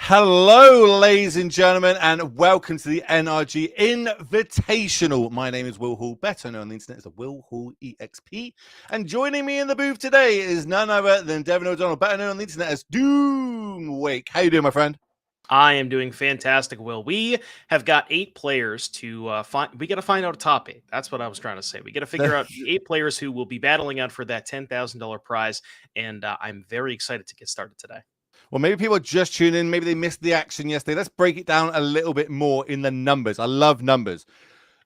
Hello, ladies and gentlemen, and welcome to the NRG Invitational. My name is Will Hall, better known on the internet as the Will Hall EXP. And joining me in the booth today is none other than Devin O'Donnell, better known on the internet as Doomwake. How you doing, my friend? I am doing fantastic, Will. We have got 8 players to find. We got to find out a top 8. That's what I was trying to say. We got to figure out the 8 players who will be battling out for that $10,000 prize, and I'm very excited to get started today. Well, maybe people are just tuning in. Maybe they missed the action yesterday. Let's break it down a little bit more in the numbers. I love numbers.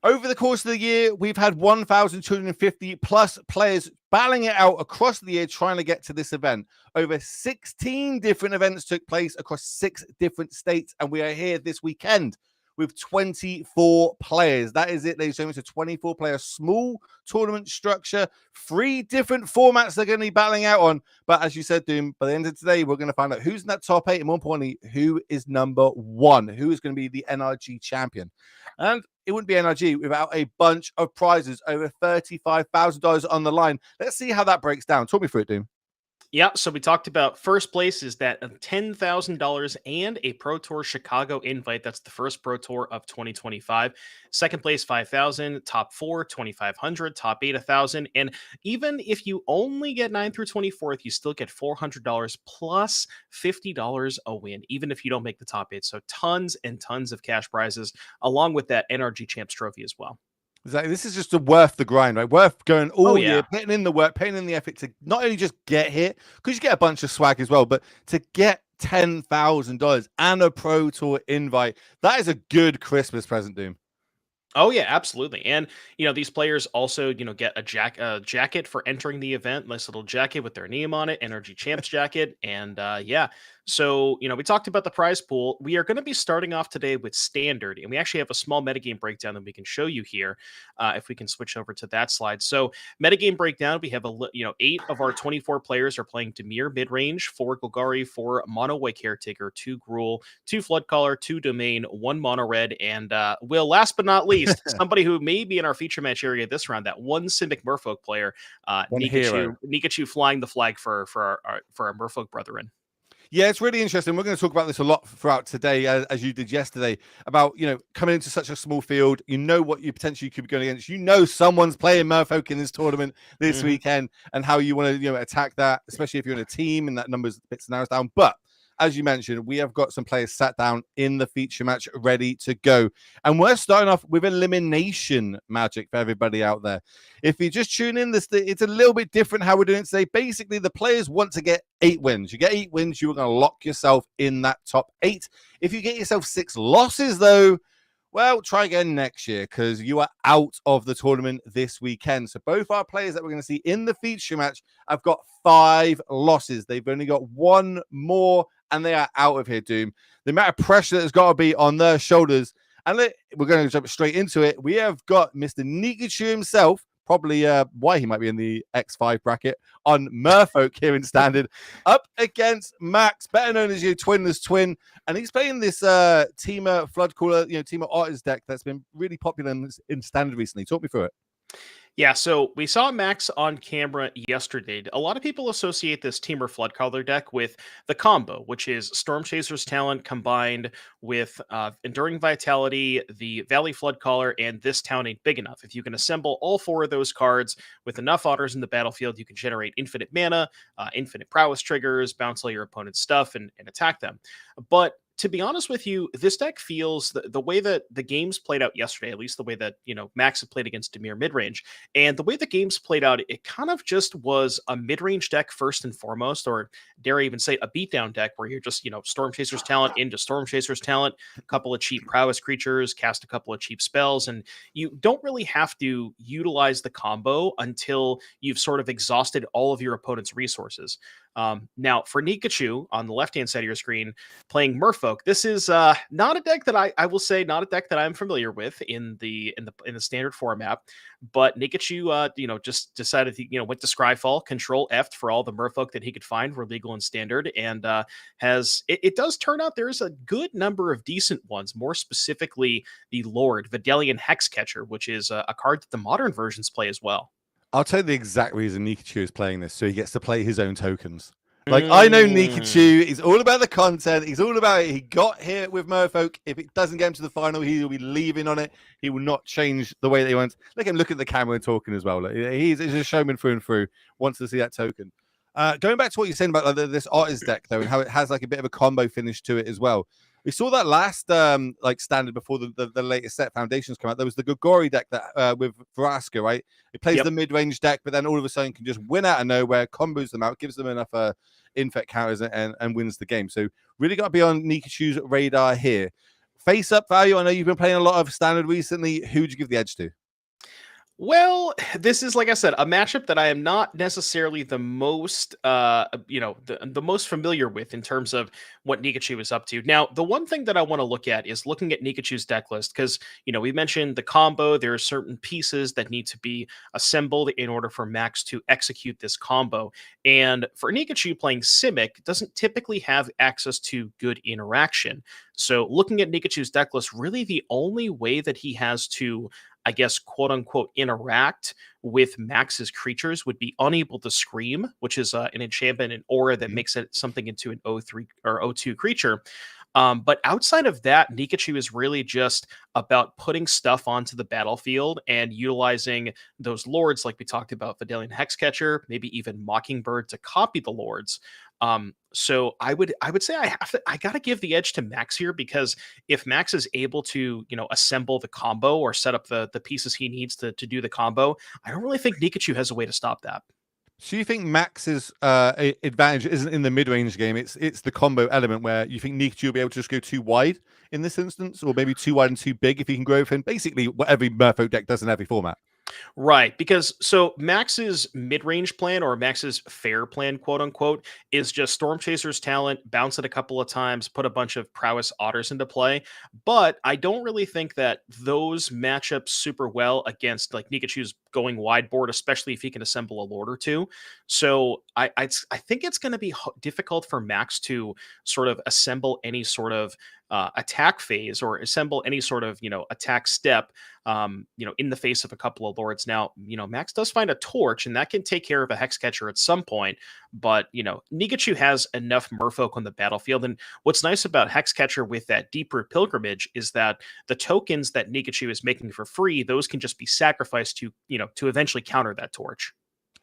Over the course of the year, we've had 1,250 plus players battling it out across the year trying to get to this event. Over 16 different events took place across 6 different states, and we are here this weekend with 24 players. That is it, ladies and gentlemen. It's a 24-player small tournament structure. 3 different formats they're going to be battling out on. But as you said, Doom, by the end of today, we're going to find out who's in that top 8, and more importantly, who is number 1, who is going to be the NRG champion. And it wouldn't be NRG without a bunch of prizes, over $35,000 on the line. Let's see how that breaks down. Talk me through it, Doom. Yeah, so we talked about first place is that $10,000 and a Pro Tour Chicago invite. That's the first Pro Tour of 2025. Second place, $5,000. Top 4, $2,500. Top 8, $1,000. And even if you only get 9 through 24th, you still get $400 plus $50 a win, even if you don't make the top 8. So tons and tons of cash prizes, along with that NRG Champs trophy as well. Exactly. This is just worth the grind, right? Worth going all yeah. year, putting in the work, putting in the effort to not only just get here, because you get a bunch of swag as well, but to get $10,000 and a Pro Tour invite. That is a good Christmas present, Doom. Oh yeah, absolutely. And these players also, get a jacket for entering the event, nice little jacket with their name on it, NRG Champs jacket. And yeah. So, we talked about the prize pool. We are going to be starting off today with standard, and we actually have a small metagame breakdown that we can show you here. If we can switch over to that slide. So metagame breakdown, we have 8 of our 24 players are playing Dimir midrange, 4 Golgari, 4 mono white caretaker, 2 Gruul, 2 Floodcaller, 2 Domain, 1 mono red, and Will, last but not least, somebody who may be in our feature match area this round, that 1 Simic Merfolk player, Nikachu flying the flag for our Merfolk brethren. Yeah, it's really interesting. We're going to talk about this a lot throughout today, as you did yesterday, about, coming into such a small field. What you potentially could be going against. Someone's playing Merfolk in this tournament this weekend, and how you want to, attack that, especially if you're in a team and that number's a bit narrows down. But as you mentioned, we have got some players sat down in the feature match ready to go. And we're starting off with elimination magic for everybody out there. If you just tune in, it's a little bit different how we're doing it today. Basically, the players want to get 8 wins. You get 8 wins, you're going to lock yourself in that top 8. If you get yourself 6 losses, though, well, try again next year, because you are out of the tournament this weekend. So both our players that we're going to see in the feature match have got 5 losses. They've only got 1 more, and they are out of here, Doom. The amount of pressure that's got to be on their shoulders. And we're going to jump straight into it. We have got Mr. Nikachu himself, probably why he might be in the X5 bracket, on Merfolk here in Standard, up against Max, better known as Twinless Twin. And he's playing this Teamer Floodcaller, Teamer Artist deck that's been really popular in Standard recently. Talk me through it. Yeah, so we saw Max on camera yesterday. A lot of people associate this Teamer Floodcaller deck with the combo, which is Storm Chaser's talent combined with Enduring Vitality, the Valley Floodcaller, and This Town Ain't Big Enough. If you can assemble all 4 of those cards with enough otters in the battlefield, you can generate infinite mana, infinite prowess triggers, bounce all your opponent's stuff, and attack them. But to be honest with you, this deck feels the way that the games played out yesterday, at least the way that, Max had played against Dimir midrange, and the way the games played out, it kind of just was a midrange deck first and foremost, or dare I even say a beatdown deck where you're just, Storm Chaser's talent into Storm Chaser's talent, a couple of cheap prowess creatures, cast a couple of cheap spells, and you don't really have to utilize the combo until you've sort of exhausted all of your opponent's resources. Now, for Nikachu, on the left-hand side of your screen, playing Merfolk, Merfolk. This is not a deck that I will say not a deck that I'm familiar with in the standard format. But Nikachu, just decided he went to Scryfall, Control F for all the Merfolk that he could find were legal and standard, and it does turn out there's a good number of decent ones. More specifically, the Lord Vidalian Hexcatcher, which is a card that the modern versions play as well. I'll tell you the exact reason Nikachu is playing this, so he gets to play his own tokens. Like, I know Mm. Nikachu, he's all about the content. He's all about it. He got here with Merfolk. If it doesn't get him to the final, he will be leaving on it. He will not change the way that he wants. Look at him, look at the camera and talking as well. Like, he's a showman through and through, wants to see that token. Going back to what you're saying about this artist deck, though, and how it has like a bit of a combo finish to it as well. We saw that last standard before the latest set Foundations come out. There was the Gogori deck that with Vraska, right? It plays the mid-range deck, but then all of a sudden can just win out of nowhere, combos them out, gives them enough infect counters and wins the game. So really got to be on Nikachu's radar here. Face up value. I know you've been playing a lot of standard recently. Who would you give the edge to? Well, this is, like I said, a matchup that I am not necessarily the most, the most familiar with in terms of what Nikachu is up to. Now, the one thing that I want to look at is looking at Nikachu's deck list because, we mentioned the combo. There are certain pieces that need to be assembled in order for Max to execute this combo. And for Nikachu playing Simic, doesn't typically have access to good interaction. So looking at Nikachu's deck list, really the only way that he has to, I guess, quote unquote, interact with Max's creatures would be Unable to Scream, which is an enchantment and aura that makes it something into an O3 or O2 creature. But outside of that, Nikachu is really just about putting stuff onto the battlefield and utilizing those lords, like we talked about, Vidalian Hexcatcher, maybe even Mockingbird to copy the lords. So I would say I gotta give the edge to Max here because if Max is able to assemble the combo or set up the pieces he needs to do the combo, I don't really think Nikachu has a way to stop that. So you think Max's advantage isn't in the mid-range game? It's the combo element where you think Nikachu will be able to just go too wide in this instance, or maybe too wide and too big if he can grow within basically what every Merfolk deck does in every format. Right, because so Max's mid-range plan or Max's fair plan, quote unquote, is just Storm Chaser's talent, bounce it a couple of times, put a bunch of prowess otters into play. But I don't really think that those match up super well against like Nikachu's going wide board, especially if he can assemble a lord or two. So I think it's going to be difficult for Max to sort of assemble any sort of attack phase or assemble any sort of attack step in the face of a couple of lords. Now, Max does find a torch, and that can take care of a hex catcher at some point. But Nikachu has enough Merfolk on the battlefield, and what's nice about hex catcher with that deeper pilgrimage is that the tokens that Nikachu is making for free, those can just be sacrificed to eventually counter that torch.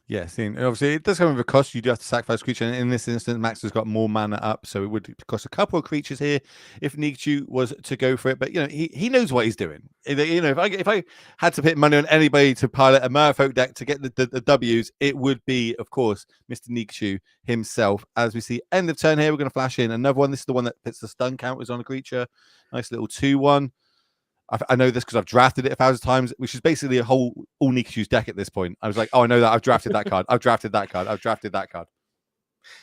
Yes, and obviously it does come with a cost. You do have to sacrifice a creature. And in this instance, Max has got more mana up, so it would cost a couple of creatures here if Nikachu was to go for it. But he knows what he's doing. If I had to put money on anybody to pilot a Merfolk deck to get the W's, it would be, of course, Mr. Nikachu himself. As we see, end of turn here, we're going to flash in another one. This is the one that puts the stun counters on a creature. Nice little 2/1. I know this because I've drafted it 1,000 times, which is basically a whole all Nikachu's deck at this point. I was like, oh, I know that. I've drafted that card. I've drafted that card. I've drafted that card.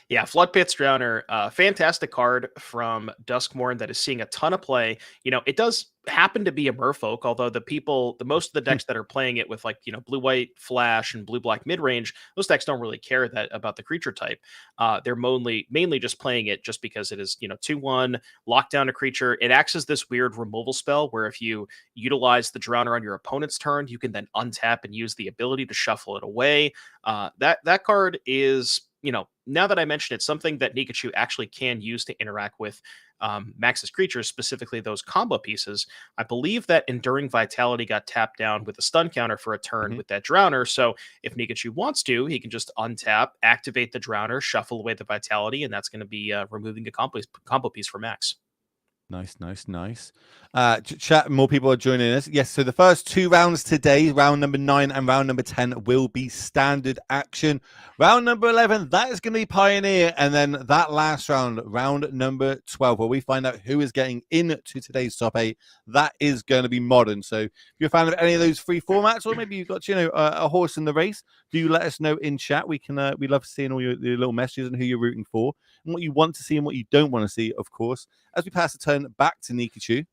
Yeah, Flood Pits Drowner, fantastic card from Duskmorn that is seeing a ton of play. It does happen to be a Merfolk, although the most of the decks that are playing it with blue white flash and blue black mid range, those decks don't really care that about the creature type. They're mainly just playing it just because it is 2/1 lock down a creature. It acts as this weird removal spell where if you utilize the Drowner on your opponent's turn, you can then untap and use the ability to shuffle it away. That card is now that I mention it, something that Nikachu actually can use to interact with Max's creatures, specifically those combo pieces. I believe that Enduring Vitality got tapped down with a stun counter for a turn with that Drowner. So if Nikachu wants to, he can just untap, activate the Drowner, shuffle away the Vitality, and that's going to be removing a combo piece for Max. Nice. Chat, more people are joining us. Yes, so the first 2 rounds today, round number 9 and round number 10, will be standard action. Round number 11, that is going to be Pioneer. And then that last round, round number 12, where we find out who is getting into today's top 8, that is going to be Modern. So if you're a fan of any of those 3 formats, or maybe you've got, a horse in the race, do let us know in chat. We love seeing all your little messages and who you're rooting for, and what you want to see and what you don't want to see, of course, as we pass the turn back to Nikachu.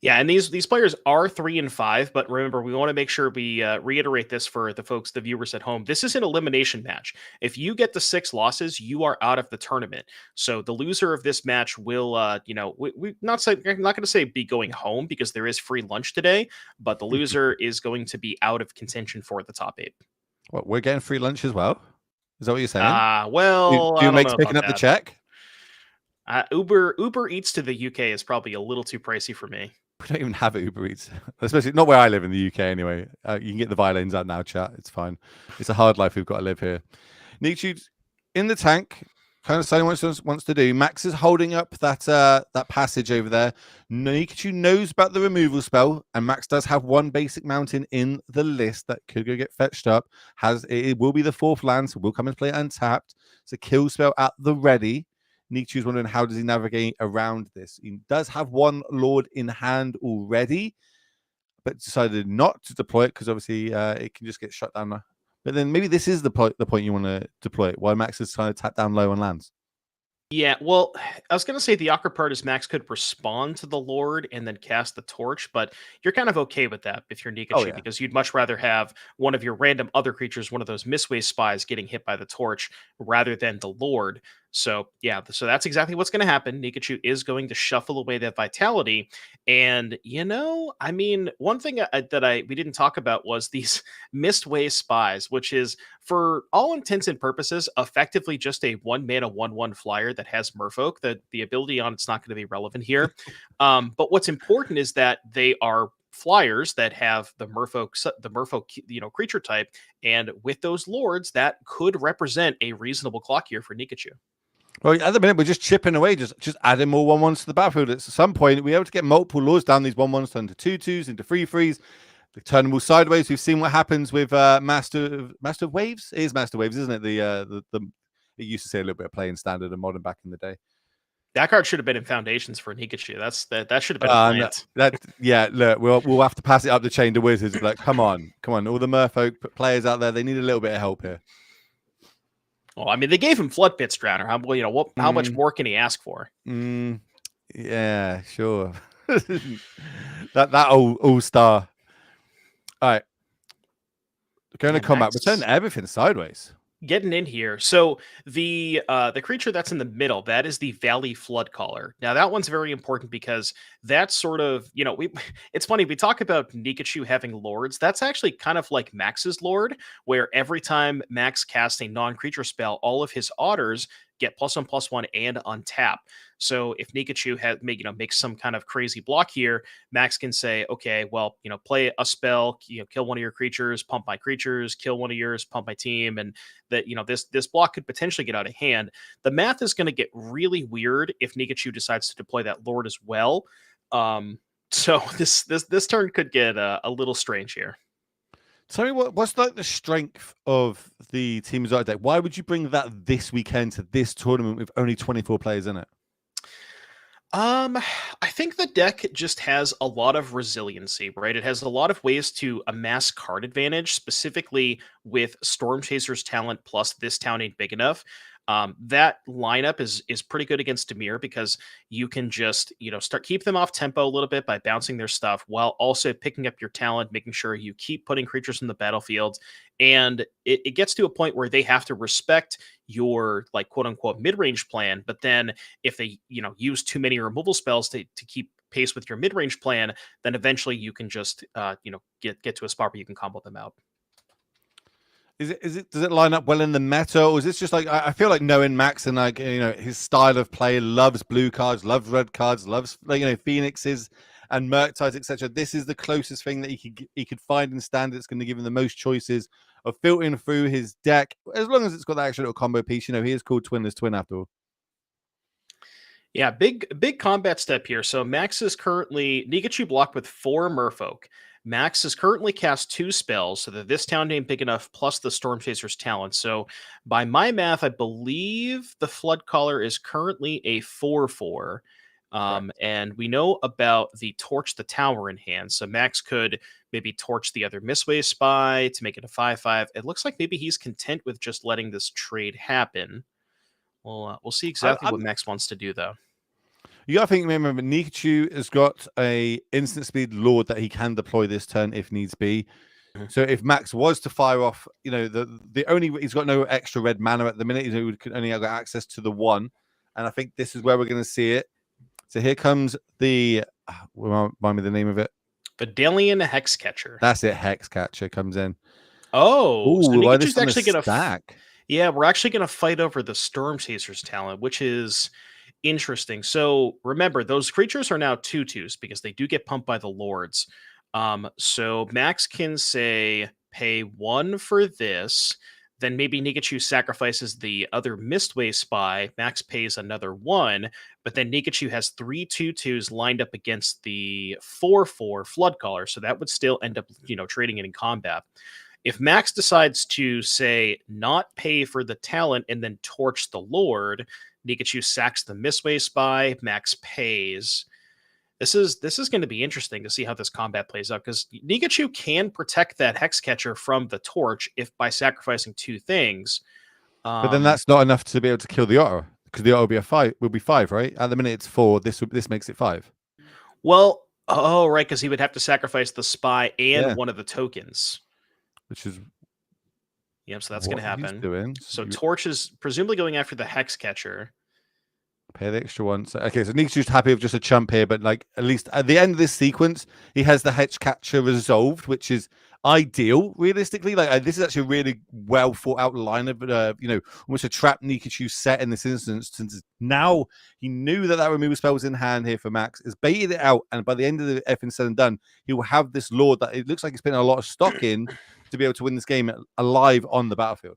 Yeah, and these players are 3 and 5, but remember, we want to make sure we reiterate this for the folks, the viewers at home. This is an elimination match. If you get the 6 losses, you are out of the tournament. So the loser of this match will, I'm not going to say be going home, because there is free lunch today, but the loser is going to be out of contention for the top 8. What, we're getting free lunch as well? Is that what you're saying? Well, I don't know picking up about the that. check? Uber Eats to the UK is probably a little too pricey for me. We don't even have Uber Eats, especially not where I live in the UK anyway. You can get the violins out now, chat. It's fine. It's a hard life we've got to live here. Nietzsche in the tank, kind of saying what he wants to do. Max is holding up that passage over there. Nietzsche knows about the removal spell, and Max does have one basic mountain in the list that could go get fetched up. It will be the 4th land, so will come and play untapped. It's a kill spell at the ready. Nietzsche is wondering, how does he navigate around this? He does have 1 Lord in hand already, but decided not to deploy it because obviously it can just get shut down. But then maybe this is the point you want to deploy it, while Max is trying to tap down low on lands. Yeah, well, I was going to say the awkward part is Max could respond to the Lord and then cast the torch, but you're kind of okay with that if you're Nikachu, because you'd much rather have one of your random other creatures, one of those Mistway spies, getting hit by the torch rather than the Lord. So yeah, so that's exactly what's going to happen. Nikachu is going to shuffle away that vitality, and I mean, one thing we didn't talk about was these Mistway spies, which is, for all intents and purposes, effectively just a 1-mana 1/1 flyer that has Merfolk. The ability on it's not going to be relevant here. But what's important is that they are flyers that have the Merfolk creature type, and with those lords, that could represent a reasonable clock here for Nikachu. Well, at the minute, we're just chipping away, just adding more 1/1s to the battlefield. At some point, we're able to get multiple lords down. These 1/1s turn to 2/2s, into 3/3s. They turn them all sideways. We've seen what happens with Master of Waves. It is Master Waves, isn't it? It used to say a little bit of play in Standard and Modern back in the day. That card should have been in Foundations for Nikachu. That should have been a plant. Look, we'll have to pass it up the chain to Wizards. Like, come on, all the Merfolk players out there, they need a little bit of help here. Well, I mean, they gave him Flood Pits Drowner. How much more can he ask for? Yeah, sure. that all-star. All right. Going to combat. We're turning everything sideways. Getting in here. So the creature that's in the middle, that is the Valley Floodcaller. Now that one's very important because that's sort of, it's funny, we talk about Nikachu having lords. That's actually kind of like Max's lord, where every time Max casts a non-creature spell, all of his otters get +1/+1 and untap. So if Nikachu makes some kind of crazy block here, Max can say, okay, well, play a spell, kill one of your creatures, pump my creatures, kill one of yours, pump my team, and that this block could potentially get out of hand. The math is going to get really weird if Nikachu decides to deploy that Lord as well. So this turn could get a little strange here. Tell me what's like the strength of the Team Exotic deck? Why would you bring that this weekend to this tournament with only 24 players in it? I think the deck just has a lot of resiliency, right? It has a lot of ways to amass card advantage, specifically with Storm Chaser's talent plus this town ain't big enough. That lineup is pretty good against Dimir because you can just keep them off tempo a little bit by bouncing their stuff while also picking up your talent, making sure you keep putting creatures in the battlefield, and it gets to a point where they have to respect your quote unquote mid-range plan. But then if they use too many removal spells to keep pace with your mid-range plan, then eventually you can just get to a spot where you can combo them out. Does it line up well in the meta, or is this just like, I feel like knowing Max and his style of play, loves blue cards, loves red cards, loves Phoenixes and Murktide, etc. This is the closest thing that he could find in Standard. It's going to give him the most choices of filtering through his deck, as long as it's got that extra little combo piece. He is called Twinless Twin after all. Yeah, big combat step here. So Max is currently Nikachu blocked with 4 Merfolk. Max has currently cast 2 spells, so that this town ain't big enough, plus the Storm Chaser's talent. So by my math, I believe the Flood Caller is currently a 4/4. Correct. And we know about the Torch the Tower in hand. So Max could maybe torch the other Mistway Spy to make it a 5/5. It looks like maybe he's content with just letting this trade happen. We'll see exactly what I'm Max wants to do, though. You gotta think, remember, Nikachu has got a instant speed Lord that he can deploy this turn if needs be. Mhm. So if Max was to fire off, the only he's got no extra red mana at the minute. He can only have access to the one, and I think this is where we're going to see it. So here comes the remind me the name of it. Vidalian Hexcatcher. That's it. Hexcatcher comes in. Oh, so Ooh, why Nikachu's this on the actually gonna stack? yeah, we're actually gonna fight over the Storm Chaser's talent, which is interesting. So remember, those creatures are now 2/2s because they do get pumped by the lords. So Max can say pay 1 for this, then maybe Nikachu sacrifices the other Mistway Spy. Max pays another 1, but then Nikachu has 3 2/2s lined up against the 4/4 Flood Caller. So that would still end up, trading it in combat. If Max decides to say not pay for the talent and then torch the Lord, Nikachu sacks the Mistway Spy, Max pays. This is going to be interesting to see how this combat plays out, because Nikachu can protect that Hexcatcher from the torch if by sacrificing 2 things. But then Um, that's not enough to be able to kill the otter, because the otter will be a 5. Will be 5, right? At the minute it's 4. This makes it 5. oh right, because he would have to sacrifice the spy and Yeah, one of the tokens. which is Yep, so that's going what to he's happen. doing. So So you torch is presumably going after the Hexcatcher. pay the extra one. So, okay, so Nick's just happy with just a chump here, but like at least at the end of this sequence, he has the hedge catcher resolved, which is ideal realistically. Like this is actually a really well thought out line of almost a trap Nikachu set in this instance. Since now he knew that removal spell was in hand here for Max, has baited it out, and by the end of the effing said and done, he will have this Lord that it looks like he's putting a lot of stock in to be able to win this game alive on the battlefield.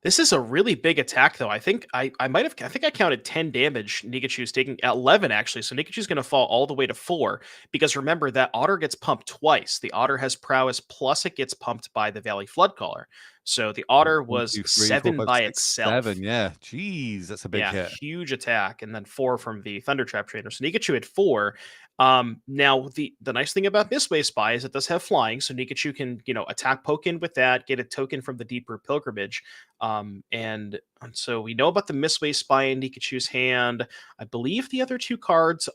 This is a really big attack, though. I think I think I counted 10 damage. Nikachu's taking 11 actually. So Nikachu's going to fall all the way to 4, because remember that otter gets pumped twice. The otter has prowess, plus it gets pumped by the Valley Flood Caller. So the otter One, was two, three, four, 7 five, by six, itself. 7. Yeah, jeez, that's a big Yeah, hit. huge attack, and then 4 from the Thunder Trap Trainer. So Nikachu had 4. Now the nice thing about this way spy is it does have flying, so Nikachu can attack poke in with that, get a token from the Deeper Pilgrimage, and so we know about the Mistway Spy in Nikachu's hand. I believe the other 2 cards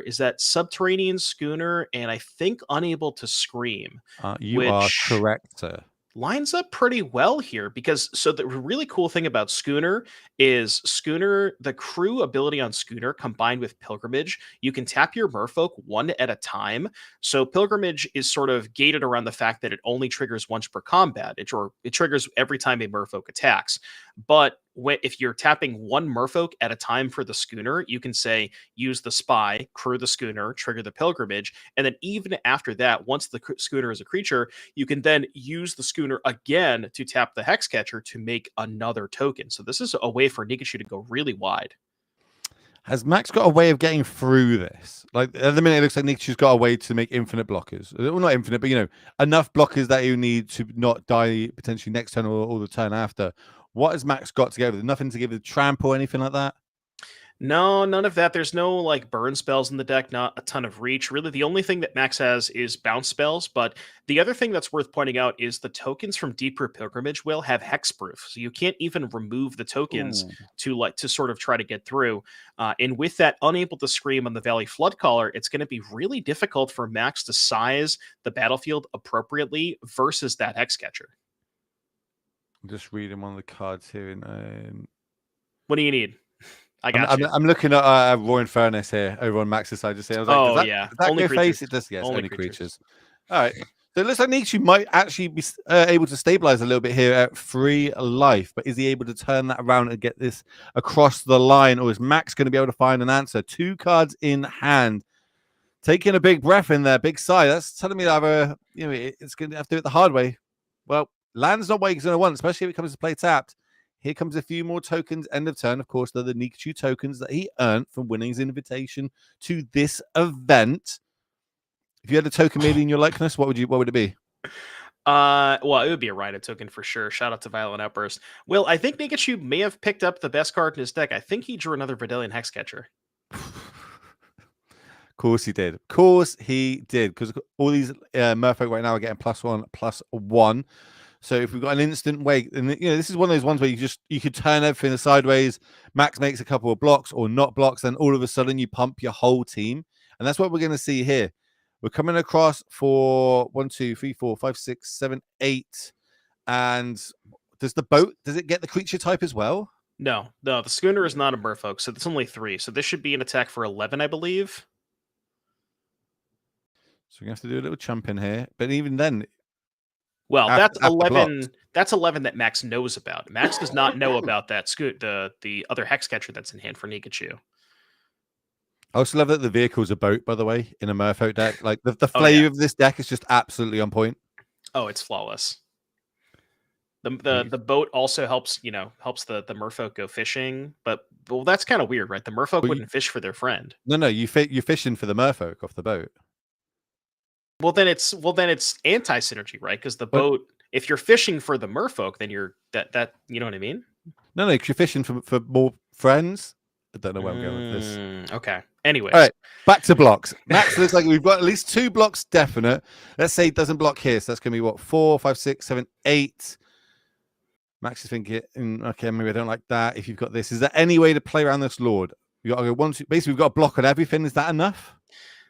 is that Subterranean Schooner and I think Unable to Scream, You are which correct, sir. lines up pretty well here, because so the really cool thing about Schooner is the crew ability on Schooner combined with Pilgrimage, you can tap your merfolk 1 at a time. So Pilgrimage is sort of gated around the fact that it only triggers once per combat. It triggers every time a merfolk attacks. But if you're tapping 1 merfolk at a time for the Schooner, you can say use the spy, crew the Schooner, trigger the Pilgrimage, and then even after that, once the Schooner is a creature, you can then use the Schooner again to tap the Hexcatcher to make another token. So this is a way for Nikachu to go really wide. Has Max got a way of getting through this? Like at the minute, it looks like Nikachu's got a way to make infinite blockers. Well, not infinite, but enough blockers that you need to not die potentially next turn or the turn after. What has Max got to go with? Nothing to give with tramp or anything like that? No, none of that. There's no like burn spells in the deck, not a ton of reach. Really, the only thing that Max has is bounce spells. But the other thing that's worth pointing out is the tokens from Deeper Pilgrimage will have hexproof. So you can't even remove the tokens Ooh. to sort of try to get through. And with that unable to scream on the Valley Flood Caller, it's going to be really difficult for Max to size the battlefield appropriately versus that Hexcatcher. I'm just reading one of the cards here. What do you need? I I'm, got I'm, you. I'm looking at Roaring Furnace here over on Max's side. Just saying, I was like, Oh yeah, does that only go creatures. face? It does. Yes, Only only creatures. creatures. All right. So it looks like Nietzsche might actually be able to stabilize a little bit here at 3 life, but is he able to turn that around and get this across the line, or is Max going to be able to find an answer? 2 cards in hand, taking a big breath in there, big sigh. That's telling me that it's going to have to do it the hard way. Well, land's not what he's going to want, especially if it comes to play tapped. here comes a few more tokens. End of turn, of course, they're the Nikachu tokens that he earned from winning his invitation to this event. If you had a token made in your likeness, what would it be? Well, it would be a Rhino token for sure. Shout out to Violent Outburst. Well, I think Nikachu may have picked up the best card in his deck. I think he drew another Vidalian Hexcatcher. Of course he did. Of course he did. Because all these Merfolk right now are getting +1/+1. So if we've got an instant wait, and this is one of those ones where you could turn everything sideways. Max makes a couple of blocks or not blocks, then all of a sudden you pump your whole team, and that's what we're going to see here. We're coming across for 1, 2, 3, 4, 5, 6, 7, 8, and does it get the creature type as well? No, the Schooner is not a Merfolk, so it's only 3. So this should be an attack for 11, I believe. So we're gonna have to do a little chump in here, but even then. Well, that's 11. That's 11 that Max knows about. Max does not know about that the other Hexcatcher that's in hand for Nikachu. I also love that the vehicle's a boat, by the way, in a Merfolk deck. Like the flavor of this deck is just absolutely on point. Oh, it's flawless. The boat also helps the Merfolk go fishing, but that's kind of weird, right? The Merfolk wouldn't fish for their friend. No, you're fishing for the Merfolk off the boat. Well, then it's anti synergy, right? Because the boat, if you're fishing for the Merfolk, then you're that you know what I mean? No, you're fishing for more friends. I don't know where I'm going with this. Okay. Anyways. All right, back to blocks. Max looks like we've got at least 2 blocks definite. Let's say it doesn't block here, so that's going to be what, 4, 5, 6, 7, 8. Max is thinking, okay, maybe I don't like that. If you've got this, is there any way to play around this Lord? You got to go 1, 2. Basically, we've got to block on everything. Is that enough?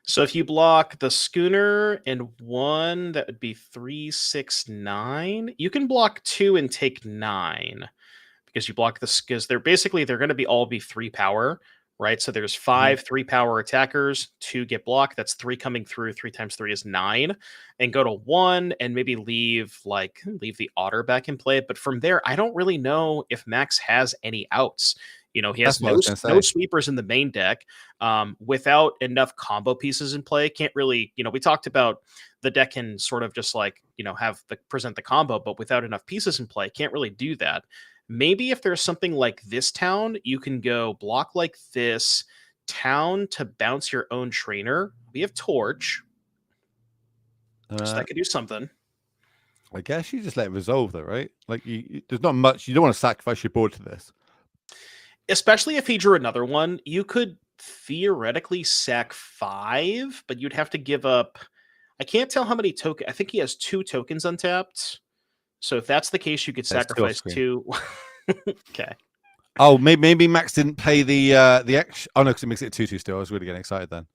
So if you block the Schooner and 1, that would be 3, 6, 9. You can block 2 and take 9 because you block because they're going to all be 3 power, right? So there's 5 3 power attackers, 2 get blocked. That's 3 coming through. 3 times 3 is 9, and go to 1 and maybe leave the Otter back in play. But from there, I don't really know if Max has any outs. He has no sweepers in the main deck. Without enough combo pieces in play, can't really, we talked about the deck can sort of just present the combo, but without enough pieces in play, can't really do that. Maybe if there's something like this town, you can go block like this, town to bounce your own trainer. We have Torch. So that could do something. I guess you just let it resolve though, right? Like there's not much. You don't want to sacrifice your board to this. Especially if he drew another one, you could theoretically sack 5, but you'd have to give up. I can't tell how many tokens. I think he has 2 tokens untapped. So if that's the case, you could sacrifice 2. Okay. Oh, maybe Max didn't play the X. Oh no, because it makes it 2/2 still. I was really getting excited then.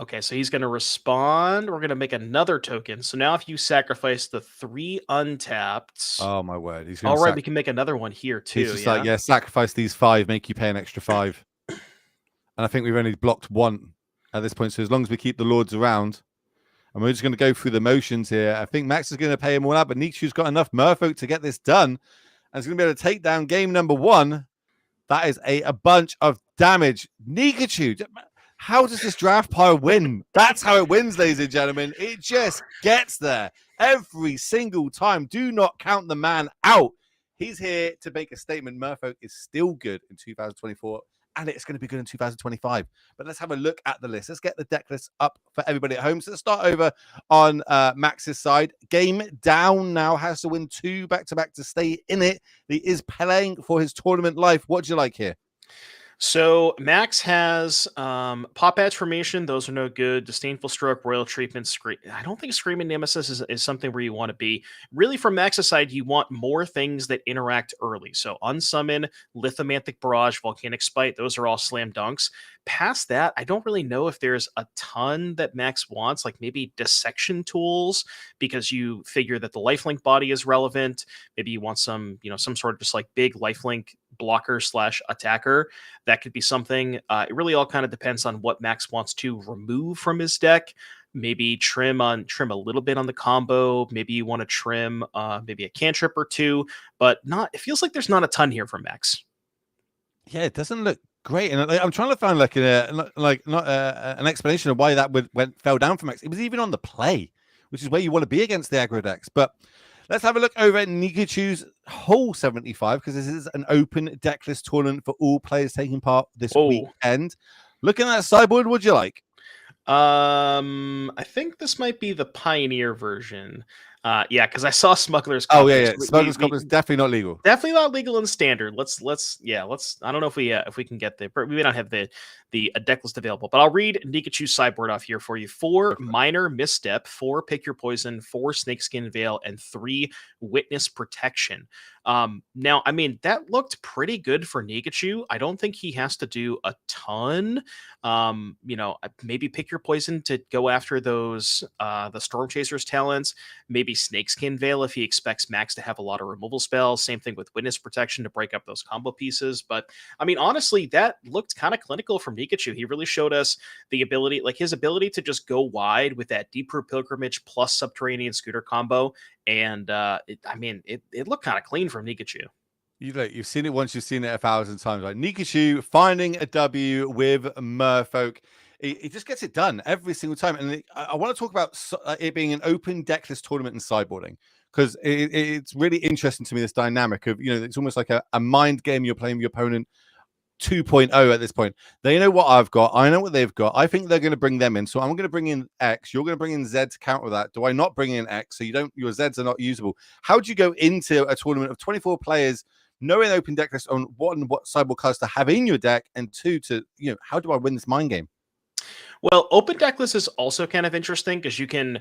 Okay, so he's going to respond. We're going to make another token. So now if you sacrifice the 3 untapped. Oh my word. He's all right, we can make another one here too. He's just sacrifice these 5, make you pay an extra 5. And I think we've only blocked 1 at this point. So as long as we keep the Lords around, and we're just going to go through the motions here. I think Max is going to pay him all out, but Nikachu's got enough Merfolk to get this done. And he's going to be able to take down game number 1. That is a bunch of damage. Nikachu, how does this draft pile win? That's how it wins, ladies and gentlemen. It just gets there every single time. Do not count the man out. He's here to make a statement. Merfolk is still good in 2024, and it's going to be good in 2025. But let's have a look at the list. Let's get the deck list up for everybody at home. So let's start over on Max's side. Game down now, has to win 2 back-to-back to stay in it. He is playing for his tournament life. What do you like here? So Max has Pop Edge Formation. Those are no good. Disdainful Stroke, Royal Treatment, I don't think Screaming Nemesis is something where you want to be. Really, from Max's side, you want more things that interact early. So Unsummon, Lithomantic Barrage, Volcanic Spite, those are all slam dunks. Past that, I don't really know if there's a ton that Max wants, like maybe Dissection Tools, because you figure that the lifelink body is relevant. Maybe you want some sort of just like big lifelink blocker / attacker. That could be something. It really all kind of depends on what Max wants to remove from his deck. Maybe trim a little bit on the combo. Maybe you want to trim maybe a cantrip or 2, but it feels like there's not a ton here for Max. Yeah, it doesn't look great, and I'm trying to find an explanation of why that fell down for Max. It was even on the play, which is where you want to be against the aggro decks. But Let's have a look over at Nikachu's Hole 75, because this is an open decklist tournament for all players taking part this weekend. Looking at that sideboard, what'd you like? I think this might be the Pioneer version. Yeah, because I saw Smuggler's Copter. Copter. Oh yeah. Smuggler's Copter is definitely not legal. Definitely not legal in standard. Let's. I don't know if we can get the. We may not have the deck list available, but I'll read Nikachu's sideboard off here for you. 4 Minor Misstep, 4 Pick Your Poison, 4 Snakeskin Veil, and 3 Witness Protection. Now, I mean, that looked pretty good for Nikachu. I don't think he has to do a ton. Maybe Pick Your Poison to go after those the Storm Chasers talents. Maybe Snakeskin Veil if he expects Max to have a lot of removal spells. Same thing with Witness Protection to break up those combo pieces. But I mean, honestly, that looked kind of clinical from Nikachu. He really showed us the ability, like his ability to just go wide with that Deep Root Pilgrimage plus Subterranean Scooter combo. And it looked kind of clean from Nikachu. You've seen it once, you've seen it 1,000 times. Right? Nikachu finding a W with Merfolk. He just gets it done every single time. And I want to talk about it being an open decklist tournament and sideboarding, because it's really interesting to me, this dynamic of, it's almost like a mind game. You're playing your opponent 2.0 at this point. They know what I've got. I know what they've got. I think they're going to bring them in. So I'm going to bring in X. You're going to bring in Z to counter that. Do I not bring in X? So your Zs are not usable. How do you go into a tournament of 24 players, knowing open deck list on what sideboard cards to have in your deck, and 2 to, how do I win this mind game? Well, open decklist is also kind of interesting because you can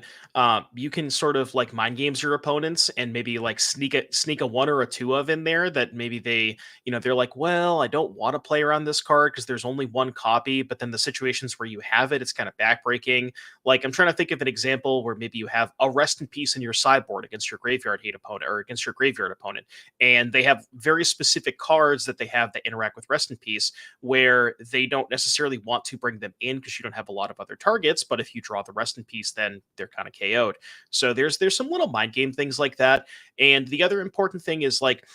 sort of like mind games your opponents and maybe like sneak a 1 or a 2 of in there that maybe they're like, well, I don't want to play around this card because there's only 1 copy, but then the situations where you have it, it's kind of backbreaking. Like, I'm trying to think of an example where maybe you have a Rest in Peace in your sideboard against your graveyard hate opponent or against your graveyard opponent, and they have very specific cards that they have that interact with Rest in Peace where they don't necessarily want to bring them in because you don't have a lot of other targets, but if you draw the Rest in Peace, then they're kind of KO'd. So there's some little mind game things like that. And the other important thing is like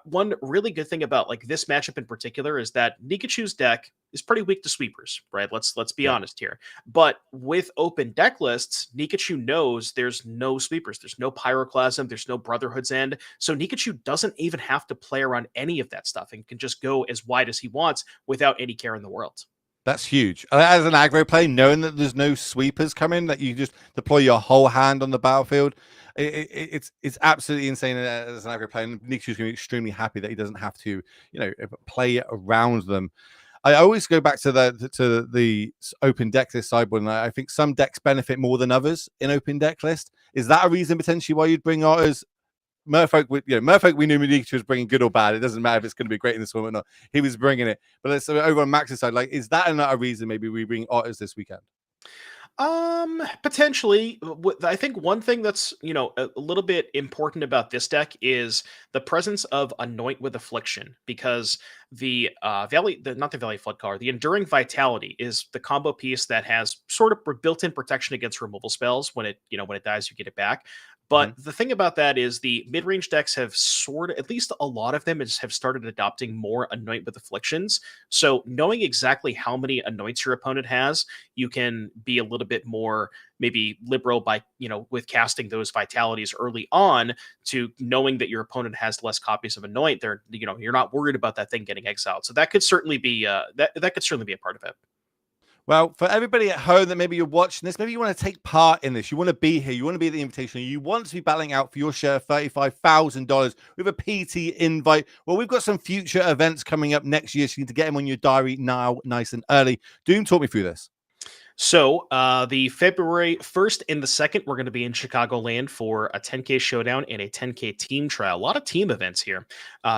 one really good thing about like this matchup in particular is that Nikachu's deck is pretty weak to sweepers, right? Let's be honest here. But with open deck lists, Nikachu knows there's no sweepers, there's no Pyroclasm, there's no Brotherhood's End. So Nikachu doesn't even have to play around any of that stuff and can just go as wide as he wants without any care in the world. That's huge. As an aggro play, knowing that there's no sweepers coming, that you just deploy your whole hand on the battlefield, it's absolutely insane as an aggro player. And Nikachu's going to be extremely happy that he doesn't have to, play around them. I always go back to the open deck list sideboard, and I think some decks benefit more than others in open deck list. Is that a reason potentially why you'd bring Otters? Merfolk, we knew Nikachu was bringing good or bad. It doesn't matter if it's going to be great in this tournament or not. He was bringing it. But let's over on Max's side, like, is that another reason maybe we bring Otters this weekend? Potentially. I think one thing that's, a little bit important about this deck is the presence of Anoint with Affliction, because the not the Valley Flood color, the Enduring Vitality is the combo piece that has sort of built-in protection against removal spells. When it dies, you get it back. But the thing about that is the mid-range decks have at least a lot of them have started adopting more Anoint with Afflictions. So knowing exactly how many Anoints your opponent has, you can be a little bit more maybe liberal by, with casting those vitalities early on, to knowing that your opponent has less copies of Anoint. You're not worried about that thing getting exiled. So that could certainly be that could certainly be a part of it. Well, for everybody at home that maybe you're watching this, maybe you want to take part in this, you want to be here, you want to be at the invitation, you want to be battling out for your share of $35,000 with a PT invite. Well, we've got some future events coming up next year, so you need to get them on your diary now, nice and early. Doom, talk me through this. So the February 1st and the 2nd, we're going to be in Chicagoland for a 10K showdown and a 10K team trial. A lot of team events here.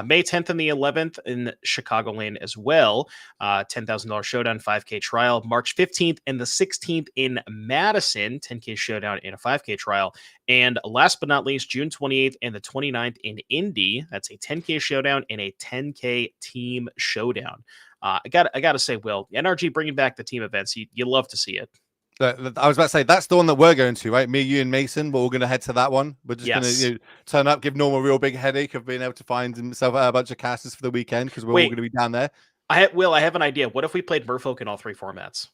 May 10th and the 11th in Chicagoland as well. $10,000 showdown, 5K trial. March 15th and the 16th in Madison, 10K showdown and a 5K trial. And last but not least, June 28th and the 29th in Indy. That's a 10K showdown and a 10K team showdown. I gotta say, Will, NRG bringing back the team events, you love to see it. I was about to say, that's the one that we're going to, right? Me, you, and Mason, but we're going to head to that one. We're just going to turn up, give Norm a real big headache of being able to find himself a bunch of casters for the weekend, because we're all going to be down there. I have an idea. What if we played Merfolk in all 3 formats?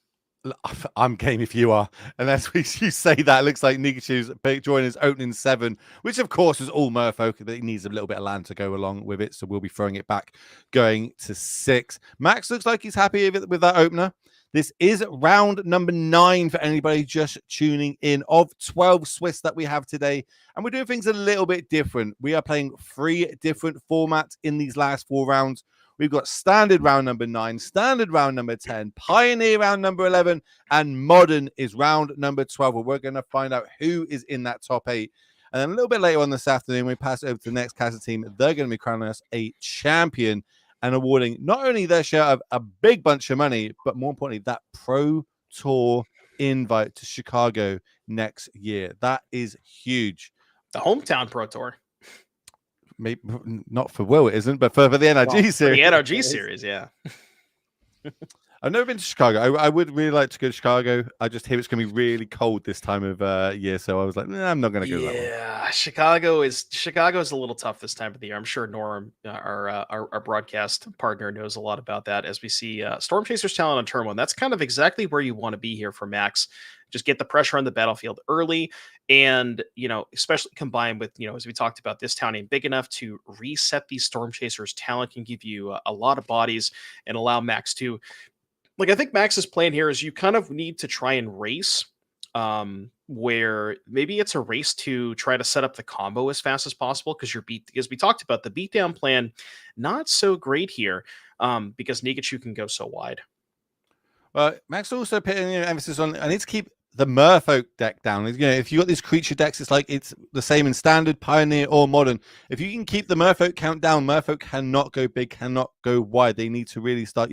I'm game if you are. And as you say that, it looks like Nikachu's joining his opening 7, which of course is all Merfolk, but he needs a little bit of land to go along with it. So we'll be throwing it back, going to 6. Max looks like he's happy with that opener. This is round number 9 for anybody just tuning in of 12 Swiss that we have today. And we're doing things a little bit different. We are playing 3 different formats in these last 4 rounds. We've got standard round number 9, standard round number 10, pioneer round number 11, and modern is round number 12. Where we're going to find out who is in that top 8. And then a little bit later on this afternoon, we pass it over to the next Casa team. They're going to be crowning us a champion and awarding not only their share of a big bunch of money, but more importantly, that Pro Tour invite to Chicago next year. That is huge. The hometown Pro Tour. Maybe not for Will, it isn't, but for the NRG series. The NRG series, yeah. I've never been to Chicago. I would really like to go to Chicago. I just hear it's going to be really cold this time of year, so I was like, nah, I'm not going to go that way. Yeah, Chicago is a little tough this time of the year. I'm sure Norm, our broadcast partner, knows a lot about that. As we see Storm Chasers talent on turn 1, that's kind of exactly where you want to be here for Max. Just get the pressure on the battlefield early, and especially combined with as we talked about, this town ain't big enough to reset these Storm Chasers talent. Can give you a lot of bodies and allow Max to. I think Max's plan here is you kind of need to try and race, where maybe it's a race to try to set up the combo as fast as possible, because as we talked about, the beatdown plan, not so great here, because Nikachu can go so wide. Well, Max also putting emphasis on, I need to keep the Merfolk deck down. If you got these creature decks, it's like it's the same in standard, pioneer, or modern. If you can keep the Merfolk count down, Merfolk cannot go big, cannot go wide. They need to really start,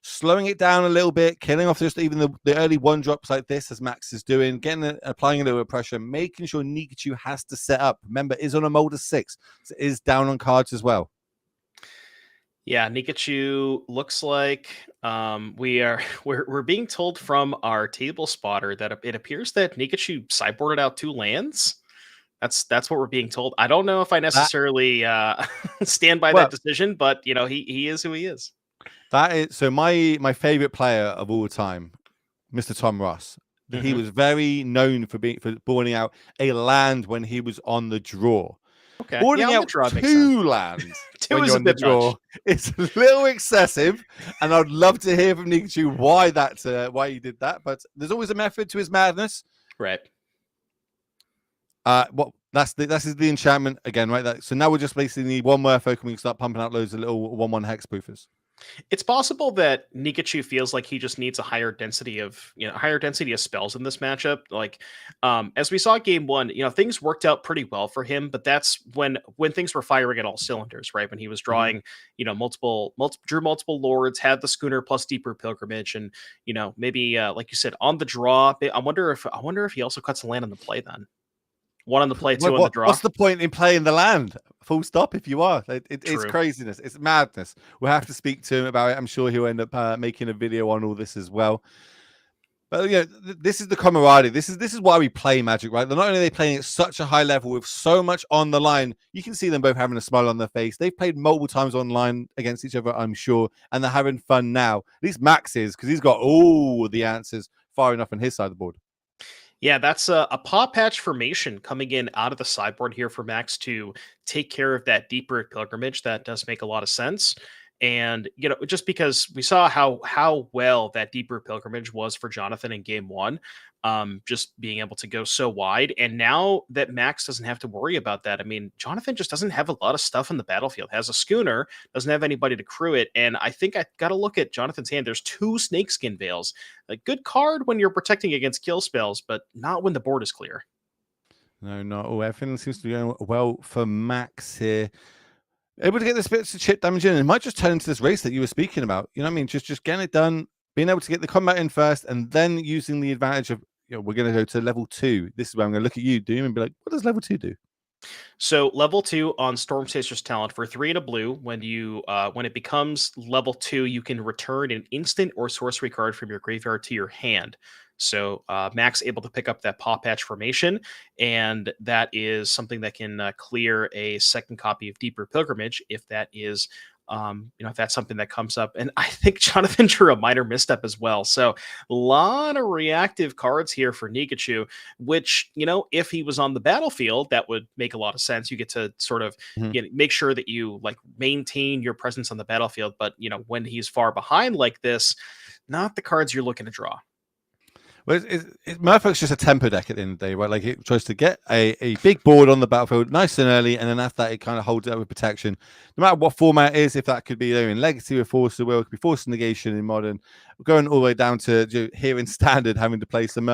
slowing it down a little bit, killing off just even the early 1-drops like this, as Max is doing, applying a little bit of pressure, making sure Nikachu has to set up. Remember, is on a mold of 6, so is down on cards as well. Yeah, Nikachu looks like we're being told from our table spotter that it appears that Nikachu sideboarded out 2 lands. That's what we're being told. I don't know if I necessarily stand by that decision, but he is who he is. That is so. My favorite player of all time, Mr. Tom Ross. Mm-hmm. He was very known for boarding out a land when he was on the draw. Okay, boarding out 2 lands. 2 is a bit much. It's a little excessive, and I'd love to hear from Nikachu why he did that. But there's always a method to his madness, right? That's the enchantment again, right? So now we're just basically need 1 Merfolk, and we can start pumping out loads of little 1/1 hex proofers. It's possible that Nikachu feels like he just needs a higher density of spells in this matchup. As we saw game 1, things worked out pretty well for him, but that's when things were firing at all cylinders, right? When he was drawing, drew multiple lords, had the schooner plus deeper pilgrimage, and maybe like you said, on the draw. I wonder if he also cuts a land on the play then. 1 on the play, 2 on the draw. What's the point in playing the land? Full stop. If you are, it's craziness. It's madness. We'll have to speak to him about it. I'm sure he'll end up making a video on all this as well. But this is the camaraderie. This is why we play Magic, right? Not only are they playing at such a high level with so much on the line, you can see them both having a smile on their face. They've played multiple times online against each other, I'm sure, and they're having fun now. At least Max is, because he's got all the answers far enough on his side of the board. Yeah, that's a paw patch formation coming in out of the sideboard here for Max to take care of that deeper pilgrimage. That does make a lot of sense. And, just because we saw how well that deeper pilgrimage was for Jonathan in game 1, just being able to go so wide. And now that Max doesn't have to worry about that, I mean, Jonathan just doesn't have a lot of stuff in the battlefield. Has a schooner, doesn't have anybody to crew it. And I think I got to look at Jonathan's hand. There's 2 Snakeskin Veils. A good card when you're protecting against kill spells, but not when the board is clear. No, not all. Everything seems to be going well for Max here. Able to get this bit of chip damage in. It might just turn into this race that you were speaking about. You know what I mean? Just getting it done, being able to get the combat in first, and then using the advantage of, we're going to go to level 2. This is where I'm going to look at you, Doom, and be like, what does level 2 do? So level 2 on Storm Chasers talent for 3 and a blue. When it becomes level 2, you can return an instant or sorcery card from your graveyard to your hand. So Max able to pick up that paw patch formation, and that is something that can clear a second copy of Deeper Pilgrimage if that is If that's something that comes up. And I think Jonathan drew a minor misstep as well. So a lot of reactive cards here for Nikachu, which, if he was on the battlefield, that would make a lot of sense. You get to sort of Mhm. make sure that you maintain your presence on the battlefield. But, when he's far behind like this, not the cards you're looking to draw. Well, Murfolk's just a tempo deck at the end of the day, right? Like it tries to get a big board on the battlefield nice and early, and then after that, it kind of holds it up with protection. No matter what format it is, if that could be in Legacy with Force of Will, it could be Force of Negation in Modern, going all the way down to here in Standard, having to play some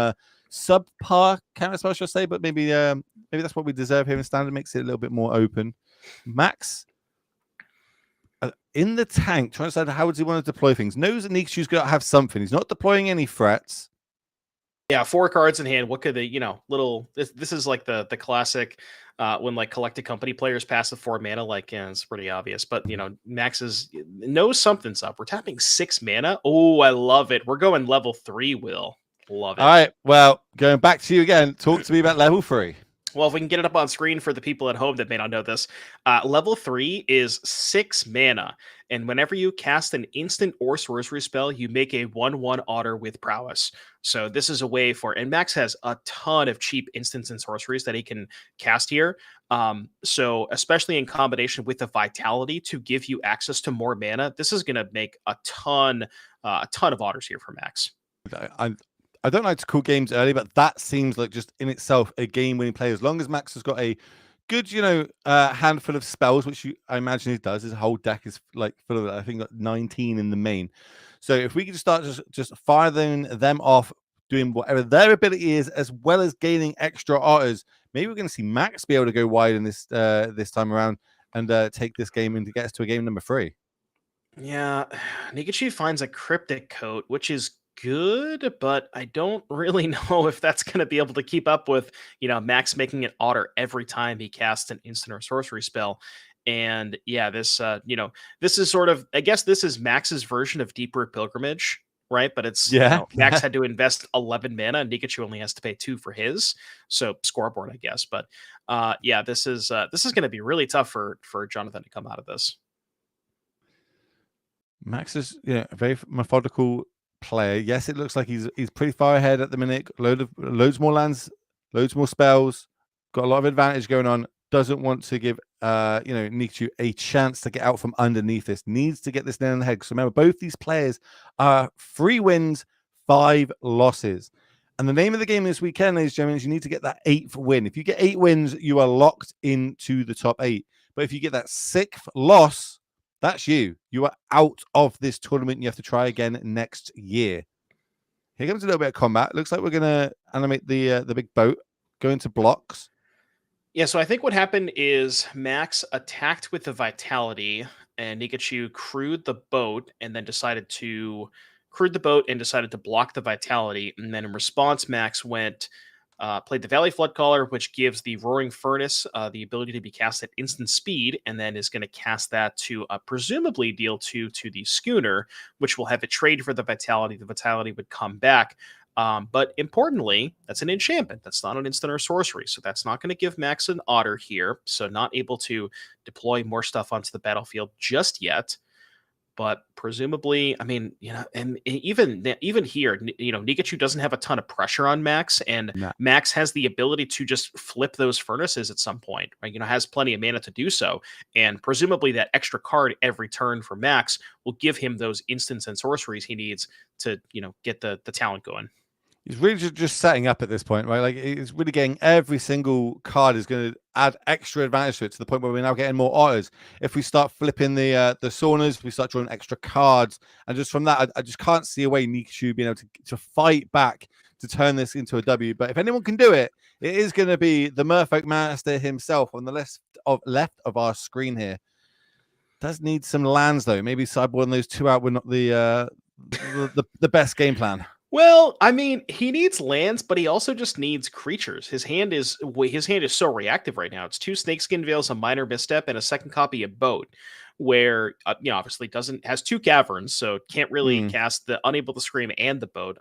subpar counterspell, should I say? But maybe that's what we deserve here in Standard, makes it a little bit more open. Max, in the tank, trying to decide how does he want to deploy things. Knows that Nikachu's got to have something. He's not deploying any threats. Yeah, 4 cards in hand. What could they, little this is like the classic when collected company players pass the 4 mana, it's pretty obvious. But Max knows something's up. We're tapping 6 mana. Oh, I love it. We're going level 3, Will. Love it. All right. Well, going back to you again, talk to me about level 3. Well, if we can get it up on screen for the people at home that may not know this, level 3 is 6 mana. And whenever you cast an instant or sorcery spell, you make a 1/1 otter with prowess. So this is a way and Max has a ton of cheap instants and sorceries that he can cast here. So especially in combination with the vitality to give you access to more mana, this is going to make a ton of otters here for Max. I don't like to call games early, but that seems like just in itself a game-winning play. As long as Max has got a good, handful of spells, which I imagine he does. His whole deck is full of, I think, 19 in the main. So if we could start just firing them off, doing whatever their ability is, as well as gaining extra otters, maybe we're going to see Max be able to go wide in this time around and take this game and to get us to a game number 3. Yeah, Nikachu finds a cryptic coat, which is good, but I don't really know if that's going to be able to keep up with, Max making an otter every time he casts an instant or sorcery spell. And yeah, this is sort of, I guess this is Max's version of Deep Root Pilgrimage, right? But it's, Max had to invest 11 mana and Nikachu only has to pay 2 for his. So scoreboard, I guess. But yeah, this is going to be really tough for Jonathan to come out of this. Max is a very methodical player. Yes, it looks like he's pretty far ahead at the minute. Loads more lands, loads more spells, got a lot of advantage going on. Doesn't want to give Nikachu a chance to get out from underneath this. Needs to get this nail in the head. So remember, both these players are 3 wins, 5 losses. And the name of the game this weekend, ladies and gentlemen, is you need to get that 8th win. If you get 8 wins, you are locked into the top 8. But if you get that 6th loss, that's you. You are out of this tournament. You have to try again next year. Here comes a little bit of combat. Looks like we're going to animate the big boat, go into blocks. Yeah, so I think what happened is Max attacked with the vitality, and Nikachu crewed the boat, and then decided to block the vitality. And then in response, Max played the Valley Floodcaller, which gives the Roaring Furnace the ability to be cast at instant speed, and then is going to cast that to presumably deal 2 to the Schooner, which will have it trade for the Vitality. The Vitality would come back. But importantly, that's an enchantment. That's not an instant or sorcery. So that's not going to give Max an otter here. So not able to deploy more stuff onto the battlefield just yet. But presumably, I mean, and even here, Nikachu doesn't have a ton of pressure on Max, and Max has the ability to just flip those furnaces at some point, right? Has plenty of mana to do so, and presumably that extra card every turn for Max will give him those instants and sorceries he needs to, get the talent going. He's really just setting up at this point, right? Like he's really getting every single card is going to add extra advantage to it, to the point where we're now getting more otters. If we start flipping the saunas, we start drawing extra cards, and just from that, I just can't see a way Nikachu being able to fight back to turn this into a W. But if anyone can do it, it is going to be the Merfolk Master himself on the left of our screen here. Does need some lands though. Maybe sideboarding those 2 out were not the best game plan. Well, I mean, he needs lands, but he also just needs creatures. His hand is so reactive right now. It's 2 Snakeskin Veils, a Minor Misstep, and a second copy of Boat, where obviously has 2 caverns, so can't really cast the Unable to Scream and the Boat.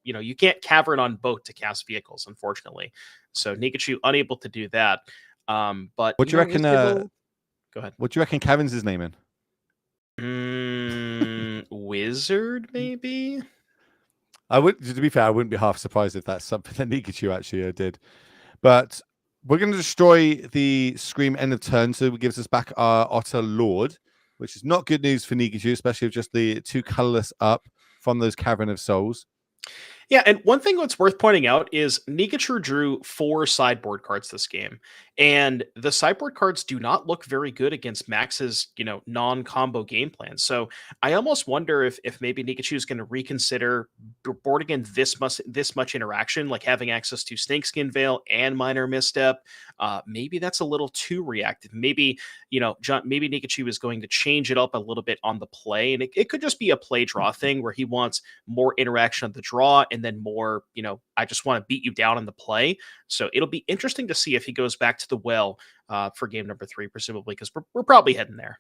You can't cavern on Boat to cast vehicles, unfortunately. So Nikachu unable to do that. But what do you reckon? Go ahead. What do you reckon Kevin's name in? Wizard, maybe? To be fair, I wouldn't be half surprised if that's something that Nikachu actually did. But we're going to destroy the Scream end of turn, so it gives us back our Otter Lord, which is not good news for Nikachu, especially with just the 2 colorless up from those Cavern of Souls. Yeah, and one thing that's worth pointing out is Nikachu drew 4 sideboard cards this game, and the sideboard cards do not look very good against Max's, non-combo game plan. So I almost wonder if maybe Nikachu is going to reconsider boarding in this much interaction, like having access to Snakeskin Veil and Minor Misstep. Maybe that's a little too reactive. Maybe maybe Nikachu is going to change it up a little bit on the play, and it could just be a play draw thing where he wants more interaction on the draw and then more, I just want to beat you down on the play. So it'll be interesting to see if he goes back to the well for game number 3, presumably, because we're probably heading there.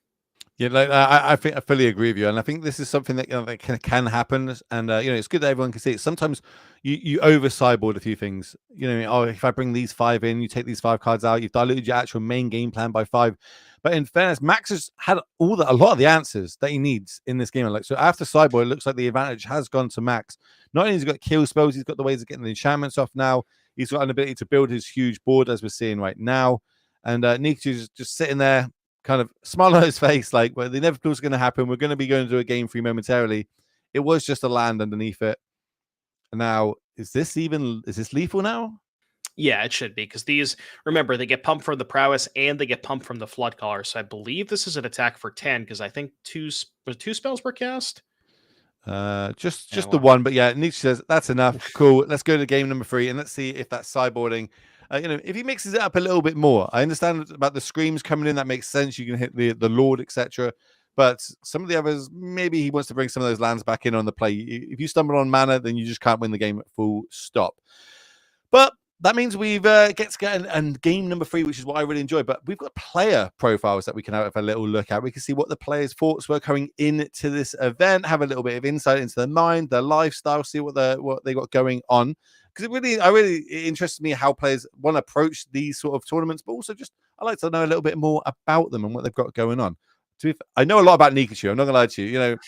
Yeah, like I think I fully agree with you, and I think this is something that, that can happen, and it's good that everyone can see it. Sometimes you over sideboard a few things. If I bring these 5 in, you take these 5 cards out, you've diluted your actual main game plan by 5. But in fairness, Max has had a lot of the answers that he needs in this game. Like, so after sideboard, it looks like the advantage has gone to Max. Not only has he got kill spells, he's got the ways of getting the enchantments off now. He's got an ability to build his huge board, as we're seeing right now. And Nikachu's just sitting there, kind of smile on his face, like, well, the inevitable is going to happen. We're going to be going to a game 3 momentarily. It was just a land underneath it. And now, is this lethal now? Yeah, it should be, because these, remember, they get pumped from the prowess and they get pumped from the flood collar. So I believe this is an attack for 10, because I think two spells per cast. Just the one, but yeah, Nietzsche says that's enough. Cool. Let's go to game number 3 and let's see if that sideboarding, if he mixes it up a little bit more. I understand about the screams coming in, that makes sense. You can hit the Lord, etc. But some of the others, maybe he wants to bring some of those lands back in on the play. If you stumble on mana, then you just can't win the game full stop. But that means we've get to get and game number 3, which is what I really enjoy. But we've got player profiles that we can have a little look at. We can see what the players' thoughts were coming into this event, have a little bit of insight into their mind, their lifestyle, see what they got going on. Because it interests me how players want to approach these sort of tournaments, but also just I like to know a little bit more about them and what they've got going on. I know a lot about Nikachu. I'm not gonna lie to you.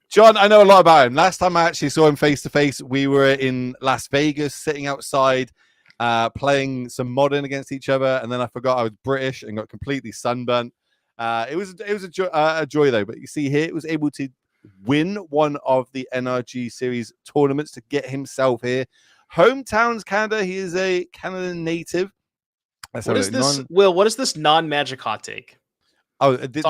John, I know a lot about him. Last time I actually saw him face to face, we were in Las Vegas, sitting outside, playing some Modern against each other, and then I forgot I was British and got completely sunburnt. It was a joy though. But you see here, it was able to win one of the NRG Series tournaments to get himself here. Hometowns Canada. He is a Canada native. What is this, Will? What is this non-magic hot take? Oh, this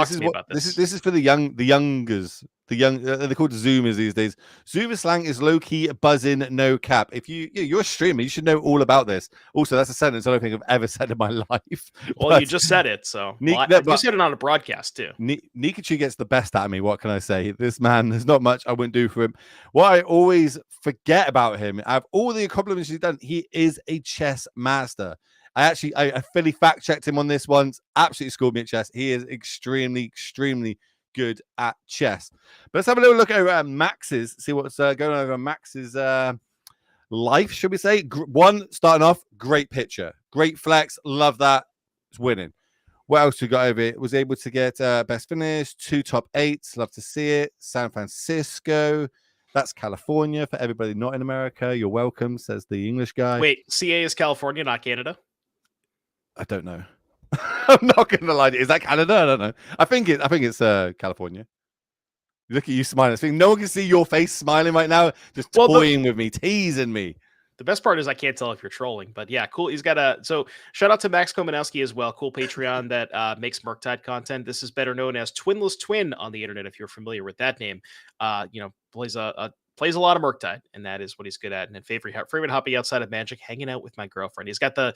is for the youngers. They're called Zoomers these days. Zoomer slang is low key, buzzing, no cap. If you're a streamer, you should know all about this. Also, that's a sentence I don't think I've ever said in my life. Well, you just said it, so you said it on a broadcast too. Nikachu gets the best out of me. What can I say? This man, there's not much I wouldn't do for him. What I always forget about him, out of all the accomplishments he's done, he is a chess master. I fully fact checked him on this once. Absolutely scored me at chess. He is extremely, extremely good at chess. But let's have a little look over Max's, see what's going on over Max's life, should we say. Starting off, great pitcher, great flex, love that. It's winning. What else we got over it? Was able to get best finish, 2 top 8s, love to see it. San Francisco, that's California for everybody not in America. You're welcome, says the English guy. Wait, CA is California, not Canada? I don't know. I'm not gonna lie to you. Is that Canada? I don't know. I think it's California. Look at you smiling. I think no one can see your face smiling right now, just toying with me, teasing me. The best part is I can't tell if you're trolling, but yeah, cool. He's got so shout out to Max Komanowski as well. Cool Patreon that makes Murktide content. This is better known as Twinless Twin on the internet, if you're familiar with that name. Plays a lot of Murktide, and that is what he's good at. And favorite hobby outside of Magic, hanging out with my girlfriend. He's got the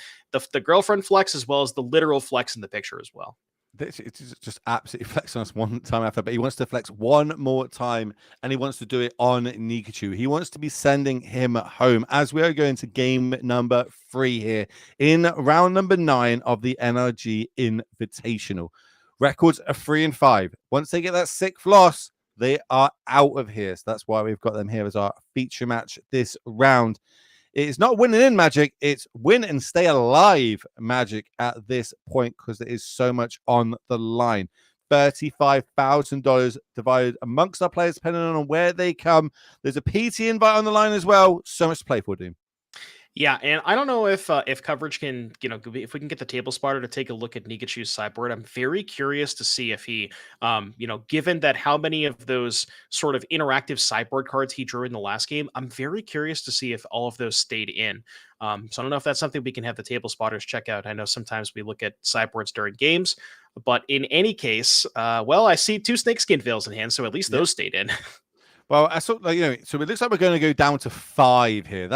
girlfriend flex as well as the literal flex in the picture as well. It's just absolutely flexing us one time after, but he wants to flex one more time, and he wants to do it on Nikachu. He wants to be sending him home as we are going to game number 3 here in round number 9 of the NRG Invitational. Records are 3 and 5. Once they get that 6th loss, they are out of here. So that's why we've got them here as our feature match this round. It's not winning in Magic. It's win and stay alive Magic at this point, because there is so much on the line. $35,000 divided amongst our players, depending on where they come. There's a PT invite on the line as well. So much to play for, Doom. Yeah, and I don't know if coverage can, if we can get the table spotter to take a look at Nikachu's sideboard. I'm very curious to see if he, given that how many of those sort of interactive sideboard cards he drew in the last game, I'm very curious to see if all of those stayed in. So I don't know if that's something we can have the table spotters check out. I know sometimes we look at sideboards during games, but in any case, I see 2 snakeskin veils in hand, so at least those stayed in. Well, I saw, so it looks like we're going to go down to 5 here.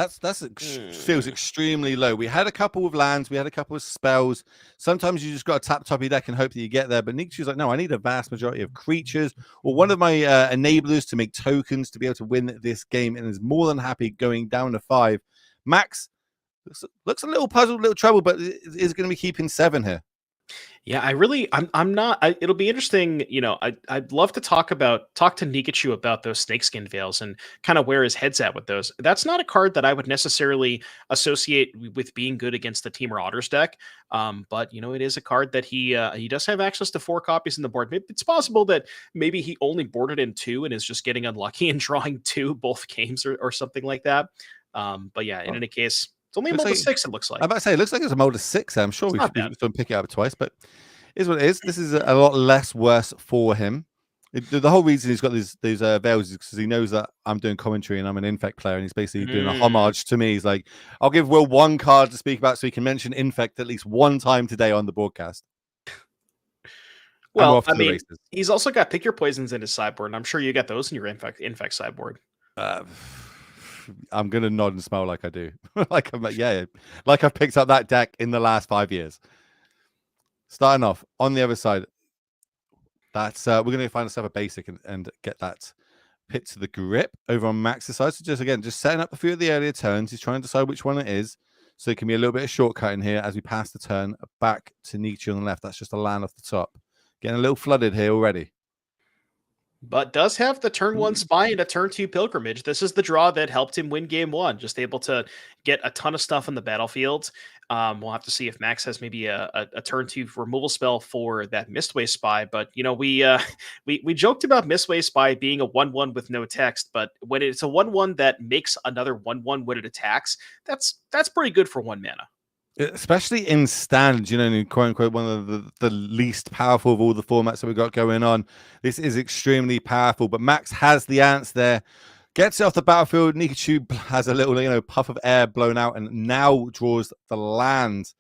Feels extremely low. We had a couple of lands, we had a couple of spells. Sometimes you just got to tap top of your deck and hope that you get there. But Nikachu's like, no, I need a vast majority of creatures or one of my enablers to make tokens to be able to win this game, and is more than happy going down to 5. Max looks a little puzzled, a little troubled, but is going to be keeping 7 here. Yeah, I'm not. It'll be interesting. I'd love to talk to Nikachu about those snakeskin veils and kind of where his head's at with those. That's not a card that I would necessarily associate with being good against the Teamer Otters deck. But it is a card that he does have access to 4 copies in the board. It's possible that maybe he only boarded in 2 and is just getting unlucky and drawing 2 both games or something like that. But yeah, in any case. It's only a mold of 6, it looks like. I'm about to say, it looks like it's a mold of 6. I'm sure we've done pick it up twice, but it is what it is. This is a lot less worse for him. The whole reason he's got these veils is because he knows that I'm doing commentary and I'm an Infect player, and he's basically doing a homage to me. He's like, I'll give Will 1 card to speak about so he can mention Infect at least 1 time today on the broadcast. Well, I mean, he's also got Pick Your Poisons in his sideboard, and I'm sure you got those in your Infect sideboard. I'm gonna nod and smile like I do, like I've picked up that deck in the last 5 years. Starting off on the other side, that's we're gonna find ourselves a basic and get that pit to the grip over on Max's side. So just setting up a few of the earlier turns. He's trying to decide which one it is, so it can be a little bit of shortcut in here as we pass the turn back to Nietzsche on the left. That's just a land off the top, getting a little flooded here already. But does have the turn 1 spy and a turn 2 pilgrimage. This is the draw that helped him win game 1. Just able to get a ton of stuff on the battlefield. We'll have to see if Max has maybe a turn 2 removal spell for that Mistway Spy. But we joked about Mistway Spy being a 1/1 with no text, but when it's a 1/1 that makes another 1/1 when it attacks, that's pretty good for 1 mana. Especially in standards, quote unquote, one of the least powerful of all the formats that we've got going on. This is extremely powerful, but Max has the ants there, gets it off the battlefield. Nikachu has a little, puff of air blown out, and now draws the land,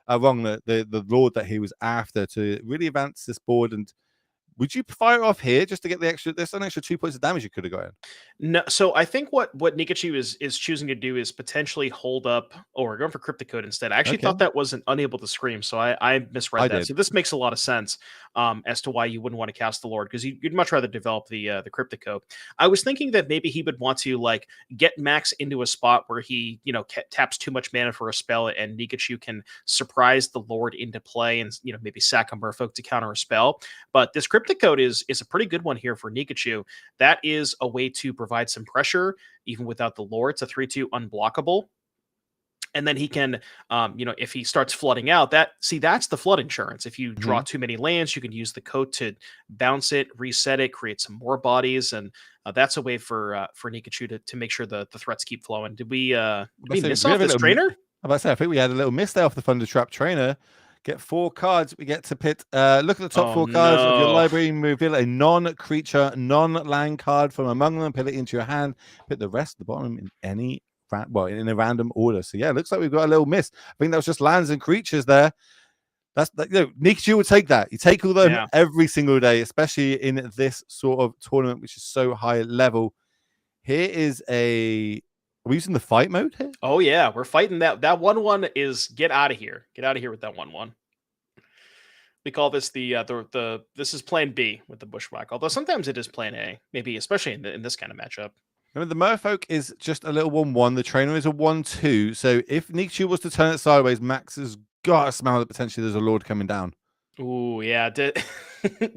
the lord that he was after to really advance this board. And would you fire off here just to get there's an extra 2 points of damage you could have got in? No, so I think what Nikachu is choosing to do is potentially hold up, we're going for Cryptic Code instead. I actually thought that wasn't unable to scream, so I misread that. So this makes a lot of sense as to why you wouldn't want to cast the Lord, because you'd much rather develop the Cryptic Code. I was thinking that maybe he would want to get Max into a spot where he taps too much mana for a spell, and Nikachu can surprise the Lord into play and maybe sack a Merfolk to counter a spell. But this Cryptic Code is a pretty good one here for Nikachu. That is a way to provide some pressure even without the Lord. It's a 3/2 unblockable. And then he can, if he starts flooding out, that's the flood insurance. If you draw too many lands, you can use the code to bounce it, reset it, create some more bodies, and that's a way for Nikachu to make sure the threats keep flowing. Did we miss off this trainer? I think we had a little miss there off the Thunder Trap trainer. Get 4 cards. We get to pit. Look at the top 4 cards of your library. Reveal a non-creature, non-land card from among them. Put it into your hand. Put the rest at the bottom in in a random order. So yeah, it looks like we've got a little miss. I think that was just lands and creatures there. Nikachu would take that. You take all them every single day, especially in this sort of tournament, which is so high level. Here is are we using the fight mode here? Oh yeah, we're fighting that 1/1 is get out of here. Get out of here with that 1/1. We call this this is plan B with the Bushwhack, although sometimes it is plan A, maybe especially in this kind of matchup. Remember, the Merfolk is just a little 1/1. The trainer is a 1/2. So if Nikachu was to turn it sideways, Max has got to smell that potentially there's a Lord coming down. Ooh, yeah.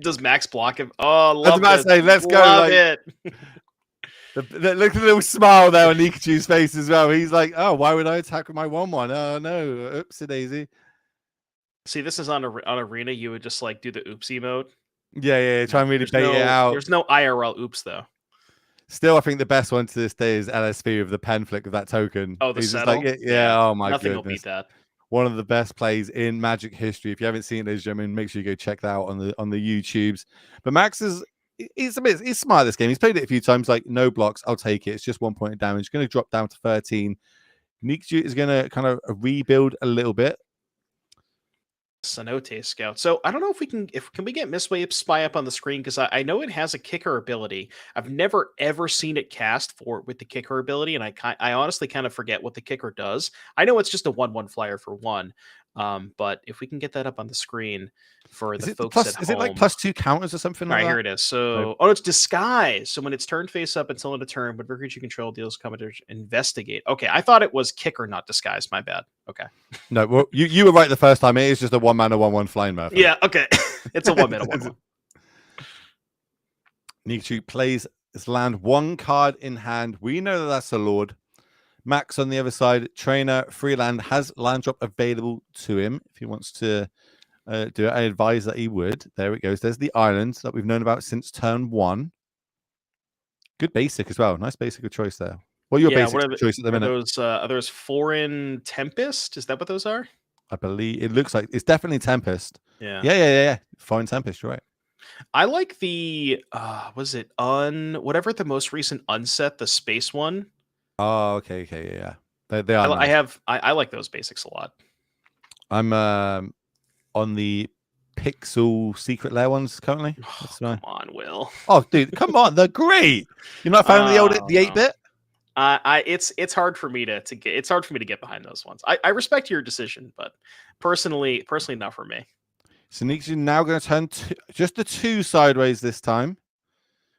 Does Max block him? Oh, love it. I was about to say, let's go. Love it. Look at the little smile there on Nikachu's face as well. He's like, oh, why would I attack with my 1/1? Oh, no. Oopsie daisy. See, this is on Arena. You would just do the oopsie mode. Yeah. Try and really There's bait it out. there's no IRL oops though. Still, I think the best one to this day is LSV with the pen flick of that token. Oh, the He's just like, settle? yeah, oh my Nothing will beat goodness. that. One of the best plays in Magic history. If you haven't seen it, ladies and gentlemen, make sure you go check that out on the YouTubes. But Max he's smart this game. He's played it a few times, like no blocks, I'll take it. It's just 1 point of damage. Going to drop down to 13. Nikju is going to kind of rebuild a little bit. Cenote Scout. So I don't know if we can get Mistwave Spy up on the screen, because I know it has a kicker ability. I've never ever seen it cast with the kicker ability, and I honestly kind of forget what the kicker does. I know it's just a 1/1 flyer for one. But if we can get that up on the screen for the folks at home. Is it like +2 counters or something All like right, that? here it is. So, oh, it's disguise. So when it's turned face up until end of turn, when creature you control deals commenters investigate. Okay, I thought it was kicker, not disguise. My bad. Okay. No, well, you were right the first time. It is just a 1-mana 1/1 flying Murph. Yeah. Okay. It's a 1-mana 1/1. Nikju plays his land, 1 card in hand. We know that that's a Lord. Max on the other side, trainer, free land, has land drop available to him if he wants to do it. I advise that he would. There it goes. There's the islands that we've known about since turn 1. Good basic as well. Nice basic of choice there. What are your basic choice at the minute? Are those Foreign Tempest? Is that what those are? I believe it looks like it's definitely Tempest. Yeah. Yeah. Foreign Tempest, you're right. I like the was it whatever the most recent unset, the space one. Oh, okay, yeah. They are. Nice. I like those basics a lot. I'm on the Pixel Secret Lair ones currently. Oh, come on, Will. Oh, dude, come on, they're great. You're not a fan of the 8-bit? It's hard for me to get. It's hard for me to get behind those ones. I respect your decision, but personally, not for me. So Nikju now going to turn just the 2 sideways this time,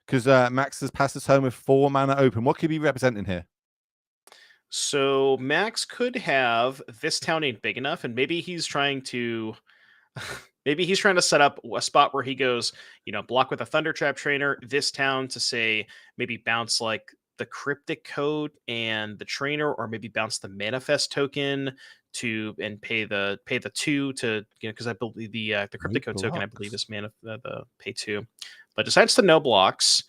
because Max has passed us home with 4 mana open. What could he be representing here? So Max could have this town ain't big enough, and maybe he's trying to set up a spot where he goes, block with a Thunder Trap trainer, this town to say maybe bounce like the Cryptic Code and the trainer, or maybe bounce the Manifest token and pay the 2 to, because I believe the Cryptic Code token, I believe, is the pay 2, but decides to no blocks.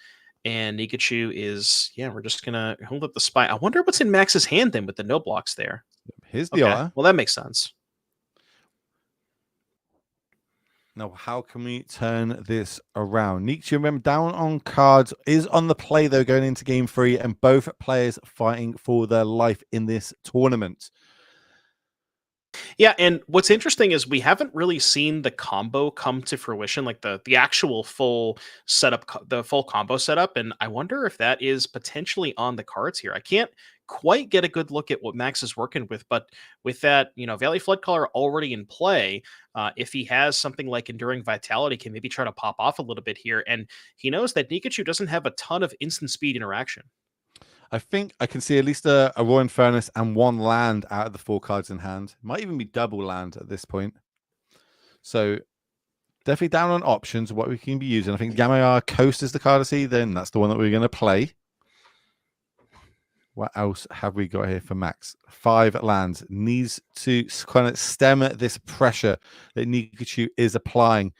And Nikachu is, we're just gonna hold up the spy. I wonder what's in Max's hand then with the no blocks there. Here's the order. Well, that makes sense. Now, how can we turn this around? Nikju, remember, down on cards is on the play, though, going into game 3, and both players fighting for their life in this tournament. Yeah, and what's interesting is we haven't really seen the combo come to fruition, like the actual full setup, the full combo setup, and I wonder if that is potentially on the cards here. I can't quite get a good look at what Max is working with, but with that, Valley Floodcaller already in play, if he has something like Enduring Vitality, can maybe try to pop off a little bit here, and he knows that Nikachu doesn't have a ton of instant speed interaction. I think I can see at least a Roaring Furnace and 1 land out of the 4 cards in hand. Might even be double land at this point. So definitely down on options, what we can be using. I think Gamayar Coast is the card I see. Then that's the one that we're going to play. What else have we got here for Max? 5 lands. Needs to kind of stem this pressure that Nikachu is applying.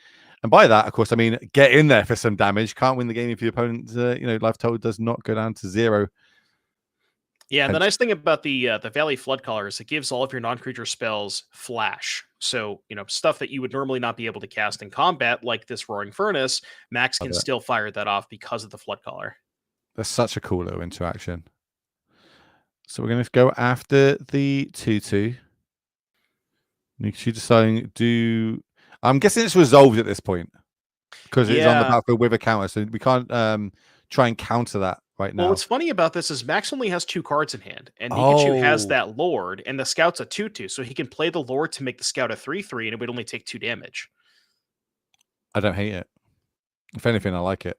And by that, of course, I mean, get in there for some damage. Can't win the game if your opponent's life total does not go down to 0. Yeah, and the nice thing about the Valley Floodcaller is it gives all of your non-creature spells flash. So, stuff that you would normally not be able to cast in combat, like this Roaring Furnace, Max can still fire that off because of the Floodcaller. That's such a cool little interaction. So we're going to go after the 2/2. Nikju deciding I'm guessing it's resolved at this point because it's on the battlefield with a counter, so we can't try and counter that right now. Well, what's funny about this is Max only has 2 cards in hand, and Nikachu has that Lord, and the Scout's a 2/2, so he can play the Lord to make the Scout a 3/3, and it would only take 2 damage. I don't hate it. If anything, I like it.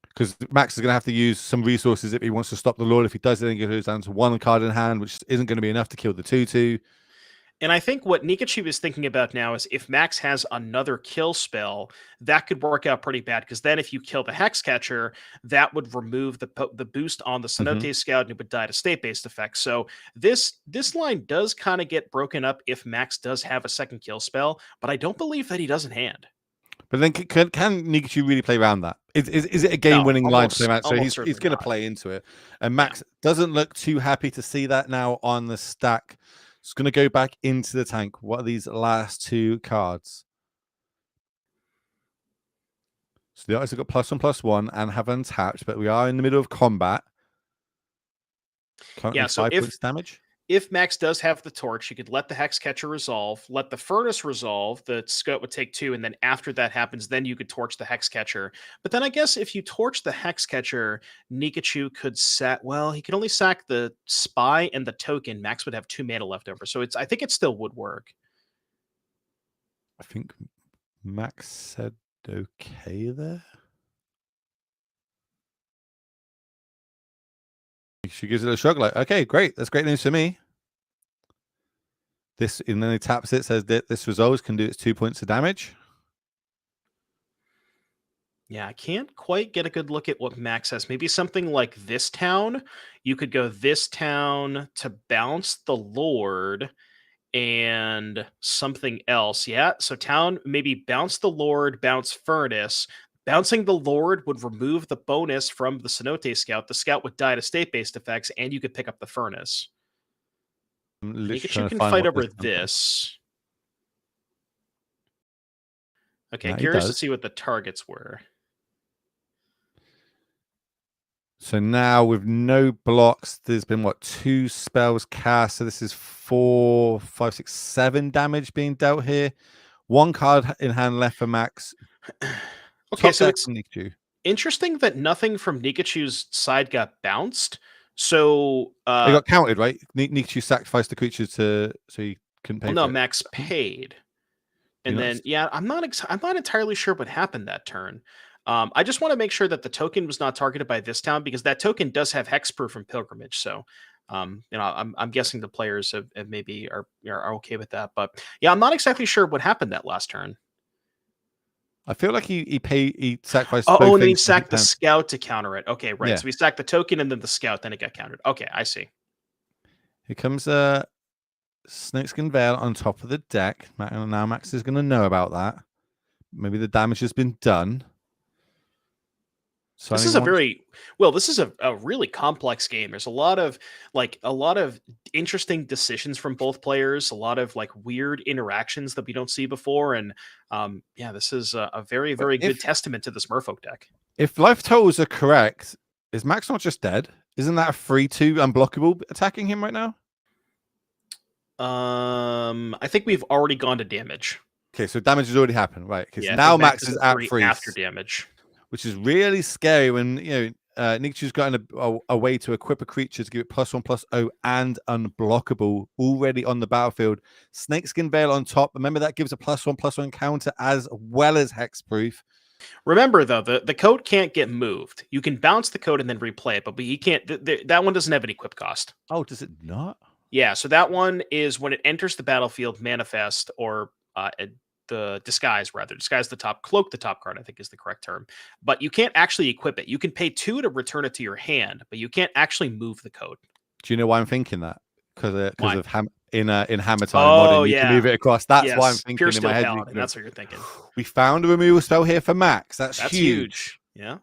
Because Max is going to have to use some resources if he wants to stop the Lord. If he does it, he goes down to 1 card in hand, which isn't going to be enough to kill the 2/2. And I think what Nikachu is thinking about now is if Max has another kill spell, that could work out pretty bad, because then if you kill the Hexcatcher, that would remove the boost on the Cenote Scout, and it would die to state-based effects. So this line does kind of get broken up if Max does have a second kill spell, but I don't believe that he does in hand. But then can Nikachu really play around that? Is it a game-winning line to play around? So he's going to play into it. And Max doesn't look too happy to see that now on the stack. It's going to go back into the tank. What are these last 2 cards? So the artists have got +1/+1 and have untapped, but we are in the middle of combat. Currently 5 points damage. If Max does have the torch, you could let the Hex Catcher resolve, let the Furnace resolve, the Scout would take 2, and then after that happens, then you could torch the Hex Catcher. But then I guess if you torch the Hex Catcher, Nikachu could he could only sack the Spy and the Token. Max would have 2 mana left over. So I think it still would work. I think Max said okay there. She gives it a shrug like, okay, great. That's great news for me. And then he taps it, says that this resolves, can do its 2 points of damage. Yeah, I can't quite get a good look at what Max has. Maybe something like this town. You could go this town to bounce the Lord and something else. Yeah, so town, maybe bounce the Lord, bounce Furnace. Bouncing the Lord would remove the bonus from the Cenote Scout. The Scout would die to state-based effects, and you could pick up the Furnace. Nikachu can fight over this. Okay, curious to see what the targets were. So now with no blocks, there's been 2 spells cast. So this is 4, 5, 6, 7 damage being dealt here. 1 card in hand left for Max. Okay, so it's interesting that nothing from Nikachu's side got bounced. So they got counted, right? Nikachu sacrificed the creature so he couldn't pay. Well, no, Max paid, and then I'm not entirely sure what happened that turn. I just want to make sure that the token was not targeted by this town because that token does have hexproof and pilgrimage. So, I'm guessing the players have maybe are okay with that. But yeah, I'm not exactly sure what happened that last turn. I feel like he sacrificed. Oh, and then he sacked the Scout to counter it. Okay, right. Yeah. So he sacked the token and then the Scout, then it got countered. Okay, I see. Here comes Snakeskin Veil on top of the deck. Now Max is going to know about that. Maybe the damage has been done. So this is a really complex game. There's a lot of interesting decisions from both players, a lot of weird interactions that we don't see before, and this is a very, very good testament to this Merfolk deck. If life totals are correct, is Max not just dead? Isn't that a 3/2 unblockable attacking him right now? I think we've already gone to damage. Okay, so damage has already happened, right? Because now Max is at freeze after damage, which is really scary when Nikachu's got a way to equip a creature to give it +1/+0 and unblockable already on the battlefield. Snakeskin Veil on top. Remember that gives a +1/+1 counter as well as hexproof. Remember though, the code can't get moved. You can bounce the code and then replay it, but he can't. That one doesn't have any equip cost. Oh, does it not? Yeah, so that one is when it enters the battlefield, manifest or the disguise the top, cloak the top card, I think is the correct term. But you can't actually equip it. You can pay 2 to return it to your hand, but you can't actually move the code. Do you know why I'm thinking that? Because of in Hammer Time modding, you can move it across. That's why I'm thinking Pure in Steel my head. Paladin, that's what you're thinking. We found a removal spell here for Max. That's huge. Yeah.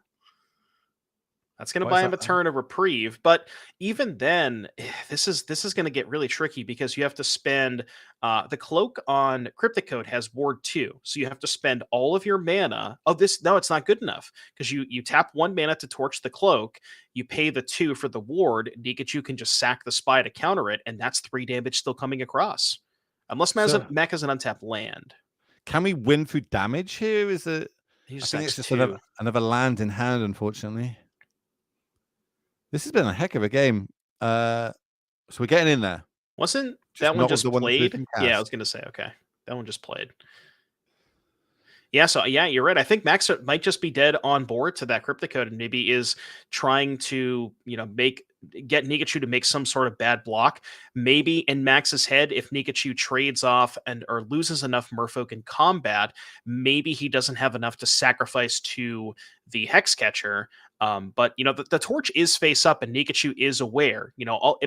That's going to buy him a turn of reprieve, but even then, this is going to get really tricky because you have to spend the cloak on Cryptic Code has Ward 2, so you have to spend all of your mana. Oh, no, it's not good enough because you tap 1 mana to torch the cloak, you pay the 2 for the ward. Nikachu can just sack the Spy to counter it, and that's 3 damage still coming across, unless Mac has an untapped land. Can we win through damage here? I think it's just another land in hand, unfortunately. This has been a heck of a game. So we're getting in there. Wasn't that one just played? Yeah, I was going to say, okay. That one just played. Yeah, so yeah, you're right. I think Max might just be dead on board to that Cryptic Code and maybe is trying to, make get Nikachu to make some sort of bad block. Maybe in Max's head, if Nikachu trades off or loses enough Merfolk in combat, maybe he doesn't have enough to sacrifice to the Hex Catcher. But the torch is face up, and Nikachu is aware.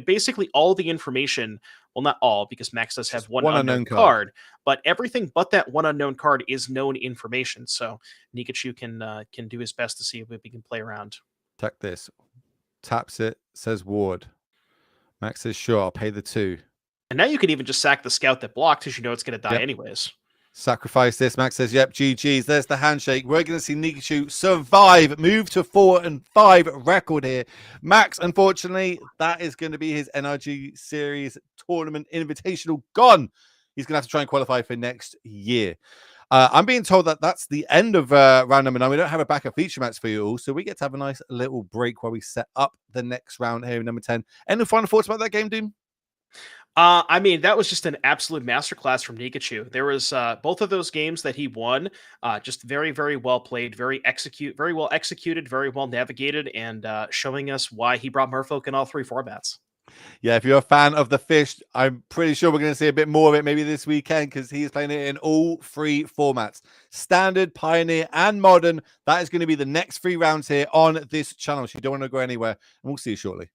Basically all the information. Well, not all, because Max does have one unknown card, but everything but that one unknown card is known information. So Nikachu can do his best to see if he can play around. Check this. Taps it. Says ward. Max says sure. I'll pay the 2. And now you can even just sack the scout that blocked, because it's going to die anyways. Sacrifice this. Max says, yep, GG's. There's the handshake. We're going to see Nikachu survive, move to 4-5 record here. Max, unfortunately, that is going to be his NRG Series Tournament Invitational gone. He's going to have to try and qualify for next year. I'm being told that that's the end of round number 9. We don't have a backup feature match for you all, so we get to have a nice little break while we set up the next round here in number 10. Any final thoughts about that game, Doom? That was just an absolute masterclass from Nikachu. There was both of those games that he won, just very, very well played, very well executed, very well navigated, and showing us why he brought Merfolk in all 3 formats. Yeah, if you're a fan of the fish, I'm pretty sure we're going to see a bit more of it maybe this weekend, because he's playing it in all 3 formats. Standard, Pioneer, and Modern. That is going to be the next 3 rounds here on this channel, so you don't want to go anywhere, and we'll see you shortly.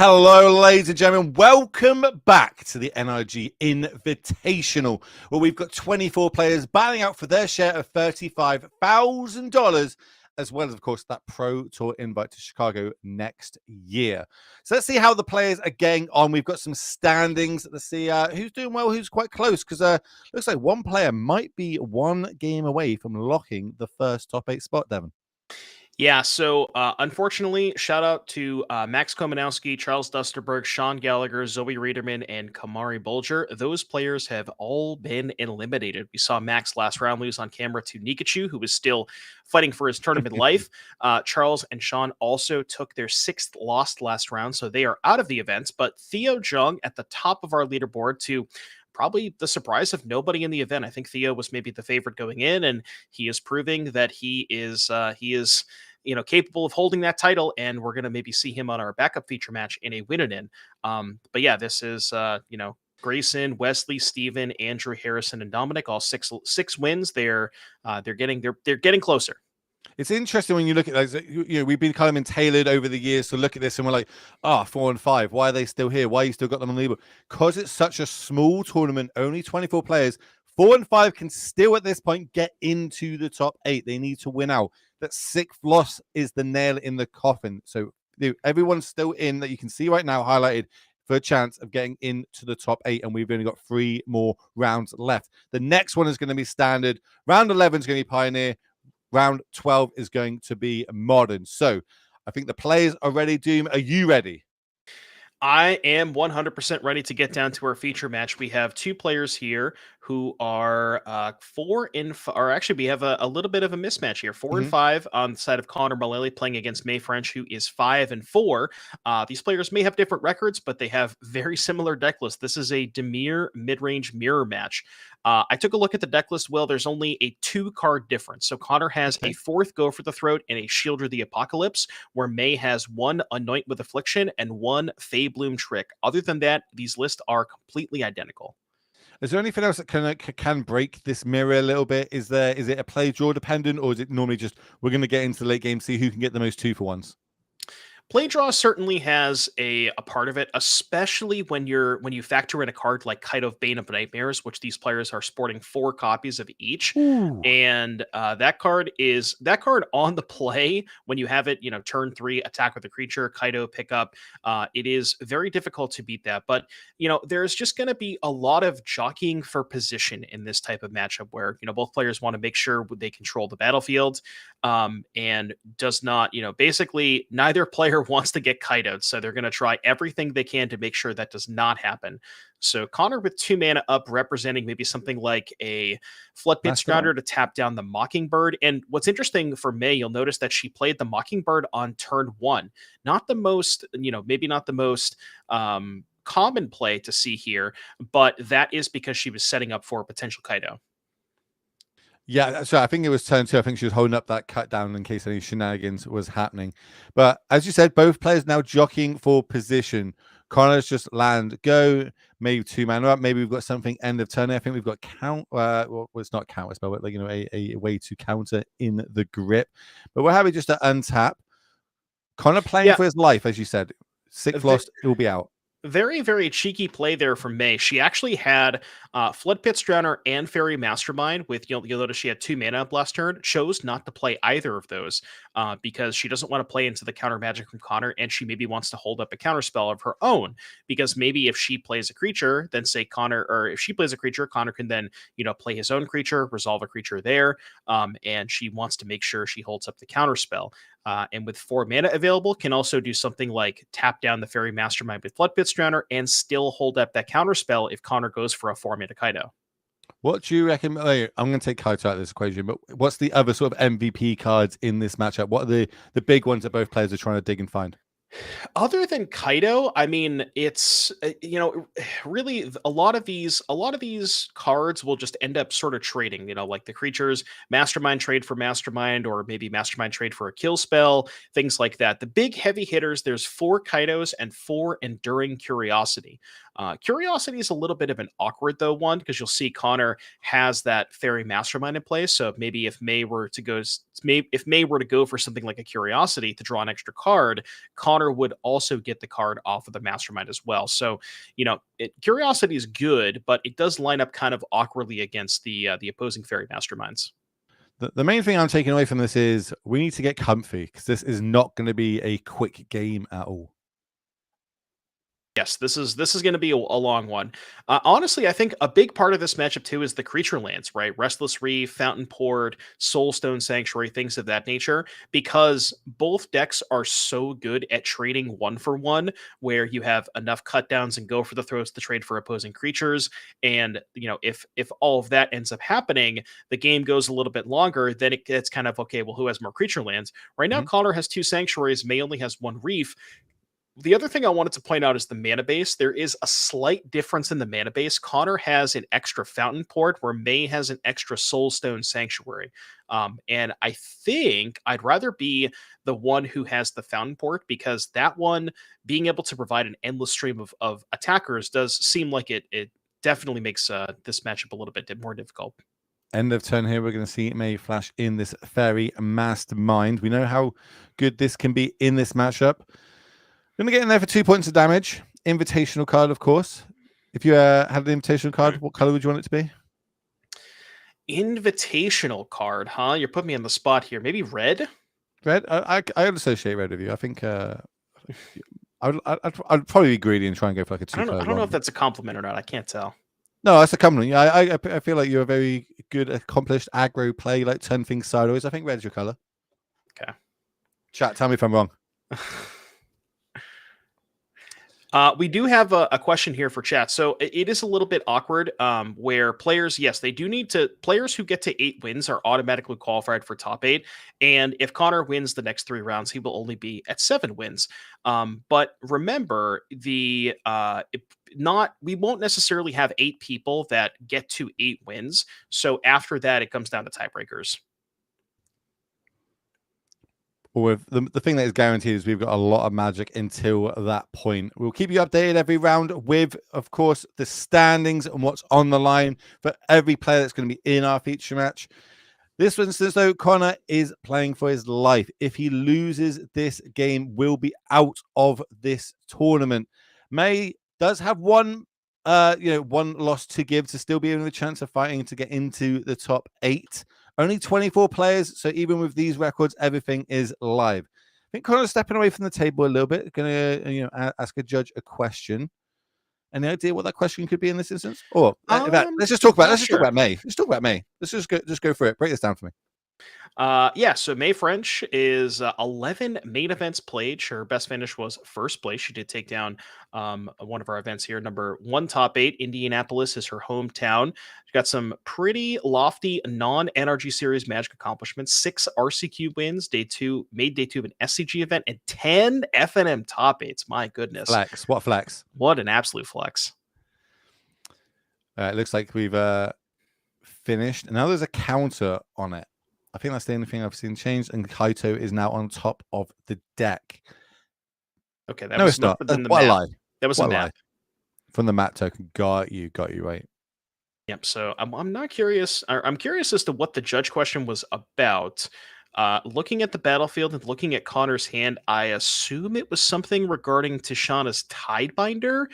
Hello, ladies and gentlemen. Welcome back to the NRG Invitational, where we've got 24 players battling out for their share of $35,000, as well as, of course, that Pro Tour invite to Chicago next year. So let's see how the players are getting on. We've got some standings. Let's see who's doing well, who's quite close, because looks like one player might be one game away from locking the first top 8 spot, Devin. Yeah, so unfortunately, shout out to Max Komanowski, Charles Dusterberg, Sean Gallagher, Zoe Reederman, and Kamari Bolger. Those players have all been eliminated. We saw Max last round lose on camera to Nikachu, who was still fighting for his tournament life. Charles and Sean also took their 6th loss last round, so they are out of the event. But Theo Jung at the top of our leaderboard to probably the surprise of nobody in the event. I think Theo was maybe the favorite going in, and he is proving that he is capable of holding that title, and we're going to maybe see him on our backup feature match in a win-in. But yeah, this is Grayson, Wesley, Steven, Andrew, Harrison, and Dominic, all six wins. They're getting closer. It's interesting when you look at those. We've been kind of tailored over the years to look at this, and we're like, 4 and 5. Why are they still here? Why you still got them on the leaderboard? Because it's such a small tournament, only 24 players. 4 and 5 can still at this point get into the top 8. They need to win out. That 6th loss is the nail in the coffin. So everyone's still in that you can see right now highlighted for a chance of getting into the top 8, and we've only got 3 more rounds left. The next one is going to be standard. Round 11 is going to be Pioneer. Round 12 is going to be Modern. So I think the players are ready. Doom, are you ready? I am 100% ready to get down to our feature match. We have 2 players here who are 4 and or actually we have a little bit of a mismatch here. 4 and 5 on the side of Connor Mullally playing against May French, who is 5 and 4. These players may have different records, but they have very similar deck lists. This is a Demir mid-range mirror match. I took a look at the deck list. Will, there's only a 2-card difference. So Connor has a 4th Go for the Throat and a Shielder the Apocalypse, where May has 1 Anoint with Affliction and 1 Fey Bloom Trick. Other than that, these lists are completely identical. Is there anything else that can break this mirror a little bit? Is it a play draw dependent, or is it normally just we're going to get into the late game, see who can get the most 2-for-1s? Play draw certainly has a part of it, especially when you factor in a card like Kite of Bane of Nightmares, which these players are sporting 4 copies of each. Ooh. And that card on the play when you have it, turn 3, attack with a creature, Kaido pickup. It is very difficult to beat that. But there's just going to be a lot of jockeying for position in this type of matchup where both players want to make sure they control the battlefield, and does not, basically neither player wants to get kitoed, so they're going to try everything they can to make sure that does not happen. So Connor with 2 mana up, representing maybe something like a Floodpit Strider to tap down the Mockingbird. And what's interesting for May, you'll notice that she played the Mockingbird on turn 1. Not the most, maybe not the most common play to see here, but that is because she was setting up for a potential Kaido. Yeah, so I think it was turn 2. I think she was holding up that cut down in case any shenanigans was happening. But as you said, both players now jockeying for position. Connor's just land, go, maybe 2 mana up. Maybe we've got something end of turn. I think we've got count. Well, it's not counter spell, but a way to counter in the grip. But we're happy just to untap. Connor playing for his life, as you said. 6 lost, it will be out. Very, very cheeky play there from May. She actually had Floodpit Drowner and Fairy Mastermind with, you'll notice she had 2 mana up last turn, chose not to play either of those because she doesn't want to play into the counter magic from Connor, and she maybe wants to hold up a counter spell of her own, because maybe if she plays a creature, then say Connor, or if she plays a creature, Connor can then, play his own creature, resolve a creature there, and she wants to make sure she holds up the counter spell. And with 4 mana available, can also do something like tap down the Fairy Mastermind with Floodpit Drowner and still hold up that counter spell if Connor goes for a 4 mana Kaido. What do you reckon? I'm going to take Kaido out of this equation, but what's the other sort of MVP cards in this matchup? What are the big ones that both players are trying to dig and find? Other than Kaido, I mean, it's really a lot of these cards will just end up sort of trading, like the creatures, Mastermind trade for Mastermind, or maybe Mastermind trade for a kill spell, things like that. The big heavy hitters, there's 4 Kaidos and 4 Enduring Curiosity. Curiosity is a little bit of an awkward though one because you'll see Connor has that fairy mastermind in place. So maybe if May were to go, if May were to go for something like a curiosity to draw an extra card, Connor would also get the card off of the mastermind as well. So curiosity is good, but it does line up kind of awkwardly against the opposing fairy masterminds. The main thing I'm taking away from this is we need to get comfy because this is not going to be a quick game at all. Yes, this is going to be a long one. Honestly, I think a big part of this matchup too is the creature lands, right? Restless Reef, Fountain Port, Soulstone Sanctuary, things of that nature, because both decks are so good at trading one for one, where you have enough cut downs and go for the throws to trade for opposing creatures. And if all of that ends up happening, the game goes a little bit longer. Then it gets kind of okay. Well, who has more creature lands? Right now, Connor has 2 sanctuaries. May only has 1 reef. The other thing I wanted to point out is the mana base. There is a slight difference in the mana base. Connor has an extra Fountain Port, where May has an extra Soulstone Sanctuary. And I think I'd rather be the one who has the Fountain Port, because that one, being able to provide an endless stream of attackers, does seem like it definitely makes this matchup a little bit more difficult. End of turn here, we're going to see May flash in this Fairy Mastermind. We know how good this can be in this matchup. Going to get in there for 2 points of damage. Invitational card, of course. If you had an invitational card, what color would you want it to be? Invitational card, huh? You're putting me on the spot here. Maybe red? Red? I would associate red with you. I think I'd probably be greedy and try and go for like a 2 color. I don't know if that's a compliment or not. I can't tell. No, that's a compliment. Yeah, I feel like you're a very good, accomplished aggro play. You like turn things sideways. I think red's your color. Okay. Chat, tell me if I'm wrong. We do have a question here for chat. So it is a little bit awkward where players, yes, they do need to, players who get to 8 wins are automatically qualified for top 8. And if Connor wins the next 3 rounds, he will only be at 7 wins. But remember, we won't necessarily have 8 people that get to 8 wins. So after that, it comes down to tiebreakers. Or if the thing that is guaranteed is we've got a lot of magic until that point. We'll keep you updated every round with, of course, the standings and what's on the line for every player that's going to be in our feature match. This instance, though, Connor is playing for his life. If he loses this game, will be out of this tournament. May does have one loss to give to still be in the chance of fighting to get into the top 8. Only 24 players, so even with these records, everything is live. I think Connor's stepping away from the table a little bit. Going to ask a judge a question. Any idea what that question could be in this instance? Or let's just talk about May. Let's talk about May. Let's just go for it. Break this down for me. So May French is 11 main events played. Her best finish was first place. She did take down one of our events here. Number 1 top 8. Indianapolis is her hometown. She got some pretty lofty non-NRG Series Magic accomplishments. 6 RCQ wins. Day 2 of an SCG event, and 10 FNM top 8s. My goodness. Flex. What flex? What an absolute flex. It looks like we've finished. Now there's a counter on it. I think that's the only thing I've seen changed, and Kaito is now on top of the deck. Okay, that was not. What a lie. That was a map. From the map token. Got you right. Yep. So I'm not curious. I'm curious as to what the judge question was about. Looking at the battlefield and looking at Connor's hand, I assume it was something regarding Tishana's Tidebinder.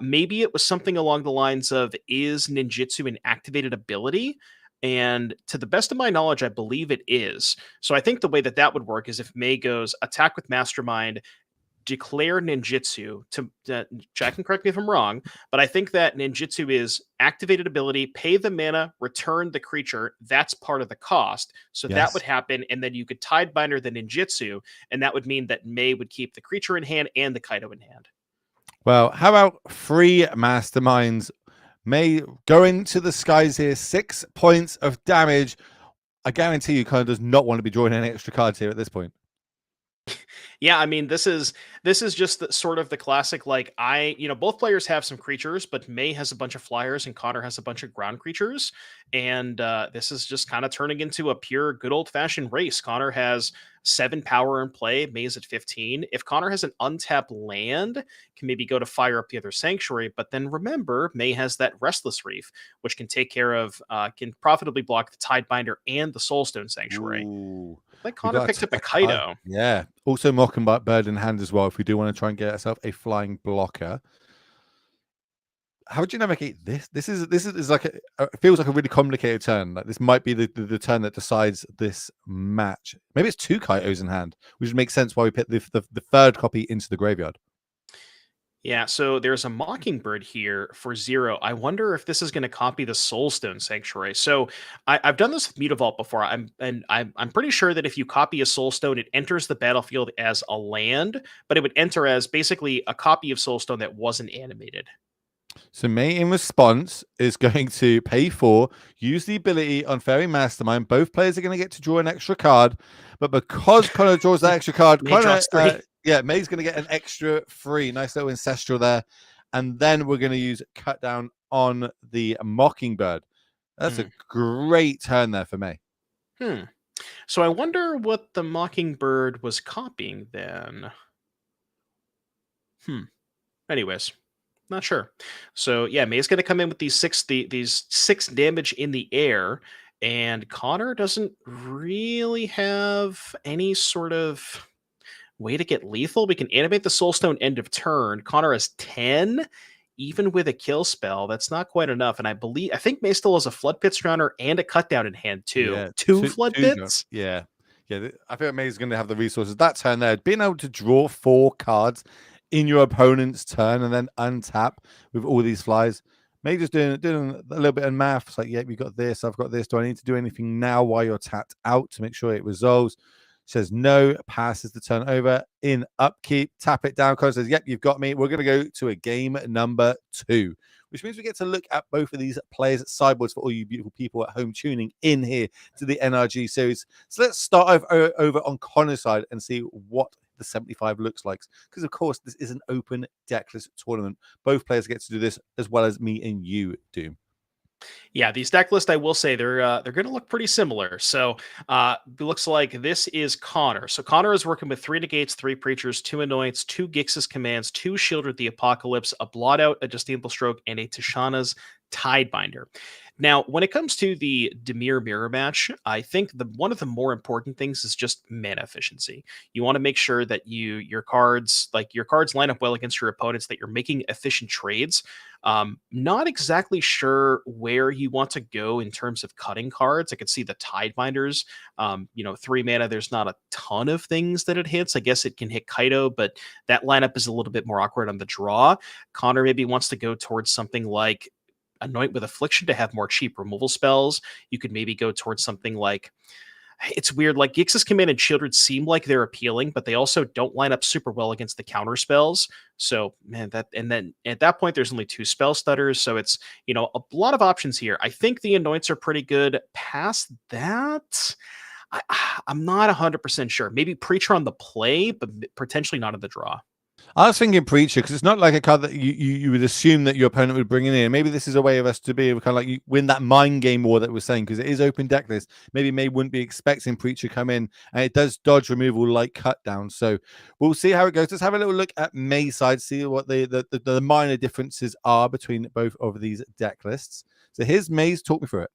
Maybe it was something along the lines of, is ninjutsu an activated ability? And to the best of my knowledge, I believe it is. So I think the way that would work is if May goes attack with Mastermind, declare ninjutsu. Jack can correct me if I'm wrong, but I think that ninjutsu is activated ability, pay the mana, return the creature. That's part of the cost. So that would happen, and then you could Tidebinder the ninjutsu, and that would mean that May would keep the creature in hand and the Kaito in hand. Well, how about 3 masterminds? May go into the skies here. 6 points of damage. I guarantee you kind of does not want to be drawing any extra cards here at this point. Yeah, I mean, this is just sort of the classic, like, both players have some creatures, but May has a bunch of flyers and Connor has a bunch of ground creatures. And this is just kind of turning into a pure good old fashioned race. Connor has 7 power in play. May's at 15. If Connor has an untapped land, can maybe go to fire up the other sanctuary. But then remember, May has that Restless Reef, which can take care of, can profitably block the Tidebinder and the Soulstone Sanctuary. Ooh, Like we Connor got picked up a kite. Kaido. Yeah. Also, Mockingbird in hand as well. If we do want to try and get ourselves a flying blocker. How would you navigate this? This is like it feels like a really complicated turn. Like this might be the turn that decides this match. Maybe it's 2 Kaitos in hand, which would make sense why we put the third copy into the graveyard. Yeah, so there's a Mockingbird here for 0. I wonder if this is going to copy the Soulstone Sanctuary. So I've done this with Mutavault before. I'm pretty sure that if you copy a Soulstone, it enters the battlefield as a land, but it would enter as basically a copy of Soulstone that wasn't animated. So May, in response, is going to pay 4, use the ability on Fairy Mastermind. Both players are going to get to draw an extra card, but because Connor draws that extra card, May draws 3. yeah, May's going to get an extra 3. Nice little ancestral there, and then we're going to use cut down on the Mockingbird. That's a great turn there for May. So I wonder what the Mockingbird was copying then. Anyways, not sure. So yeah, May's going to come in with these 6 damage in the air, and Connor doesn't really have any sort of way to get lethal. We can animate the Soulstone end of turn. Connor has 10. Even with a kill spell, that's not quite enough. And I think May still has a Flood Pit Surrounder and a cut down in hand too. Yeah, 2 Flood Pits. Yeah. I think May's going to have the resources. That turn there, being able to draw 4 cards in your opponent's turn and then untap with all these flies. May just doing a little bit of math. It's like, yeah, we got this. I've got this. Do I need to do anything now while you're tapped out to make sure it resolves? Says no, passes the turn over in upkeep, tap it down. Connor says, yep, you've got me. We're going to go to a game number 2, which means we get to look at both of these players at sideboards for all you beautiful people at home tuning in here to the NRG series. So let's start over on Connor's side and see what the 75 looks like. Because, of course, this is an open decklist tournament. Both players get to do this as well as me and you, Doom. Yeah, these deck lists, I will say, they're going to look pretty similar. So it looks like this is Connor. So Connor is working with 3 Negates, 3 Preachers, 2 Anoints, 2 Gix's Commands, 2 Shielded the Apocalypse, a Blot-Out, a Disdainful Stroke, and a Tishana's Tidebinder. Now, when it comes to the Dimir mirror match, I think one of the more important things is just mana efficiency. You want to make sure that your cards line up well against your opponents, that you're making efficient trades. Not exactly sure where you want to go in terms of cutting cards. I could see the Tidebinders. 3 mana, there's not a ton of things that it hits. I guess it can hit Kaido, but that lineup is a little bit more awkward on the draw. Connor maybe wants to go towards something like Anoint with Affliction to have more cheap removal spells. You could maybe go towards something like, it's weird, like Gix's Command and Shieldred seem like they're appealing, but they also don't line up super well against the counter spells. So man, then at that point there's only 2 spell stutters, so it's a lot of options here. I think the Anoints are pretty good. Past that, I'm not 100% sure. Maybe Preacher on the play, but potentially not in the draw. I was thinking Preacher because it's not like a card that you would assume that your opponent would bring in. Maybe this is a way of us to be able to kind of like win that mind game war that we're saying, because it is open deck list. Maybe May wouldn't be expecting Preacher come in, and it does dodge removal like cut down. So we'll see how it goes. Let's have a little look at May's side, see what the minor differences are between both of these deck lists. So here's May's. Talk me through it.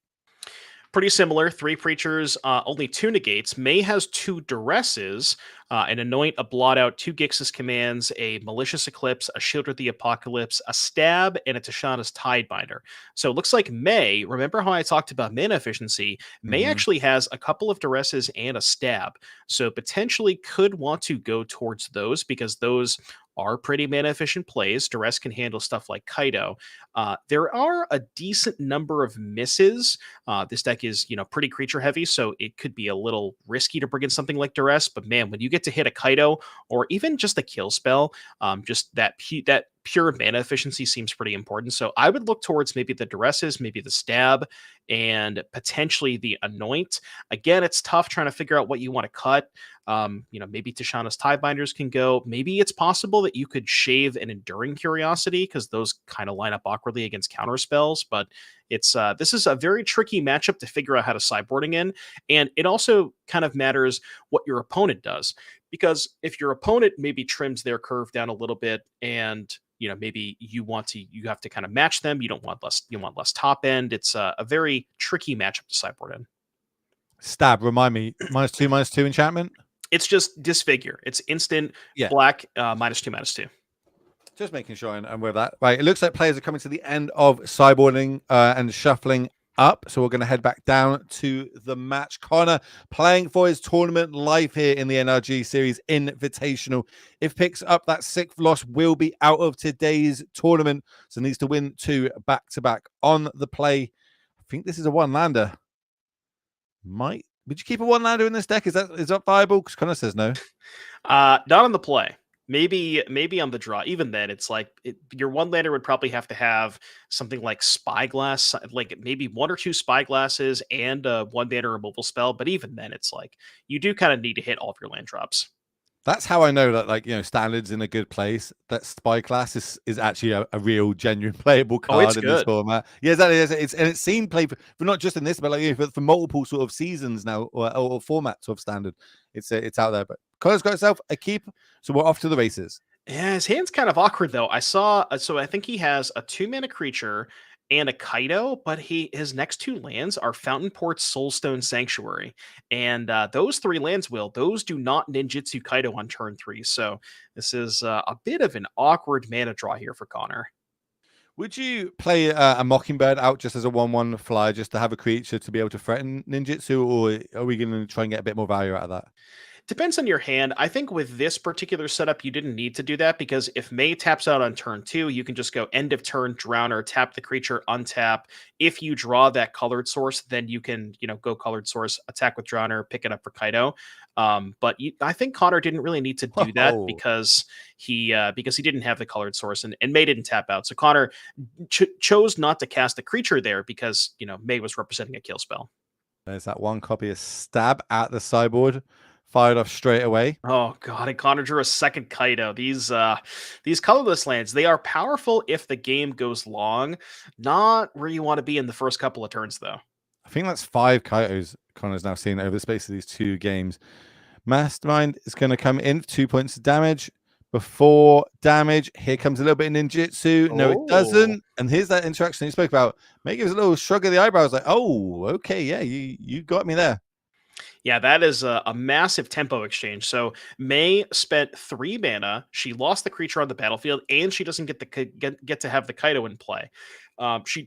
Pretty similar. 3 Preachers, only 2 Negates. May has 2 Duresses, an Anoint, a Blot-Out, 2 Gix's Commands, a Malicious Eclipse, a Shielded the Apocalypse, a Stab, and a Tishana's Tidebinder. So it looks like May, remember how I talked about mana efficiency? May actually has a couple of Duresses and a Stab. So potentially could want to go towards those, because those are pretty mana efficient plays. Duress can handle stuff like Kaido. There are a decent number of misses. This deck is, pretty creature heavy, so it could be a little risky to bring in something like Duress. But man, when you get to hit a Kaido or even just a kill spell, just that pure mana efficiency seems pretty important. So I would look towards maybe the duresses, maybe the stab, and potentially the anoint. Again, it's tough trying to figure out what you want to cut. Maybe Tishana's tie binders can go. Maybe it's possible that you could shave an enduring curiosity because those kind of line up awkwardly against counter spells. But it's this is a very tricky matchup to figure out how to sideboarding in, and it also kind of matters what your opponent does, because if your opponent maybe trims their curve down a little bit, and maybe you have to kind of match them. You want less top end. It's a very tricky matchup to sideboard in. Stab, remind me, -2/-2 enchantment. It's just disfigure. It's instant Yeah. black, -2/-2. Just making sure I'm with that. Right, it looks like players are coming to the end of sideboarding and shuffling up. So we're going to head back down to the match. Connor playing for his tournament live here in the NRG Series Invitational. If picks up that 6th loss, will be out of today's tournament. So needs to win 2 back-to-back on the play. I think this is a one-lander. Would you keep a one-lander in this deck? Is that viable? Because Connor says no. Not on the play. Maybe on the draw. Even then, it's like your one-lander would probably have to have something like Spyglass, like maybe 1 or 2 Spyglasses and a one-banner removal spell. But even then, it's like you do kind of need to hit all of your land drops. That's how I know that, standards in a good place. That Spyglass is actually a real, genuine playable card in this format. Yeah, exactly. It's seen played for not just in this, but for multiple sort of seasons now or formats of standard. It's out there. But Connor's got himself a keep, so we're off to the races. Yeah, his hand's kind of awkward though. I saw, so I think he has a 2-mana creature and a Kaido, but his next 2 lands are Fountain Port's Soulstone Sanctuary, and those 3 lands those do not ninjutsu Kaido on turn 3. So this is a bit of an awkward mana draw here for Connor. Would you play a Mockingbird out just as a 1/1 fly, just to have a creature to be able to threaten ninjutsu, or are we going to try and get a bit more value out of that? Depends on your hand. I think with this particular setup, you didn't need to do that, because if May taps out on turn 2, you can just go end of turn, Drowner, tap the creature, untap. If you draw that colored source, then you can, go colored source, attack with Drowner, pick it up for Kaido. I think Connor didn't really need to do that because he didn't have the colored source, and May didn't tap out. So Connor chose not to cast a creature there because, May was representing a kill spell. There's that 1 copy of Stab at the sideboard. Fired off straight away. Oh god, and Connor drew a second Kaido. These colorless lands, they are powerful if the game goes long. Not where you want to be in the first couple of turns, though. I think that's 5 Kaidos Connor's now seen over the space of these 2 games. Mastermind is going to come in for 2 points of damage. Before damage, here comes a little bit of ninjutsu. No, it doesn't. And here's that interaction you spoke about. May gives a little shrug of the eyebrows, like, oh, okay, yeah, you got me there. Yeah, that is a massive tempo exchange. So May spent 3 mana. She lost the creature on the battlefield, and she doesn't get to have the Kaido in play.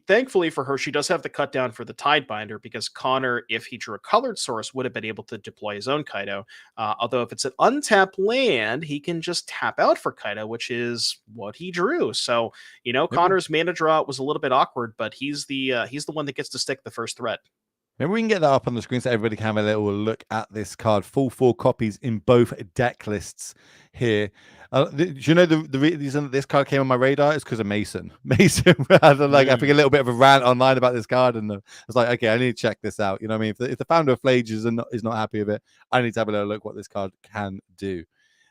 Thankfully for her, she does have the cut down for the Tidebinder, because Connor, if he drew a colored source, would have been able to deploy his own Kaido. Although if it's an untapped land, he can just tap out for Kaido, which is what he drew. So Connor's mana draw was a little bit awkward, but he's the one that gets to stick the first threat. Maybe we can get that up on the screen so everybody can have a little look at this card. Full 4 copies in both deck lists here. Do you know the reason that this card came on my radar is because of Mason. Mason had I think a little bit of a rant online about this card, and I was like, okay, I need to check this out. You know what I mean? If the founder of Flage is not happy with it, I need to have a little look what this card can do.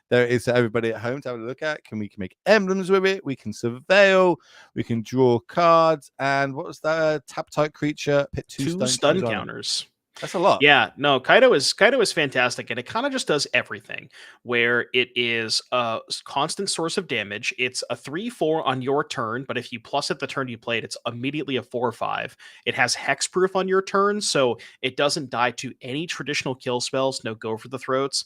There is everybody at home to have a look at. We can make emblems with it. We can surveil. We can draw cards. And what was that? Tap type creature. Put 2 stun counters. That's a lot. Yeah, no, Kaido is fantastic, and it kind of just does everything. Where it is a constant source of damage. It's a 3/4 on your turn, but if you plus it the turn you played, it's immediately a 4/5. It has hexproof on your turn, so it doesn't die to any traditional kill spells. No go for the throats.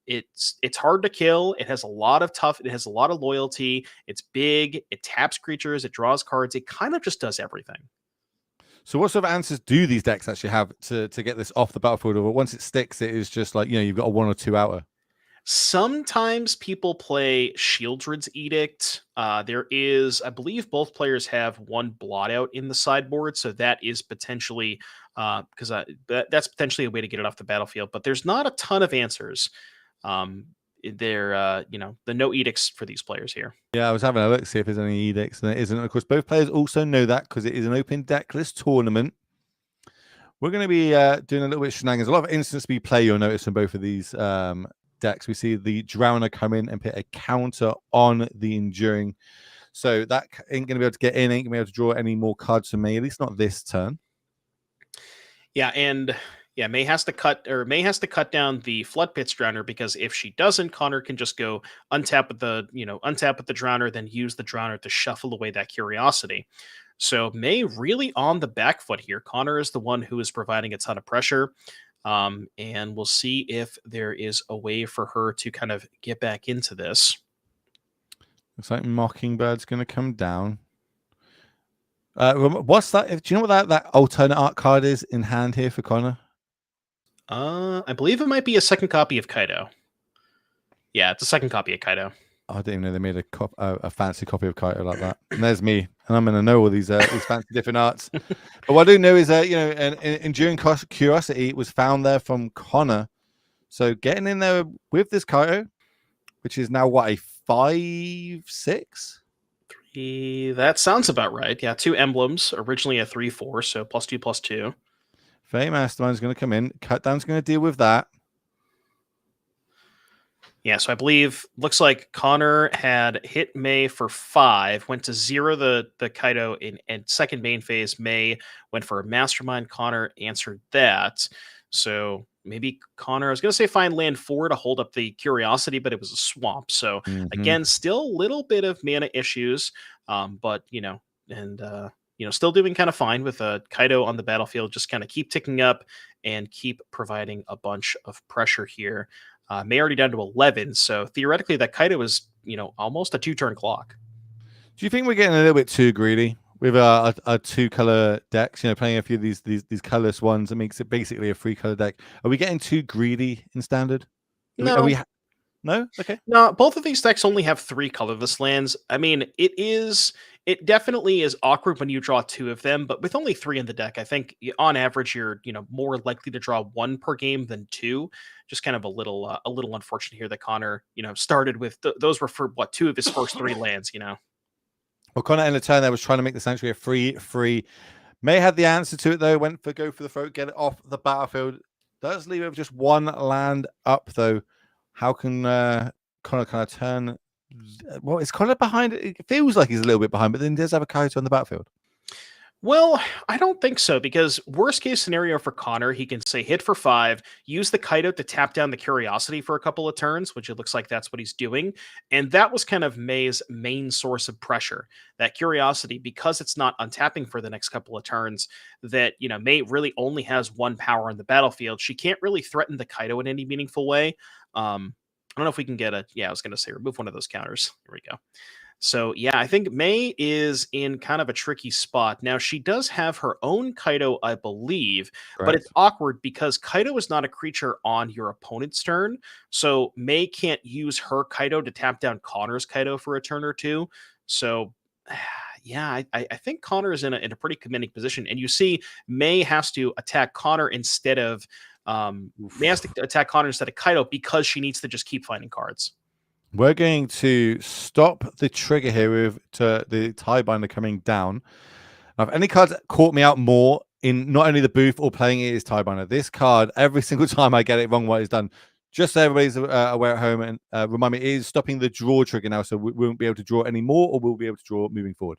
It's hard to kill. It has a lot of It has a lot of loyalty. It's big. It taps creatures. It draws cards. It kind of just does everything. So what sort of answers do these decks actually have to get this off the battlefield? Or once it sticks, it is just like, you've got a 1 or 2 outer. Sometimes people play Shieldred's Edict. There is, I believe both players have 1 blot out in the sideboard. So that is potentially, that's potentially a way to get it off the battlefield. But there's not a ton of answers. their the no edicts for these players here. Yeah, I was having a look to see if there's any edicts, and there isn't. Of course, both players also know that because it is an open deckless tournament. We're going to be doing a little bit of shenanigans. A lot of instant speed play you'll notice in both of these decks. We see the Drowner come in and put a counter on the Enduring. So that ain't going to be able to get in, ain't going to be able to draw any more cards from me, at least not this turn. Yeah, and yeah, May has to cut down the Flood Pits Drowner, because if she doesn't, Connor can just go untap with the Drowner, then use the Drowner to shuffle away that Curiosity. So May really on the back foot here. Connor is the one who is providing a ton of pressure. And we'll see if there is a way for her to kind of get back into this. Looks like Mockingbird's going to come down. What's that? Do you know what that alternate art card is in hand here for Connor? I believe it might be a second copy of Kaido. Yeah, it's a second copy of Kaido. I didn't even know they made a fancy copy of Kaido like that. And there's me, and I'm going to know all these fancy different arts. But what I do know is that an Enduring Curiosity was found there from Connor. So getting in there with this Kaido, which is now what, a 5/6? That sounds about right. Yeah, 2 emblems, originally a 3/4, so +2/+2. Faye Mastermind's going to come in. Cutdown's going to deal with that. Yeah, so I believe, looks like Connor had hit May for 5, went to 0 the Kaido in second main phase. May went for a Mastermind. Connor answered that. So maybe Connor, I was going to say find land 4 to hold up the Curiosity, but it was a swamp. So again, still a little bit of mana issues, but still doing kind of fine with a Kaido on the battlefield. Just kind of keep ticking up and keep providing a bunch of pressure here. May already down to 11, so theoretically that Kaido is almost a 2-turn clock. Do you think we're getting a little bit too greedy with our 2-color decks? Playing a few of these colorless ones, that makes it basically a 3-color deck. Are we getting too greedy in standard? No. No? Okay. No, both of these decks only have 3 colorless lands. I mean, it definitely is awkward when you draw 2 of them, but with only 3 in the deck, I think on average you're more likely to draw 1 per game than 2. Just kind of a little unfortunate here that Connor started with those were for 2 of his first 3 lands. Well, Connor in the turn there was trying to make the Sanctuary a free. May had the answer to it though. Went for go for the throat, get it off the battlefield. Does leave it with just 1 land up though. How can Connor kind of turn? Well, it's Connor behind. It feels like he's a little bit behind, but then he does have a Kaido on the battlefield. Well, I don't think so, because worst case scenario for Connor, he can say hit for 5, use the Kaido to tap down the Curiosity for a couple of turns, which it looks like that's what he's doing. And that was kind of May's main source of pressure. That Curiosity, because it's not untapping for the next couple of turns, that, May really only has 1 power on the battlefield. She can't really threaten the Kaido in any meaningful way. I don't know if we can get I was going to say remove one of those counters. Here we go. So, yeah, I think May is in kind of a tricky spot. Now, she does have her own Kaido, I believe, but it's awkward because Kaido is not a creature on your opponent's turn. So May can't use her Kaido to tap down Connor's Kaido for a turn or 2. So, yeah, I think Connor is in a pretty commanding position. And you see May has to attack Connor instead of May has to attack Connor instead of Kaido because she needs to just keep finding cards. We're going to stop the trigger here with the Tiebinder coming down. Now, if any cards caught me out more in not only the booth or playing it is Tiebinder. This card, every single time I get it wrong what it's done, just so everybody's aware at home, and remind me, it is stopping the draw trigger now, so we won't be able to draw any more, or we'll be able to draw moving forward.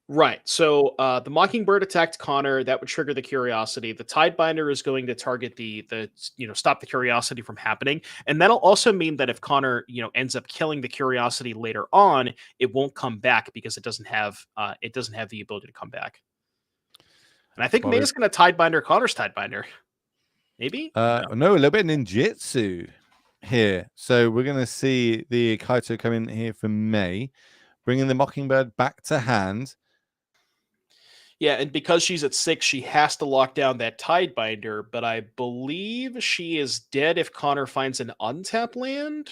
Right. So the Mockingbird attacked Connor. That would trigger the Curiosity. The Tidebinder is going to target the stop the Curiosity from happening, and that'll also mean that if Connor ends up killing the Curiosity later on, it won't come back because it doesn't have the ability to come back. And I think May is going to Tidebinder Connor's Tidebinder. Maybe. No, a little bit of ninjutsu here. So we're going to see the Kaito come in here for May, bringing the Mockingbird back to hand. Yeah, and because she's at 6, she has to lock down that Tidebinder, but I believe she is dead if Connor finds an untapped land.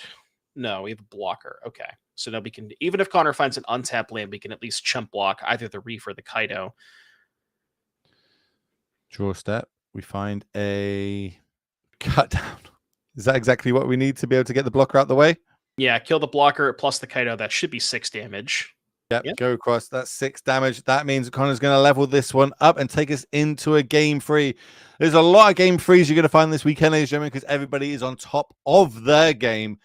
No, we have a blocker. Okay. So now we can, even if Connor finds an untapped land, we can at least chump block either the Reef or the Kaido. Draw step. We find a cut down. Is that exactly what we need to be able to get the blocker out the way? Yeah, kill the blocker plus the Kaido. That should be 6 damage. Yep, Yep. go across. That's 6 damage. That means Connor's going to level this one up and take us into a game 3. There's a lot of game 3s you're going to find this weekend, ladies and gentlemen, because everybody is on top of their game.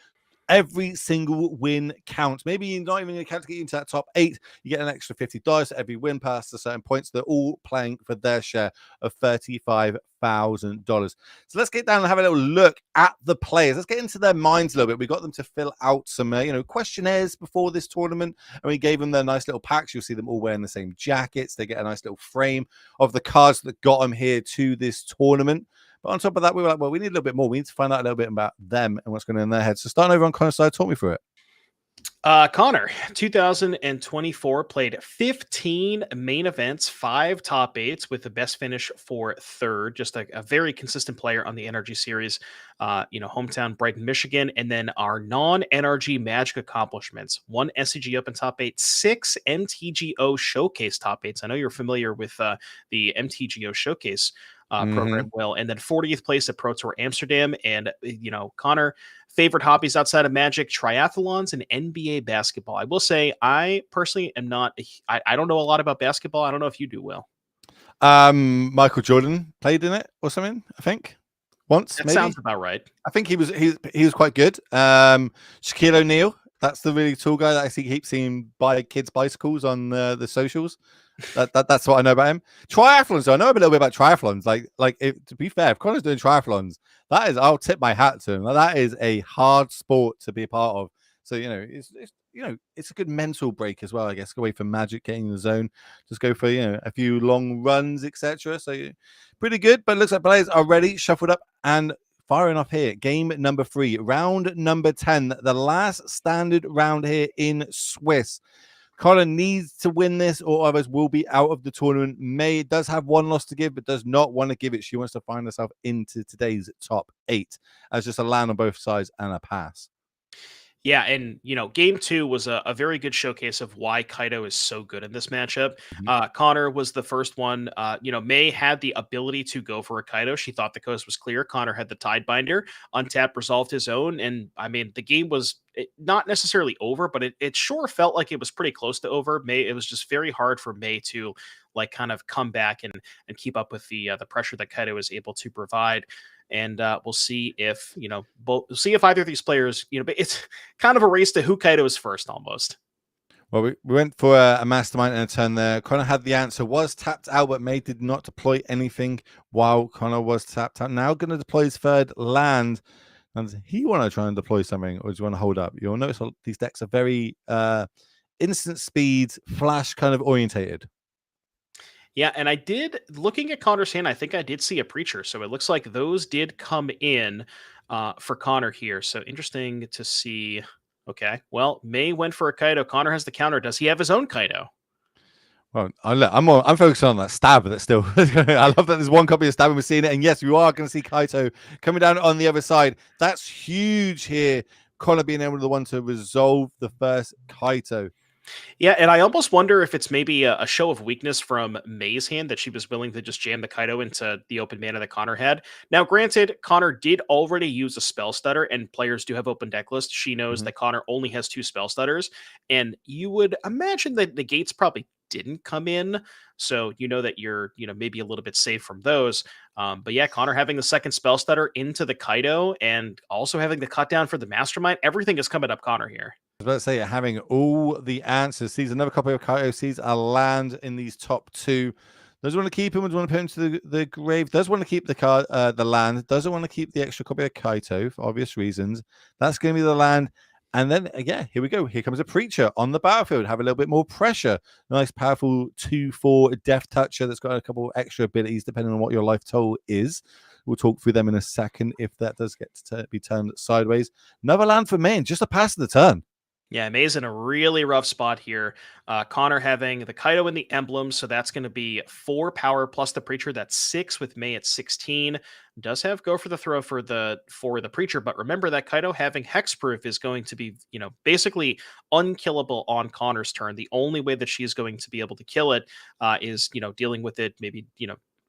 Every single win counts. Maybe you're not even going to count to get you into that top 8. You get an extra $50 for every win past a certain points. They're all playing for their share of $35,000. So let's get down and have a little look at the players. Let's get into their minds a little bit. We got them to fill out some, questionnaires before this tournament, and we gave them their nice little packs. You'll see them all wearing the same jackets. They get a nice little frame of the cards that got them here to this tournament. But on top of that, we were like, well, we need a little bit more. We need to find out a little bit about them and what's going on in their heads. So starting over on Connor's side, talk me through it. Connor, 2024, played 15 main events, 5 top 8s with the best finish for 3rd. Just a very consistent player on the NRG Series, hometown Brighton, Michigan. And then our non-NRG Magic accomplishments: 1 SCG Open top 8, 6 MTGO Showcase top 8s. I know you're familiar with the MTGO Showcase program, Will. And then 40th place at Pro Tour Amsterdam. And, Connor, favorite hobbies outside of Magic: triathlons and NBA basketball. I will say, I personally am not, I don't know a lot about basketball. I don't know if you do, Will. Michael Jordan played in it or something, I think. Once, That maybe. sounds about right. I think he was quite good. Shaquille O'Neal, that's the really tall guy that I keep seeing buy kids' bicycles on the socials. That's what I know about him. Triathlons, though, I know a little bit about triathlons. To be fair, if Connor's doing triathlons, I'll tip my hat to him. That is a hard sport to be a part of. So it's a good mental break as well, I guess. Go away from Magic, getting in the zone, just go for a few long runs, etc. So pretty good. But it looks like players are ready, shuffled up, and firing off here. Game number 3, round number 10, the last standard round here in Swiss. Connor needs to win this, or others will be out of the tournament. May does have 1 loss to give, but does not want to give it. She wants to find herself into today's top 8 as just a land on both sides and a pass. Yeah, and game 2 was a very good showcase of why Kaido is so good in this matchup. Connor was the first one. May had the ability to go for a Kaido. She thought the coast was clear. Connor had the Tidebinder. Untap resolved his own, and I mean the game was not necessarily over, but it sure felt like it was pretty close to over. It was just very hard for May to kind of come back and keep up with the pressure that Kaido was able to provide. And we'll see if we'll see if either of these players, but it's kind of a race to who Kaido is first almost. Well, we went for a mastermind and a turn there. Connor had the answer, was tapped out, but May did not deploy anything while Connor was tapped out. Now going to deploy his 3rd land. And he want to try and deploy something, or do you want to hold up? You'll notice these decks are very instant speed, flash kind of orientated. Yeah, and I did, looking at Connor's hand, I think I did see a Preacher. So it looks like those did come in for Connor here. So interesting to see. Okay, well, May went for a Kaido. Connor has the counter. Does he have his own Kaido? Well, I'm focused on that stab that's still. I love that there's 1 copy of stab and we're seeing it. And yes, you are going to see Kaito coming down on the other side. That's huge here. Connor being able to the one to resolve the first Kaito. Yeah, and I almost wonder if it's maybe a show of weakness from May's hand that she was willing to just jam the Kaido into the open mana that Connor had. Now, granted, Connor did already use a spell stutter, and players do have open deck lists. She knows that Connor only has 2 spell stutters, and you would imagine that the gates probably didn't come in, so that you're maybe a little bit safe from those. But yeah, Connor having the 2nd spell stutter into the Kaido and also having the cut down for the mastermind, everything is coming up Connor here. I was about to say, having all the answers. Sees another copy of Kaito, sees a land in these top 2. Does want to keep him, does want to put him to the grave, does want to keep the land, doesn't want to keep the extra copy of Kaito for obvious reasons. That's going to be the land. And then, yeah, here we go. Here comes a Preacher on the battlefield. Have a little bit more pressure. Nice, powerful 2/4 Death Toucher that's got a couple extra abilities depending on what your life total is. We'll talk through them in a second if that does get to be turned sideways. Another land for Main, just a pass of the turn. Yeah, May's in a really rough spot here. Connor having the Kaido and the emblem, so that's going to be 4 power plus the Preacher. That's 6 with May at 16. Does have go for the throw for the Preacher, but remember that Kaido having hexproof is going to be basically unkillable on Connor's turn. The only way that she's going to be able to kill it is dealing with it, maybe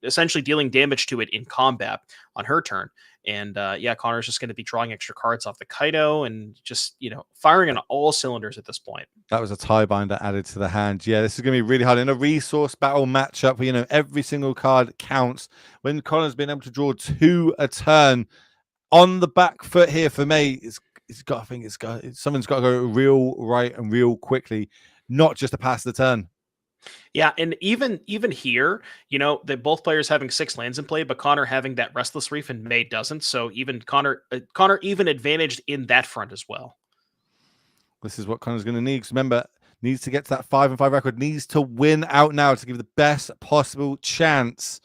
essentially dealing damage to it in combat on her turn. And yeah, Connor's just going to be drawing extra cards off the Kaido and just, firing on all cylinders at this point. That was a tie binder added to the hand. Yeah, this is going to be really hard in a resource battle matchup where, every single card counts. When Connor's been able to draw 2 a turn on the back foot here for me, something's got to go real right and real quickly, not just to pass the turn. Yeah, and even here, both players having 6 lands in play, but Connor having that Restless Reef and May doesn't. So even Connor even advantaged in that front as well. This is what Connor's going to need. Because remember, needs to get to that 5-5 record. Needs to win out now to give the best possible chance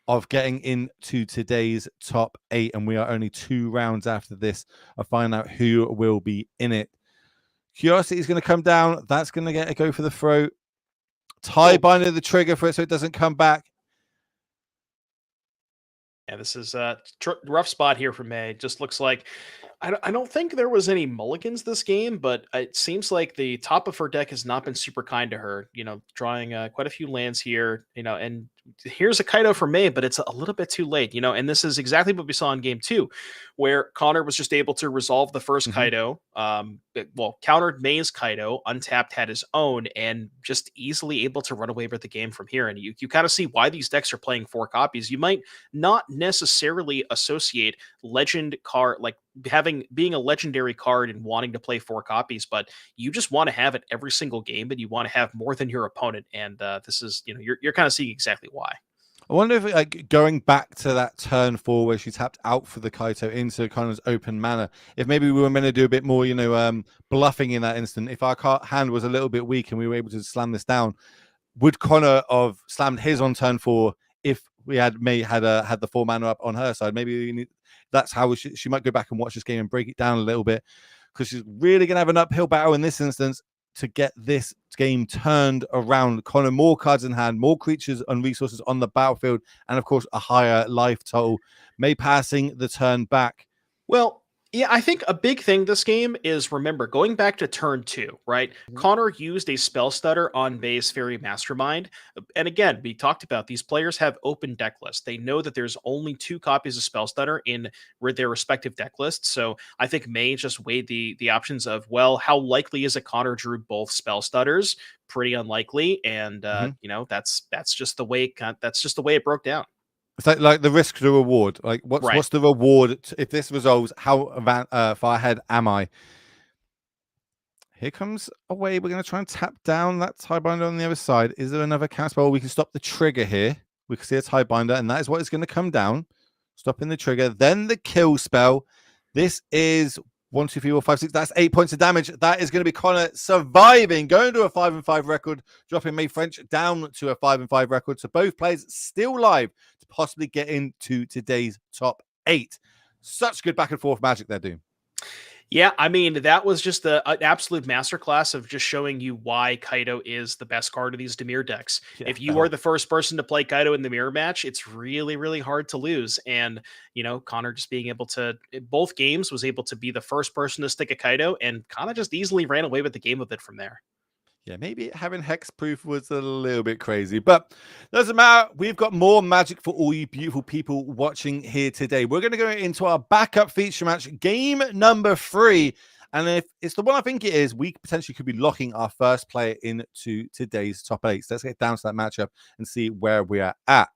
of getting into today's top 8. And we are only 2 rounds after this of finding out who will be in it. Curiosity is going to come down. That's going to get a go for the throw. Tie binder the trigger for it so it doesn't come back. Yeah, this is a rough spot here for May. It just looks like I don't think there was any mulligans this game, but it seems like the top of her deck has not been super kind to her. Drawing quite a few lands here. And here's a Kaido for May, but it's a little bit too late. And this is exactly what we saw in game 2, where Connor was just able to resolve the first Kaido. Countered May's Kaido, untapped, had his own, and just easily able to run away with the game from here. And you kind of see why these decks are playing 4 copies. You might not necessarily associate legend card like being a legendary card and wanting to play 4 copies, but you just want to have it every single game, and you want to have more than your opponent. And this is, you're kind of seeing exactly why. I wonder if, going back to that turn 4 where she tapped out for the Kaito into Connor's open mana, if maybe we were meant to do a bit more, bluffing in that instant. If our hand was a little bit weak and we were able to slam this down, would Connor have slammed his on turn 4 if we had the 4 mana up on her side? Maybe that's how she might go back and watch this game and break it down a little bit, because she's really going to have an uphill battle in this instance to get this game turned around. Connor, more cards in hand, more creatures and resources on the battlefield, and of course a higher life total. May passing the turn back. Well, yeah, I think a big thing this game is, remember, going back to turn 2, right? Connor used a spell stutter on May's Fairy Mastermind. And again, we talked about these players have open deck lists. They know that there's only 2 copies of spell stutter in their respective deck lists. So I think May just weighed the options of, well, how likely is it Connor drew both spell stutters? Pretty unlikely. And that's just the way it broke down. It's like the risk to reward. Like, what's the reward if this resolves? How far ahead am I? Here comes a way. We're going to try and tap down that tie binder on the other side. Is there another cast spell? We can stop the trigger here. We can see a tie binder, and that is what is going to come down, stopping the trigger. Then the kill spell. This is 1, 2, 3, 4, 5, 6. That's 8 points of damage. That is going to be Connor surviving, going to a 5-5 record, dropping May French down to a 5-5 record. So both players still live to possibly get into today's top 8. Such good back and forth magic there, Doom. Yeah, I mean, that was just an absolute masterclass of just showing you why Kaido is the best card of these Dimir decks. Yeah, if you are the first person to play Kaido in the mirror match, it's really, really hard to lose. And, Connor just being able to, both games, was able to be the first person to stick a Kaido and kind of just easily ran away with the game with it from there. Yeah, maybe having hexproof was a little bit crazy, but doesn't matter. We've got more magic for all you beautiful people watching here today. We're going to go into our backup feature match, game number 3. And if it's the one I think it is, we potentially could be locking our first player into today's top 8. So let's get down to that matchup and see where we are at.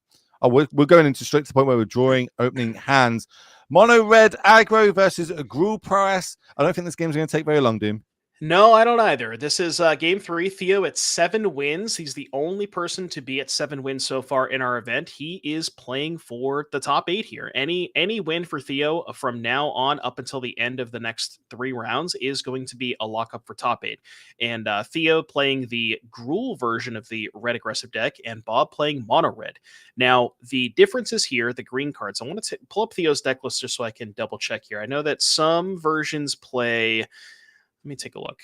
Oh, we're going into straight to the point where we're drawing opening hands. Mono red aggro versus Gruul Prowess. I don't think this game's going to take very long, Doom. No, I don't either. This is game 3. Theo at 7 wins. He's the only person to be at 7 wins so far in our event. He is playing for the top 8 here. Any win for Theo from now on up until the end of the next 3 rounds is going to be a lockup for top 8. And Theo playing the Gruul version of the red aggressive deck, and Bob playing mono red. Now, the differences here, the green cards. I want to pull up Theo's deck list just so I can double check here. I know that some versions play... Let me take a look.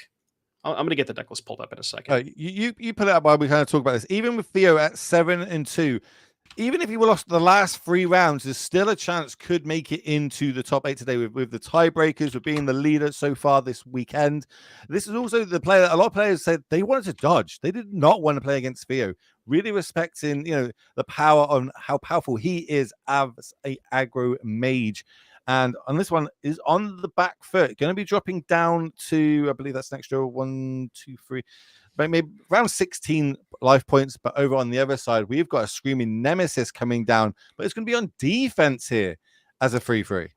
I'm going to get the deck list pulled up in a second. You put it up while we kind of talk about this. Even with Theo at 7-2, even if he lost the last 3 rounds, there's still a chance could make it into the top 8 today with the tiebreakers, with being the leader so far this weekend. This is also the player that a lot of players said they wanted to dodge. They did not want to play against Theo. really respecting, the power on how powerful he is as a aggro mage. And on this one is on the back foot, going to be dropping down to, I believe that's an extra 1, 2, 3, but maybe around 16 life points. But over on the other side, we've got a Screaming Nemesis coming down, but it's going to be on defense here as a 3/3.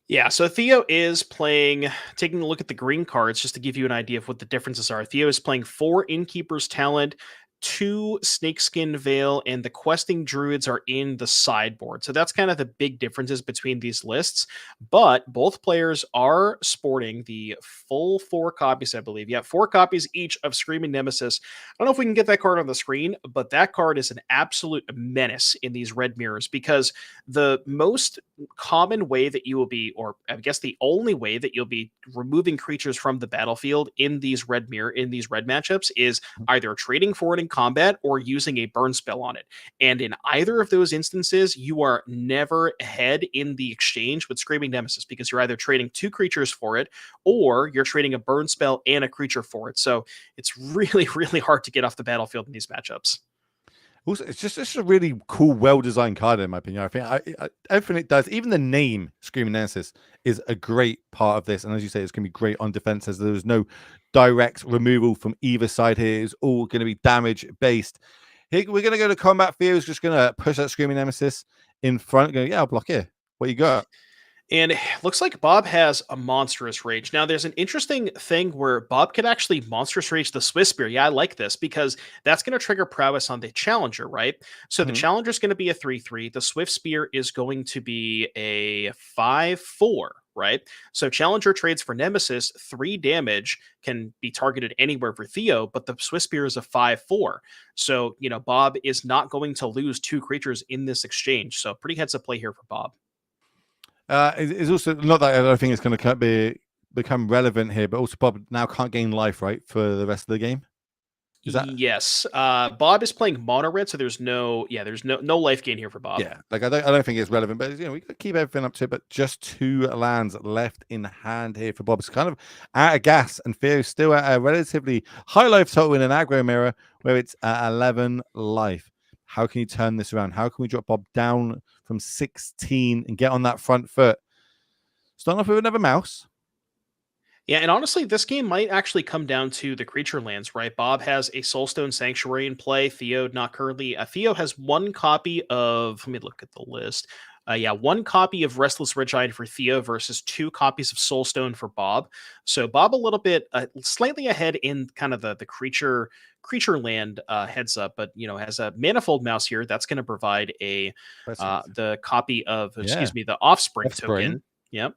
Yeah, so Theo is taking a look at the green cards just to give you an idea of what the differences are. Theo is playing 4 Innkeeper's Talent, 2 Snakeskin Veil, and the Questing Druids are in the sideboard. So that's kind of the big differences between these lists. But both players are sporting the full 4 copies, I believe. Yeah, 4 copies each of Screaming Nemesis. I don't know if we can get that card on the screen, but that card is an absolute menace in these red mirrors because the most common way that you will be, or I guess the only way that you'll be removing creatures from the battlefield in these red matchups is either trading for it in combat or using a burn spell on it. And in either of those instances, you are never ahead in the exchange with Screaming Nemesis because you're either trading 2 creatures for it or you're trading a burn spell and a creature for it. So it's really, really hard to get off the battlefield in these matchups. Also, it's just a really cool, well-designed card, in my opinion. I think everything it does, even the name Screaming Nemesis, is a great part of this. And as you say, it's going to be great on defense, as there's no direct removal from either side here. It's all going to be damage-based. Here, we're going to go to combat. Theo's just going to push that Screaming Nemesis in front. Go, yeah, I'll block here. What you got? And it looks like Bob has a Monstrous Rage. Now, there's an interesting thing where Bob could actually Monstrous Rage the Swift Spear. Yeah, I like this because that's going to trigger prowess on the Challenger, right? So the Challenger is going to be a 3/3. The Swift Spear is going to be a 5/4, right? So Challenger trades for Nemesis, 3 damage, can be targeted anywhere for Theo, but the Swift Spear is a 5/4. So, Bob is not going to lose 2 creatures in this exchange. So pretty heads up play here for Bob. It's also not that I don't think it's going to become relevant here, but also Bob now can't gain life, right, for the rest of the game. Is that? Yes. Bob is playing mono red, so there's no life gain here for Bob. Yeah, like I don't think it's relevant, but we could keep everything up to it. But just 2 lands left in hand here for Bob. It's kind of out of gas, and Theo's still at a relatively high life total in an aggro mirror where it's at 11 life. How can you turn this around? How can we drop Bob down from 16 and get on that front foot? Starting off with another mouse. Yeah, and honestly, this game might actually come down to the creature lands, right? Bob has a Soulstone Sanctuary in play. Theo not currently. Theo has 1 copy of. Let me look at the list. 1 copy of Restless Red Giant for Theo versus 2 copies of Soulstone for Bob. So Bob a little bit slightly ahead in kind of the creature land heads up, but has a Manifold Mouse here that's going to provide the copy of the Offspring token. Yep.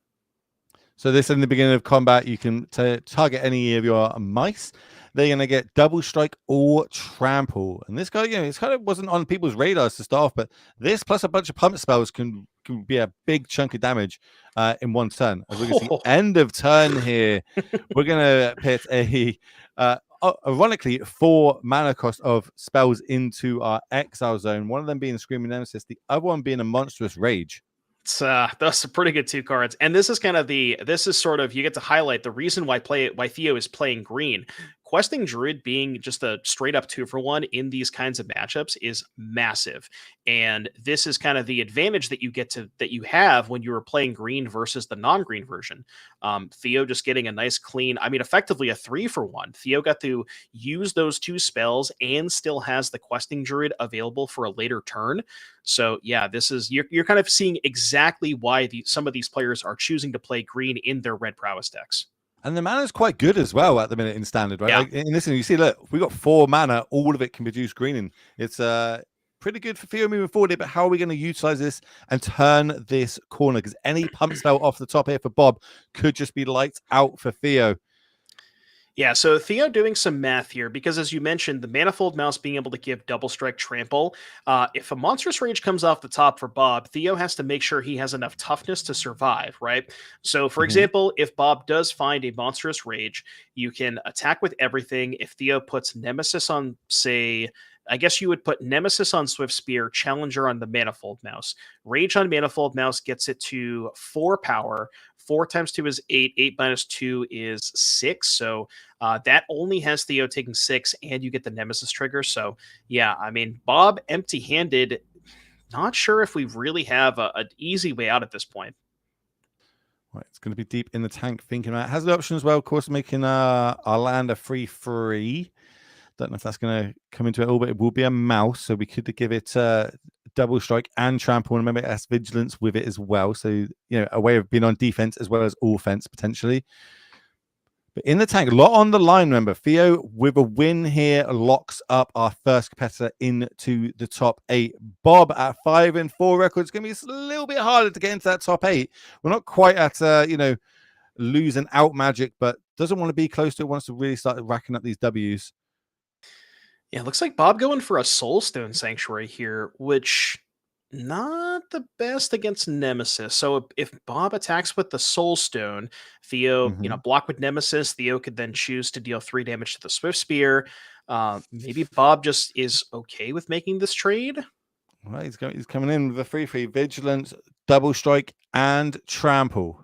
So this in the beginning of combat, you can target any of your mice. They're going to get double strike or trample. And this guy, it's kind of wasn't on people's radars to start off, but this plus a bunch of pump spells can be a big chunk of damage in one turn. As we can see, end of turn here, we're going to put ironically 4 mana cost of spells into our exile zone. One of them being Screaming Nemesis, the other one being a Monstrous Rage. That's a pretty good 2 cards, and this is sort of you get to highlight the reason why Theo is playing green. Questing Druid being just a straight up 2-for-1 in these kinds of matchups is massive, and this is kind of the advantage that you have when you are playing green versus the non-green version. Theo just getting a nice clean, effectively a 3-for-1. Theo got to use those 2 spells and still has the Questing Druid available for a later turn. So yeah, this is you're kind of seeing exactly why some of these players are choosing to play green in their red prowess decks. And the mana is quite good as well at the minute in standard, right? Yeah. Like, in this, you see, look, we got 4 mana, all of it can produce greening. It's pretty good for Theo moving forward here, but how are we going to utilize this and turn this corner? Because any pump spell off the top here for Bob could just be lights out for Theo. Yeah, so Theo doing some math here, because as you mentioned, the Manifold Mouse being able to give double strike trample. If a Monstrous Rage comes off the top for Bob, Theo has to make sure he has enough toughness to survive, right? So for example, if Bob does find a Monstrous Rage, you can attack with everything. If Theo puts Nemesis on, say, I guess you would put Nemesis on Swift Spear, Challenger on the Manifold Mouse. Rage on Manifold Mouse gets it to 4 power. 4 times 2 is 8. 8 minus 2 is 6. So that only has Theo taking 6, and you get the Nemesis trigger. So, yeah, I mean, Bob empty-handed. Not sure if we really have an easy way out at this point. Right, it's going to be deep in the tank thinking about it. Has the option as well, of course, making our land a 3/3. Don't know if that's going to come into it all, but it will be a mouse, so we could give it double strike and trample. And remember, it has vigilance with it as well, so you know, a way of being on defense as well as offense potentially. But in the tank, a lot on the line. Remember, Theo with a win here locks up our first competitor into the top 8. Bob at 5-4 record. It's going to be a little bit harder to get into that top 8. We're not quite at lose and out magic, but doesn't want to be close to it. Wants to really start racking up these W's. Yeah, it looks like Bob going for a Soulstone Sanctuary here, which not the best against Nemesis. So if Bob attacks with the Soulstone, Theo, block with Nemesis, Theo could then choose to deal 3 damage to the Swift Spear. Maybe Bob just is okay with making this trade. Well, he's coming in with a 3/3 vigilance, double strike, and trample.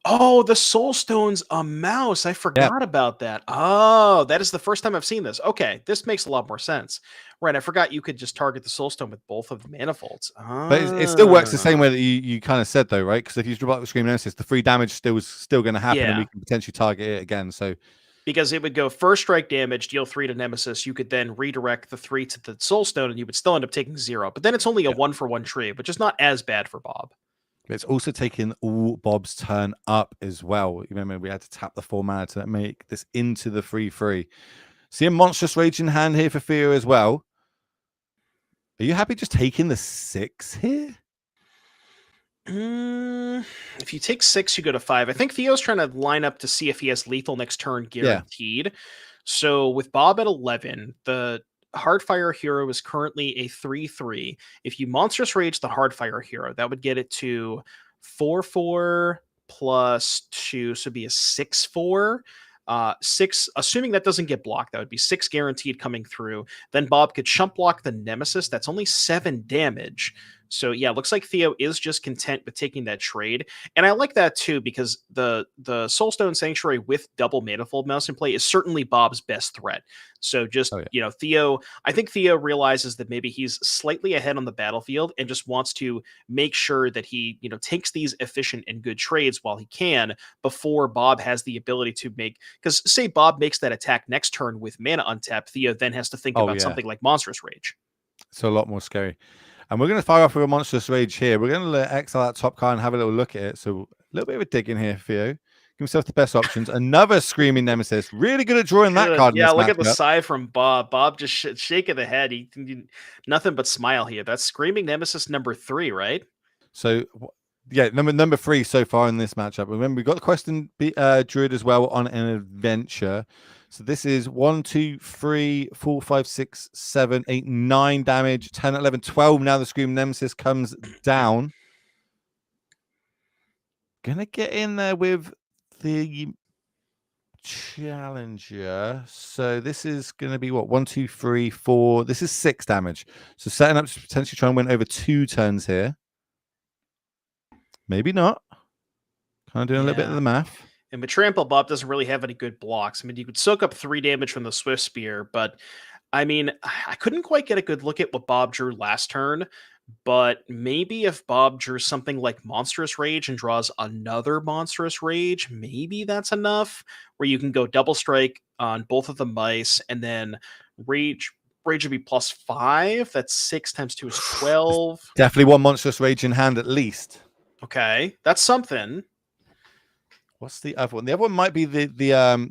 Oh, the Soulstone's a mouse. I forgot about that. Oh, that is the first time I've seen this. Okay, this makes a lot more sense. Right, I forgot you could just target the Soulstone with both of the manifolds. But it still works the same way that you kind of said, though, right? Because if you drop out the Scream Nemesis, the 3 damage still going to happen, and we can potentially target it again. So because it would go first strike damage, deal 3 to Nemesis. You could then redirect the 3 to the Soulstone, and you would still end up taking 0. But then it's only a 1-for-1 trade, which is not as bad for Bob. It's also taking all Bob's turn up as well. You remember we had to tap the 4 mana to make this into the 3/3. See a monstrous rage in hand here for Theo as well. Are you happy just taking the 6 here? If you take 6, you go to 5. I think Theo's trying to line up to see if he has lethal next turn guaranteed. Yeah. So with Bob at 11, the Hardfire Hero is currently a 3/3. If you Monstrous Rage the Hardfire Hero, that would get it to 4/4 plus 2, so it'd be a 6/4. 6, assuming that doesn't get blocked, that would be 6 guaranteed coming through. Then Bob could chump block the Nemesis. That's only 7 damage. So yeah, looks like Theo is just content with taking that trade. And I like that too, because the Soulstone Sanctuary with double Manifold Mouse in play is certainly Bob's best threat. So just, Theo, I think Theo realizes that maybe he's slightly ahead on the battlefield and just wants to make sure that he, takes these efficient and good trades while he can before Bob has the ability to make, because say Bob makes that attack next turn with mana untapped, Theo then has to think about something like Monstrous Rage. So a lot more scary. And we're going to fire off with a Monstrous Rage here. We're going to exile that top card and have a little look at it. So a little bit of a dig in here, Theo. Give himself the best options. Another Screaming Nemesis. Really good at drawing that card. Yeah, look at the sigh from Bob. Bob just shaking the head. He nothing but smile here. That's Screaming Nemesis number 3, right? So, yeah, number 3 so far in this matchup. Remember, we've got the Question Druid as well on an adventure. So this is 1, 2, 3, 4, 5, 6, 7, 8, 9 damage, 10, 11, 12. Now the Scream Nemesis comes down. Gonna get in there with the Challenger. So this is gonna be what? 1, 2, 3, 4. This is 6 damage. So setting up to potentially try and win over 2 turns here. Maybe not. Kind of doing a little bit of the math. And with Trample, Bob doesn't really have any good blocks. I mean, you could soak up 3 damage from the Swift Spear, but I mean, I couldn't quite get a good look at what Bob drew last turn. But maybe if Bob drew something like Monstrous Rage and draws another Monstrous Rage, maybe that's enough, where you can go double strike on both of the mice, and then Rage would be +5. That's 6 times 2 is 12. Definitely one Monstrous Rage in hand at least. Okay, that's something. What's the other one? The other one might be the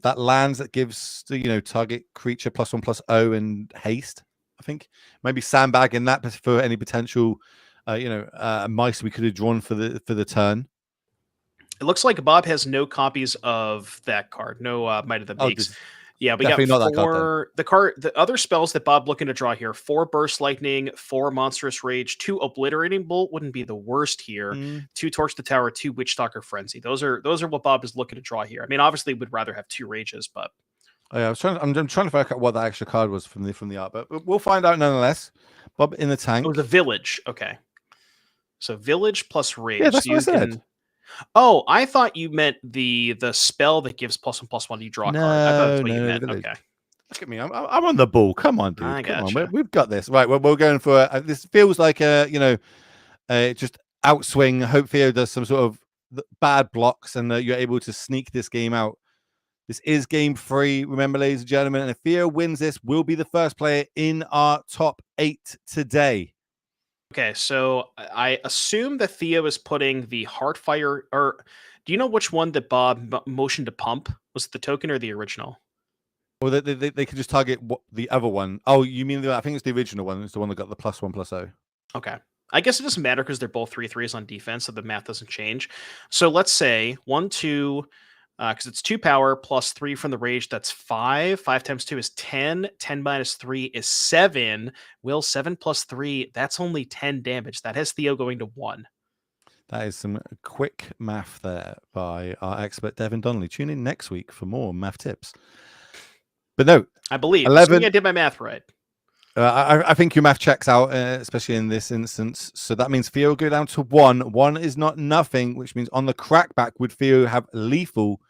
that lands that gives the target creature +1/+0 and haste. I think maybe sandbagging that for any potential mice we could have drawn for the turn. It looks like Bob has no copies of that card. No Might of the Meeks. Yeah, we got 4. The other spells that Bob looking to draw here: 4 Burst Lightning, 4 Monstrous Rage, 2 Obliterating Bolt wouldn't be the worst here. 2 Torch the Tower, 2 Witchstalker Frenzy. Those are what Bob is looking to draw here. I mean, obviously, would rather have 2 Rages, but Oh, yeah, I'm trying to work out what that extra card was from the art, but we'll find out nonetheless. Bob in the tank. Oh, the village. Okay. So village plus rage. Yeah, that's So what I you said. can. Oh, I thought you meant the spell that gives +1/+1. You draw a card. I thought that's what you No, the meant. village. Okay. Look at me. I'm on the ball. Come on, dude. I Come on. gotcha. We've got this. Right. We're going for this feels like just outswing. Hope Theo does some sort of bad blocks and you're able to sneak this game out. This is game 3. Remember, ladies and gentlemen, and if Theo wins this, we'll be the first player in our top 8 today. Okay, so I assume that Theo is putting the Heartfire, or do you know which one that Bob motioned to pump? Was it the token or the original? Or they could just target the other one. Oh, you mean I think it's the original one. It's the one that got the +1/+0. Okay. I guess it doesn't matter because they're both 3/3s on defense, so the math doesn't change. So let's say 1, 2, because it's 2 power plus 3 from the rage. That's 5. 5 times 2 is 10. 10 minus 3 is 7. Will 7 plus 3, that's only 10 damage. That has Theo going to 1. That is some quick math there by our expert Devin Donnelly. Tune in next week for more math tips. But no, I believe. 11. I did my math right. I think your math checks out, especially in this instance. So that means Theo will go down to 1. 1 is not nothing, which means on the crackback would Theo have lethal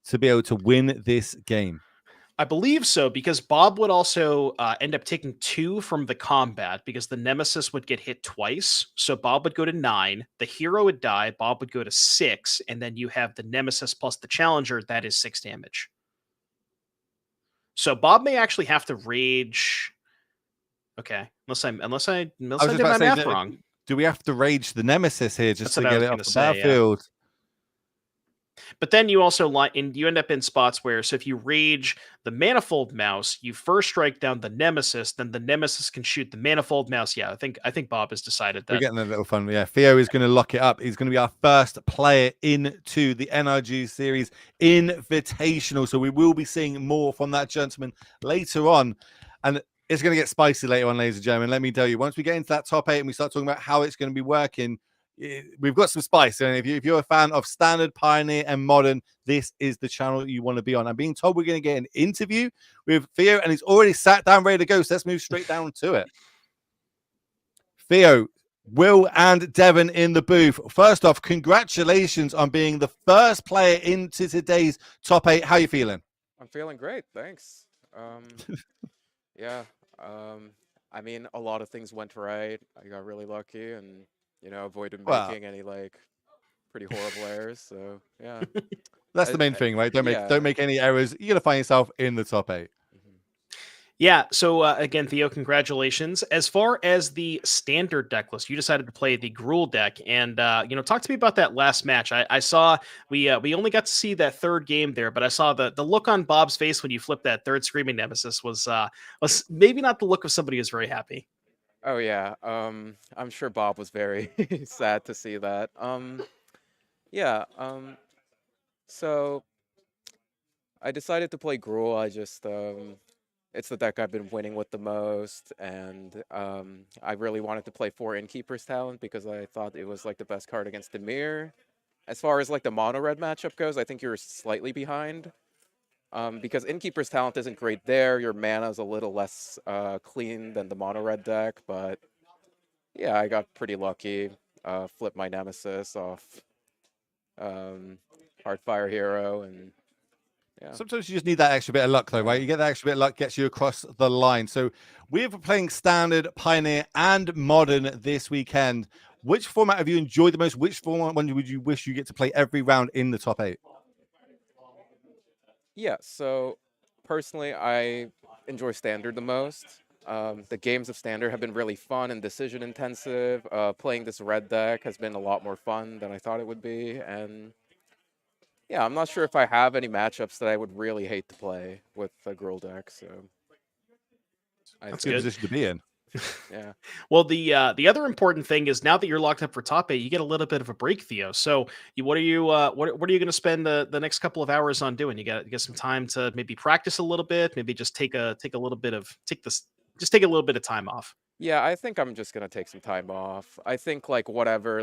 to be able to win this game. I believe so, because Bob would also end up taking 2 from the combat because the Nemesis would get hit twice. So Bob would go to 9, the hero would die, Bob would go to 6, and then you have the Nemesis plus the Challenger, that is 6 damage. So Bob may actually have to rage. Okay, unless I did my math wrong. Do we have to rage the Nemesis here just to get it off the battlefield? Yeah. But then you also you end up in spots where, so if you rage the Manifold Mouse, you first strike down the Nemesis, then the Nemesis can shoot the Manifold Mouse. Yeah, I think Bob has decided that. We're getting a little fun. Yeah, Theo is going to lock it up. He's going to be our first player into the NRG Series Invitational. So we will be seeing more from that gentleman later on. And it's going to get spicy later on, ladies and gentlemen. Let me tell you, once we get into that top 8 and we start talking about how it's going to be working, we've got some spice. And if you're a fan of Standard, Pioneer, and Modern, this is the channel you want to be on. I'm being told we're going to get an interview with Theo, and he's already sat down ready to go. So let's move straight down to it. Theo, Will, and Devin in the booth. First off, congratulations on being the first player into today's top 8. How are you feeling? I'm feeling great, thanks. Yeah, I mean, a lot of things went right. I got really lucky and, avoided making any, pretty horrible errors, so, yeah. That's the main thing, right? Don't make any errors. You're going to find yourself in the top 8. Yeah, so again, Theo, congratulations. As far as the standard deck list, you decided to play the Gruul deck, and talk to me about that last match. I saw we only got to see that third game there, but I saw the look on Bob's face when you flipped that third Screaming Nemesis was maybe not the look of somebody who's very happy. Oh yeah, I'm sure Bob was very sad to see that. Yeah, so I decided to play Gruul. I just it's the deck I've been winning with the most, and I really wanted to play 4 Innkeeper's Talent because I thought it was the best card against Dimir. As far as the mono red matchup goes, I think you're slightly behind. Because Innkeeper's Talent isn't great there. Your mana is a little less clean than the mono red deck, but yeah, I got pretty lucky. Flipped my Nemesis off Heartfire Hero, and yeah. Sometimes you just need that extra bit of luck, though, right? You get that extra bit of luck, gets you across the line. So we're playing Standard, Pioneer, and Modern this weekend. Which format have you enjoyed the most? Which format one would you wish you get to play every round in the top 8? Yeah, so personally, I enjoy Standard the most. The games of Standard have been really fun and decision intensive. Playing this red deck has been a lot more fun than I thought it would be, and yeah, I'm not sure if I have any matchups that I would really hate to play with the Gruul deck, so that's a good position to be in. Yeah. Well, the other important thing is now that you're locked up for top 8, you get a little bit of a break, Theo. So, what are you going to spend the next couple of hours on doing? You get some time to maybe practice a little bit, maybe just take a little bit of time off. Yeah, I think I'm just gonna take some time off. I think whatever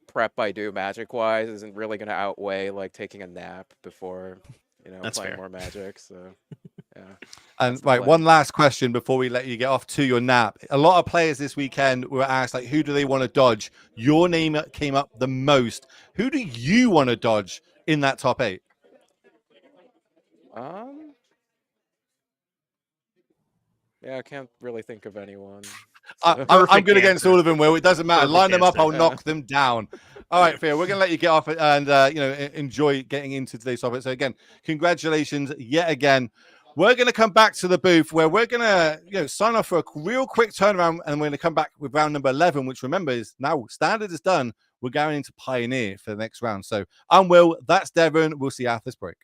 prep I do magic wise isn't really gonna outweigh taking a nap before That's playing fair. more Magic. So, yeah. And That's the right, plan. one last question before we let you get off to your nap. A lot of players this weekend were asked, like, who do they want to dodge? Your name came up the most. Who do you want to dodge in that top 8? Yeah, I can't really think of anyone. I'm Perfect good against answer. all of them, Will. It doesn't matter. Perfect Line them up, answer. I'll knock them down. All right, Theo, we're going to let you get off and, enjoy getting into today's topic. So, again, congratulations yet again. We're going to come back to the booth where we're going to sign off for a real quick turnaround, and we're going to come back with round number 11, which, remember, is now Standard is done. We're going into Pioneer for the next round. So, I'm Will. That's Devon. We'll see you after this break.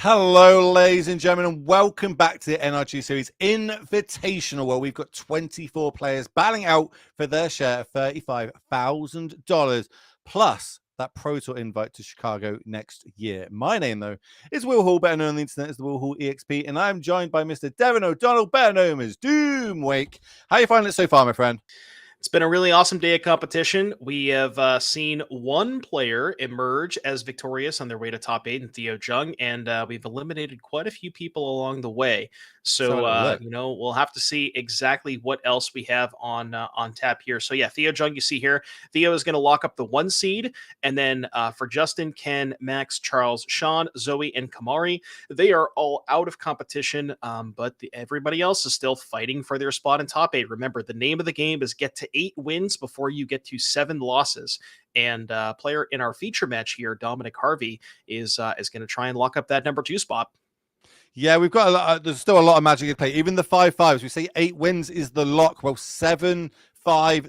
Hello, ladies and gentlemen, and welcome back to the NRG Series Invitational, where we've got 24 players battling out for their share of $35,000 plus that Pro Tour invite to Chicago next year. My name, though, is Will Hall, better known on the internet as the Will Hall EXP, and I'm joined by Mr. Devin O'Donnell, better known as Doomwake. How are you finding it so far, my friend? It's been a really awesome day of competition. We have seen one player emerge as victorious on their way to top 8 in Theo Jung, and we've eliminated quite a few people along the way. So, we'll have to see exactly what else we have on tap here. So, yeah, Theo Jung, you see here, Theo is going to lock up the 1 seed, and then for Justin, Ken, Max, Charles, Sean, Zoe, and Kamari, they are all out of competition, but everybody else is still fighting for their spot in top 8. Remember, the name of the game is get to 8 wins before you get to 7 losses. And player in our feature match here, Dominic Harvey, is going to try and lock up that number 2 spot. Yeah, we've got a lot. There's still a lot of magic in play. Even the 5-5s, we say 8 wins is the lock. Well, 7-5,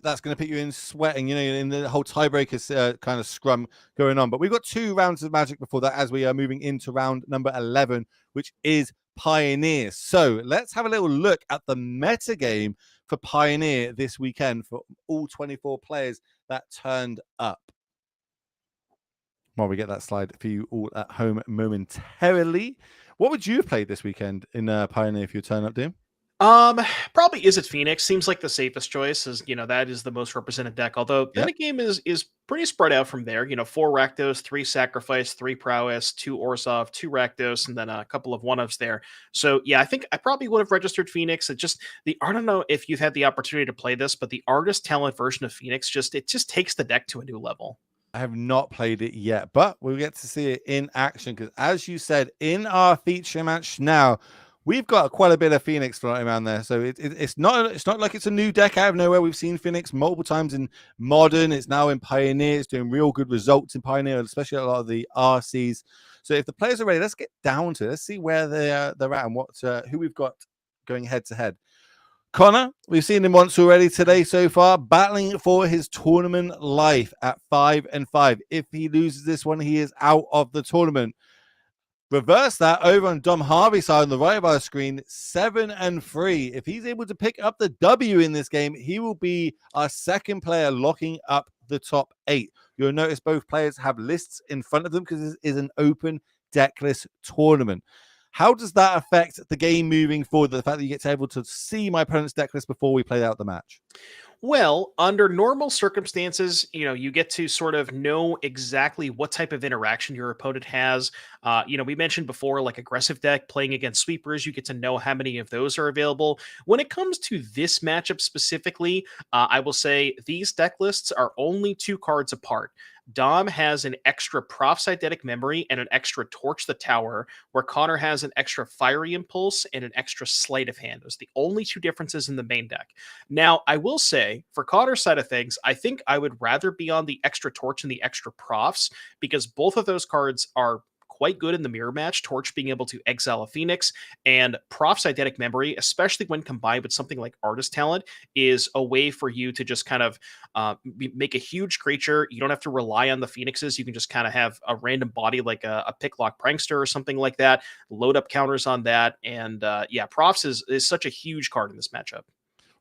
that's going to put you in sweating, in the whole tiebreakers kind of scrum going on. But we've got 2 rounds of magic before that as we are moving into round number 11, which is Pioneer. So let's have a little look at the meta game for Pioneer this weekend for all 24 players that turned up. While we get that slide for you all at home momentarily. What would you have played this weekend in Pioneer if you turn up, Doom? Probably Is It Phoenix seems like the safest choice, as that is the most represented deck. Although then the game is pretty spread out from there. 4 Rakdos, 3 Sacrifice, 3 Prowess, 2 Orzhov, 2 Rakdos, and then a couple of 1-ofs there. So yeah, I think I probably would have registered Phoenix. I don't know if you've had the opportunity to play this, but the artist talent version of Phoenix just takes the deck to a new level. I have not played it yet, but we'll get to see it in action because, as you said, in our feature match now, we've got quite a bit of Phoenix floating around there. So it's not like it's a new deck out of nowhere. We've seen Phoenix multiple times in Modern. It's now in Pioneer. It's doing real good results in Pioneer, especially a lot of the RCs. So if the players are ready, let's get down to it. Let's see where they're at and who we've got going head to head. Connor, we've seen him once already today so far, battling for his tournament life at 5-5. If he loses this one, he is out of the tournament. Reverse that over on Dom Harvey's side on the right of our screen, 7-3. If he's able to pick up the W in this game, he will be our second player locking up the top 8. You'll notice both players have lists in front of them because this is an open deckless tournament. How does that affect the game moving forward? The fact that you get to able to see my opponent's deck list before we play out the match? Well, under normal circumstances, you get to sort of know exactly what type of interaction your opponent has. We mentioned before, like aggressive deck playing against sweepers, you get to know how many of those are available. When it comes to this matchup specifically, I will say these deck lists are only 2 cards apart. Dom has an extra Prof's Eidetic Memory and an extra Torch the Tower, where Connor has an extra Fiery Impulse and an extra Sleight of Hand. Those are the only 2 differences in the main deck. Now, I will say, for Connor's side of things, I think I would rather be on the extra Torch and the extra Profs, because both of those cards are quite good in the mirror match. Torch being able to exile a Phoenix, and Prof's Eidetic Memory, especially when combined with something like Artist Talent, is a way for you to just kind of make a huge creature. You don't have to rely on the Phoenixes. You can just kind of have a random body like a Picklock Prankster or something like that, load up counters on that, and Profs is such a huge card in this matchup.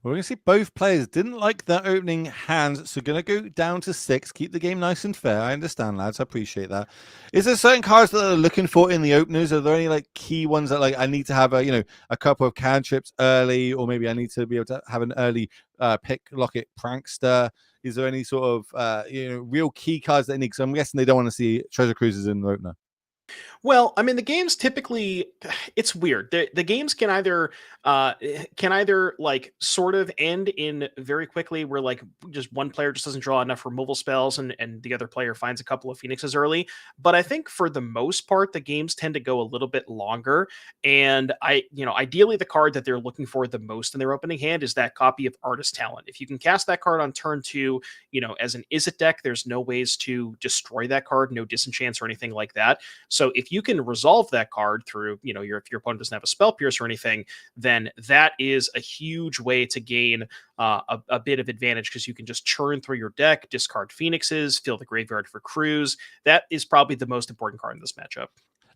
We're going to see both players didn't like their opening hands, so going to go down to 6, keep the game nice and fair. I understand, lads. I appreciate that. Is there certain cards that they're looking for in the openers? Are there any key ones that I need to have a couple of cantrips early, or maybe I need to be able to have an early Picklock Prankster? Is there any sort of real key cards that they need? Because I'm guessing they don't want to see Treasure Cruisers in the opener. Well, I mean, the games typically, it's weird. The games can either like sort of end in very quickly, where like just one player just doesn't draw enough removal spells and the other player finds a couple of Phoenixes early. But I think for the most part, the games tend to go a little bit longer. And ideally the card that they're looking for the most in their opening hand is that copy of Artist Talent. If you can cast that card on turn 2, as an Is It deck, there's no ways to destroy that card, no disenchants or anything like that. So if you can resolve that card through, if your opponent doesn't have a Spell Pierce or anything, then that is a huge way to gain a bit of advantage, because you can just churn through your deck, discard Phoenixes, fill the graveyard for crews. That is probably the most important card in this matchup.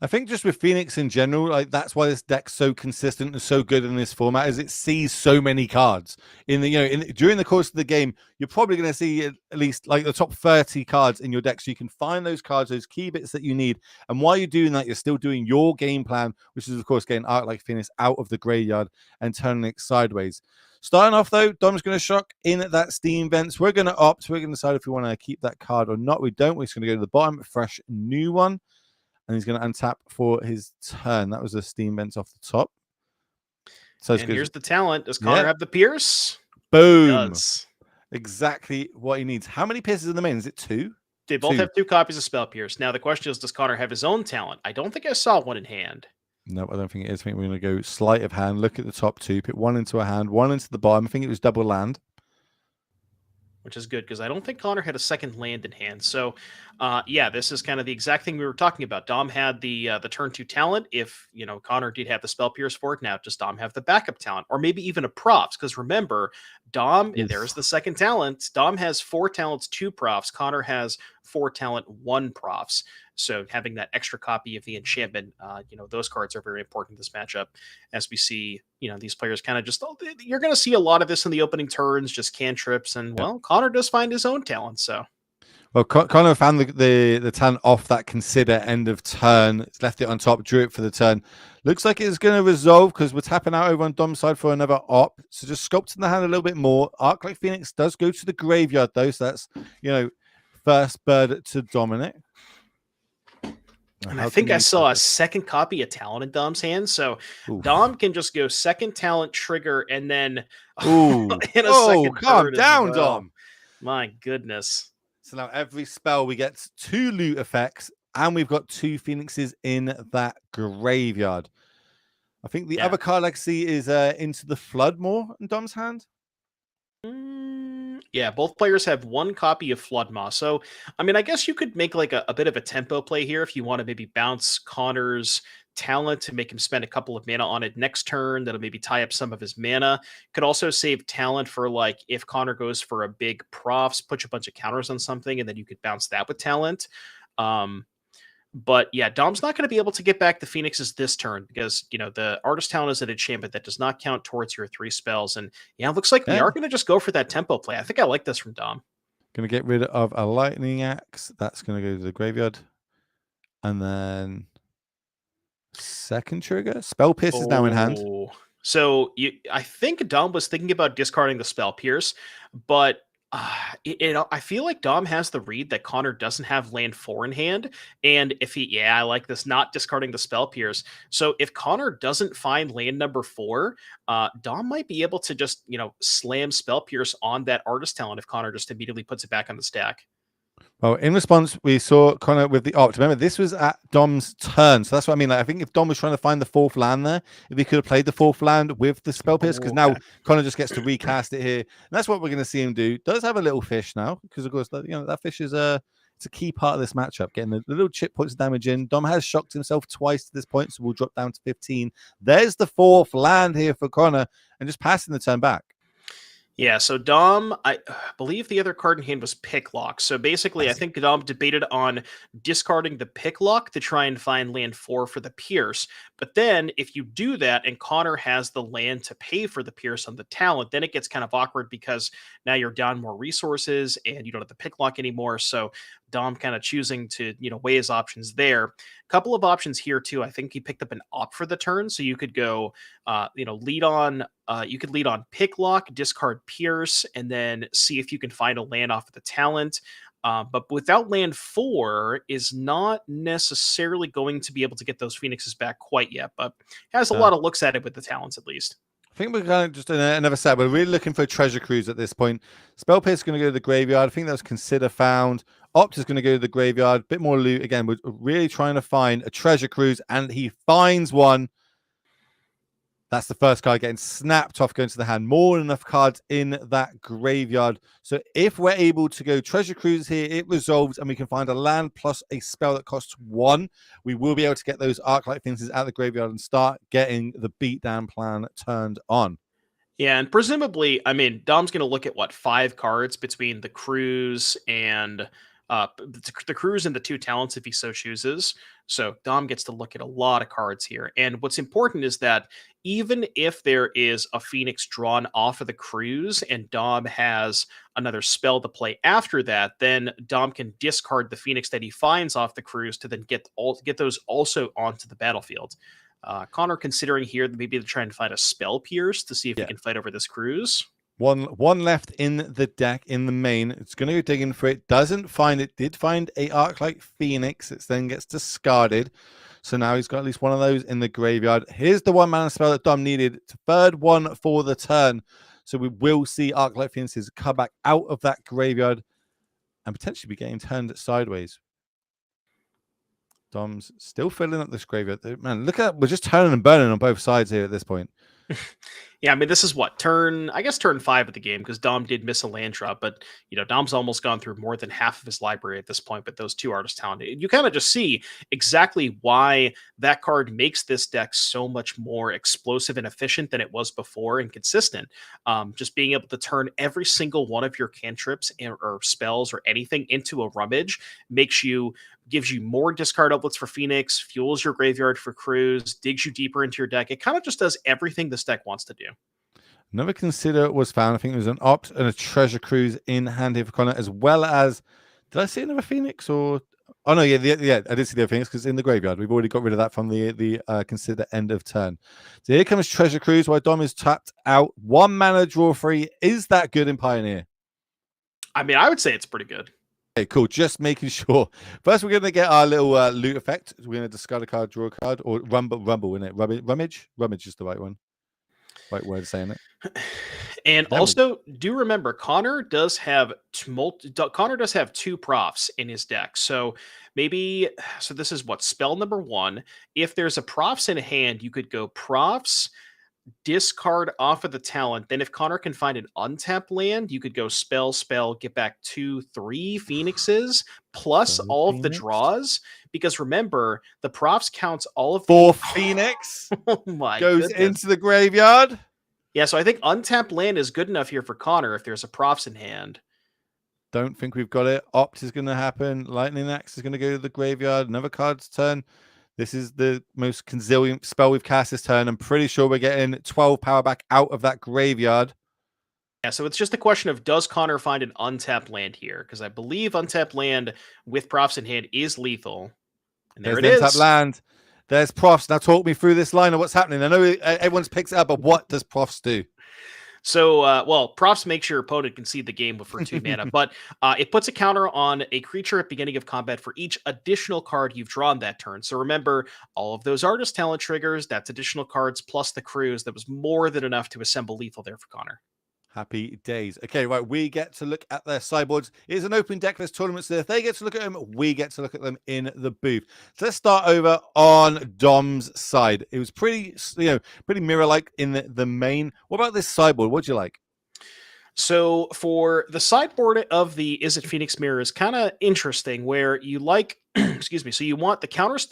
I think just with Phoenix in general, like that's why this deck's so consistent and so good in this format, is it sees so many cards in the during the course of the game. You're probably going to see at least like the top 30 cards in your deck, so you can find those cards, those key bits that you need. And while you're doing that, you're still doing your game plan, which is of course getting Arc Like Phoenix out of the graveyard and turning it sideways. Starting off though, Dom's going to shock in at that Steam Vents. We're going to opt. We're going to decide if we want to keep that card or not. We don't. We're just going to go to the bottom, fresh new one. And he's going to untap for his turn. That was a Steam Vents off the top. So and here's the talent. Does Connor have the Pierce? Boom. Does. Exactly what he needs. How many Pierces in the main? Is it 2? They both have 2 copies of Spell Pierce. Now the question is, does Connor have his own talent? I don't think I saw one in hand. No, I don't think it is. I think we're going to go sleight of hand. Look at the top 2. Put 1 into a hand, 1 into the bottom. I think it was double land. Which is good, because I don't think Connor had a second land in hand. So, yeah, this is kind of the exact thing we were talking about. Dom had the turn 2 talent. If, Connor did have the Spell Pierce for it, now does Dom have the backup talent? Or maybe even a Profs, because remember, Dom, there's the second talent. Dom has 4 talents, 2 Profs. Connor has 4 talent, 1 Profs. So having that extra copy of the enchantment, those cards are very important in this matchup. As we see, these players kind of just, you're going to see a lot of this in the opening turns, just cantrips. And, well, Connor does find his own talent, so. Well, Connor found the talent off that consider end of turn. It's left it on top, drew it for the turn. Looks like it's going to resolve because we're tapping out over on Dom's side for another op. So just sculpting the hand a little bit more. Arc Like Phoenix does go to the graveyard, though. So that's, first bird to Dominic. And I think I saw a second copy of talent in Dom's hand. So Dom can just go second talent trigger and then second calm down, Dom. My goodness. So now every spell we get 2 loot effects, and we've got 2 Phoenixes in that graveyard. I think the other card I see is Into the Flood more in Dom's hand. Yeah, both players have 1 copy of Floodmaw. So, I guess you could make like a bit of a tempo play here if you want to maybe bounce Connor's talent to make him spend a couple of mana on it next turn. That'll maybe tie up some of his mana. Could also save talent for like if Connor goes for a big Profs, put a bunch of counters on something, and then you could bounce that with talent. But yeah, Dom's not going to be able to get back the Phoenixes this turn because, the Artist Talent is an enchantment that does not count towards your 3 spells. And yeah, it looks like we are going to just go for that tempo play. I think I like this from Dom. Going to get rid of a Lightning Axe. That's going to go to the graveyard. And then second trigger. Spell Pierce is now in hand. So I think Dom was thinking about discarding the Spell Pierce, but I feel like Dom has the read that Connor doesn't have land 4 in hand. And if I like this, not discarding the Spell Pierce. So if Connor doesn't find land number 4, Dom might be able to just, slam Spell Pierce on that Artist Talent if Connor just immediately puts it back on the stack. Well, in response, we saw Connor with the opt. Remember, this was at Dom's turn. So that's what I mean. Like, I think if Dom was trying to find the 4th land there, if he could have played the 4th land with the Spell Pierce, because now Connor just gets to recast it here. And that's what we're going to see him do. Does have a little fish now, because of course, that fish is it's a key part of this matchup, getting the little chip points of damage in. Dom has shocked himself twice to this point, so we'll drop down to 15. There's the 4th land here for Connor, and just passing the turn back. Yeah, so Dom, I believe the other card in hand was Picklock. So basically, I think Dom debated on discarding the Picklock to try and find land 4 for the Pierce. But then if you do that and Connor has the land to pay for the Pierce on the talent, then it gets kind of awkward because now you're down more resources and you don't have the Picklock anymore. So Dom kind of choosing to, weigh his options there. A couple of options here too. I think he picked up an op for the turn. So you could go, lead on, you could lead on Picklock, discard Pierce, and then see if you can find a land off of the talent. But without land 4 is not necessarily going to be able to get those Phoenixes back quite yet, but has a lot of looks at it with the talents at least. I think we're kind of just in another set. We're really looking for a treasure cruise at this point. Spell Pierce is going to go to the graveyard. I think that was consider found. Opt is going to go to the graveyard. Bit more loot. Again, we're really trying to find a treasure cruise, and he finds one. That's the first card getting snapped off, going to the hand. More than enough cards in that graveyard. So if we're able to go treasure cruise here, it resolves, and we can find a land plus a spell that costs 1. We will be able to get those Arc Like Phoenixes out of the graveyard and start getting the beatdown plan turned on. Yeah, and presumably, Dom's going to look at 5 cards between the cruise and the crews and the 2 talents if he so chooses. So Dom gets to look at a lot of cards here. And what's important is that even if there is a Phoenix drawn off of the crews and Dom has another spell to play after that, then Dom can discard the Phoenix that he finds off the crews to then get those also onto the battlefield. Connor considering here that maybe they're trying to find a spell pierce to see if he can fight over this cruise. One left in the deck in the main. It's going to go digging for it. Doesn't find it. Did find a Arclight Phoenix. It then gets discarded. So now he's got at least one of those in the graveyard. Here's the 1-mana spell that Dom needed. Third one for the turn. So we will see Arclight Phoenixes come back out of that graveyard and potentially be getting turned sideways. Dom's still filling up this graveyard. Man, look at, we're just turning and burning on both sides here at this point. Yeah, I mean, this is what, turn 5 of the game, because Dom did miss a land drop, but, Dom's almost gone through more than half of his library at this point with those 2 Artist Talent. You kind of just see exactly why that card makes this deck so much more explosive and efficient than it was before and consistent. Just being able to turn every single one of your cantrips or spells or anything into a rummage gives you more discard outlets for Phoenix, fuels your graveyard for crews, digs you deeper into your deck. It kind of just does everything this deck wants to do. Another consider was found. I think it was an Opt and a Treasure Cruise in hand here for Connor, as well as, did I see another Phoenix or? Oh no, yeah, I did see the other Phoenix because it's in the graveyard. We've already got rid of that from the consider end of turn. So here comes Treasure Cruise while Dom is tapped out. 1 mana draw free. Is that good in Pioneer? I mean, I would say it's pretty good. Okay, cool. Just making sure. First, we're going to get our little loot effect. We're going to discard a card, draw a card, or rumble, isn't it? Rummage? Rummage is the right one. Right word of saying it. And also, do remember, Connor does have 2 profs in his deck. So this is what, spell number 1. If there's a profs in hand, you could go profs, discard off of the talent. Then if Connor can find an untapped land, you could go spell, get back 2-3 Phoenixes plus all of the draws. Because remember, the profs counts all of 4 Phoenix oh my goes goodness. into the graveyard. Yeah, so I think untapped land is good enough here for Connor if there's a profs in hand. Don't think we've got it. Opt is going to happen. Lightning Axe is going to go to the graveyard. Another card's turn. This is the most consilient spell we've cast this turn. I'm pretty sure we're getting 12 power back out of that graveyard. Yeah, so it's just a question of, does Connor find an untapped land here? Because I believe untapped land with profs in hand is lethal. And there's the untapped land. There's profs. Now talk me through this line of what's happening. I know everyone's picked it up, but what does profs do? So, profs makes your opponent concede the game for 2 mana, but it puts a counter on a creature at beginning of combat for each additional card you've drawn that turn. So remember, all of those Artist Talent triggers, that's additional cards plus the crews. That was more than enough to assemble lethal there for Connor. Happy days. Okay, right. We get to look at their sideboards. It is an open deck. There's tournaments there. If they get to look at them, we get to look at them in the booth. So let's start over on Dom's side. It was pretty mirror-like in the main. What about this sideboard? What'd you like? So for the sideboard of the Is It Phoenix Mirror is kind of interesting, where you like, excuse me, so you want the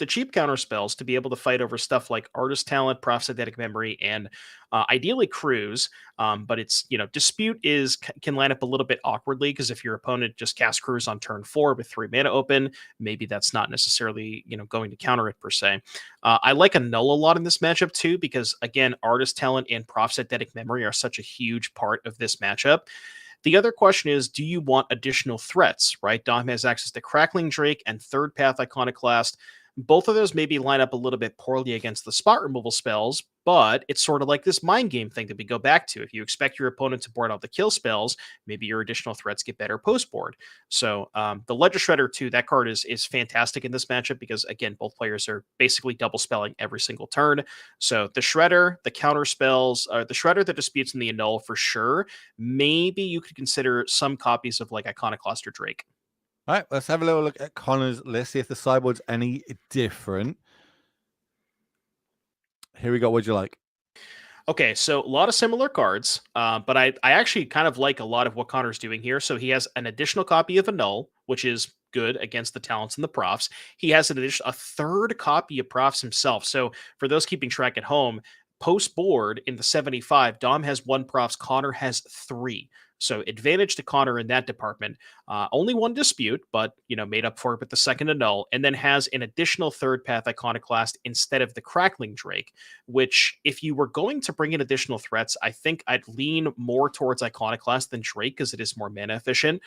cheap counter spells to be able to fight over stuff like Artist Talent, Prosthetic Memory, and ideally Crews. But it's, Dispute can line up a little bit awkwardly, because if your opponent just casts Crews on turn 4 with 3 mana open, maybe that's not necessarily, going to counter it per se. I like Annul a lot in this matchup too, because again, Artist Talent and Prosthetic Memory are such a huge part of this matchup. The other question is, do you want additional threats, right? Dom has access to Crackling Drake and Third Path Iconoclast. Both of those maybe line up a little bit poorly against the spot removal spells, but it's sort of like this mind game thing that we go back to. If you expect your opponent to board out the kill spells, maybe your additional threats get better post board. So the Ledger Shredder too, that card is fantastic in this matchup because, again, both players are basically double spelling every single turn. So the Shredder, the counter spells, the Shredder that disputes, and the Annul for sure. Maybe you could consider some copies of like Iconoclast or Drake. All right, let's have a little look at Connor's list, see if the sideboard's any different. Here we go. What'd you like? Okay, so a lot of similar cards, but I actually kind of like a lot of what Connor's doing here. So he has an additional copy of Annul, which is good against the talents and the profs. He has a third copy of profs himself. So for those keeping track at home, post board in the 75, Dom has 1 profs, Connor has 3. So advantage to Connor in that department. Only one dispute, but made up for it with the second annul, and then has an additional third path Iconoclast instead of the Crackling Drake, which if you were going to bring in additional threats, I think I'd lean more towards Iconoclast than Drake because it is more mana efficient.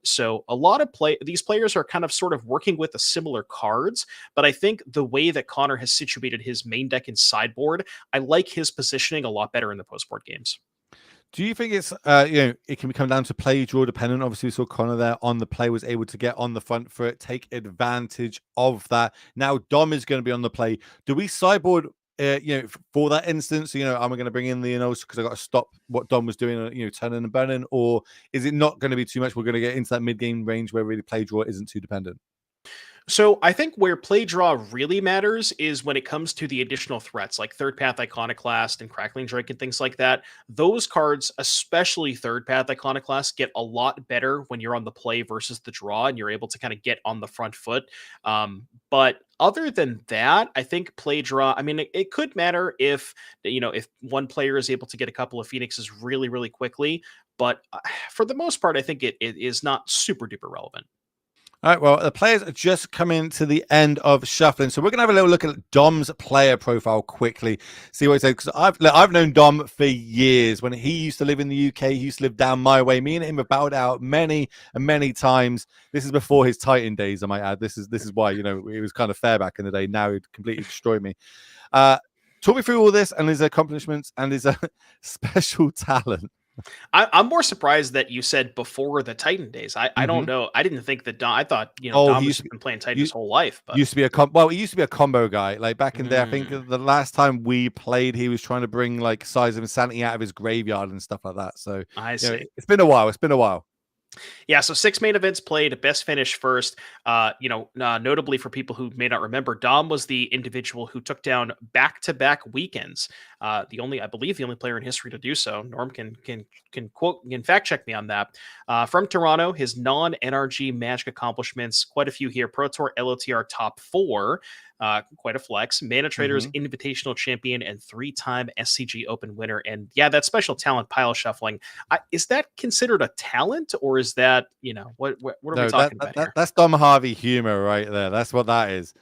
So a lot of these players are kind of sort of working with the similar cards, but I think the way that Connor has situated his main deck and sideboard, I like his positioning a lot better in the post-board games. Do you think it's it can come down to play draw dependent? Obviously, we saw Connor there on the play, was able to get on the front foot, take advantage of that. Now Dom is going to be on the play. Do we sideboard for that instance? Am I going to bring in the because I got to stop what Dom was doing, turning and burning, or is it not going to be too much? We're going to get into that mid game range where really play draw isn't too dependent. So I think where play draw really matters is when it comes to the additional threats like third path Iconoclast and Crackling Drake and things like that. Those cards, especially third path Iconoclast, get a lot better when you're on the play versus the draw and you're able to kind of get on the front foot. But other than that, I think play draw, I mean, it could matter if one player is able to get a couple of Phoenixes really, really quickly. But for the most part, I think it is not super duper relevant. All right, well, the players are just coming to the end of shuffling, so we're going to have a little look at Dom's player profile quickly, see what he said, because I've known Dom for years. When he used to live in the UK, he used to live down my way. Me and him have battled out many and many times. This is before his Titan days, I might add. This is why, it was kind of fair back in the day. Now he'd completely destroyed me. Talk me through all this and his accomplishments and his special talent. I'm more surprised that you said before the Titan days. I don't know. I didn't think that Dom. I thought Dom has been playing Titan his whole life. But used to be he used to be a combo guy. Like back in there, I think the last time we played, he was trying to bring like Size of Insanity out of his graveyard and stuff like that. So I see. It's been a while. Yeah, so 6 main events played, best finish first. Notably for people who may not remember, Dom was the individual who took down back-to-back weekends. I believe the only player in history to do so. Norm can fact check me on that. From Toronto, his non-NRG Magic accomplishments, quite a few here. Pro Tour LOTR top 4. Quite a flex. Mana Traders Invitational Champion and 3-time SCG Open winner. And yeah, that special talent pile shuffling. Is that considered a talent, or is that what are we talking about here? That's Dom Harvey humor right there. That's what that is.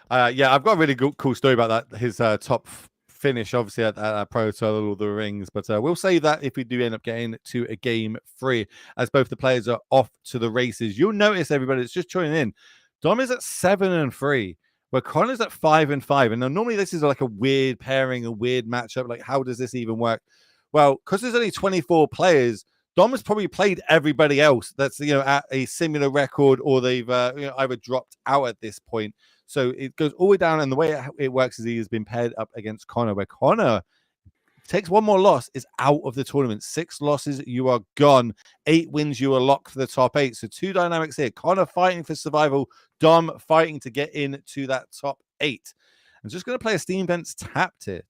I've got a really cool story about that. His top finish, obviously at Pro Tour Lord of the Rings, but we'll say that if we do end up getting to a game 3, as both the players are off to the races. You'll notice, everybody that's just joining in, Dom is at 7-3. Where Connor's at 5-5, and normally this is like a weird pairing, a weird matchup. Like, how does this even work? Well, because there's only 24 players, Dom has probably played everybody else that's at a similar record, or they've either dropped out at this point. So it goes all the way down, and the way it works is he has been paired up against Connor, where Connor takes one more loss, is out of the tournament. 6 losses, you are gone. 8 wins, you are locked for the top 8. So 2 dynamics here. Connor fighting for survival. Dom fighting to get into that top 8. I'm just going to play a Steam Vents tapped here.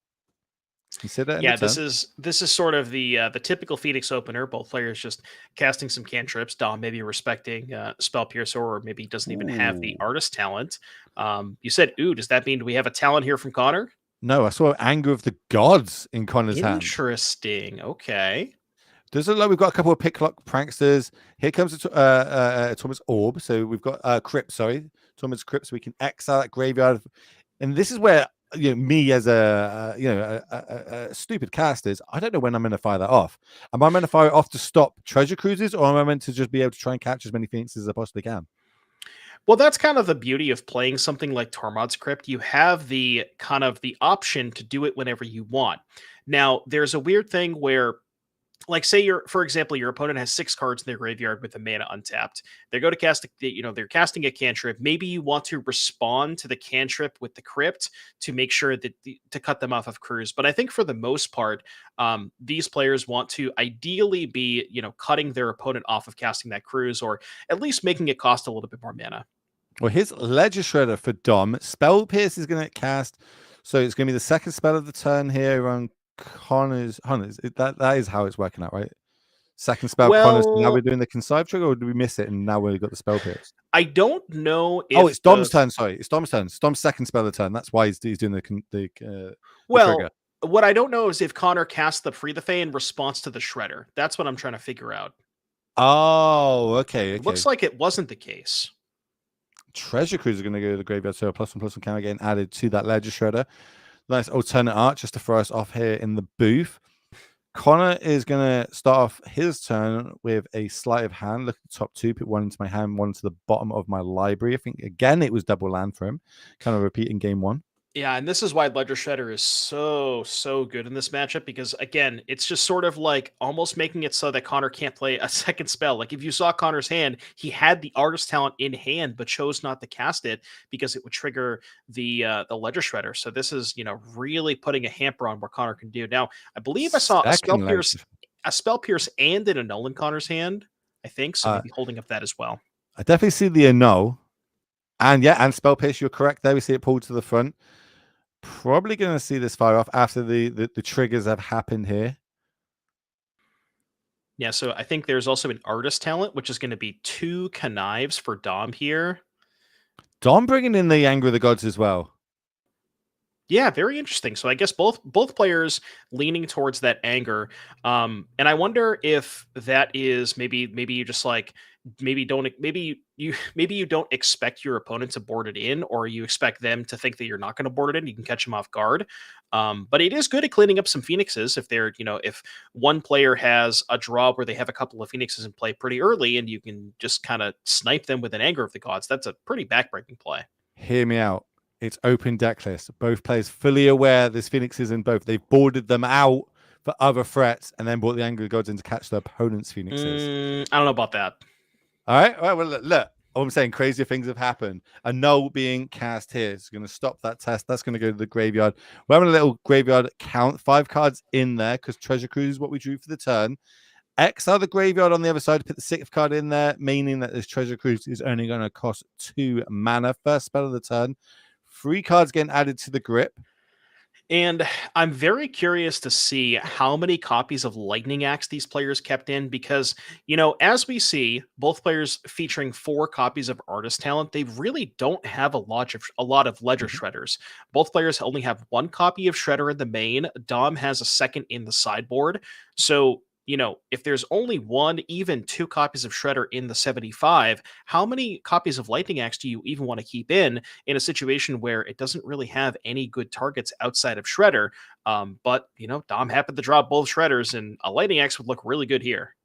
Consider. Yeah, this is sort of the typical Phoenix opener. Both players just casting some cantrips. Dom maybe respecting Spell Piercer, or maybe he doesn't even have the artist talent. You said, "Ooh, does that mean we have a talent here from Connor?" No, I saw Anger of the Gods in Connor's hand. Interesting. Okay. We've got a couple of Picklock Pranksters. Here comes Thomas Orb. So we've got Thomas Crypt. So we can exile that graveyard. And this is where me as a stupid caster is, I don't know when I'm going to fire that off. Am I meant to fire it off to stop treasure cruises, or am I meant to just be able to try and catch as many Phoenixes as I possibly can? Well, that's kind of the beauty of playing something like Tormod's Crypt. You have the option to do it whenever you want. Now, there's a weird thing where, like, say for example, your opponent has 6 cards in their graveyard with a mana untapped. They go to cast, they're casting a cantrip. Maybe you want to respond to the cantrip with the crypt to make sure that to cut them off of cruise. But I think for the most part, these players want to ideally be, cutting their opponent off of casting that cruise, or at least making it cost a little bit more mana. Well, here's Ledger Shredder for Dom. Spell Pierce is going to cast, so it's going to be the second spell of the turn here on Connor's. That is how it's working out, right? Second spell, Connor's. Now we're doing the Connive trigger, or do we miss it and now we've got the Spell Pierce? I don't know if... it's Dom's turn, sorry. It's Dom's turn. It's Dom's second spell of the turn. That's why he's doing the trigger. what I don't know is if Connor cast the Free the Fae in response to the Shredder. That's what I'm trying to figure out. Oh, okay. Looks like it wasn't the case. Treasure Cruise is going to go to the graveyard, so a +1/+1 counter getting added to that Ledger Shredder. Nice alternate art just to throw us off here in the booth. Connor is going to start off his turn with a sleight of hand. Look at the top two, put one into my hand, one to the bottom of my library. I think, again, it was double land for him. Kind of repeating game one. Yeah, and this is why Ledger Shredder is so good in this matchup, because again, it's just sort of like almost making it so that Connor can't play a second spell. Like if you saw Connor's hand, he had the Artist Talent in hand, but chose not to cast it because it would trigger the Ledger Shredder. So this is, really putting a hamper on what Connor can do. Now, I believe I saw a Spell Pierce and an Annul in Connor's hand, I think, so maybe holding up that as well. I definitely see the Annul. And Spell Pierce, you're correct there. We see it pulled to the front. Probably going to see this fire off after the triggers have happened here. Yeah, so I think there's also an Artist Talent, which is going to be 2 Connives for Dom here. Dom bringing in the Anger of the Gods as well. Yeah, very interesting. So I guess both players leaning towards that anger, and I wonder if that is maybe you just like maybe you don't expect your opponent to board it in, or you expect them to think that you're not going to board it in. You can catch them off guard, but it is good at cleaning up some Phoenixes if they're if one player has a draw where they have a couple of Phoenixes in play pretty early, and you can just kind of snipe them with an Anger of the Gods. That's a pretty backbreaking play. Hear me out. It's open deck list. Both players fully aware there's Phoenixes in both. They've boarded them out for other threats and then brought the Anger of Gods in to catch their opponent's Phoenixes. I don't know about that. All right. Well, look. All I'm saying, crazier things have happened. A null being cast here is going to stop that test. That's going to go to the graveyard. We're having a little graveyard count. 5 cards in there because Treasure Cruise is what we drew for the turn. Exile the graveyard on the other side, put the 6th card in there, meaning that this Treasure Cruise is only going to cost 2 mana. First spell of the turn. 3 cards getting added to the grip. And I'm very curious to see how many copies of Lightning Axe these players kept in, because, as we see, both players featuring 4 copies of Artist Talent, they really don't have a lot of Ledger Shredders. Both players only have 1 copy of Shredder in the main. Dom has a second in the sideboard. So, if there's only 1, even 2 copies of Shredder in the 75, how many copies of Lightning Axe do you even want to keep in a situation where it doesn't really have any good targets outside of Shredder? But, Dom happened to drop both Shredders, and a Lightning Axe would look really good here.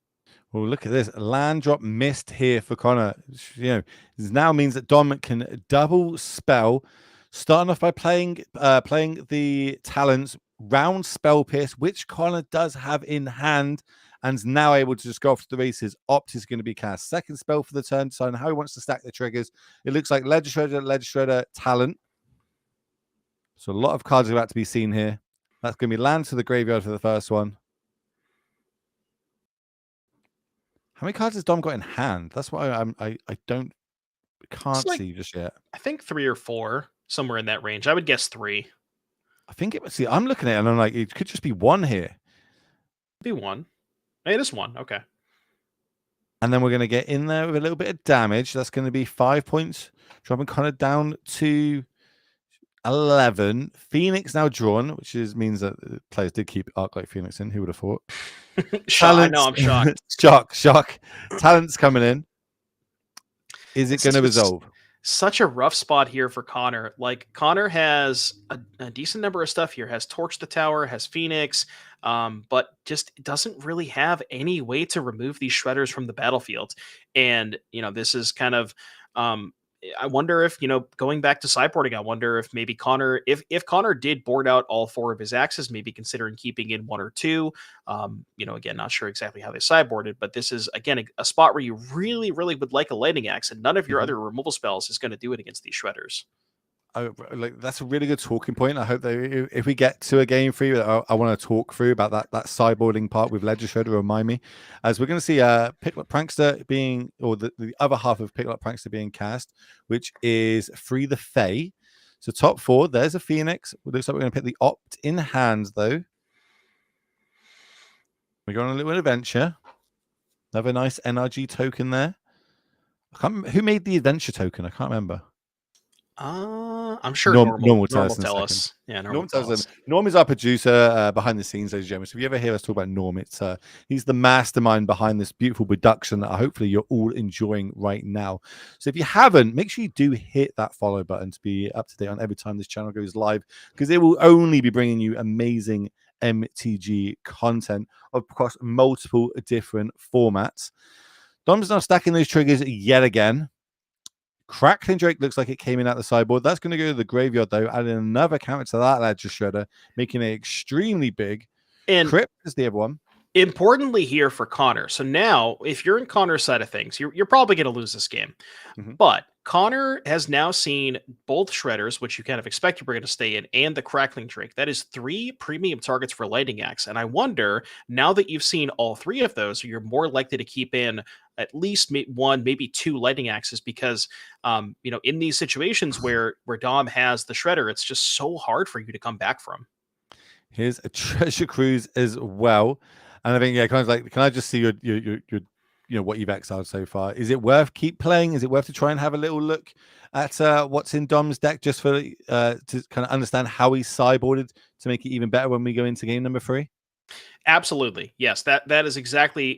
Well, look at this. Land drop missed here for Connor. This now means that Dom can double spell, starting off by playing the talents round Spell Pierce, which Connor does have in hand, and is now able to just go off to the races. Opt is going to be cast. Second spell for the turn, deciding how he wants to stack the triggers. It looks like Ledger Shredder, Talent. So a lot of cards are about to be seen here. That's going to be land to the graveyard for the first one. How many cards has Dom got in hand? That's what I can't see just yet. I think 3 or 4, somewhere in that range. I would guess 3. I think it. See, I'm looking at it and I'm like, it could just be 1 here. Be 1. It is 1. Okay. And then we're going to get in there with a little bit of damage. That's going to be 5 points, dropping Connor down to 11. Phoenix now drawn, which means that players did keep Arclight Phoenix in. Who would have thought? I know, I'm shocked. Shock. Talent's coming in. Is it going to resolve? Such a rough spot here for Connor. Like, Connor has a decent number of stuff here. Has Torch the Tower, has Phoenix, but just doesn't really have any way to remove these Shredders from the battlefield. And, this is kind of... I wonder if, going back to sideboarding, I wonder if maybe Connor, if Connor did board out all 4 of his axes, maybe considering keeping in 1 or 2. Again, not sure exactly how they sideboarded, but this is, again, a spot where you really, really would like a Lightning Axe, and none of your other removal spells is going to do it against these Shredders. That's a really good talking point. I hope that if we get to a game 3, I want to talk through about that sideboarding part with Ledger Shredder. Remind me, as we're going to see Picklock Prankster being, or the other half of Picklock Prankster being cast, which is Free the Fae. So top 4, there's a Phoenix. It looks like we're going to pick the Opt in hand though. We're going on a little adventure. Another nice NRG token there. Who made the adventure token? I can't remember. I'm sure Norm will tell Norm will us in a tell second. us. Yeah, Norm Norm will tells tell them. us. Norm is our producer behind the scenes, ladies and gentlemen. So if you ever hear us talk about Norm, it's he's the mastermind behind this beautiful production that hopefully you're all enjoying right now. So if you haven't, make sure you do hit that follow button to be up to date on every time this channel goes live, because it will only be bringing you amazing MTG content across multiple different formats. Dom's now stacking those triggers yet again. Crackling Drake looks like it came in at the sideboard. That's going to go to the graveyard, though, adding another counter to that Ledger Shredder, making it extremely big. And Crypt is the other one. importantly here for Connor. So now, if you're in Connor's side of things, you're probably going to lose this game. Mhm. But Connor has now seen both Shredders, which you kind of expect you were going to stay in, and the Crackling Drake. That is 3 premium targets for Lightning Axe. And I wonder, now that you've seen all 3 of those, you're more likely to keep in at least 1, maybe 2 Lightning Axes, because in these situations where Dom has the Shredder, it's just so hard for you to come back from. Here's a treasure cruise as well. And I think, yeah, kind of like, can I just see your what you've exiled so far? Is it worth keep playing? Is it worth to try and have a little look at what's in Dom's deck, just for to kind of understand how he's sideboarded to make it even better when we go into game number 3? Absolutely. Yes, that is exactly,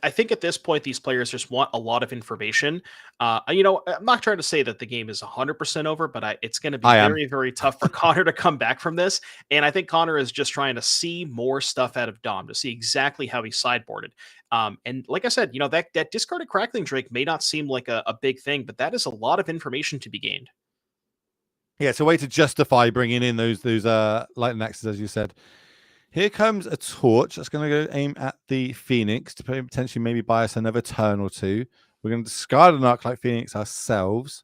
I think at this point these players just want a lot of information. I'm not trying to say that the game is 100% over, but it's going to be I am. very, very tough for Connor to come back from this. And I think Connor is just trying to see more stuff out of Dom, to see exactly how he sideboarded. And like I said, that discarded Crackling Drake may not seem like a big thing, but that is a lot of information to be gained. Yeah, it's a way to justify bringing in those lightning axes, as you said. Here comes a torch that's going to go aim at the Phoenix to potentially maybe buy us another turn or 2. We're going to discard an Arclight Phoenix ourselves.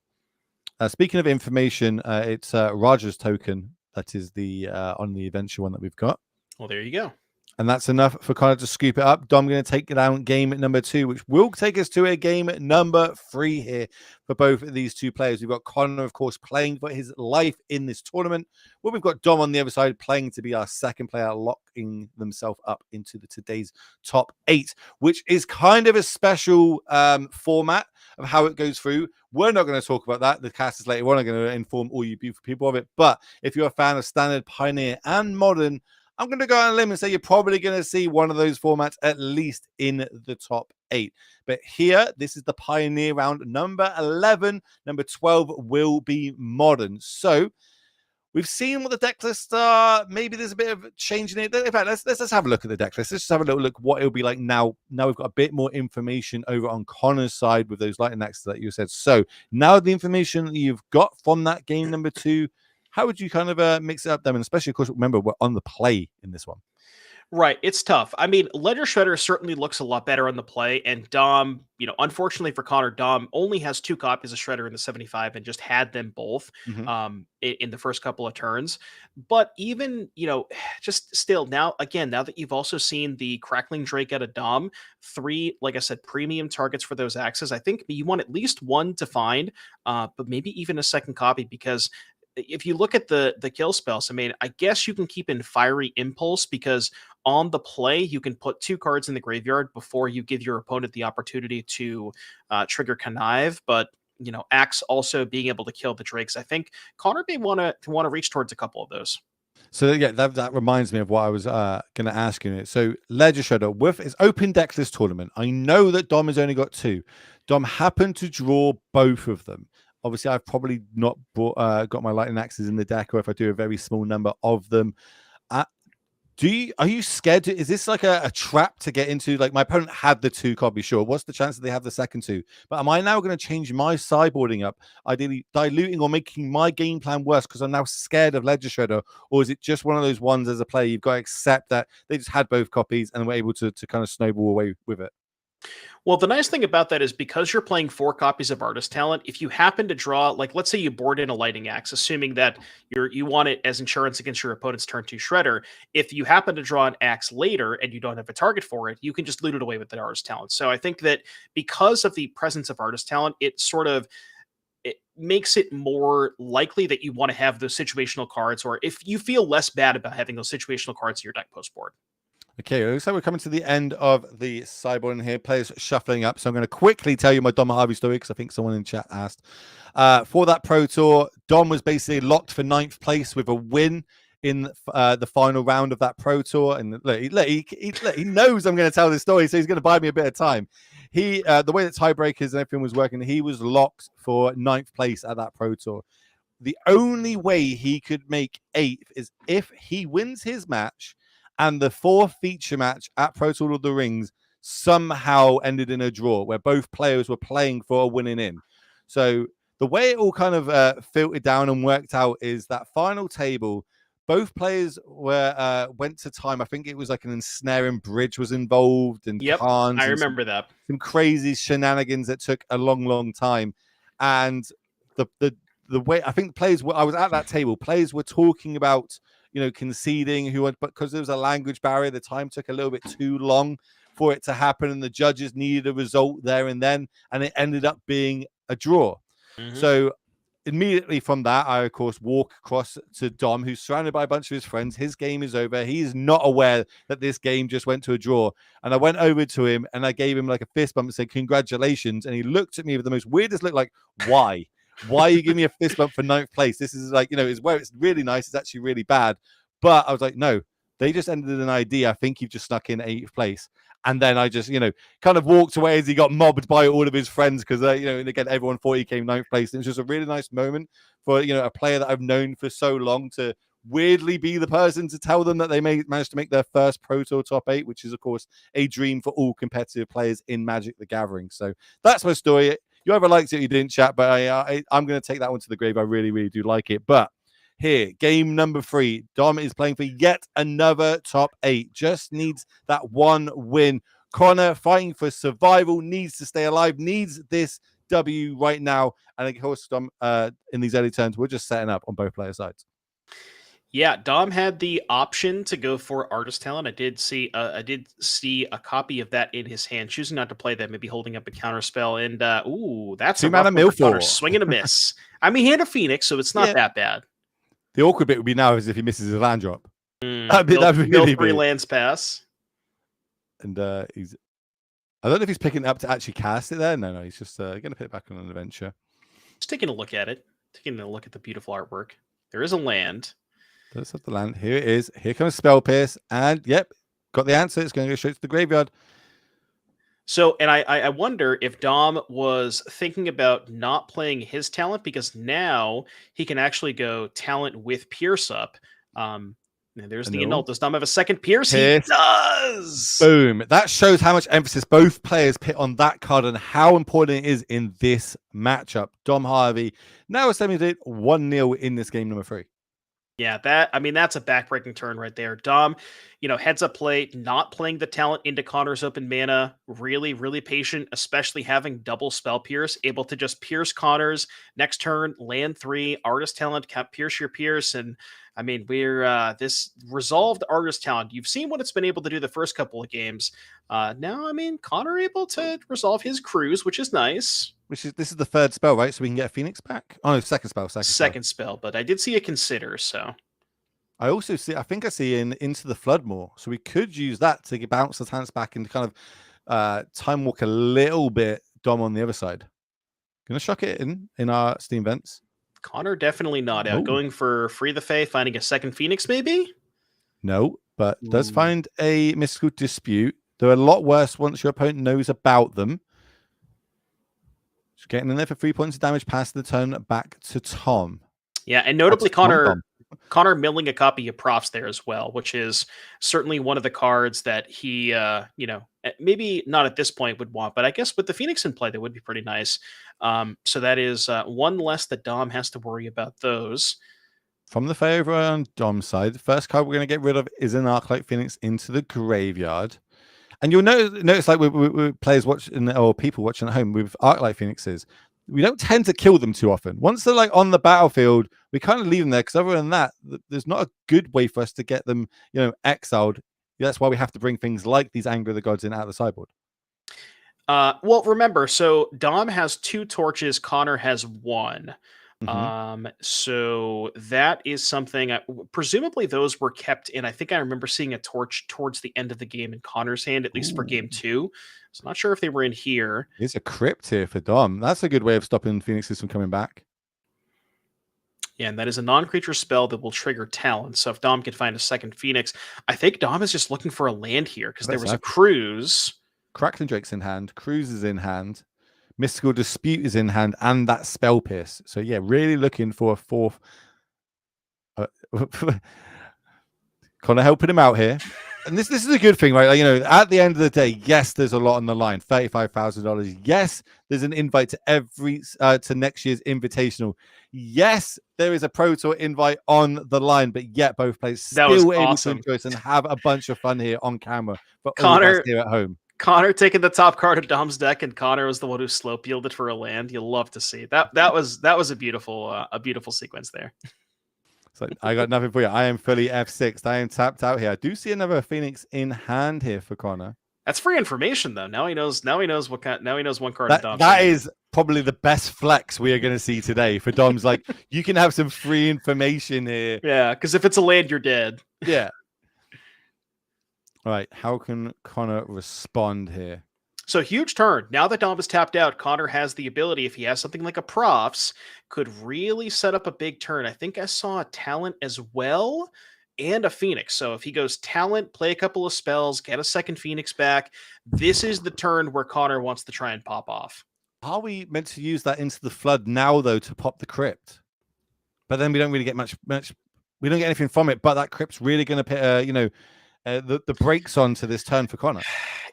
Speaking of information, it's Raja's token that is the on the adventure one that we've got. Well, there you go. And that's enough for Connor to scoop it up. Dom going to take it down game number 2, which will take us to a game number 3 here for both of these two players. We've got Connor, of course, playing for his life in this tournament. Well, we've got Dom on the other side playing to be our second player, locking themselves up into today's top 8, which is kind of a special format of how it goes through. We're not going to talk about that. The casters later on are going to inform all you beautiful people of it. But if you're a fan of Standard, Pioneer, and Modern, I'm going to go on a limb and say you're probably going to see one of those formats at least in the top 8. But here, this is the Pioneer round, number 11. Number 12 will be Modern. So we've seen what the deck lists are. Maybe there's a bit of change in it. In fact, let's have a look at the deck list. Let's just have a little look what it'll be like now. Now we've got a bit more information over on Connor's side with those lightning axes that you said. So now the information that you've got from that game number 2, how would you kind of mix it up then? And especially, of course, remember, we're on the play in this one. Right. It's tough. I mean, Ledger Shredder certainly looks a lot better on the play. And Dom, unfortunately for Connor, Dom only has 2 copies of Shredder in the 75 and just had them both in the first couple of turns. But even, just still now that you've also seen the Crackling Drake out of Dom, 3, like I said, premium targets for those axes, I think you want at least 1 to find, but maybe even a second copy, because if you look at the kill spells, I mean, I guess you can keep in Fiery Impulse, because on the play you can put 2 cards in the graveyard before you give your opponent the opportunity to trigger Connive. But Axe also being able to kill the Drakes, I think Connor may want to reach towards a couple of those. So yeah, that reminds me of what I was going to ask you. So Ledger Shredder with its open deck list tournament, I know that Dom has only got 2. Dom happened to draw both of them. Obviously, I've probably not got my lightning axes in the deck, or if I do a very small number of them. Are you scared? Is this like a trap to get into? Like, my opponent had the 2 copies, sure. What's the chance that they have the second 2? But am I now going to change my sideboarding up, ideally diluting or making my game plan worse because I'm now scared of Ledger Shredder? Or is it just one of those ones as a player you've got to accept that they just had both copies and were able to kind of snowball away with it? Well, the nice thing about that is, because you're playing 4 copies of Artist Talent, if you happen to draw, like, let's say you board in a Lightning Axe, assuming that you want it as insurance against your opponent's turn 2 Shredder, if you happen to draw an Axe later and you don't have a target for it, you can just loot it away with the Artist Talent. So I think that because of the presence of Artist Talent, it makes it more likely that you want to have those situational cards, or if you feel less bad about having those situational cards in your deck post board. Okay, it looks like we're coming to the end of the sideboard in here. Players shuffling up. So I'm going to quickly tell you my Dom Harvey story because I think someone in chat asked. For that Pro Tour, Dom was basically locked for 9th place with a win in the final round of that Pro Tour. And look, he knows I'm going to tell this story, so he's going to buy me a bit of time. The way that tiebreakers and everything was working, he was locked for 9th place at that Pro Tour. The only way he could make 8th is if he wins his match and the 4th feature match at Pro Tour of the Rings somehow ended in a draw where both players were playing for a winning in. So the way it all kind of filtered down and worked out is that final table, both players went to time. I think it was like an ensnaring bridge was involved and Yep, Khans. I remember that. Some crazy shenanigans that took a long, long time. And the way I think players were, I was at that table, players were talking about, conceding but because there was a language barrier, the time took a little bit too long for it to happen. And the judges needed a result there and then, and it ended up being a draw. Mm-hmm. So immediately from that, I, of course, walk across to Dom, who's surrounded by a bunch of his friends. His game is over. He is not aware that this game just went to a draw. And I went over to him and I gave him like a fist bump and said, "Congratulations." And he looked at me with the most weirdest look, like, why? Why are you giving me a fist bump for 9th place? This is like, is where it's really nice. It's actually really bad. But I was like, no, they just ended an ID. I think you've just snuck in 8th place. And then I just, kind of walked away as he got mobbed by all of his friends because, and again, everyone thought he came 9th place. It was just a really nice moment for, a player that I've known for so long to weirdly be the person to tell them that they managed to make their first Pro Tour top 8, which is, of course, a dream for all competitive players in Magic the Gathering. So that's my story. You either liked it or you didn't, chat, but I'm going to take that one to the grave. I really, really do like it. But here, game number 3. Dom is playing for yet another top 8. Just needs that one win. Connor fighting for survival, needs to stay alive, needs this W right now. And of course, Dom, in these early turns, we're just setting up on both player sides. Yeah, Dom had the option to go for Artist Talent. I did see a copy of that in his hand, choosing not to play that, maybe holding up a counter spell. And that's 2-mana Milfoil. Swing and a miss. I mean, he had a Phoenix, so it's not that bad. The awkward bit would be now is if he misses his land drop. That'd really 3 lands pass. And I don't know if he's picking it up to actually cast it there. No, he's just going to put it back on an adventure. Just taking a look at it. Taking a look at the beautiful artwork. There is a land. Does have the land. Here it is. Here comes Spell Pierce. And yep, got the answer. It's going to go straight to the graveyard. So, and I wonder if Dom was thinking about not playing his talent because now he can actually go talent with Pierce up. There's the annul. Does Dom have a second Pierce? He does! Boom. That shows how much emphasis both players put on that card and how important it is in this matchup. Dom Harvey now assembling 1-0 in this game number 3. Yeah, that's a backbreaking turn right there. Dom, heads up play, not playing the talent into Connor's open mana, really, really patient, especially having double Spell Pierce, able to just pierce Connor's next turn, land 3, Artist Talent, pierce your Pierce, and I mean, we're this resolved Artist Talent. You've seen what it's been able to do the first couple of games. Now, I mean, Connor able to resolve his cruise, which is nice. This is the 3rd spell, right? So we can get a Phoenix back? Oh, no, second spell. But I did see a Consider, so. I also see, I think I see Into the Floodmoor. So we could use that to bounce the talents back and kind of time walk a little bit Dom on the other side. Gonna shock it in our Steam vents. Connor definitely not out. Going for Free the Fae, finding a second Phoenix, maybe? No, but does find a Mystical Dispute. They're a lot worse once your opponent knows about them. Just getting in there for 3 points of damage, past the turn back to Tom. Yeah, and notably Connor milling a copy of Profs there as well, which is certainly one of the cards that he, maybe not at this point would want, but I guess with the Phoenix in play, that would be pretty nice. So that is one less that Dom has to worry about those. From the favor on Dom's side, the first card we're going to get rid of is an Arclight Phoenix into the graveyard. And you'll notice like with players watching or people watching at home with Arclight Phoenixes, we don't tend to kill them too often. Once they're like on the battlefield, we kind of leave them there because other than that, there's not a good way for us to get them, exiled. That's why we have to bring things like these Anger of the Gods in out of the sideboard. Well, remember, so Dom has 2 torches, Connor has 1. So that is something. Presumably, those were kept in. I think I remember seeing a torch towards the end of the game in Connor's hand, at least for game 2. So not sure if they were in here. There's a crypt here for Dom. That's a good way of stopping Phoenixes from coming back. Yeah, and that is a non-creature spell that will trigger talent. So if Dom can find a second Phoenix, I think Dom is just looking for a land here because there was a cruise. Crackling Drake's in hand. Cruise is in hand. Mystical Dispute is in hand, and that Spell Pierce. So yeah, really looking for a fourth. Connor helping him out here. And this is a good thing, right? Like, at the end of the day, yes, there's a lot on the line. $35,000. Yes, there's an invite to to next year's Invitational. Yes, there is a Pro Tour invite on the line, but yet both players still able to enjoy and have a bunch of fun here on camera for all of us here at home. Connor taking the top card of Dom's deck, and Connor was the one who slope yielded for a land. You'll love to see that. That was a beautiful sequence there. So I got nothing for you. I am fully F6. I am tapped out here. I do see another Phoenix in hand here for Connor. That's free information, though. Now he knows what kind. Now he knows one card. That is probably the best flex we are going to see today for Dom's. Like, you can have some free information here. Yeah, because if it's a land, you're dead. Yeah. All right. How can Connor respond here? So huge turn. Now that Dom is tapped out, Connor has the ability, if he has something like a Profs, could really set up a big turn. I think I saw a talent as well and a Phoenix. So if he goes talent, play a couple of spells, get a second Phoenix back, this is the turn where Connor wants to try and pop off. Are we meant to use that into the flood now, though, to pop the crypt? But then we don't really get much. We don't get anything from it. But that crypt's really going to put, the brakes on to this turn for Connor.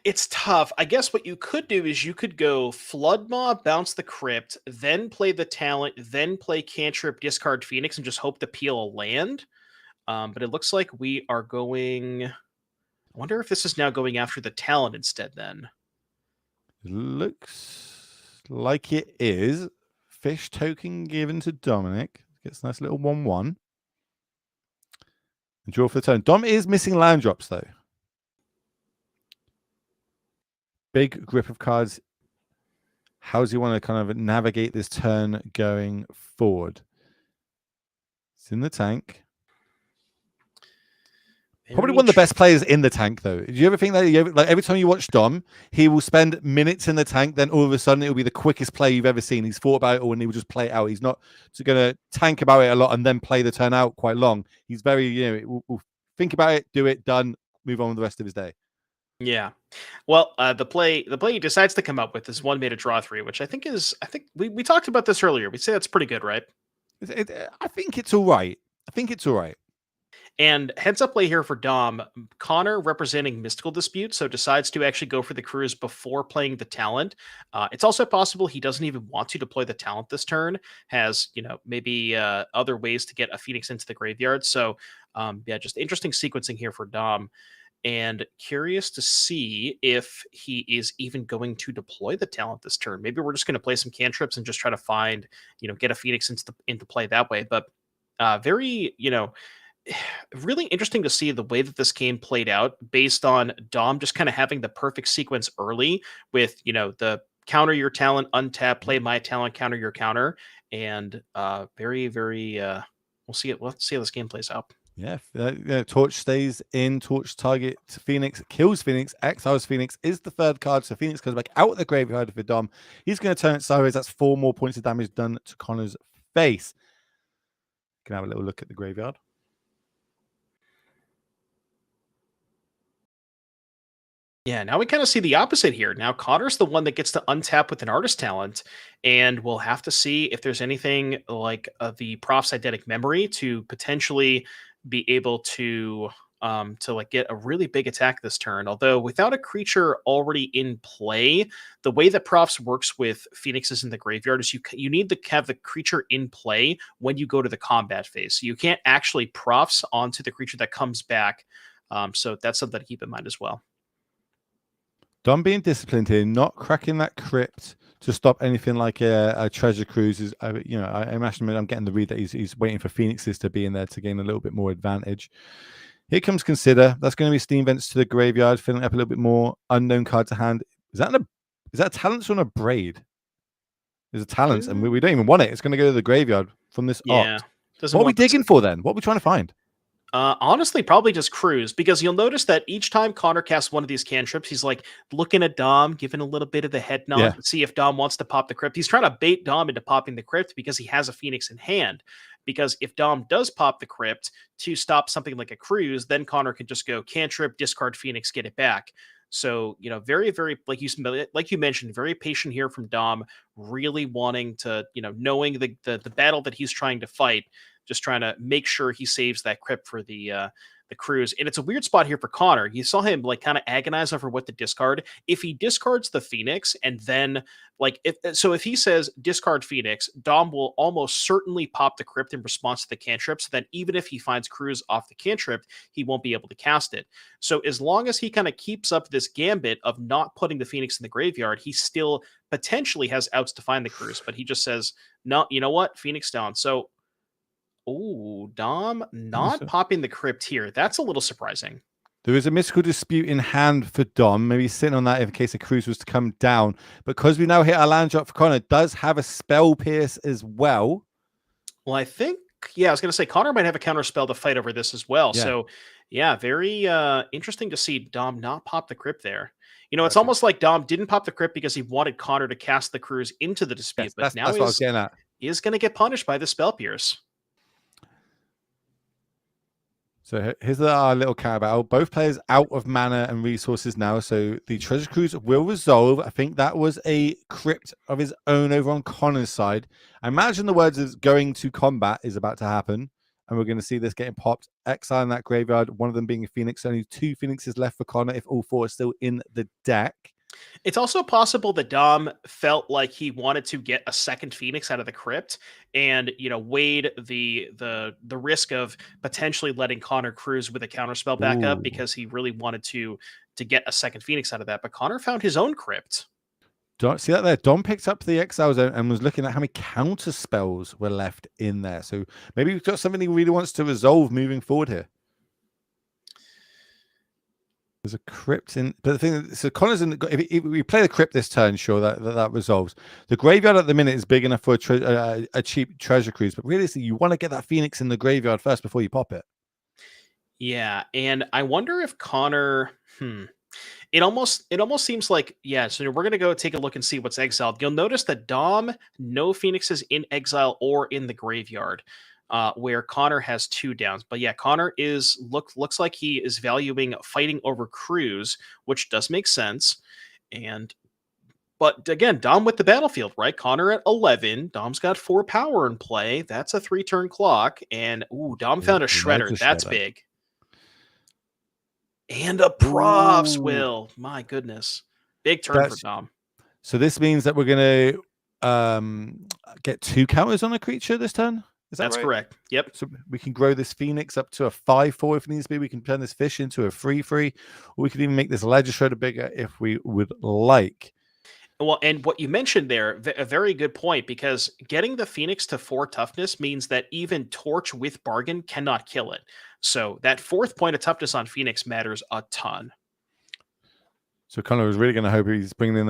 It's tough. I guess what you could do is you could go Flood Mob, bounce the crypt, then play the talent, then play cantrip, discard Phoenix, and just hope to peel a land. But it looks like we are going. I wonder if this is now going after the talent instead. Then looks like it is. Fish token given to Dominic. Gets a nice little 1/1. And draw for the turn. Dom is missing land drops though. Big grip of cards. How does he want to kind of navigate this turn going forward? It's in the tank. Probably one of the best players in the tank, though. Do you ever think that like every time you watch Dom, he will spend minutes in the tank, then all of a sudden it will be the quickest play you've ever seen. He's thought about it all and he will just play it out. He's not going to tank about it a lot and then play the turn out quite long. He's very, will think about it, do it, done, move on with the rest of his day. Yeah. Well, the play he decides to come up with is one made a draw 3, which I think we talked about this earlier. We say that's pretty good, right? I think it's all right. And heads up play here for Dom. Connor representing Mystical Dispute, so decides to actually go for the cruise before playing the talent. It's also possible he doesn't even want to deploy the talent this turn. Has maybe other ways to get a Phoenix into the graveyard. So yeah, just interesting sequencing here for Dom. And curious to see if he is even going to deploy the talent this turn. Maybe we're just going to play some cantrips and just try to find, get a Phoenix into play that way. But very, really interesting to see the way that this game played out based on Dom just kind of having the perfect sequence early with, the counter your talent, untap, play my talent, counter your counter. And very, very, we'll see how this game plays out. Yeah, Torch stays in. Torch target Phoenix, kills Phoenix, exiles Phoenix, is the third card. So Phoenix goes back out of the graveyard for Dom. He's going to turn it sideways. That's 4 more points of damage done to Connor's face. Can have a little look at the graveyard. Yeah, now we kind of see the opposite here. Now Connor's the one that gets to untap with an artist talent, and we'll have to see if there's anything like the Prof's Eidetic Memory to potentially be able to like get a really big attack this turn. Although without a creature already in play, the way that Profs works with Phoenixes in the graveyard is you need to have the creature in play when you go to the combat phase. So you can't actually Profs onto the creature that comes back. So that's something to keep in mind as well. Dom being disciplined here, not cracking that crypt to stop anything like a treasure cruise. Is, I imagine I'm getting the read that he's waiting for Phoenixes to be in there to gain a little bit more advantage. Here comes Consider. That's going to be Steam Vents to the graveyard, filling up a little bit more. Unknown card to hand. Is that a talent on a braid? There's a talent, and we don't even want it. It's going to go to the graveyard from this Yeah. opt. Doesn't What are we want the digging for then? What are we trying to find? Honestly, probably just Cruise, because you'll notice that each time Connor casts one of these cantrips, he's like looking at Dom, giving a little bit of the head nod Yeah. to see if Dom wants to pop the crypt. He's trying to bait Dom into popping the crypt because he has a Phoenix in hand. Because if Dom does pop the crypt to stop something like a Cruise, then Connor can just go cantrip, discard Phoenix, get it back. So, very, very, like you mentioned, very patient here from Dom, really wanting to, knowing the battle that he's trying to fight, just trying to make sure he saves that crypt for the Cruise. And it's a weird spot here for Connor. You saw him like kind of agonize over what to discard. If he discards the Phoenix and then if he says discard Phoenix, Dom will almost certainly pop the crypt in response to the cantrip. So then even if he finds Cruise off the cantrip, he won't be able to cast it. So as long as he kind of keeps up this gambit of not putting the Phoenix in the graveyard, he still potentially has outs to find the Cruise. But he just says, no, you know what? Phoenix down. So Dom not popping the crypt here. That's a little surprising. There is a mystical dispute in hand for Dom. Maybe sitting on that in case a Cruise was to come down. Because we now hit our land drop for Connor, does have a Spell Pierce as well. Well, I think, I was going to say Connor might have a counter spell to fight over this as well. Yeah. So, very interesting to see Dom not pop the crypt there. It's almost like Dom didn't pop the crypt because he wanted Connor to cast the Cruise into the dispute. Yes, but now that's what I was getting at. He is going to get punished by the Spell Pierce. So here's our little cat battle. Both players out of mana and resources now. So the Treasure Cruise will resolve. I think that was a crypt of his own over on Connor's side. I imagine the words is going to combat is about to happen. And we're going to see this getting popped. Exile in that graveyard. One of them being a Phoenix. Only 2 Phoenixes left for Connor if all 4 are still in the deck. It's also possible that Dom felt like he wanted to get a second Phoenix out of the crypt and, weighed the risk of potentially letting Connor Cruise with a counterspell back up because he really wanted to get a second Phoenix out of that. But Connor found his own crypt. See that there? Dom picked up the Exile Zone and was looking at how many counter spells were left in there. So maybe he's got something he really wants to resolve moving forward here. There's a crypt in, but the thing is, so Connor's in. If we play the crypt this turn, sure that resolves. The graveyard at the minute is big enough for a cheap Treasure Cruise, but realistically, you want to get that Phoenix in the graveyard first before you pop it. Yeah, and I wonder if Connor. It almost seems like, so we're going to go take a look and see what's exiled. You'll notice that Dom, no Phoenixes in exile or in the graveyard, where Connor has 2 downs. But Connor looks like he is valuing fighting over Cruise, which does make sense. But again, Dom with the battlefield, right? Connor at 11. Dom's got 4 power in play. That's a 3-turn clock. And Dom found a Shredder. That's big. And a Profs, Will. My goodness. Big turn for Dom. So this means that we're going to get 2 counters on a creature this turn? That's right? Correct. Yep. So we can grow this Phoenix up to a 5/4 if it needs to be. We can turn this fish into a 3/3. Or we could even make this Ledger Shredder bigger if we would like. Well, and what you mentioned there, a very good point, because getting the Phoenix to 4 toughness means that even Torch with Bargain cannot kill it. So that 4th point of toughness on Phoenix matters a ton. So Connor was really going to hope he's bringing in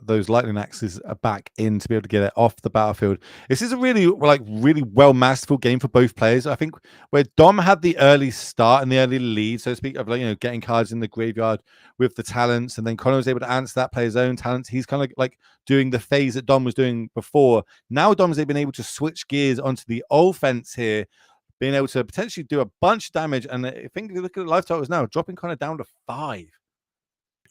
those lightning axes back in to be able to get it off the battlefield. This is a really well masterful game for both players. I think where Dom had the early start and the early lead, so to speak, of getting cards in the graveyard with the talents, and then Connor was able to answer that, play his own talents. He's kind of like doing the phase that Dom was doing before. Now Dom's been able to switch gears onto the offense here, being able to potentially do a bunch of damage. And I think if you look at the life totals now, dropping Connor down to 5.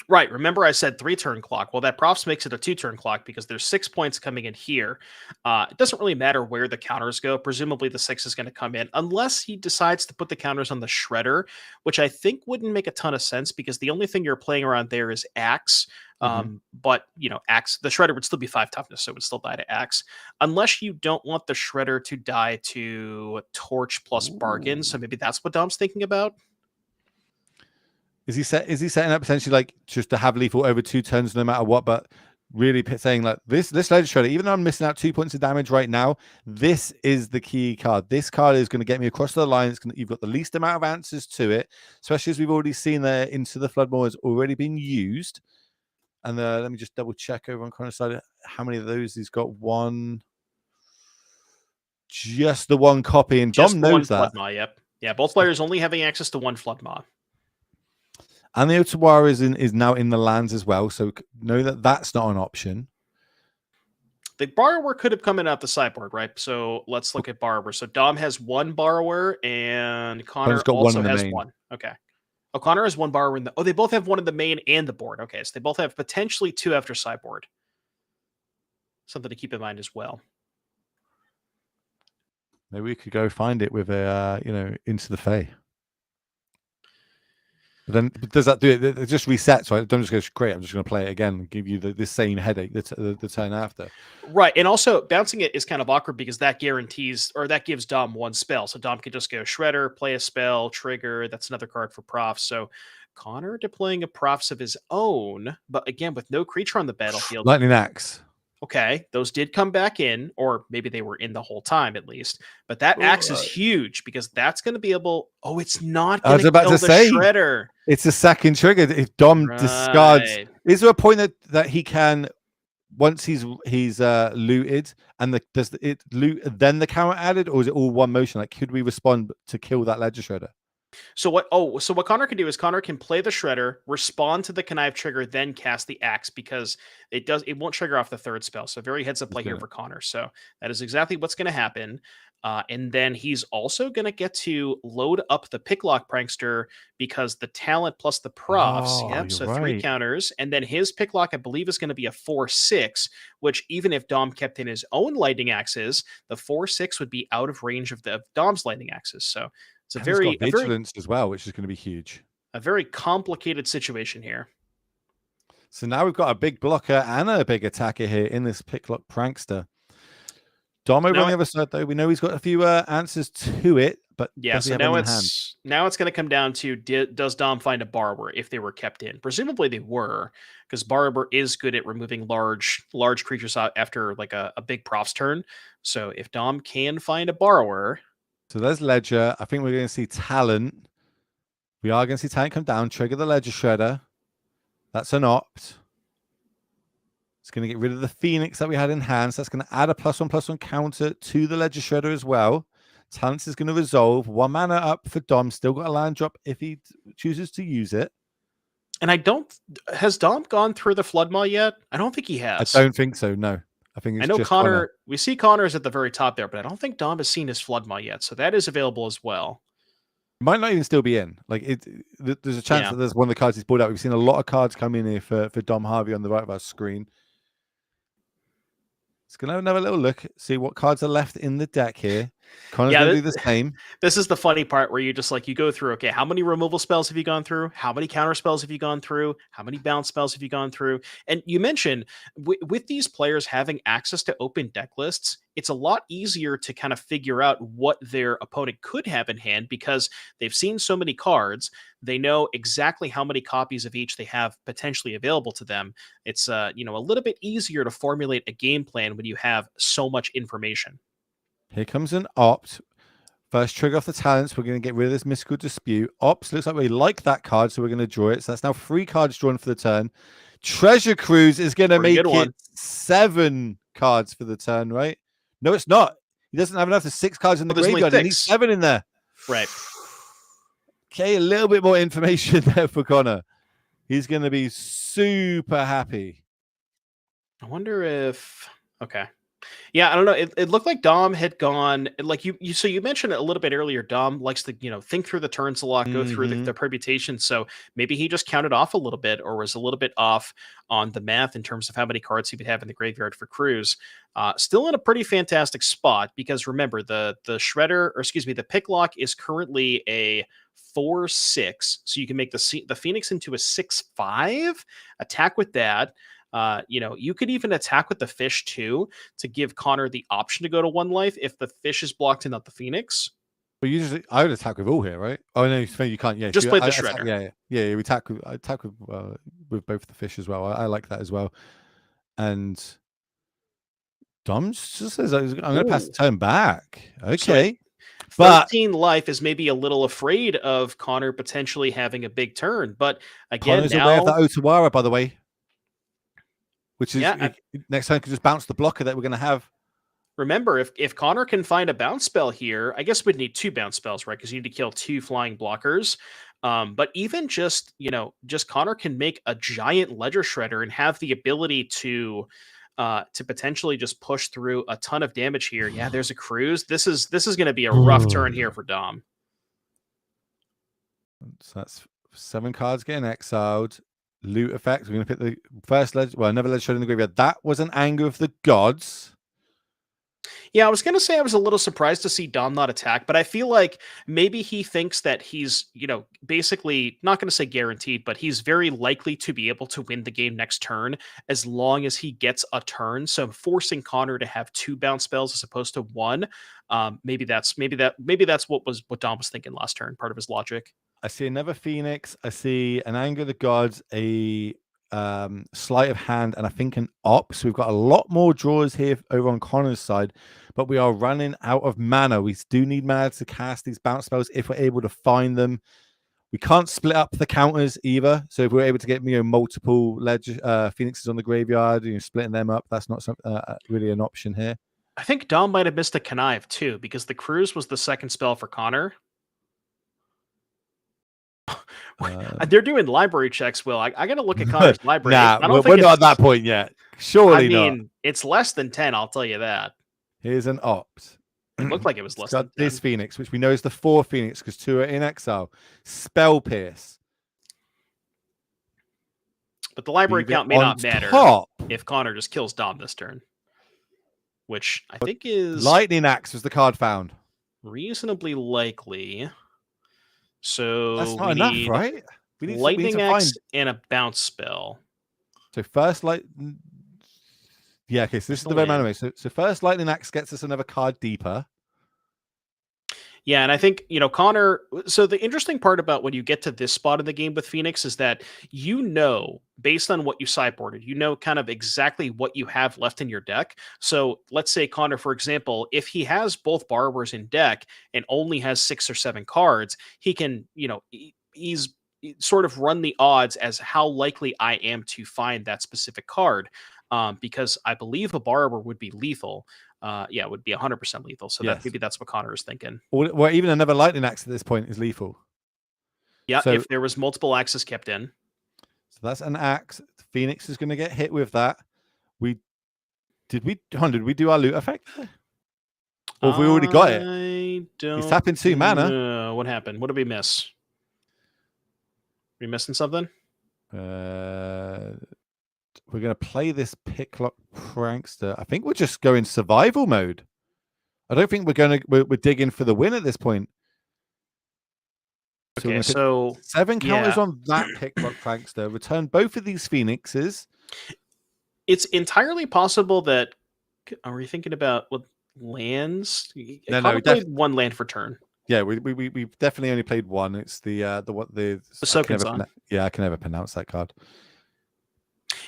Right. Remember I said 3-turn clock. Well, that Profs makes it a 2-turn clock because there's 6 points coming in here. It doesn't really matter where the counters go. Presumably the 6 is going to come in unless he decides to put the counters on the Shredder, which I think wouldn't make a ton of sense because the only thing you're playing around there is Axe. But, Axe, the Shredder would still be 5 toughness, so it would still die to Axe. Unless you don't want the Shredder to die to Torch plus Bargain. So maybe that's what Dom's thinking about. Is he setting up potentially just to have lethal over 2 turns no matter what, but really saying this Ledger Shredder, even though I'm missing out 2 points of damage right now, this is the key card. This card is going to get me across the line. You've got the least amount of answers to it, especially as we've already seen Into the Floodmoor has already been used. And let me just double check over on Connor's side. how many of those he's got? One. Just the one copy, and Just Dom the one knows that. Flood Maw, yep. Yeah, both players only having access to one Flood Maw. And the Otawara is now in the lands as well, so know that that's not an option. The Borrower could have come in off the sideboard, right? So let's look at Borrower. So Dom has one Borrower, and Connor got one also in the has main. one. Okay. Oh, Connor has one Borrower in the... Oh, they both have one in the main and the board. Okay, so they both have potentially two after sideboard. Something to keep in mind as well. Maybe we could go find it with a, Into the Fae. But then does that do it? It just resets, right? Don't just go, great, I'm just going to play it again and give you the same headache the turn after. Right, and also bouncing it is kind of awkward because that guarantees, or that gives Dom one spell. So Dom can just go Shredder, play a spell, trigger. That's another card for Profs. So Connor deploying a Profs of his own, but again, with no creature on the battlefield. Lightning Axe. Okay, those did come back in, or maybe they were in the whole time at least. But that axe is huge because that's going to be able... Oh, it's not going to kill the Shredder. It's a second trigger. If Dom discards... Is there a point that he can, once he's looted, and does it loot then the counter added, or is it all one motion? Like, could we respond to kill that Ledger Shredder? So what Connor can do is Connor can play the Shredder, respond to the Connive trigger, then cast the axe because it won't trigger off the third spell. So very heads up play here for Connor. So that is exactly what's going to happen. And then he's also going to get to load up the Picklock Prankster because the talent plus the Profs. So right. 3 counters. And then his Picklock, I believe, is going to be a 4/6, which even if Dom kept in his own lightning axes, the 4/6 would be out of range of Dom's lightning axes. So it's got vigilance as well, which is going to be huge. A very complicated situation here. So now we've got a big blocker and a big attacker here in this Picklock Prankster. Dom over on the other side, though, we know he's got a few answers to it, but yeah. So now it's going to come down to does Dom find a Borrower if they were kept in? Presumably they were, because Borrower is good at removing large creatures out after like a big Prof's turn. So if Dom can find a Borrower. So there's Ledger. I think we're going to see Talent. We are going to see Talent come down, trigger the Ledger Shredder. That's an opt. It's going to get rid of the Phoenix that we had in hand. So that's going to add a +1/+1 counter to the Ledger Shredder as well. Talent is going to resolve. 1 mana up for Dom. Still got a land drop if he chooses to use it. And has Dom gone through the Flood Maw yet? I don't think he has. I don't think so, no. I know just Connor. We see Connor's at the very top there, but I don't think Dom has seen his Flood Maw yet. So that is available as well. Might not even still be in. Like there's a chance that there's one of the cards he's pulled out. We've seen a lot of cards come in here for Dom Harvey on the right of our screen. It's gonna have another little look, see what cards are left in the deck here. Connor's gonna do the same. This is the funny part where you just you go through, okay, how many removal spells have you gone through? How many counter spells have you gone through? How many bounce spells have you gone through? And you mentioned with these players having access to open deck lists, it's a lot easier to kind of figure out what their opponent could have in hand because they've seen so many cards. They know exactly how many copies of each they have potentially available to them. It's a little bit easier to formulate a game plan when you have so much information. Here comes an opt. First trigger off the talents. We're going to get rid of this Mystical Dispute. Ops looks like we like that card, so we're going to draw it. So that's now 3 cards drawn for the turn. Treasure Cruise is going to make it 7 cards for the turn, right? No, it's not. He doesn't have enough. There's 6 cards in the graveyard. He needs 7 in there. Right. Okay, a little bit more information there for Connor. He's going to be super happy. I wonder if... Okay. Yeah, I don't know. It looked like Dom had gone like you mentioned it a little bit earlier. Dom likes to think through the turns a lot, go through the permutation. So maybe he just counted off a little bit, or was a little bit off on the math in terms of how many cards he would have in the graveyard for Cruz. Still in a pretty fantastic spot because remember the Shredder, or excuse me, the Picklock is currently a 4/6, so you can make the Phoenix into a 6/5. Attack with that. You could even attack with the fish too to give Connor the option to go to 1 life if the fish is blocked and not the Phoenix. But usually, I would attack with all here, right? Oh no, you can't. Yeah, just play the Shredder. Yeah. We attack with both the fish as well. I like that as well. And Dom just says, "I'm going to pass the turn back." Okay, so 13 life is maybe a little afraid of Connor potentially having a big turn, but again, Connor's aware of that Otawara, by the way. which is Yeah, next time could just bounce the blocker that we're going to have. remember, if Connor can find a bounce spell here, I guess we'd need 2 bounce spells, right? Because you need to kill 2 flying blockers. But even just, just Connor can make a giant ledger shredder and have the ability to potentially just push through a ton of damage here. Yeah, there's a cruise. This is going to be a rough turn here for Dom. So that's 7 cards getting exiled. Loot effect. We're going to pick the first ledge. Well, another ledge shredder in the graveyard. That was an Anger of the Gods. Yeah, I was going to say I was a little surprised to see Dom not attack, but I feel like maybe he thinks that he's, basically not going to say guaranteed, but he's very likely to be able to win the game next turn as long as he gets a turn. So forcing Connor to have 2 bounce spells as opposed to 1, maybe that's what Dom was thinking last turn, part of his logic. I see another Phoenix. I see an Anger of the Gods, a sleight of hand, and I think an op. So we've got a lot more draws here over on Connor's side, but we are running out of mana. We do need mana to cast these bounce spells if we're able to find them. We can't split up the counters either. So if we're able to get multiple Phoenixes on the graveyard, splitting them up, that's not really an option here. I think Dom might have missed a connive too, because the cruise was the second spell for Connor. They're doing library checks, Will. I got to look at Connor's library. We're not at that point yet. Surely not. It's less than 10, I'll tell you that. Here's an opt. It looked like it was less than 10. This Phoenix, which we know is the 4 Phoenix because 2 are in exile. Spell Pierce. But the library count may not matter if Connor just kills Dom this turn. Which I think is... Lightning Axe was the card found. Reasonably likely. So that's not enough, right? We need Lightning Axe and a bounce spell. So first yeah, okay, so this is the very anyway. So first Lightning Axe gets us another card deeper. Yeah, and I think, Connor, so the interesting part about when you get to this spot in the game with Phoenix is that based on what you sideboarded, kind of exactly what you have left in your deck. So let's say Connor, for example, if he has both borrowers in deck and only has 6 or 7 cards, he can, he's sort of run the odds as how likely I am to find that specific card. Because I believe a borrower would be lethal. It would be 100% lethal. So yes. maybe that's what Connor is thinking. Or even another Lightning Axe at this point is lethal. Yeah, so, if there was multiple axes kept in. So that's an axe. Phoenix is going to get hit with that. Did we do our loot effect? Or have we already got it? He's tapping 2 mana. What happened? What did we miss? Are we missing something? We're going to play this Picklock Prankster. I think we're just going survival mode. I don't think we're digging for the win at this point. So 7 counters on that Picklock Prankster. Return both of these Phoenixes. It's entirely possible that... Are we thinking about what lands? No, played 1 land for turn. Yeah, we've definitely only played 1. It's the Sokenzan. I can never pronounce that card.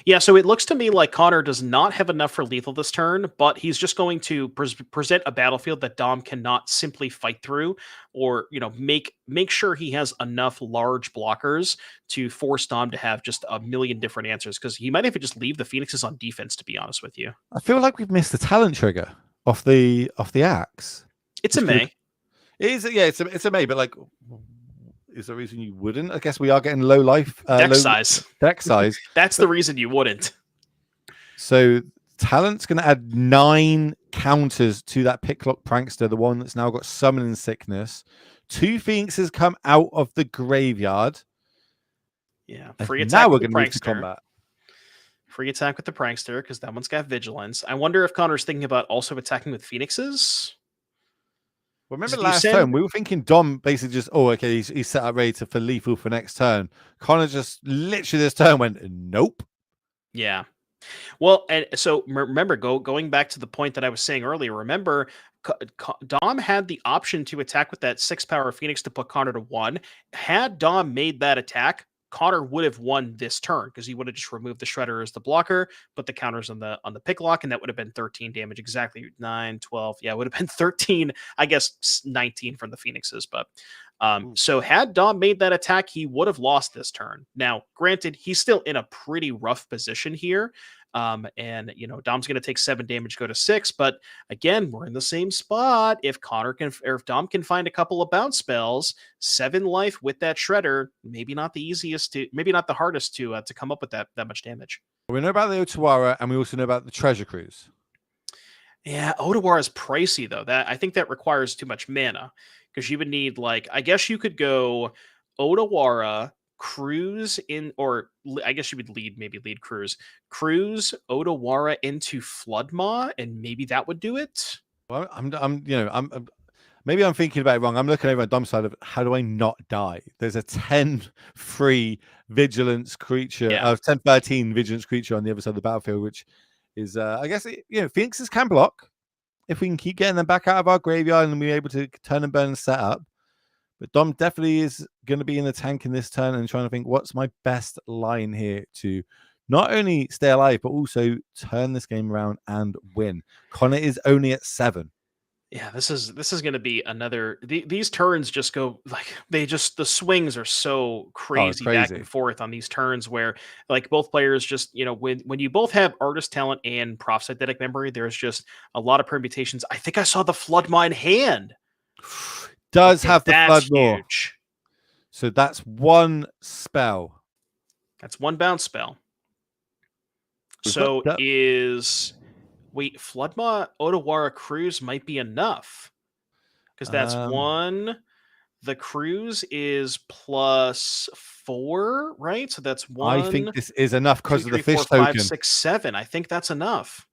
Yeah, so it looks to me like Connor does not have enough for lethal this turn, but he's just going to present a battlefield that Dom cannot simply fight through, or make sure he has enough large blockers to force Dom to have just a million different answers, because he might even just leave the Phoenixes on defense, to be honest with you. I feel like we've missed the talent trigger off the axe. It's a May. It is, yeah, it's a May, but is there a reason you wouldn't? I guess we are getting low life size. Deck size. That's the reason you wouldn't. So talent's going to add 9 counters to that Picklock Prankster, the one that's now got Summoning Sickness. 2 Phoenixes come out of the graveyard. Yeah, free attack. Now we're going to move to combat. Free attack with the Prankster, because that one's got Vigilance. I wonder if Connor's thinking about also attacking with Phoenixes. Well, remember last turn, we were thinking Dom basically just, he's set up ready for lethal for next turn. Connor just literally this turn went, nope. Yeah. Well, and so remember, going back to the point that I was saying earlier, remember, Dom had the option to attack with that 6-power Phoenix to put Connor to 1. Had Dom made that attack, Connor would have won this turn, because he would have just removed the Shredder as the blocker, put the counters on the Picklock, and that would have been 13 damage. Exactly 9, 12. Yeah, it would have been 13, I guess 19 from the Phoenixes. But so had Dom made that attack, he would have lost this turn. Now, granted, he's still in a pretty rough position here. And Dom's going to take 7 damage, go to 6. But again, we're in the same spot. If if Dom can find a couple of bounce spells, 7 life with that shredder, maybe not the hardest to come up with that much damage. We know about the Otawara, and we also know about the Treasure Cruise. Yeah, Otawara is pricey though. I think that requires too much mana, because you would need, like, I guess you could go Otawara, Cruise in, or I guess you would lead Cruise, Otawara into Floodmaw, and maybe that would do it. Well, maybe I'm thinking about it wrong. I'm looking over at Dom's side of how do I not die? There's a 10 free vigilance creature, 10-13 vigilance creature on the other side of the battlefield, which is, I guess, Phoenixes can block if we can keep getting them back out of our graveyard and we're able to turn and burn and set up. But Dom definitely is going to be in the tank in this turn and trying to think, what's my best line here to not only stay alive, but also turn this game around and win. Connor is only at 7. Yeah, this is going to be another. These turns just go like the swings are so crazy back and forth on these turns, where like both players just when you both have artist talent and prophetic memory, there's just a lot of permutations. I think I saw the Flood Mine hand. Does have the Flood Maw. Huge. So that's 1 spell. That's 1 bounce spell. So wait, Floodmaw Otawara Cruise might be enough, because that's 1. The Cruise is +4, right? So that's 1. I think this is enough because of the 2, 3, fish 4, 5, token. 6, 7. I think that's enough.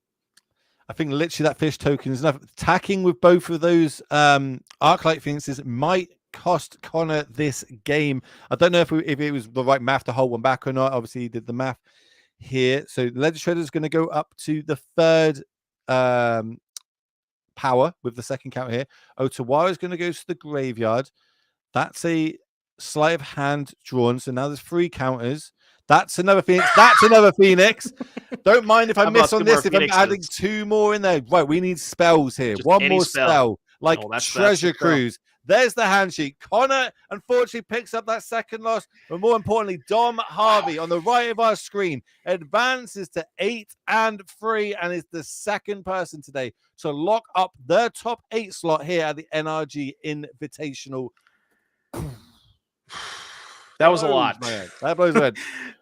I think literally that fish token is enough. Attacking with both of those Arclight Phoenixes might cost Connor this game. I don't know if it was the right math to hold one back or not. Obviously, he did the math here. So Ledger Shredder is going to go up to the 3rd power with the 2nd count here. Otawara is going to go to the graveyard. That's a sleight of hand drawn. So now there's 3 counters. That's another Phoenix. That's another Phoenix. Don't mind if I miss on this. If I'm adding 2 more in there. Right, we need spells here. Just 1 more spell. Like Treasure Cruise. There's the handsheet. Connor, unfortunately, picks up that 2nd loss. But more importantly, Dom Harvey on the right of our screen advances to 8-3 and is the 2nd person today to lock up the top 8 slot here at the NRG Invitational. That was a lot. That blows my head.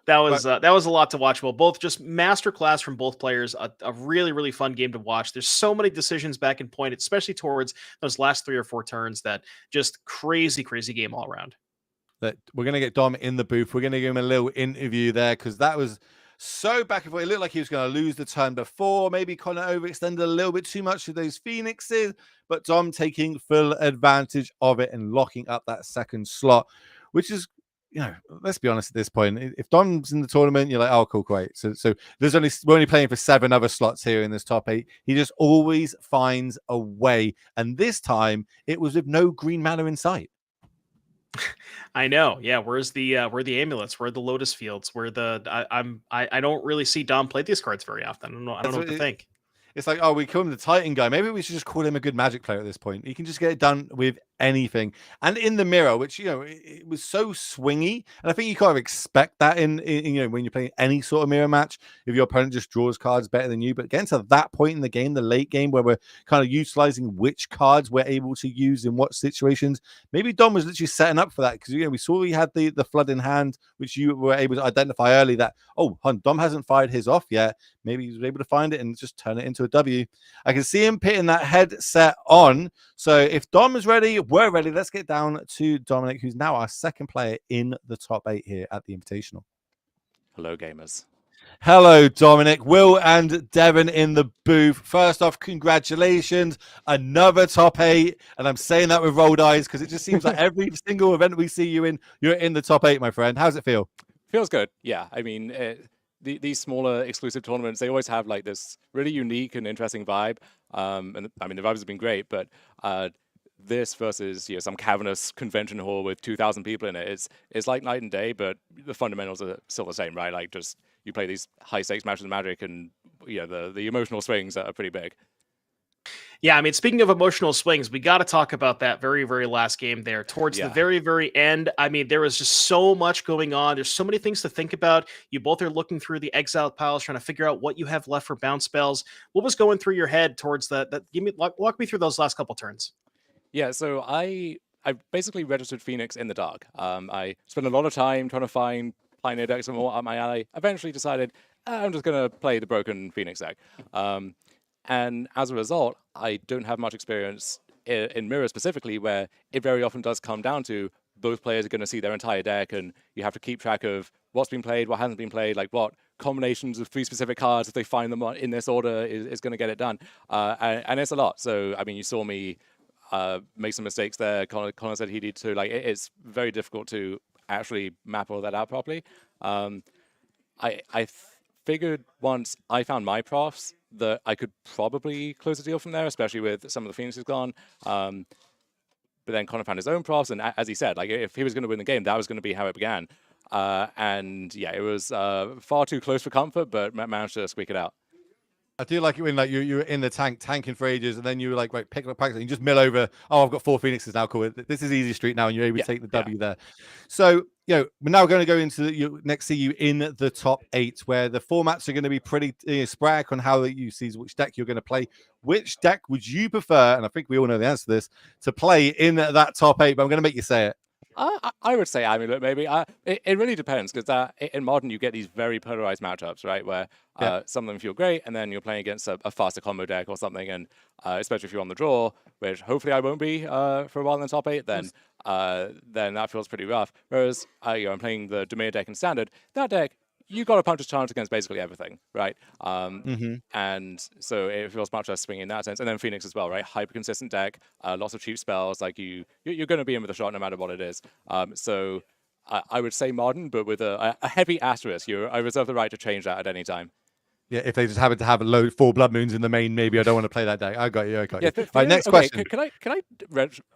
That was a lot to watch. Well, both just masterclass from both players. A really, really fun game to watch. There's so many decisions back and point, especially towards those last 3 or 4 turns. That just crazy, crazy game all around. That we're gonna get Dom in the booth. We're gonna give him a little interview there because that was so back and forth. It looked like he was going to lose the turn before. Maybe Connor overextended a little bit too much with those Phoenixes, but Dom taking full advantage of it and locking up that 2nd slot, which is, let's be honest at this point. If Dom's in the tournament, you're like, oh, cool, great. So we're only playing for 7 other slots here in this top 8. He just always finds a way, and this time it was with no green mana in sight. I know. Yeah, where's the amulets? Where are the Lotus Fields? Where I don't really see Dom play these cards very often. I don't know what to think. It's like, oh, we call him the Titan guy. Maybe we should just call him a good Magic player at this point. He can just get it done with anything. And in the mirror, which, it was so swingy. And I think you kind of expect that in when you're playing any sort of mirror match, if your opponent just draws cards better than you. But getting to that point in the game, the late game, where we're kind of utilizing which cards we're able to use in what situations, maybe Dom was literally setting up for that. Because, we saw he had the flood in hand, which you were able to identify early that, Dom hasn't fired his off yet. Maybe he was able to find it and just turn it into a W. I can see him putting that headset on. So if Dom is ready, we're ready. Let's get down to Dominic, who's now our 2nd player in the top 8 here at the Invitational. Hello, gamers. Hello, Dominic. Will and Devin in the booth. First off, congratulations. Another top 8. And I'm saying that with rolled eyes because it just seems like every single event we see you in, you're in the top 8, my friend. How's it feel? Feels good. Yeah. I mean, these smaller exclusive tournaments, they always have like this really unique and interesting vibe. And I mean, the vibes have been great, but this versus some cavernous convention hall with 2,000 people in it, it's like night and day, but the fundamentals are still the same, right? Like just you play these high stakes matches of Magic, and the emotional swings are pretty big. Yeah, I mean, speaking of emotional swings, we got to talk about that very, very last game there. Towards the very, very end, I mean, there was just so much going on. There's so many things to think about. You both are looking through the exile piles, trying to figure out what you have left for bounce spells. What was going through your head towards that? Walk me through those last couple turns. Yeah, so I basically registered Phoenix in the dark. I spent a lot of time trying to find Pioneer decks and more up my alley. Eventually decided I'm just going to play the broken Phoenix deck. And as a result, I don't have much experience in Mirror specifically, where it very often does come down to both players are going to see their entire deck, and you have to keep track of what's been played, what hasn't been played, like what combinations of 3 specific cards, if they find them in this order, is going to get it done. And it's a lot. So, I mean, you saw me make some mistakes there. Connor said he did too. Like, it's very difficult to actually map all that out properly. I figured once I found my profs that I could probably close the deal from there, especially with some of the Phoenixes gone. But then Connor found his own profs, and as he said, like, if he was going to win the game, that was going to be how it began. And yeah, it was far too close for comfort, but managed to squeak it out. I do like it when like you're in the tanking for ages, and then you were like, right, pick up practice, and you just mill over. Oh, I've got 4 Phoenixes now. Cool. This is easy street now, and you're able to take the W there. So we're now going to go into your next CU in the top 8, where the formats are going to be pretty sporadic on how you see which deck you're going to play. Which deck would you prefer? And I think we all know the answer to this, to play in that top 8. But I'm going to make you say it. I would say Amulet, maybe. It really depends, because in Modern you get these very polarized matchups, right? Where some of them feel great, and then you're playing against a faster combo deck or something, and especially if you're on the draw, which hopefully I won't be for a while in the top 8, then that feels pretty rough. Whereas I'm playing the Dimir deck in Standard. That deck, you got a puncher's chance against basically everything, right? And so it feels much less swingy in that sense. And then Phoenix as well, right? Hyper consistent deck, lots of cheap spells. Like you're going to be in with a shot no matter what it is. So I would say Modern, but with a heavy asterisk. I reserve the right to change that at any time. Yeah, if they just happen to have 4 Blood Moons in the main, maybe I don't want to play that deck. I got you. Yeah, Theo, right, next question. Can I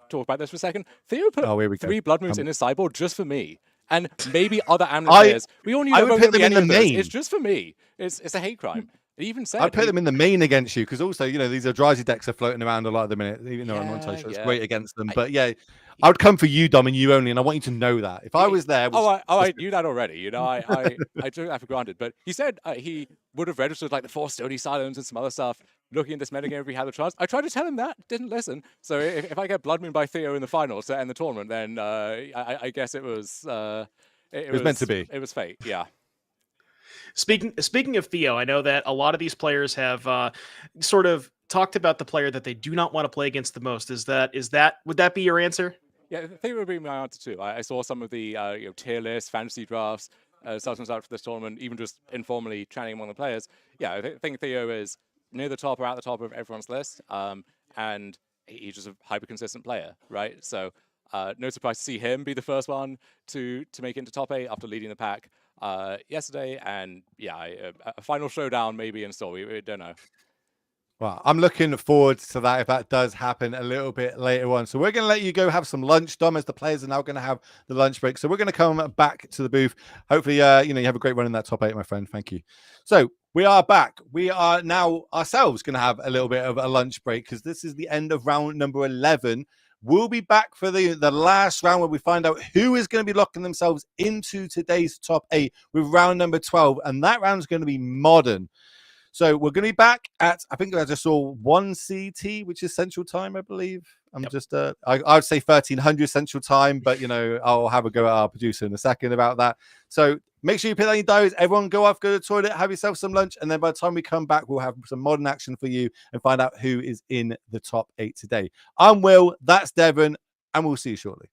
talk about this for a second? Theo put 3 Blood Moons in his sideboard just for me. And maybe other Amulet players. We all knew I would put them in the main. It's just for me. It's a hate crime. He even said I'd put them in the main against you, because also, these Eldrazi decks are floating around a lot at the minute, even though I'm not touched. It's great against them. But yeah, I would come for you, Dom, and you only, and I want you to know that. If I was there... I knew that already. I took that for granted. But he said he would have registered like the 4 Stony Silence and some other stuff, looking at this metagame if he had the chance. I tried to tell him that, didn't listen. So if I get Blood Moon by Theo in the finals to end the tournament, then I guess it was... It was meant to be. It was fate, yeah. Speaking of Theo, I know that a lot of these players have sort of talked about the player that they do not want to play against the most. Would that be your answer? Yeah, Theo would be my answer too. I saw some of the tier lists, fantasy drafts, substance out for this tournament, even just informally chatting among the players. Yeah, I think Theo is near the top or at the top of everyone's list, and he's just a hyper consistent player, right? So. No surprise to see him be the first one to make it into top 8 after leading the pack yesterday. And yeah, a final showdown maybe in store. We don't know. Well, I'm looking forward to that if that does happen a little bit later on. So we're going to let you go have some lunch, Dom, as the players are now going to have the lunch break. So we're going to come back to the booth. Hopefully, you have a great run in that top 8, my friend. Thank you. So we are back. We are now ourselves going to have a little bit of a lunch break, because this is the end of round number 11. We'll be back for the last round, where we find out who is going to be locking themselves into today's top 8 with round number 12. And that round is going to be Modern. So we're going to be back at, I think I just saw 1 CT, which is Central Time, I believe. I would say 1300 Central Time, but, I'll have a go at our producer in a second about that. So make sure you put that in your diaries. Everyone go off, go to the toilet, have yourself some lunch. And then by the time we come back, we'll have some Modern action for you and find out who is in the top 8 today. I'm Will, that's Devon, and we'll see you shortly.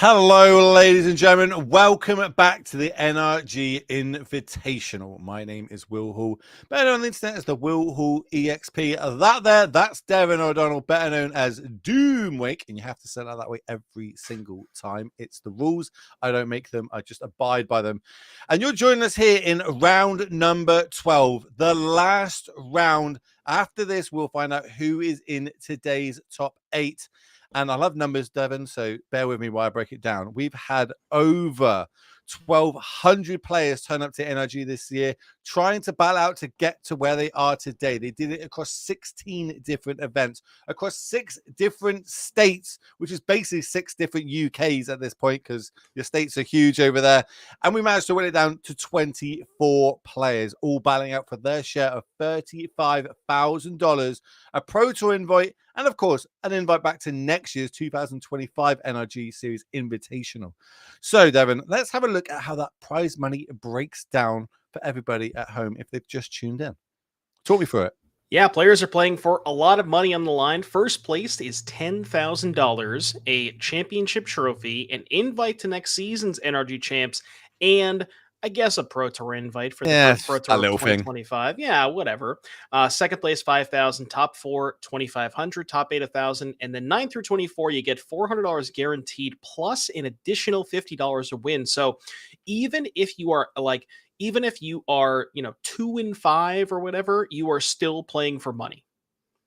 Hello, ladies and gentlemen. Welcome back to the NRG Invitational. My name is Will Hall, better on the internet as the Will Hall EXP. That's Devin O'Donnell, better known as Doomwake, and you have to say that way every single time. It's the rules. I don't make them. I just abide by them. And you're joining us here in round number 12, the last round. After this, we'll find out who is in today's top 8. And I love numbers, Devin, so bear with me while I break it down. We've had over 1,200 players turn up to NRG this year, trying to battle out to get to where they are today. They did it across 16 different events, across 6 different states, which is basically 6 different UKs at this point, because your states are huge over there. And we managed to win it down to 24 players, all battling out for their share of $35,000, a Pro Tour invite, and of course, an invite back to next year's 2025 NRG Series Invitational. So, Devin, let's have a look at how that prize money breaks down for everybody at home if they've just tuned in. Talk me through it. Yeah, players are playing for a lot of money on the line. First place is $10,000, a championship trophy, an invite to next season's NRG Champs, and I guess a Pro Tour invite for the first Pro Tour of 2025. Yeah, whatever. Second place, 5,000. Top 4, 2,500. Top 8, 1,000. And then 9 through 24, you get $400 guaranteed plus an additional $50 to win. So even if you are 2 and 5 or whatever, you are still playing for money.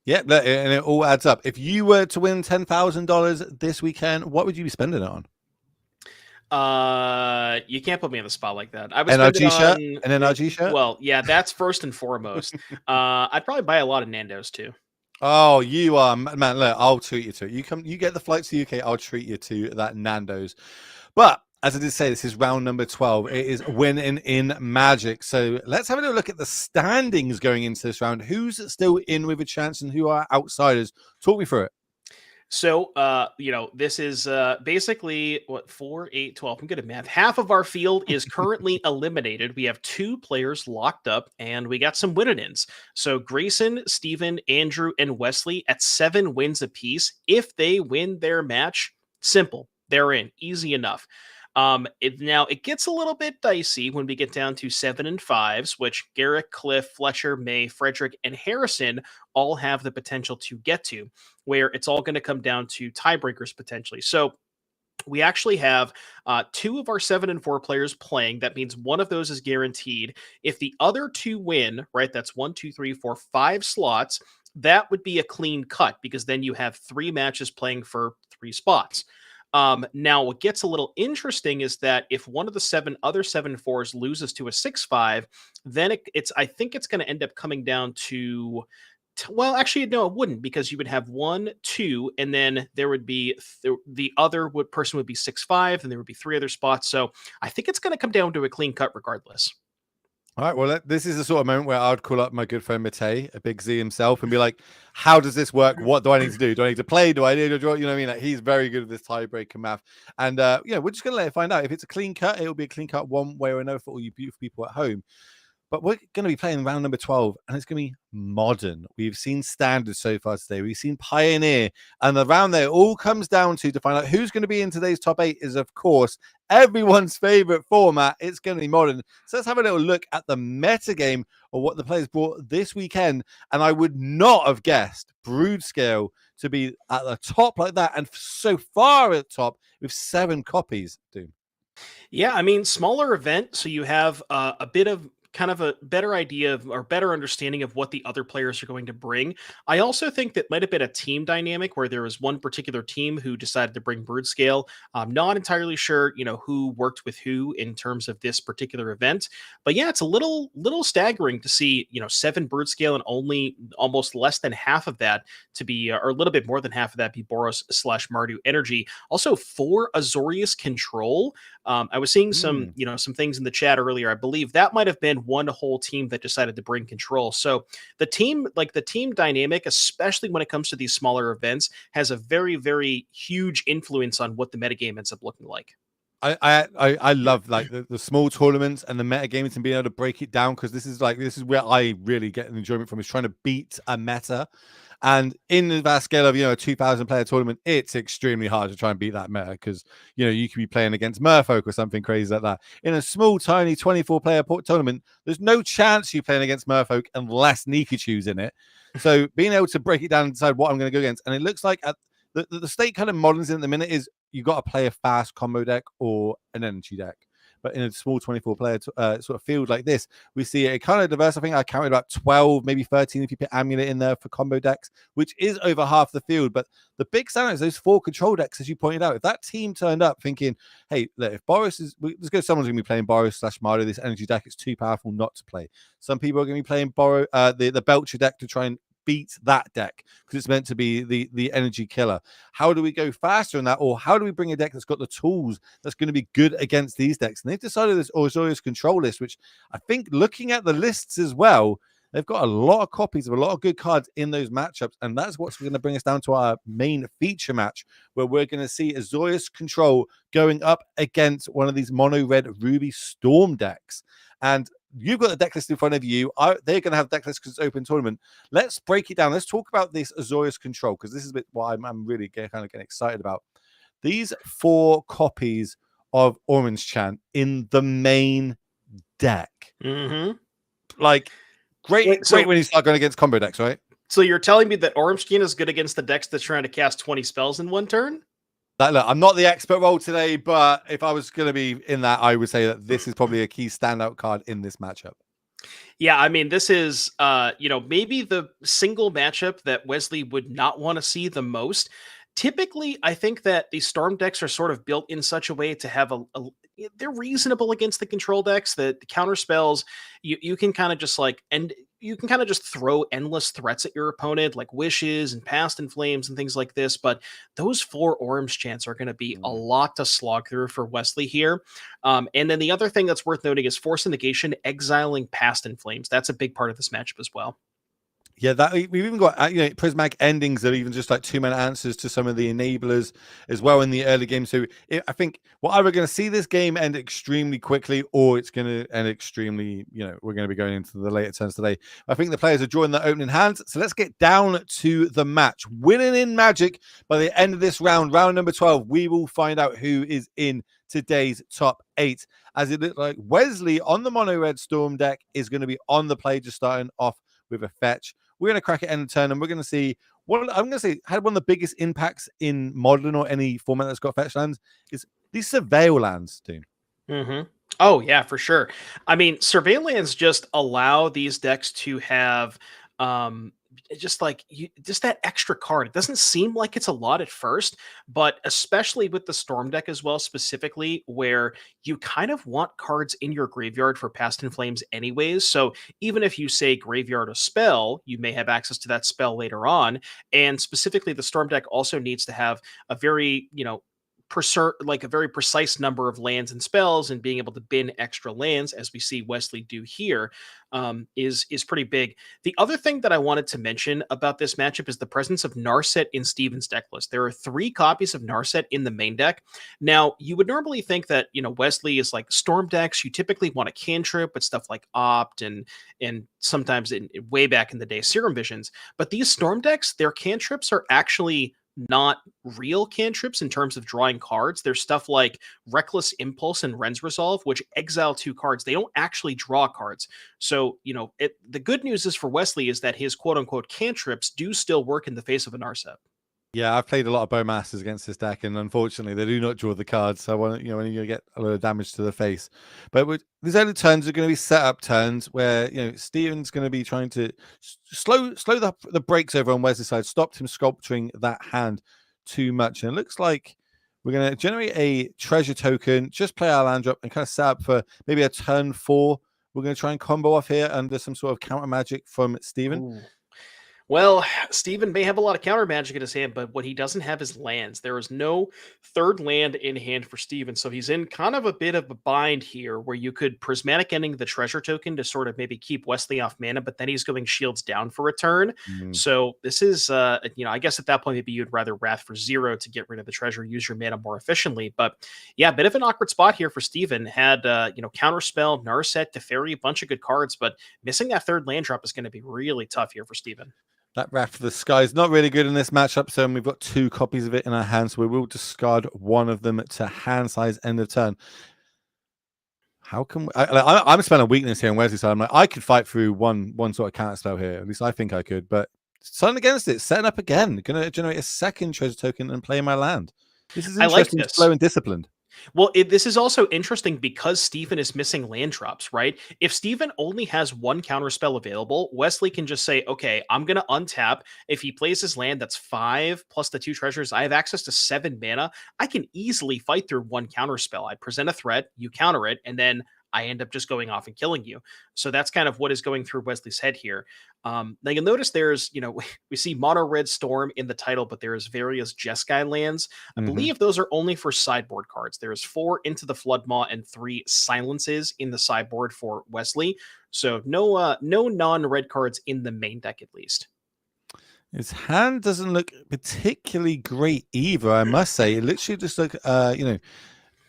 Yeah, and it all adds up. If you were to win $10,000 this weekend, what would you be spending it on? You can't put me on the spot like that. I would NRG shirt? An NRG shirt? Well, yeah, that's first and foremost. I'd probably buy a lot of Nando's too. Oh, you are, man. Look, I'll treat you to it. You get the flight to the UK. I'll treat you to that Nando's. But as I did say, this is round number 12. It is winning in magic. So let's have a little look at the standings going into this round. Who's still in with a chance and who are outsiders? Talk me through it. So, this is basically 4, 8, 12. I'm good at math. Half of our field is currently eliminated. We have 2 players locked up, and we got some win-ins. So, Grayson, Steven, Andrew, and Wesley at 7 wins apiece. If they win their match, simple. They're in. Easy enough. Now it gets a little bit dicey when we get down to 7 and 5s, which Garrick, Cliff, Fletcher, May, Frederick, and Harrison all have the potential to get to, where it's all going to come down to tiebreakers potentially. So we actually have 2 of our 7 and 4 players playing. That means one of those is guaranteed. If the other 2 win, right, that's 1, 2, 3, 4, 5 slots. That would be a clean cut because then you have 3 matches playing for 3 spots. Now, what gets a little interesting is that if one of the other 7-4s loses to a 6-5, then I think it's going to end up coming down to, well, actually, no, it wouldn't, because you would have 1, 2, and then there would be the other person would be 6-5, and there would be 3 other spots. So I think it's going to come down to a clean cut regardless. All right, well, this is the sort of moment where I'd call up my good friend Matei, a big Z himself, and be like, how does this work? What do I need to do? Do I need to play? Do I need to draw? You know what I mean? Like, he's very good at this tiebreaker math. And, we're just going to let it find out. If it's a clean cut, it'll be a clean cut one way or another for all you beautiful people at home. But we're going to be playing round number 12, and it's going to be modern. We've seen standard so far today. We've seen pioneer, and the round there all comes down to find out who's going to be in today's top 8 is, of course, everyone's favorite format. It's going to be modern. So let's have a little look at the meta game of what the players brought this weekend. And I would not have guessed Brood Scale to be at the top like that, and so far at the top with 7 copies. Doom. Yeah, I mean, smaller event, so you have a bit of kind of a better idea of, or better understanding of what the other players are going to bring. I also think that might have been a team dynamic where there was one particular team who decided to bring Brood Scale. I'm not entirely sure, who worked with who in terms of this particular event. But yeah, it's a little staggering to see, 7 Brood Scale and only almost less than half of that to be, or a little bit more than half of that be Boros/Mardu Energy. Also 4 Azorius Control. I was seeing some things in the chat earlier. I believe that might have been one whole team that decided to bring control. So the team dynamic, especially when it comes to these smaller events, has a very, very huge influence on what the metagame ends up looking like. I love like the small tournaments and the meta games and being able to break it down, because this is where I really get an enjoyment from, is trying to beat a meta. And in the vast scale of a 2,000 player tournament, it's extremely hard to try and beat that meta, because you could be playing against Merfolk or something crazy like that. In a small, tiny 24 player tournament, there's no chance you're playing against Merfolk unless Nikachu's in it. So being able to break it down and decide what I'm going to go against, and it looks like at the state kind of models in the minute is you got to play a fast combo deck or an energy deck. But in a small 24 player sort of field like this, we see it kind of diverse. I think I counted about 12, maybe 13 if you put Amulet in there for combo decks, which is over half the field. But the big standout is those 4 control decks, as you pointed out. If that team turned up thinking, hey, look, if Boris is, let's go, someone's going to be playing Boris / Mardo, this energy deck, it's too powerful not to play. Some people are going to be playing the Belcher deck to try and beat that deck because it's meant to be the energy killer. How do we go faster in that, or how do we bring a deck that's got the tools that's going to be good against these decks? And they've decided this Azorius control list, which I think, looking at the lists as well, they've got a lot of copies of a lot of good cards in those matchups, and that's what's going to bring us down to our main feature match, where we're going to see Azorius control going up against one of these mono red Ruby Storm decks. And you've got the deck list in front of you. They're going to have deck lists because it's open tournament. Let's break it down. Let's talk about this Azorius control, because this is a bit what I'm really kind of getting excited about. These 4 copies of Orange Chant in the main deck. Like, great when you start going against combo decks, right? So you're telling me that Orange Chant is good against the decks that's trying to cast 20 spells in one turn? Look, I'm not the expert role today, but if I was going to be in that, I would say that this is probably a key standout card in this matchup. Yeah, I mean, this is, maybe the single matchup that Wesley would not want to see the most. Typically, I think that the Storm decks are sort of built in such a way to have they're reasonable against the control decks. The counter spells, you can kind of just you can kind of just throw endless threats at your opponent, like Wishes and Past in Flames and things like this. But those 4 Orange Chants are going to be a lot to slog through for Wesley here. And then the other thing that's worth noting is Force of Negation, exiling Past in Flames. That's a big part of this matchup as well. Yeah, that we've even got prismatic endings that are even just like 2-minute answers to some of the enablers as well in the early game. So I think we're either going to see this game end extremely quickly, or it's going to end extremely, we're going to be going into the later turns today. I think the players are drawing their opening hands. So let's get down to the match. Winning in Magic by the end of this round number 12, we will find out who is in today's top 8. As it looks like Wesley on the mono red Storm deck is going to be on the play, just starting off with a fetch. We're going to crack it end of turn, and we're going to see what I'm going to say had one of the biggest impacts in Modern or any format that's got fetch lands is these Surveil lands, dude. Oh, yeah, for sure. I mean, Surveil lands just allow these decks to have just that extra card. It doesn't seem like it's a lot at first, but especially with the Storm deck as well, specifically, where you kind of want cards in your graveyard for Past in Flames anyways. So even if you say graveyard a spell, you may have access to that spell later on. And specifically, the Storm deck also needs to have a very, a very precise number of lands and spells, and being able to bin extra lands, as we see Wesley do here, is pretty big. The other thing that I wanted to mention about this matchup is the presence of Narset in Steven's deck list. There are 3 copies of Narset in the main deck. Now, you would normally think that Wesley is like Storm decks. You typically want a cantrip with stuff like Opt and sometimes way back in the day Serum Visions. But these Storm decks, their cantrips are actually not real cantrips in terms of drawing cards. There's stuff like Reckless Impulse and Ren's Resolve, which exile 2 cards. They don't actually draw cards. So, the good news is for Wesley is that his quote-unquote cantrips do still work in the face of a Narset. Yeah, I've played a lot of Bowmasters against this deck, and unfortunately, they do not draw the cards. So when you get a lot of damage to the face, but these early turns are going to be set up turns where Steven's going to be trying to slow the brakes over on Wesley's side, stopped him sculpturing that hand too much, and it looks like we're going to generate a treasure token, just play our land drop, and kind of set up for maybe a turn 4. We're going to try and combo off here under some sort of counter magic from Steven. Ooh. Well, Steven may have a lot of counter magic in his hand, but what he doesn't have is lands. There is no third land in hand for Steven, so he's in kind of a bit of a bind here where you could prismatic ending the treasure token to sort of maybe keep Wesley off mana, but then he's going shields down for a turn. Mm. So this is, I guess at that point, maybe you'd rather Wrath for 0 to get rid of the treasure, use your mana more efficiently. But yeah, a bit of an awkward spot here for Steven. Had, Counterspell, Narset, Teferi, a bunch of good cards, but missing that third land drop is going to be really tough here for Steven. That Wrath for the Sky is not really good in this matchup, so we've got 2 copies of it in our hands, so we will discard one of them to hand size end of turn. How can I'm spelling weakness here on Wesley's side. I'm like, I could fight through one sort of counter spell here. At least I think I could, but something against it, setting up again, gonna generate a second treasure token and play my land. This is I like interesting, this. slow and disciplined. Well, this is also interesting because Steven is missing land drops, right? If Steven only has one counterspell available, Wesley can just say, okay, I'm going to untap. If he plays his land that's 5 plus the 2 treasures, I have access to 7 mana. I can easily fight through one counterspell. I present a threat, you counter it, and then I end up just going off and killing you. So that's kind of what is going through Wesley's head here. Now you'll notice there's, we see Mono Red Storm in the title, but there's various Jeskai lands. I believe those are only for sideboard cards. There's 4 Into the Floodmaw and 3 Silences in the sideboard for Wesley. So no non-red cards in the main deck at least. His hand doesn't look particularly great either, I must say. It literally just look,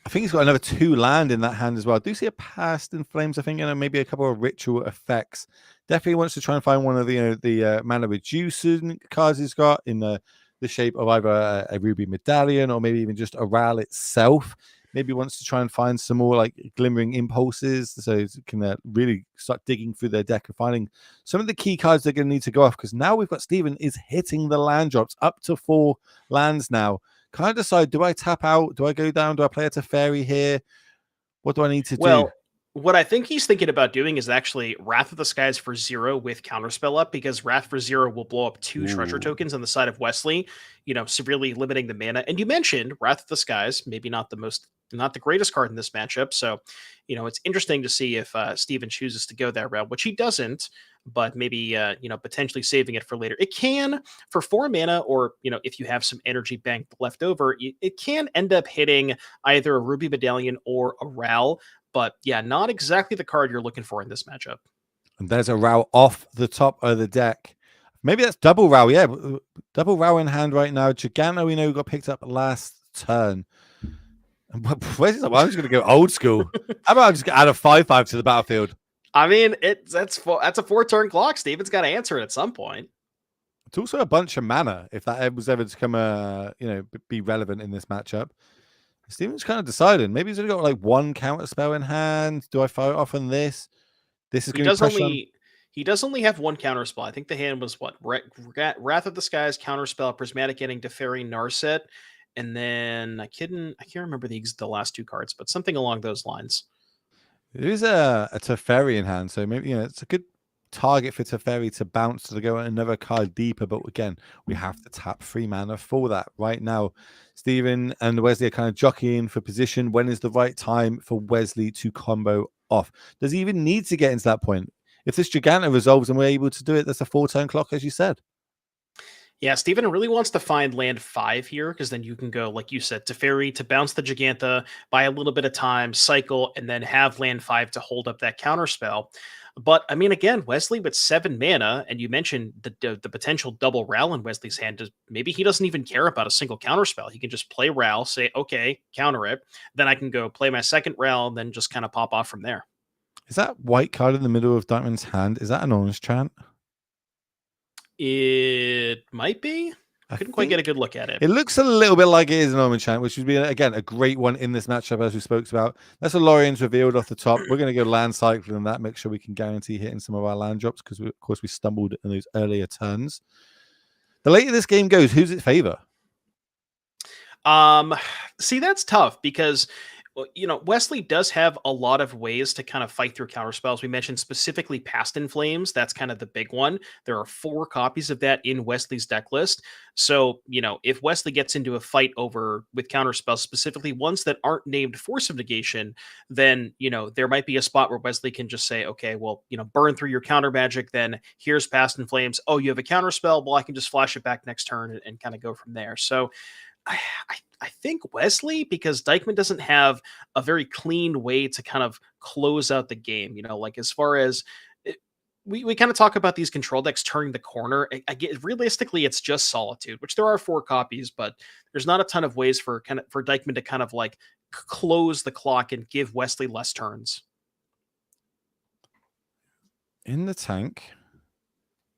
I think he's got another 2 land in that hand as well. I do see a Past in Flames, I think, and maybe a couple of ritual effects. Definitely wants to try and find one of the mana reducing cards he's got in the shape of either a Ruby Medallion or maybe even just a Ral itself. Maybe wants to try and find some more like glimmering impulses, so he can really start digging through their deck and finding some of the key cards they're going to need to go off, because now we've got Steven is hitting the land drops up to 4 lands now. Can I decide, do I tap out? Do I go down? Do I play a Teferi here? What do I need to do? Well, what I think he's thinking about doing is actually Wrath of the Skies for 0 with Counterspell up, because Wrath for 0 will blow up 2 treasure tokens on the side of Wesley, severely limiting the mana. And you mentioned Wrath of the Skies, maybe not the greatest card in this matchup. So, it's interesting to see if Steven chooses to go that route, which he doesn't, but maybe, potentially saving it for later. It can, for 4 mana, or, if you have some energy bank left over, it can end up hitting either a Ruby Medallion or a Ral. But yeah, not exactly the card you're looking for in this matchup. And there's a Ral off the top of the deck. Maybe that's double Ral. Yeah, double Ral in hand right now. Giganta, we know, got picked up last turn. Where's I'm just going to go old school. How about I just add a 5/5 to the battlefield? I mean, that's a 4-turn clock. Steven's got to answer it at some point. It's also a bunch of mana if that was ever to come, be relevant in this matchup. Steven's kind of deciding. Maybe he's only got like 1 counter spell in hand. Do I fire off on this? This is going to be He does only have 1 counter spell. I think the hand was what? Wrath of the Skies, counter spell, Prismatic Ending, Teferi, Narset, and then I can't remember the last 2 cards, but something along those lines. There is a Teferi in hand, so maybe it's a good target for Teferi to bounce to go another card deeper. But again, we have to tap 3 mana for that right now. Steven and Wesley are kind of jockeying for position. When is the right time for Wesley to combo off? Does he even need to get into that point? If this Giganta resolves and we're able to do it, that's a 4-turn clock, as you said. Yeah, Steven really wants to find land 5 here, because then you can go, like you said, Teferi to bounce the Giganta, buy a little bit of time, cycle, and then have land 5 to hold up that counterspell. But, I mean, again, Wesley with 7 mana, and you mentioned the potential double Ral in Wesley's hand. Maybe he doesn't even care about a single counterspell. He can just play Ral, say, okay, counter it. Then I can go play my second Ral, and then just kind of pop off from there. Is that white card in the middle of Diamond's hand? Is that an orange chant? It might be. I couldn't quite get a good look at it. It looks a little bit like it is an orange chant, which would be, again, a great one in this matchup, as we spoke about. That's what Lorian's revealed off the top. We're going to go land cycling that, make sure we can guarantee hitting some of our land drops, because, of course, we stumbled in those earlier turns. The later this game goes, who's it favor? See, that's tough, because Well, Wesley does have a lot of ways to kind of fight through counter spells. We mentioned specifically Past in Flames. That's kind of the big one. There are 4 copies of that in Wesley's deck list. So, if Wesley gets into a fight with counter spells, specifically ones that aren't named Force of Negation, then, there might be a spot where Wesley can just say, okay, well, burn through your counter magic. Then here's Past in Flames. Oh, you have a counter spell. Well, I can just flash it back next turn and kind of go from there. So, I think Wesley, because Dykeman doesn't have a very clean way to kind of close out the game. Like as far as we kind of talk about these control decks turning the corner. I get realistically, it's just Solitude, which there are 4 copies, but there's not a ton of ways for Dykeman to kind of like close the clock and give Wesley less turns. In the tank,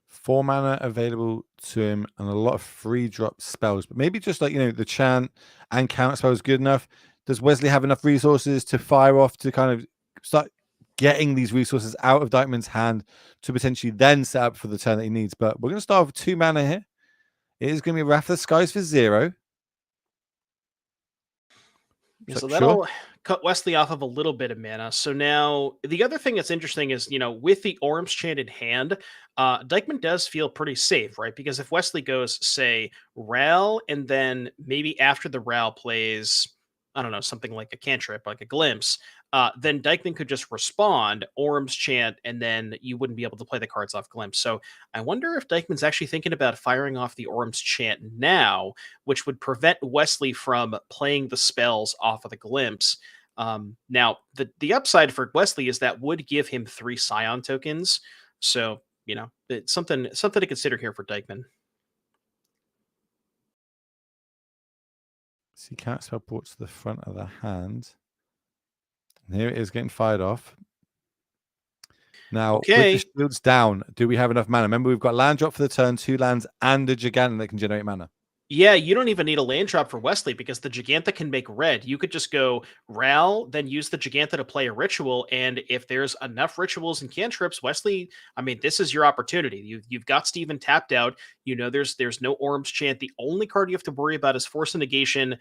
4 mana available to him and a lot of free drop spells, but maybe just like, the chant and counter spell is good enough. Does Wesley have enough resources to fire off to kind of start getting these resources out of Dykeman's hand to potentially then set up for the turn that he needs? But we're going to start with 2 mana here. It is going to be Wrath of the Skies for 0. Yeah, so that'll cut Wesley off of a little bit of mana. So now the other thing that's interesting is, with the Orm's Chant in hand, Dykeman does feel pretty safe, right? Because if Wesley goes, say, Ral, and then maybe after the Ral plays, I don't know, something like a cantrip, like a Glimpse, then Dykeman could just respond, Orm's Chant, and then you wouldn't be able to play the cards off Glimpse. So I wonder if Dykeman's actually thinking about firing off the Orm's Chant now, which would prevent Wesley from playing the spells off of the Glimpse. Now, the upside for Wesley is that would give him 3 Scion tokens. So, it's something to consider here for Dykeman. See, counter spell brought to the front of the hand. And here it is getting fired off. Now, with the shields down, do we have enough mana? Remember, we've got land drop for the turn, 2 lands, and a Giganta that can generate mana. Yeah, you don't even need a land drop for Wesley because the Giganta can make red. You could just go Ral, then use the Giganta to play a ritual. And if there's enough rituals and cantrips, Wesley, this is your opportunity. You've got Steven tapped out. There's no Orm's Chant. The only card you have to worry about is Force of Negation.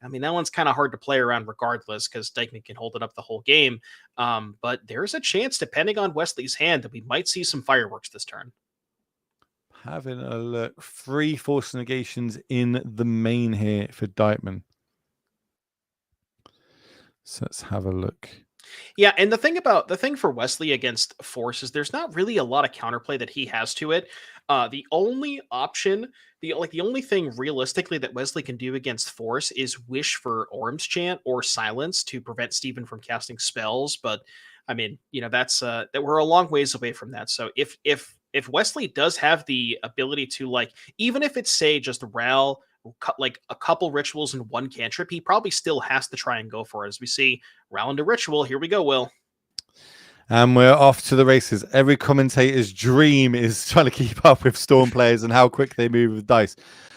That one's kind of hard to play around regardless because Dykeman can hold it up the whole game. But there's a chance, depending on Wesley's hand, that we might see some fireworks this turn. Having a look. 3 Force Negations in the main here for Dykeman. So let's have a look. Yeah, and the thing for Wesley against Force is there's not really a lot of counterplay that he has to it. The only option, the only thing realistically that Wesley can do against Force is wish for Orm's Chant or Silence to prevent Steven from casting spells. But that's that we're a long ways away from that. So if Wesley does have the ability to, even if it's say just Ral, cut like a couple rituals and 1 cantrip, he probably still has to try and go for it. As we see Ral into ritual, here we go, Will. And we're off to the races. Every commentator's dream is trying to keep up with Storm players and how quick they move with dice.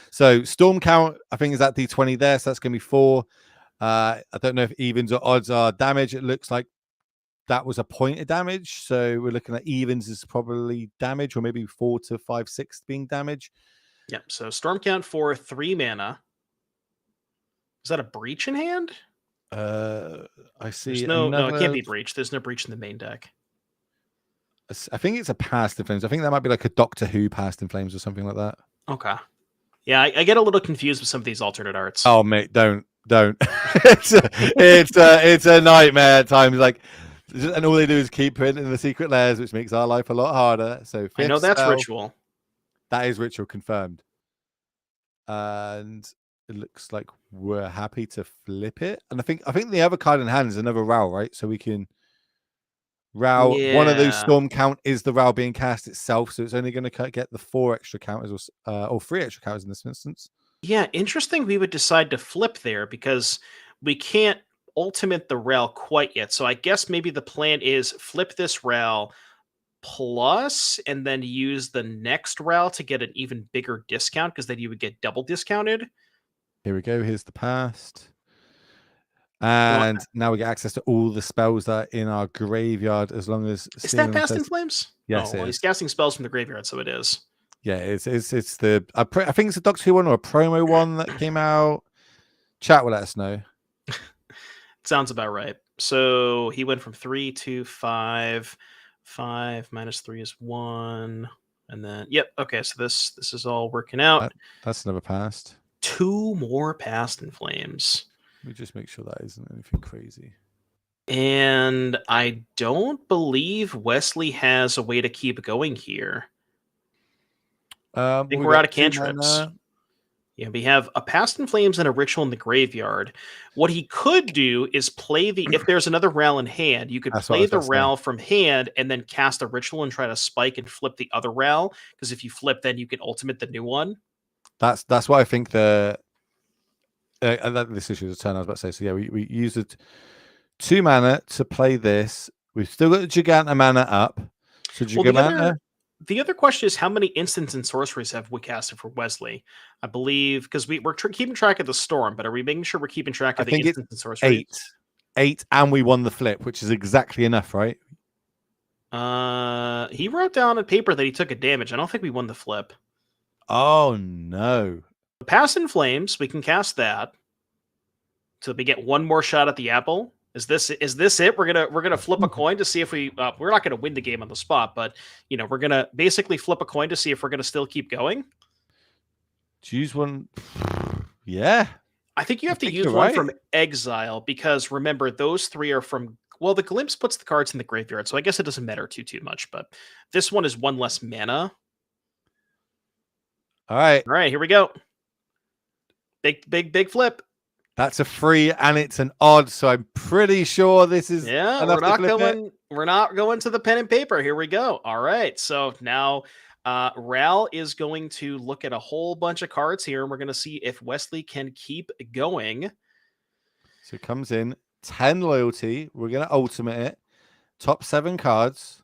So Storm count, I think, is at D20 there. So that's going to be 4. I don't know if evens or odds are damage. It looks like that was a point of damage. So we're looking at evens is probably damage, or maybe 4 to 5, 6 being damage. Yep. So Storm count for 3 mana. Is that a breach in hand? I see. No, it can't be breach. There's no breach in the main deck. I think it's a Past in Flames. I think that might be like a Doctor Who Past in Flames or something like that. Okay. Yeah, I get a little confused with some of these alternate arts. Oh, mate, don't. it's a nightmare at times. And all they do is keep putting in the secret layers, which makes our life a lot harder. So I know that's ritual. That is ritual confirmed. And it looks like we're happy to flip it. And I think the other card in hand is another Ral, right? So we can Ral. Yeah. One of those Storm count is the Ral being cast itself, so it's only going to get the 4 extra counters or 3 extra counters in this instance. Yeah, interesting. We would decide to flip there because we can't ultimate the Ral quite yet. So I guess maybe the plan is flip this Ral plus and then use the next Ral to get an even bigger discount because then you would get double discounted. Here we go. Here's the past. And now we get access to all the spells that are in our graveyard as long as... Is that Past in Flames? Yes, well, he's casting spells from the graveyard, so it is. Yeah, it's the... I think it's a Doctor Who one or a promo one that came out. Chat will let us know. Sounds about right. So he went from 3 to 5. 5 minus 3 is 1. And then, yep. Okay, so this is all working out. That's never passed. 2 more Past in Flames. Let me just make sure that isn't anything crazy. And I don't believe Wesley has a way to keep going here. I think we're out of cantrips. Yeah, we have a Past in Flames and a Ritual in the graveyard. What he could do is play if there's another Ral in hand, you could play the Ral from hand and then cast a Ritual and try to spike and flip the other Ral. Because if you flip, then you can ultimate the new one. That's why I think this issue is a turn. I was about to say. So yeah, we used it 2 mana to play this. We've still got the Giganta mana up. So Giganta. The other question is how many instants and sorceries have we casted for Wesley? I believe because we're keeping track of the storm, but are we making sure we're keeping track of the instants and sorceries? 8, and we won the flip, which is exactly enough, right? He wrote down on paper that he took a damage. I don't think we won the flip. Oh no! Past in Flames, we can cast that, so we get 1 more shot at the apple. Is this it? We're gonna flip a coin to see if we're not gonna win the game on the spot, but we're gonna basically flip a coin to see if we're gonna still keep going. Choose one. Yeah. I think you have to use one from exile because remember those 3 are from. Well, the Glimpse puts the cards in the graveyard, so I guess it doesn't matter too much. But this one is 1 less mana. All right, here we go. Big flip. That's a 3 and it's an odd, so I'm pretty sure this is. Yeah, we're not going to the pen and paper. Here we go. All right, so now Ral is going to look at a whole bunch of cards here, and we're going to see if Wesley can keep going. So it comes in 10 loyalty. We're going to ultimate it. Top 7 cards.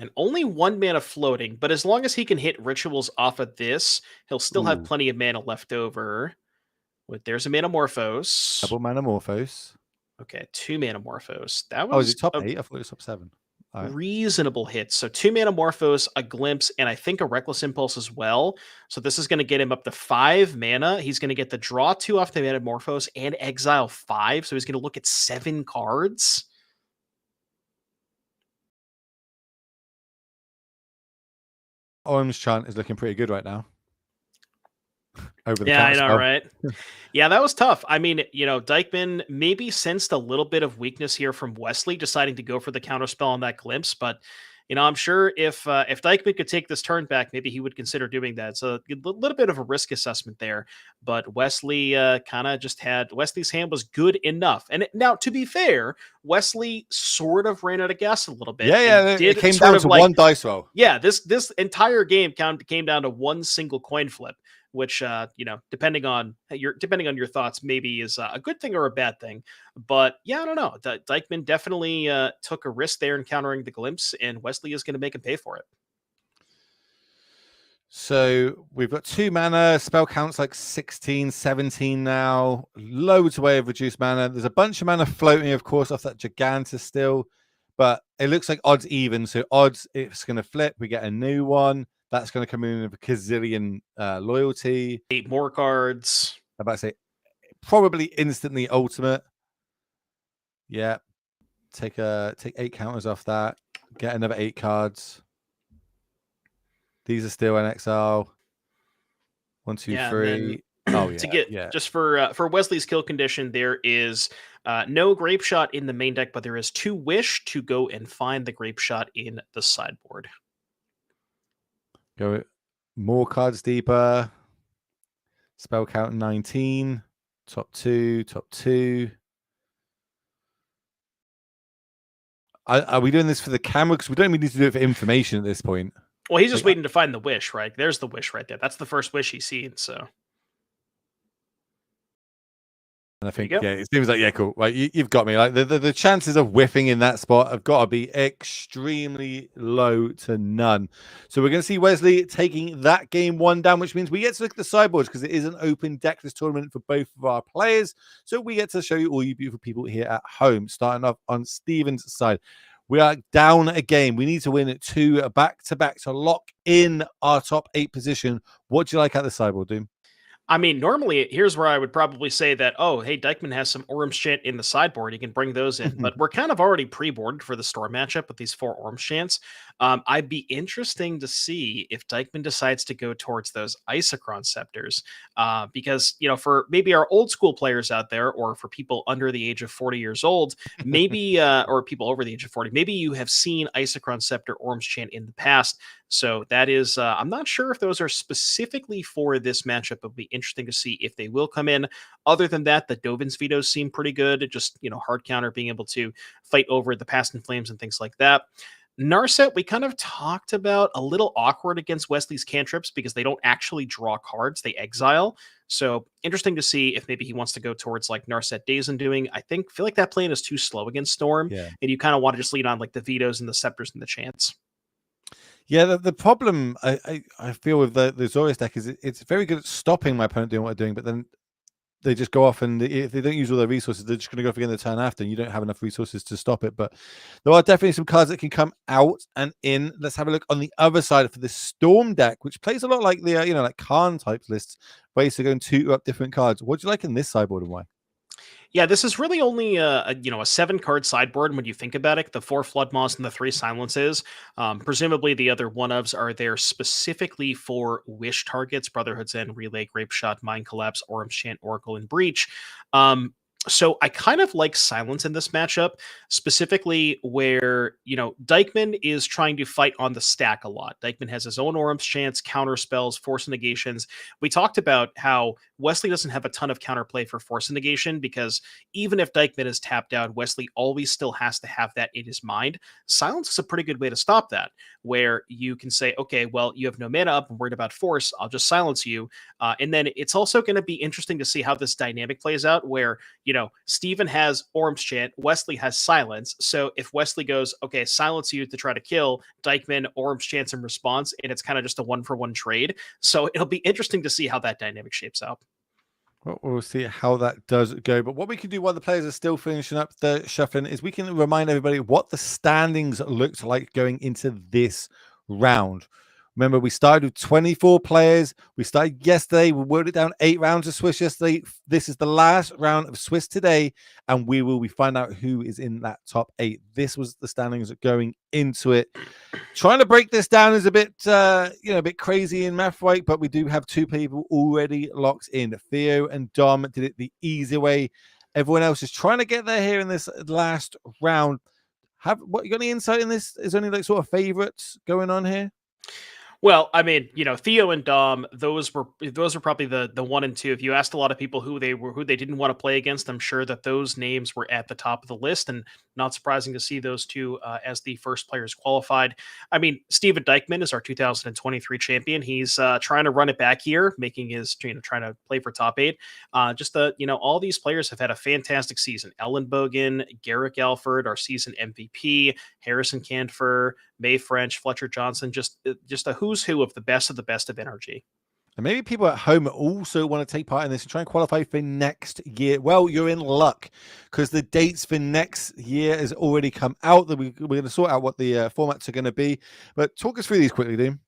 And only 1 mana floating, but as long as he can hit rituals off of this, he'll still have plenty of mana left over. There's a Manamorphose. Double Manamorphose. Okay, 2 Manamorphose. That was. Oh, is it top 8? I thought it was top 7. Reasonable hits. So 2 Manamorphose, a Glimpse, and I think a Reckless Impulse as well. So this is going to get him up to 5 mana. He's going to get the draw 2 off the Manamorphose and exile 5. So he's going to look at 7 cards. Orange Chant is looking pretty good right now. Over the I know, right? Yeah, that was tough. I mean, Dykeman maybe sensed a little bit of weakness here from Wesley deciding to go for the counterspell on that Glimpse, but I'm sure if Dykeman could take this turn back, maybe he would consider doing that. So a little bit of a risk assessment there, but Wesley kind of just Wesley's hand was good enough. And now, to be fair, Wesley sort of ran out of gas a little bit. Yeah, it came down to 1 dice roll. Yeah, this entire game came down to 1 single coin flip, which depending on your thoughts, maybe is a good thing or a bad thing. But yeah, I don't know. Dykeman definitely took a risk there encountering the Glimpse, and Wesley is going to make him pay for it. So we've got 2 mana. Spell counts like 16, 17 now. Loads away of reduced mana. There's a bunch of mana floating, of course, off that Giganta still. But it looks like odds even. So odds, it's going to flip. We get a new one. That's going to come in with a gazillion loyalty. 8 more cards. I'm about to say probably instantly ultimate. Yeah. Take 8 counters off that. Get another 8 cards. These are still in exile. 1, 2, 3. Oh yeah. To get just for Wesley's kill condition, there is no Grape Shot in the main deck, but there is 2 Wish to go and find the Grape Shot in the sideboard. Go more cards deeper. Spell count 19. Top 2. Are we doing this for the camera? Because we don't even need to do it for information at this point. Well, he's just waiting to find the wish, right? There's the wish right there. That's the first wish he's seen, so. And I think, it seems like, cool. Right, you've got me. Like the chances of whiffing in that spot have got to be extremely low to none. So we're going to see Wesley taking that game 1 down, which means we get to look at the sideboards because it is an open deck this tournament for both of our players. So we get to show you all you beautiful people here at home. Starting off on Steven's side. We are down a game. We need to win 2 back-to-back to lock in our top 8 position. What do you like at the sideboard, Doom? I mean, normally here's where I would probably say that, oh, hey, Dykeman has some Ormschant in the sideboard. He can bring those in. But we're kind of already pre-boarded for the Storm matchup with these 4 Ormschants. I'd be interesting to see if Dykeman decides to go towards those Isochron Scepters. Because, for maybe our old school players out there, or for people under the age of 40 years old, maybe, or people over the age of 40, maybe you have seen Isochron Scepter Ormschant in the past. So that is, I'm not sure if those are specifically for this matchup. It'll be interesting to see if they will come in. Other than that, the Dovin's vetoes seem pretty good. Just, hard counter, being able to fight over the Past in Flames and things like that. Narset, we kind of talked about a little awkward against Wesley's cantrips because they don't actually draw cards, they exile. So interesting to see if maybe he wants to go towards like Narset Dazen doing. Feel like that plan is too slow against Storm. Yeah. And you kind of want to just lean on like the vetoes and the scepters and the chants. Yeah, the problem I feel with the Zorius deck is it's very good at stopping my opponent doing what they're doing, but then they just go off, and if they don't use all their resources, they're just going to go off again the turn after, and you don't have enough resources to stop it. But there are definitely some cards that can come out and in. Let's have a look on the other side for the Storm deck, which plays a lot like the like Khan type lists, ways to go and tutor up different cards. What do you like in this sideboard and why? Yeah, this is really only a 7-card sideboard when you think about it. The 4 Floodmoss and the 3 Silences. Presumably the other one-ofs are there specifically for wish targets: Brotherhood's End, Relay, Grapeshot, Mind Collapse, Ormschant, Oracle, and Breach. So I kind of like Silence in this matchup, specifically where, Dykeman is trying to fight on the stack a lot. Dykeman has his own Ormschants, counter spells, Force Negations. We talked about how Wesley doesn't have a ton of counterplay for Force Negation because even if Dykeman is tapped out, Wesley always still has to have that in his mind. Silence is a pretty good way to stop that, where you can say, okay, well, you have no mana up, I'm worried about Force, I'll just silence you. And then it's also going to be interesting to see how this dynamic plays out, where, Steven has Ormschant, Wesley has Silence. So if Wesley goes, okay, silence you to try to kill, Dykeman Ormschant in response, and it's kind of just a 1-for-1 trade. So it'll be interesting to see how that dynamic shapes out. Well, we'll see how that does go. But what we can do while the players are still finishing up the shuffling is we can remind everybody what the standings looked like going into this round. Remember, we started with 24 players. We started yesterday. We worked it down 8 rounds of Swiss yesterday. This is the last round of Swiss today, and we will find out who is in that top 8. This was the standings going into it. Trying to break this down is a bit, a bit crazy in math, right? But we do have 2 people already locked in. Theo and Dom did it the easy way. Everyone else is trying to get there here in this last round. You got any insight in this? Is there any sort of favorites going on here? Well, I mean, Theo and Dom, those were probably the 1 and 2. If you asked a lot of people who they didn't want to play against, I'm sure that those names were at the top of the list, and not surprising to see those 2 as the first players qualified. I mean, Steven Dykeman is our 2023 champion. He's trying to run it back here, making his trying to play for top 8. All these players have had a fantastic season. Ellen Bogan, Garrick Alford, our season MVP, Harrison Canfer, May French, Fletcher Johnson, just a who's who of the best of NRG. And maybe people at home also want to take part in this and try and qualify for next year. Well, you're in luck because the dates for next year has already come out. We're going to sort out what the formats are going to be. But talk us through these quickly, Dean.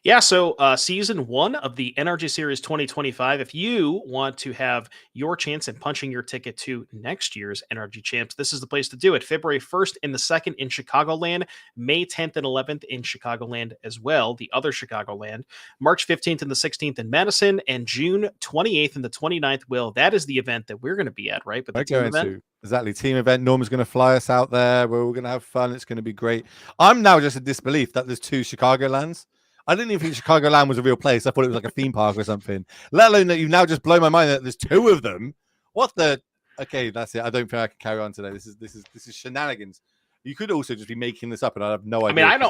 Yeah, so season 1 of the NRG Series 2025, if you want to have your chance in punching your ticket to next year's NRG Champs, this is the place to do it. February 1st and the 2nd in Chicagoland, May 10th and 11th in Chicagoland as well, the other Chicagoland, March 15th and the 16th in Madison, and June 28th and the 29th. Will, that is the event that we're going to be at, right? But the team event. Exactly, team event. Norma's going to fly us out there. We're all going to have fun. It's going to be great. I'm now just in disbelief that there's 2 Chicagolands. I didn't even think Chicagoland was a real place. I thought it was like a theme park or something. Let alone that you now just blow my mind that there's 2 of them. What the? Okay, that's it. I don't think I can carry on today. This is shenanigans. You could also just be making this up, and I have no idea. I mean,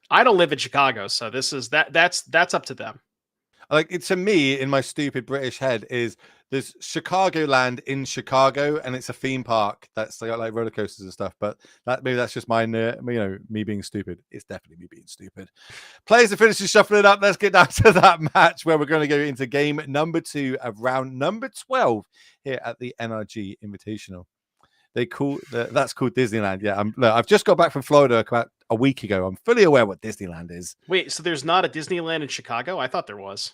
I don't live in Chicago, so that's up to them. Like, to me, in my stupid British head, there's Chicagoland in Chicago, and it's a theme park that's like roller coasters and stuff. But maybe that's just mine, me being stupid. It's definitely me being stupid. Players to finish shuffling it up. Let's get down to that match where we're going to go into game number 2 of round number 12 here at the NRG Invitational. That's called Disneyland. Yeah, I've just got back from Florida about a week ago. I'm fully aware what Disneyland is. Wait, so there's not a Disneyland in Chicago? I thought there was.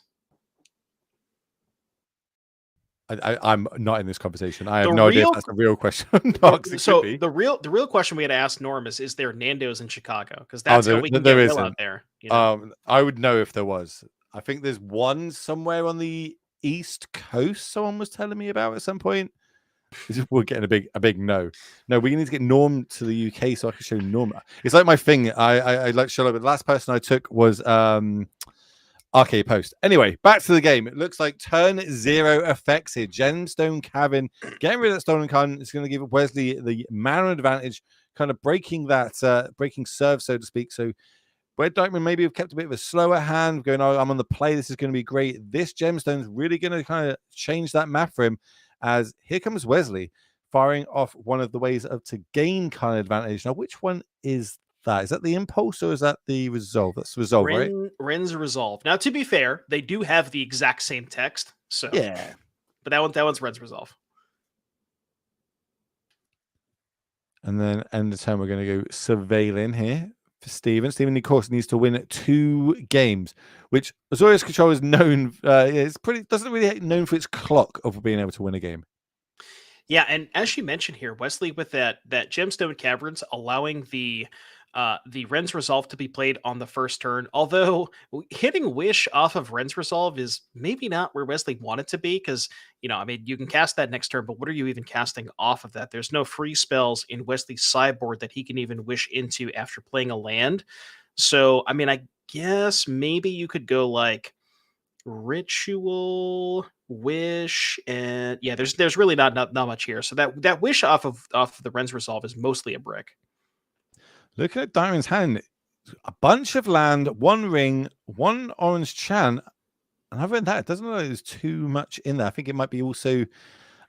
I'm not in this conversation. I have The no idea if real- that's a real question or not. 'cause it So could be. the real question we had to ask Norm is there Nando's in Chicago? Because that's how we can there get Will isn't. out there. You know? I would know if there was. I think there's one somewhere on the East Coast. Someone was telling me about at some point. We're getting a big no. No, we need to get Norm to the UK so I can show Norm. It's like my thing. I like Charlotte, but the last person I took was Arcade Post. Anyway, back to the game. It looks like turn 0 effects here. Gemstone Cavern getting rid of that stolen card is going to give Wesley the mana advantage, kind of breaking that breaking serve, so to speak. So where Dykeman maybe have kept a bit of a slower hand, going, oh, I'm on the play, this is going to be great. This Gemstone's really going to kind of change that map for him, as here comes Wesley firing off one of the ways to gain kind of advantage. Now, which one is that? Is that the impulse or is that the resolve? That's resolve, right? Ren's resolve. Now, to be fair, they do have the exact same text. So Yeah. But that one's Ren's resolve. And then end the turn, we're going to go surveilling here for Steven. Steven, of course, needs to win 2 games, which Azorius Control is known. It's doesn't really known for its clock of being able to win a game. Yeah, and as you mentioned here, Wesley, with that Gemstone Caverns allowing the Ren's Resolve to be played on the first turn, although hitting Wish off of Ren's Resolve is maybe not where Wesley wanted to be, because, I mean, you can cast that next turn, but what are you even casting off of that? There's no free spells in Wesley's sideboard that he can even wish into after playing a land. So, I mean, I guess maybe you could go like Ritual, Wish, and yeah, there's really not much here. So that Wish off of the Ren's Resolve is mostly a brick. Look at Diamond's hand. A bunch of land, 1 ring, 1 orange chant. And other than that, it doesn't look like there's too much in there. I think it might be also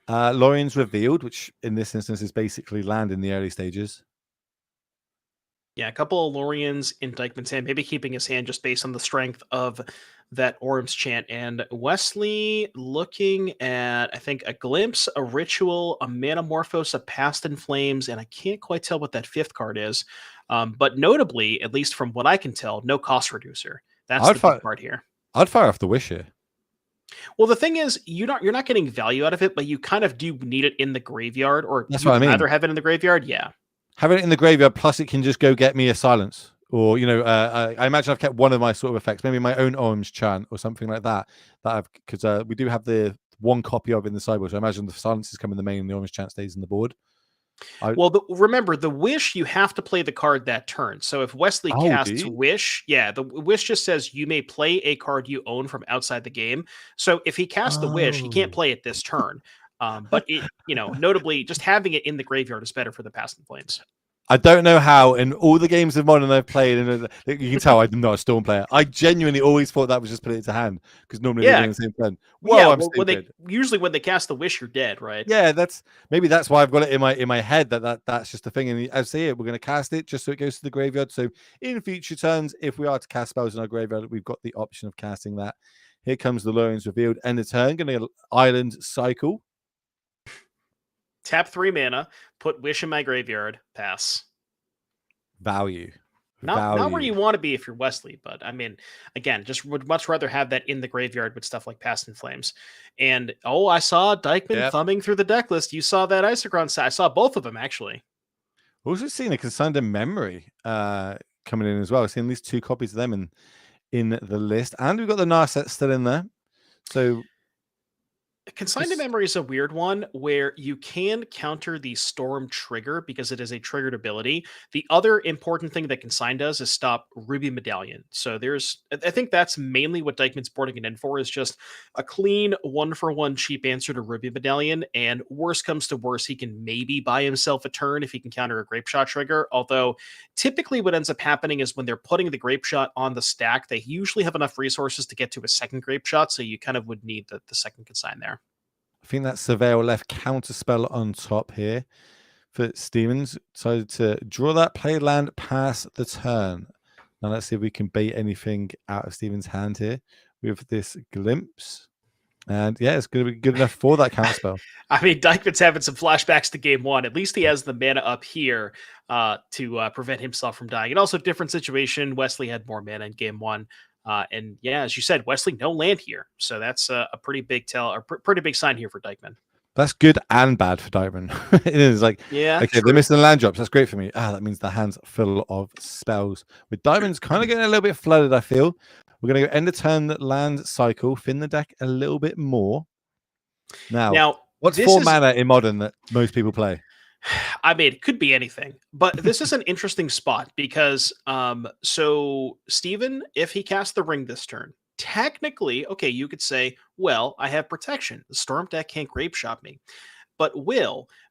Lorien's Revealed, which in this instance is basically land in the early stages. Yeah, a couple of Loriens in Dykeman's hand, maybe keeping his hand just based on the strength of that Orm's Chant. And Wesley looking at, I think, a Glimpse, a Ritual, a Manamorphose, a Past in Flames, and I can't quite tell what that 5th card is. But notably, at least from what I can tell, no cost reducer. That's the big part here. I'd fire off the Wish here. Well, the thing is, you're not getting value out of it, but you kind of do need it in the graveyard, or that's you'd what I mean. rather have it in the graveyard. Yeah. Having it in the graveyard, plus it can just go get me a silence. Or, I imagine I've kept one of my sort of effects, maybe my own orange chant or something like that. Because we do have the 1 copy of it in the sideboard. So I imagine the silences come in the main and the orange chant stays in the board. Remember, the Wish, you have to play the card that turn. So if Wesley casts Wish, the Wish just says you may play a card you own from outside the game. So if he casts the Wish, he can't play it this turn. But notably, just having it in the graveyard is better for the Past in Flames. I don't know how in all the games of Modern I've played, and you can tell I'm not a Storm player. I genuinely always thought that was just put it into hand, because normally they're in the same turn. Usually when they cast the Wish, you're dead, right? Yeah, that's why I've got it in my head that's just the thing. And as I say it, we're going to cast it just so it goes to the graveyard. So in future turns, if we are to cast spells in our graveyard, we've got the option of casting that. Here comes the Lorien's Revealed. End of turn, going to Island Cycle. Tap 3 mana, put Wish in my graveyard, pass. Value. Not where you want to be if you're Wesley, but I mean, again, just would much rather have that in the graveyard with stuff like Past in Flames. And I saw Dykeman thumbing through the deck list. You saw that Isochron set. I saw both of them actually. Also seen a Consigned in Memory coming in as well. I've seen at least 2 copies of them in the list, and we've got the Narset still in there. So Consigned in Memory is a weird one where you can counter the Storm trigger because it is a triggered ability. The other important thing that Consigned does is stop Ruby Medallion. So I think that's mainly what Dykeman's boarding it in for, is just a clean 1-for-1 cheap answer to Ruby Medallion. And worst comes to worst, he can maybe buy himself a turn if he can counter a Grape Shot trigger. Although typically what ends up happening is when they're putting the Grape Shot on the stack, they usually have enough resources to get to a second Grape Shot. So you kind of would need the second Consign there. I think that Surveil left counterspell on top here for Stevens. Decided to draw that, play land, pass the turn. Now let's see if we can bait anything out of Stevens' hand here with this Glimpse. And yeah, it's going to be good enough for that counterspell. I mean, Dykeman's having some flashbacks to game 1. At least he has the mana up here to prevent himself from dying. And also, different situation. Wesley had more mana in game 1. And yeah, as you said, Wesley, no land here. So that's a pretty big pretty big sign here for Dykeman. That's good and bad for Diamond. It is like, Yeah, okay, they're missing the land drops. That's great for me. That means the hand's full of spells. With Diamond's kind of getting a little bit flooded, I feel. We're going to go end of turn land cycle, thin the deck a little bit more. Now what's 4 mana in Modern that most people play? I mean, it could be anything, but this is an interesting spot because, so Steven, if he casts the ring this turn, technically, okay, you could say, well, I have protection. The Storm deck can't Grape Shot me. But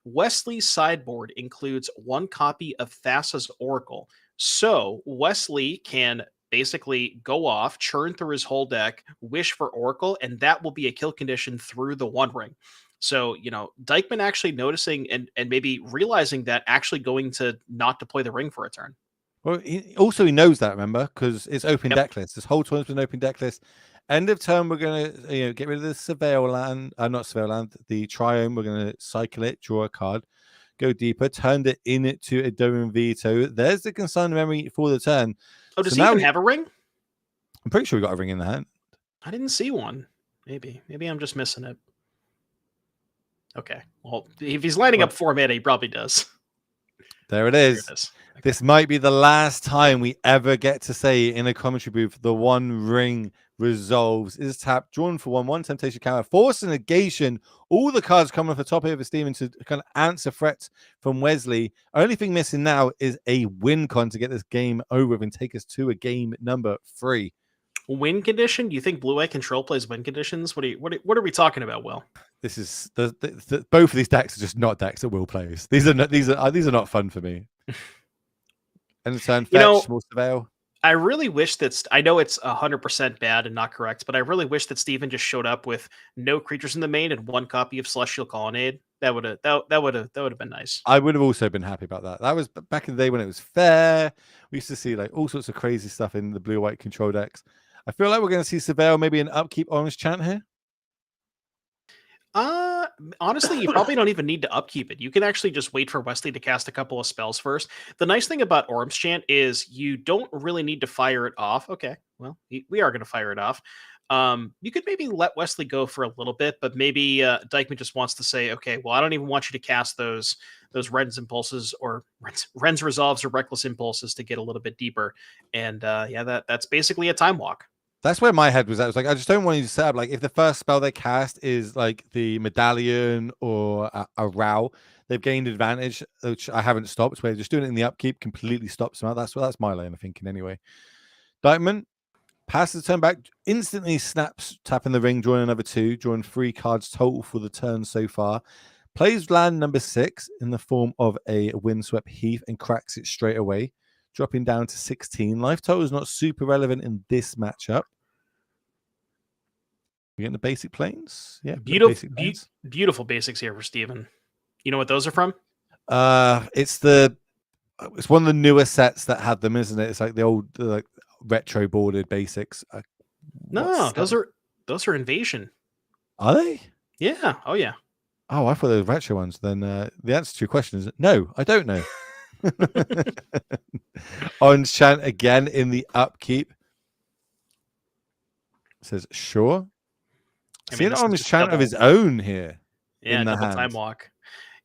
Wesley's sideboard includes 1 copy of Thassa's Oracle. So Wesley can basically go off, churn through his whole deck, wish for Oracle, and that will be a kill condition through the One Ring. So, Dykeman actually noticing and maybe realizing that actually going to not deploy the ring for a turn. Well, he knows that, remember, because it's open deck list. This whole tournament's been open deck list. End of turn, we're going to get rid of the Surveil land, not Surveil land, the Triome. We're going to cycle it, draw a card, go deeper, turned it into a Doman Veto. There's the Consigned Memory for the turn. Oh, does he even have a ring? I'm pretty sure we got a ring in the hand. I didn't see one. Maybe I'm just missing it. Okay. Well, if he's lining up 4 mana, he probably does. There it is. Okay. This might be the last time we ever get to say in a commentary booth, the One Ring resolves. Is tapped, drawn for 1/1, temptation counter, force and negation. All the cards coming off the top here for Steven to kind of answer threats from Wesley. Only thing missing now is a win con to get this game over with and take us to a game number 3. Win condition? Do you think Blue Eye Control plays win conditions? What are we talking about, Will? This is the both of these decks are just not decks that Will plays. These are not fun for me. And turn fetch, small Surveil. I really wish that I know it's 100% bad and not correct, but I really wish that Steven just showed up with no creatures in the main and 1 copy of Celestial Colonnade. That would have been nice. I would have also been happy about that. That was back in the day when it was fair. We used to see like all sorts of crazy stuff in the blue-white control decks. I feel like we're going to see Surveil maybe an upkeep Orange Chant here. Honestly, you probably don't even need to upkeep it. You can actually just wait for Wesley to cast a couple of spells first. The nice thing about Orange Chant is you don't really need to fire it off. Okay, well, we are going to fire it off. You could maybe let Wesley go for a little bit, but maybe Dykeman just wants to say, okay, well, I don't even want you to cast those Ren's Impulses or Ren's Resolves or Reckless Impulses to get a little bit deeper. And that's basically a time walk. That's where my head was at. I was like, I just don't want you to set up like if the first spell they cast is like the Medallion or a Row, they've gained advantage, which I haven't stopped. Where just doing it in the upkeep completely stops them out. That's my lane of thinking anyway. Dykeman passes the turn back, instantly snaps, tapping the ring, drawing another 2, drawing 3 cards total for the turn so far. Plays land number 6 in the form of a Windswept Heath and cracks it straight away, dropping down to 16. Life total is not super relevant in this matchup. We getting the basic planes? Yeah, beautiful basics here for Steven. You know what those are from? It's one of the newer sets that had them, isn't it? It's like the old like retro boarded basics. No, those are Invasion. Are they? Yeah. Oh yeah. Oh, I thought they were retro ones. Then the answer to your question is no, I don't know. Orange Chant again in the upkeep. Says sure. See an Orange Chant of his own here. Yeah, double time walk.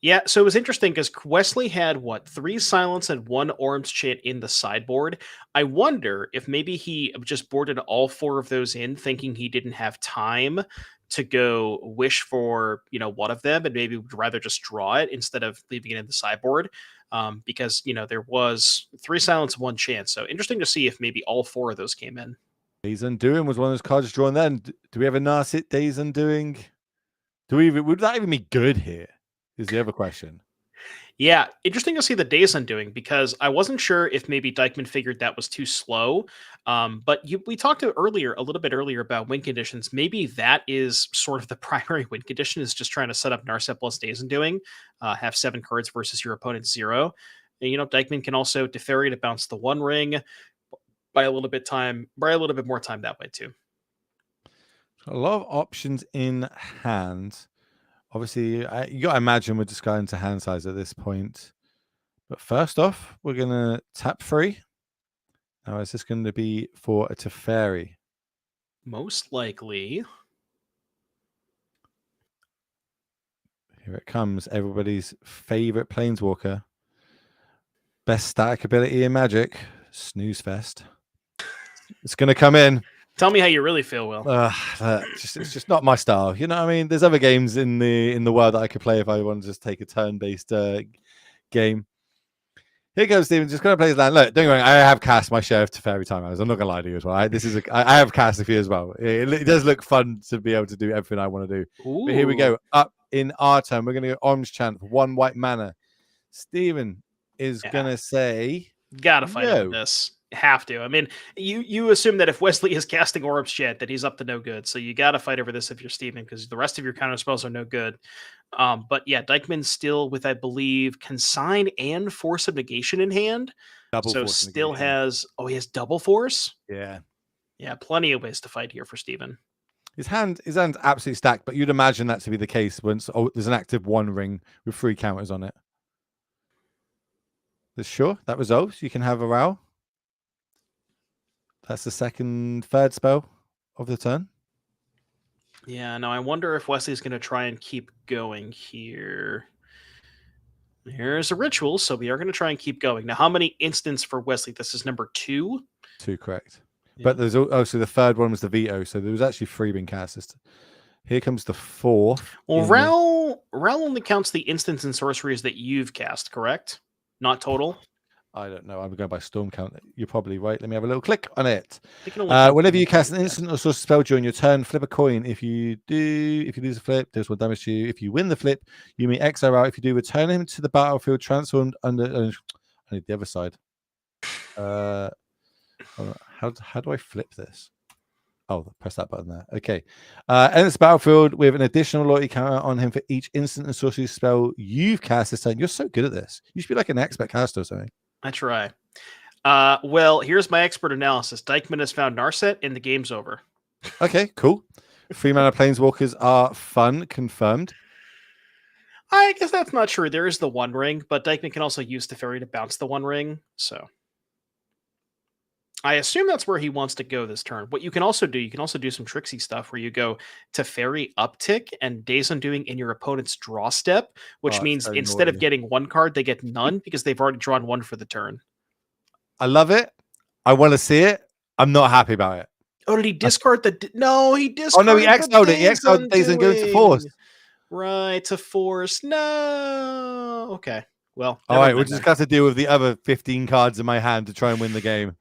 Yeah, so it was interesting because Wesley had 3 silence and 1 Orange Chant in the sideboard. I wonder if maybe he just boarded all 4 of those in, thinking he didn't have time to go wish for one of them, and maybe would rather just draw it instead of leaving it in the sideboard. Because there was 3 silence, 1 chance. So interesting to see if maybe all 4 of those came in. Days Undoing was one of those cards drawn then. Do we have a Narset Days Undoing? Would that even be good here? Is the other question. Yeah, interesting to see the Days Undoing because I wasn't sure if maybe Dykeman figured that was too slow. But we talked a little bit earlier about win conditions. Maybe that is sort of the primary win condition, is just trying to set up Narset plus Days Undoing, have 7 cards versus your opponent's 0. And, Dykeman can also Teferi to bounce the One Ring, buy a little bit more time that way too. A lot of options in hand. Obviously, you got to imagine we're just going to hand size at this point. But first off, we're going to tap 3. Now, is this going to be for a Teferi? Most likely. Here it comes. Everybody's favorite planeswalker. Best static ability in Magic. Snooze Fest. It's going to come in. Tell me how you really feel, Will. It's just not my style. You know what I mean? There's other games in the world that I could play if I want to just take a turn-based game. Here goes Steven. Just going to play his land. Look, don't worry. I have cast my share of Teferi Time Hours. I'm not going to lie to you as well. I have cast a few as well. It does look fun to be able to do everything I want to do. Ooh. But here we go. Up in our turn, we're going to go Orange Chant for 1 white mana. Steven is going to say... Gotta fight over this. Have to. I mean, you assume that if Wesley is casting Orbs Chant, that he's up to no good. So you gotta fight over this if you're Steven, because the rest of your counter spells are no good. But yeah, Dykeman still with, I believe, Consign and Force of Negation in hand. So still has he has double force? Yeah. Yeah, plenty of ways to fight here for Steven. His hand's absolutely stacked, but you'd imagine that to be the case once there's an active One Ring with 3 counters on it. Sure, that resolves. You can have a Row. That's the third spell of the turn. Yeah, now I wonder if Wesley's going to try and keep going here. Here's a ritual, so we are going to try and keep going. Now, how many instants for Wesley? This is number 2? 2, correct. Yeah. But there's so the third one was the veto, so there was actually 3 being cast. Here comes the 4th. Well, Ral only counts the instants and sorceries that you've cast, correct? Not total? I don't know. I'm going by storm count. You're probably right. Let me have a little click on it. Whenever Whenever you cast an instant or source spell during your turn, flip a coin. If you lose a flip, there's 1 damage to you. If you win the flip, you may exile out. If you do, return him to the battlefield, transformed under. I need the other side. How do I flip this? Oh, press that button there. Okay. Enter this battlefield with an additional loyalty counter on him for each instant and sorcery spell you've cast this turn. You're so good at this. You should be like an expert caster or something. I try. Well, here's my expert analysis. Dykeman has found Narset and the game's over. Okay, cool. 3 mana planeswalkers are fun, confirmed. I guess that's not true. There is the One Ring, but Dykeman can also use Teferi to bounce the One Ring, so I assume that's where he wants to go this turn. What you can also do some tricksy stuff where you go Teferi uptick and Days Undoing in your opponent's draw step, which means so instead of naughty. getting 1 card, they get none because they've already drawn 1 for the turn. I love it. I want to see it. I'm not happy about it. Oh, did he discard the... No, he discarded Oh, no, he exiled it. He exiled Days Undoing to Force. Right, to Force. No. Okay. Well, all right, we'll just have to deal with the other 15 cards in my hand to try and win the game.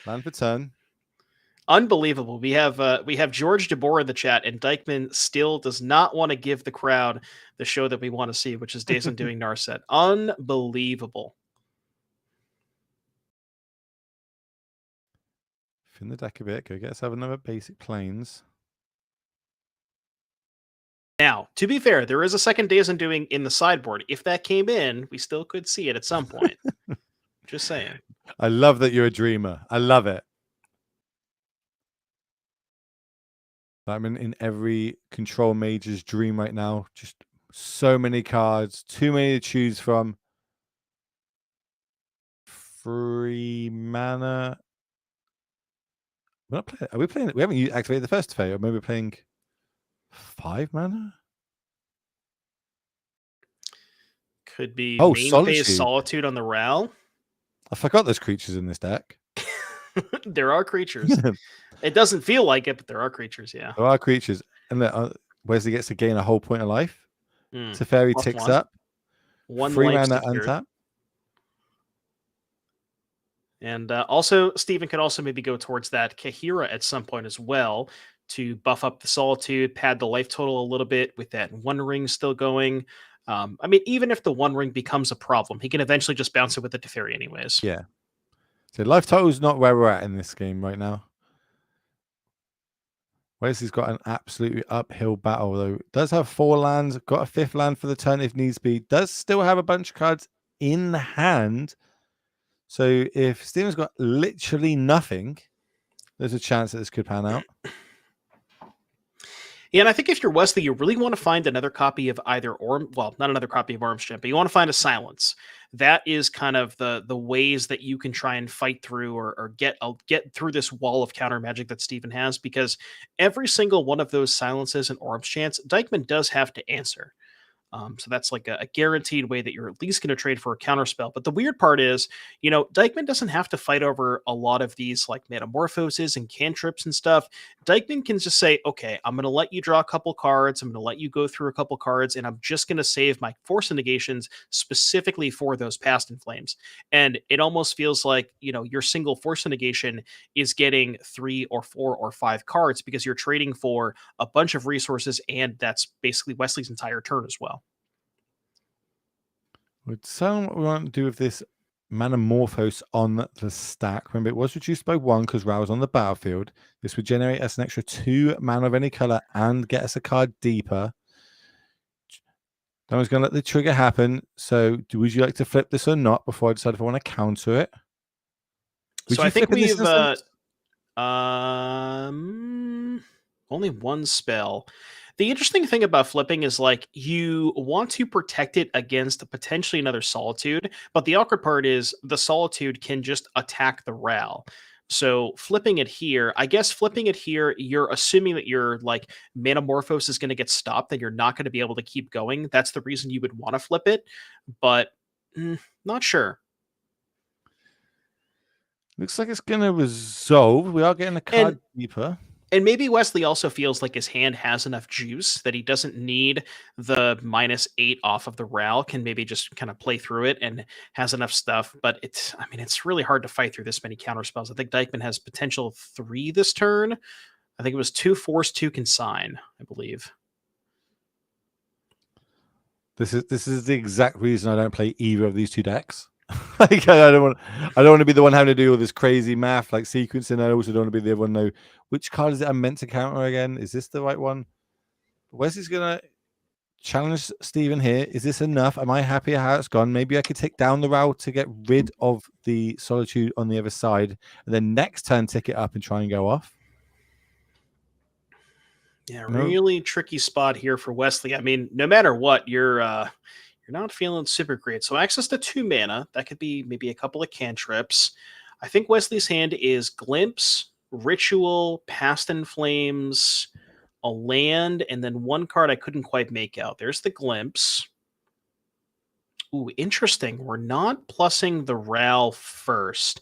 Land for turn. Unbelievable. We have George DeBoer in the chat, and Dykeman still does not want to give the crowd the show that we want to see, which is Days Undoing Narset. Unbelievable. Fin the deck a bit. Go get us another basic planes. Now, to be fair, there is a second Days Undoing in the sideboard. If that came in, we still could see it at some point. Just saying. I love that you're a dreamer. I love it. I'm in every control mage's dream right now. Just so many cards, too many to choose from. 3 mana. We're not playing. Are we playing? We haven't activated the first phase. Or maybe we're playing 5 mana. Could be main phase Solitude on the Ral. I forgot there's creatures in this deck. There are creatures. It doesn't feel like it, but there are creatures, yeah. There are creatures. And Wesley gets to gain a whole point of life. Teferi ticks 1. up. 1 3 life mana secured. untap. And also, Steven could also maybe go towards that Kahira at some point as well to buff up the Solitude, pad the life total a little bit with that One Ring still going. I mean, even if the One Ring becomes a problem, he can eventually just bounce it with the Teferi anyways. Yeah. So life total is not where we're at in this game right now. Wesley's got an absolutely uphill battle, though. Does have 4 lands, got a 5th land for the turn if needs be. Does still have a bunch of cards in hand. So if Steven's got literally nothing, there's a chance that this could pan out. Yeah, and I think if you're Wesley, you really want to find another copy of either Orm, well, not another copy of Orm's Gem, but you want to find a silence. That is kind of the ways that you can try and fight through or get through this wall of counter magic that Steven has, because every single one of those silences in Orm's Chance, Dykeman does have to answer. So that's like a guaranteed way that you're at least going to trade for a counterspell. But the weird part is, Dykeman doesn't have to fight over a lot of these like metamorphoses and cantrips and stuff. Dykeman can just say, okay, I'm going to let you draw a couple cards. I'm going to let you go through a couple cards, and I'm just going to save my force negations specifically for those past in flames. And it almost feels like, your single force negation is getting 3 or 4 or 5 cards because you're trading for a bunch of resources, and that's basically Wesley's entire turn as well. We'd tell them what we want to do with this Manamorphose on the stack. Remember, it was reduced by 1 because Ra was on the battlefield. This would generate us an extra 2 mana of any color and get us a card deeper. I was going to let the trigger happen. So, would you like to flip this or not before I decide if I want to counter it? So I think we've only one spell. The interesting thing about flipping is like you want to protect it against potentially another Solitude, but the awkward part is the Solitude can just attack the Ral. So flipping it here, I guess flipping it here, you're assuming that your like Manamorphose is going to get stopped, that you're not going to be able to keep going. That's the reason you would want to flip it, but not sure. Looks like it's going to resolve. We are getting a card deeper. And maybe Wesley also feels like his hand has enough juice that he doesn't need the -8 off of the Ral, can maybe just kind of play through it and has enough stuff. But it's really hard to fight through this many counter spells. I think Dykeman has potential 3 this turn. I think it was 2 force, 2 consign, I believe. This is the exact reason I don't play either of these 2 decks. Like, I don't want to be the one having to do all this crazy math like sequencing. I also don't want to be the other one know which card is it I'm meant to counter again. Is this the right one? Wesley's gonna challenge Steven here. Is this enough? Am I happy how it's gone? Maybe I could take down the route to get rid of the Solitude on the other side, and then next turn tick it up and try and go off. Yeah, really tricky spot here for Wesley. I mean, no matter what, you're not feeling super great. So access to 2 mana. That could be maybe a couple of cantrips. I think Wesley's hand is Glimpse, Ritual, Past in Flames, a land, and then 1 card I couldn't quite make out. There's the Glimpse. Ooh, interesting. We're not plussing the Ral first.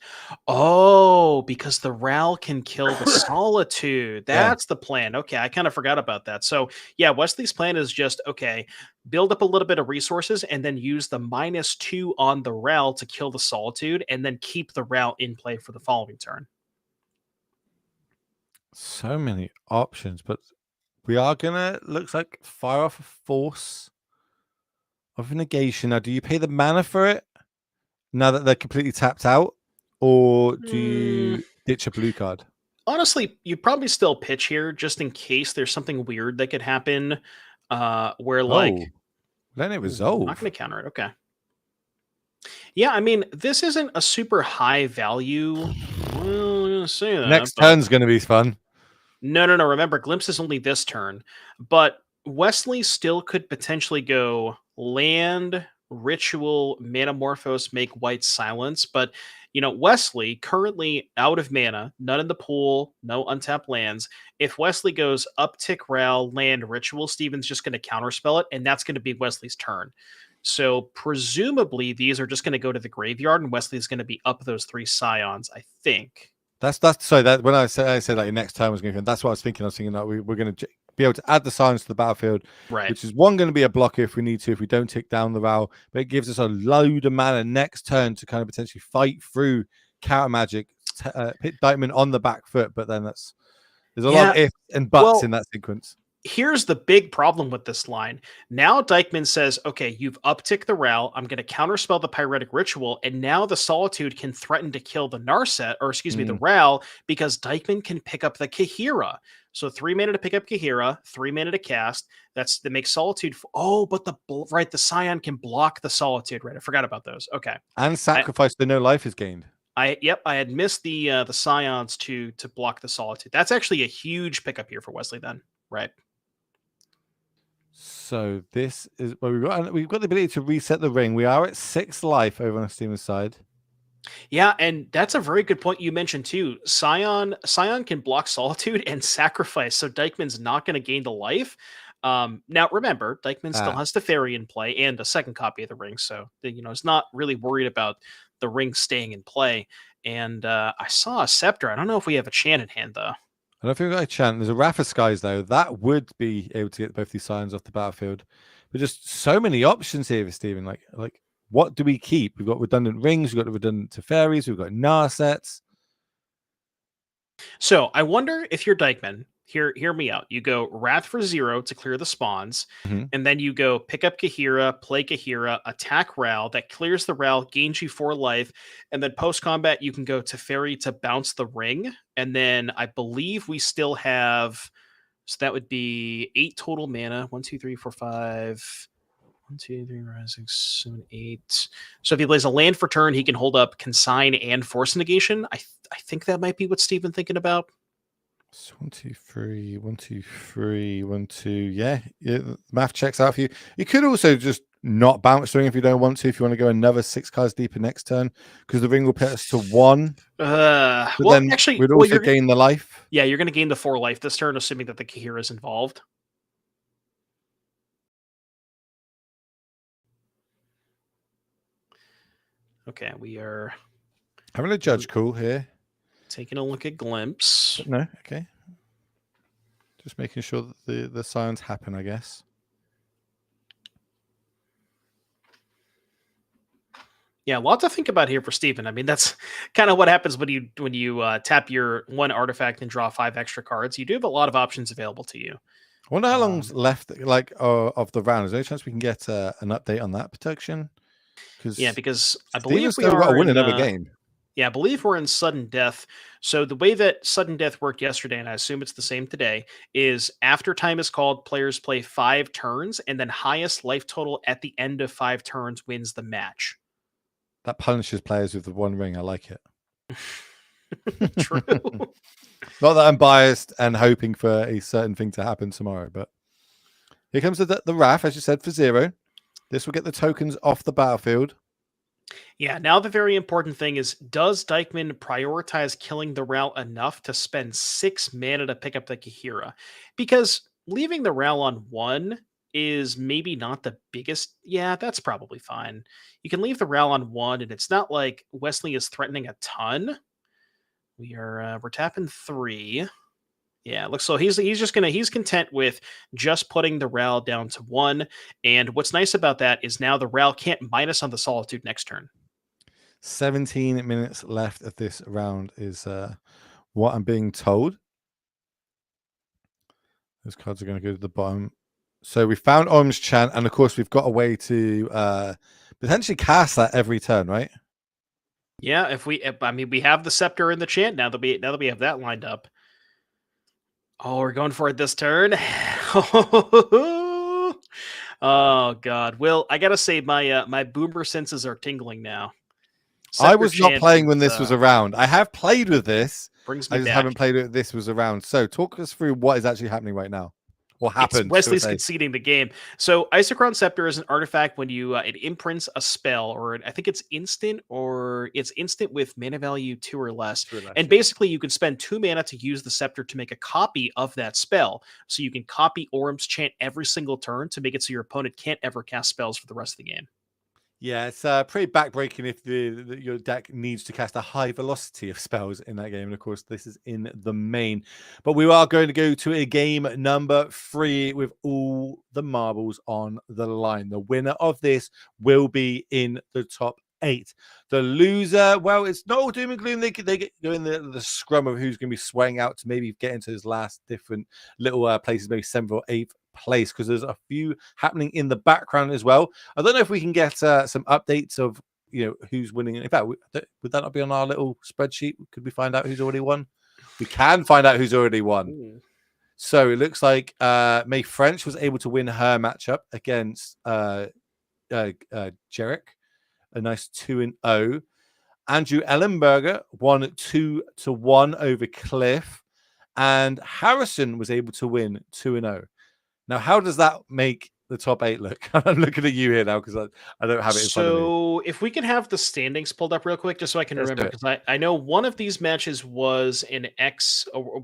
Oh, because the Ral can kill the Solitude. That's the plan. Okay, I kind of forgot about that. So, yeah, Wesley's plan is just, okay, build up a little bit of resources and then use the -2 on the Ral to kill the Solitude and then keep the Ral in play for the following turn. So many options, but we are going to, looks like, fire off a force of negation. Now, do you pay the mana for it now that they're completely tapped out, or do you ditch a blue card? Honestly, you probably still pitch here just in case there's something weird that could happen where like... then it resolve. I'm not going to counter it. Okay. Yeah, I mean, this isn't a super high value. Well, I'm going to say that. Next turn's going to be fun. No. Remember, Glimpse is only this turn. But Wesley still could potentially go land, ritual, Manamorphose, make white silence. But, Wesley currently out of mana, none in the pool, no untapped lands. If Wesley goes uptick, Ral, land, ritual, Steven's just going to counterspell it, and that's going to be Wesley's turn. So presumably these are just going to go to the graveyard, and Wesley's going to be up those 3 Scions, I think. That's so that when I said like your next turn was going to, that's what I was thinking. I was thinking that we're going to be able to add the Scions to the battlefield, right? Which is going to be a blocker if we need to, if we don't tick down the Ral, but it gives us a load of mana next turn to kind of potentially fight through counter magic, hit Dykeman on the back foot. But then there's a lot of ifs and buts in that sequence. Here's the big problem with this line. Now Dykeman says, okay, you've upticked the Ral. I'm going to counterspell the Pyretic Ritual, and now the Solitude can threaten to kill the Narset, or excuse me, the Ral, because Dykeman can pick up the Kahira. So 3 mana to pick up Kahira, 3 mana to cast. That makes Solitude. But the Scion can block the Solitude, right? I forgot about those. Okay. And sacrifice the no life is gained. I had missed the Scions to block the Solitude. That's actually a huge pickup here for Wesley then, right? So this is where we've got the ability to reset the ring. We are at 6 life over on Steamer's side. Yeah, and that's a very good point you mentioned too. Scion can block Solitude and Sacrifice, so Dykeman's not going to gain the life. Now remember, Dykeman still has the Fairy in play and a second copy of the ring, so is not really worried about the ring staying in play. And I saw a Scepter. I don't know if we have a Chan in hand though. I don't think we've got a chance. There's a Wrath of Skies though. That would be able to get both these Scions off the battlefield. But just so many options here for Steven. Like what do we keep? We've got redundant rings, we've got the redundant Teferis, we've got Narsets. So I wonder if you're Dykeman, hear me out. You go Wrath for 0 to clear the spawns, and then you go pick up Kahira, play Kahira, attack Ral, that clears the Ral, gains you 4 life, and then post-combat you can go Teferi to bounce the ring, and then I believe we still have, so that would be 8 total mana, 1, 2, 3, 4, 5... 1, 2, 3, 4, 5, 6, 7, 8. So if he plays a land for turn, he can hold up Consign and Force Negation. I think that might be what Steven thinking about. So 1, 2, 3, 1, 2, 3, 1, 2. Yeah, math checks out for you. You could also just not bounce the ring if you don't want to. If you want to go another 6 cards deeper next turn, because the ring will put us to 1. Well, then actually, we'd also gain the life. Yeah, you're going to gain the 4 life this turn, assuming that the Kahira is involved. Okay, we are having a judge call here. Taking a look at Glimpse. But no, okay. Just making sure that the signs happen, I guess. Yeah, a lot to think about here for Steven. I mean, that's kind of what happens when you tap your 1 artifact and draw 5 extra cards. You do have a lot of options available to you. I wonder how long's left, of the round. Is there any chance we can get an update on that protection? Because I believe we got to are win another game. Yeah, I believe we're in sudden death. So the way that sudden death worked yesterday, and I assume it's the same today, is after time is called, players play 5 turns, and then highest life total at the end of 5 turns wins the match. That punishes players with the 1 ring. I like it. True. Not that I'm biased and hoping for a certain thing to happen tomorrow, but here comes the Wrath, as you said, for 0. This will get the tokens off the battlefield. Yeah, now the very important thing is, does Dykeman prioritize killing the Ral enough to spend 6 mana to pick up the Kahira? Because leaving the Ral on 1 is maybe not the biggest. Yeah, that's probably fine. You can leave the Ral on 1, and it's not like Wesley is threatening a ton. We're tapping 3. Yeah, looks so he's content with just putting the Ral down to 1. And what's nice about that is now the Ral can't minus on the Solitude next turn. 17 minutes left of this round is what I'm being told. Those cards are going to go to the bottom. So we found Orm's Chant, and of course we've got a way to potentially cast that every turn, right? Yeah, we have the Scepter in the Chant now that we have that lined up. Oh, we're going for it this turn. Oh God, Will, I gotta say my boomer senses are tingling now. I was not playing when this was around. I have played with this. Brings me I just back. haven't played it. This was around. So talk us through what is actually happening right now. What happened? Wesley's conceding the game. So Isochron Scepter is an artifact when you it imprints a spell, or I think it's instant with mana value 2 or less. And basically you can spend 2 mana to use the Scepter to make a copy of that spell. So you can copy Orm's Chant every single turn to make it so your opponent can't ever cast spells for the rest of the game. Yeah, it's pretty backbreaking if your deck needs to cast a high velocity of spells in that game. And of course, this is in the main. But we are going to go to a game number 3 with all the marbles on the line. The winner of this will be in the top 8. The loser, well, it's not all doom and gloom. They get go in the scrum of who's going to be swaying out to maybe get into his last different little places, maybe 7th or 8th place, because there's a few happening in the background as well. I don't know if we can get some updates of who's winning. In fact, would that not be on our little spreadsheet? Could we find out who's already won? We can find out who's already won. Ooh. So it looks like May French was able to win her matchup against Jarek, a nice 2-0. Andrew Ellenberger won 2-1 over Cliff, and Harrison was able to win 2-0. Now, how does that make the top 8 look? I'm looking at you here now because I don't have it in front of me. So if we can have the standings pulled up real quick, just so I can Let's do remember, it. because I know one of these matches was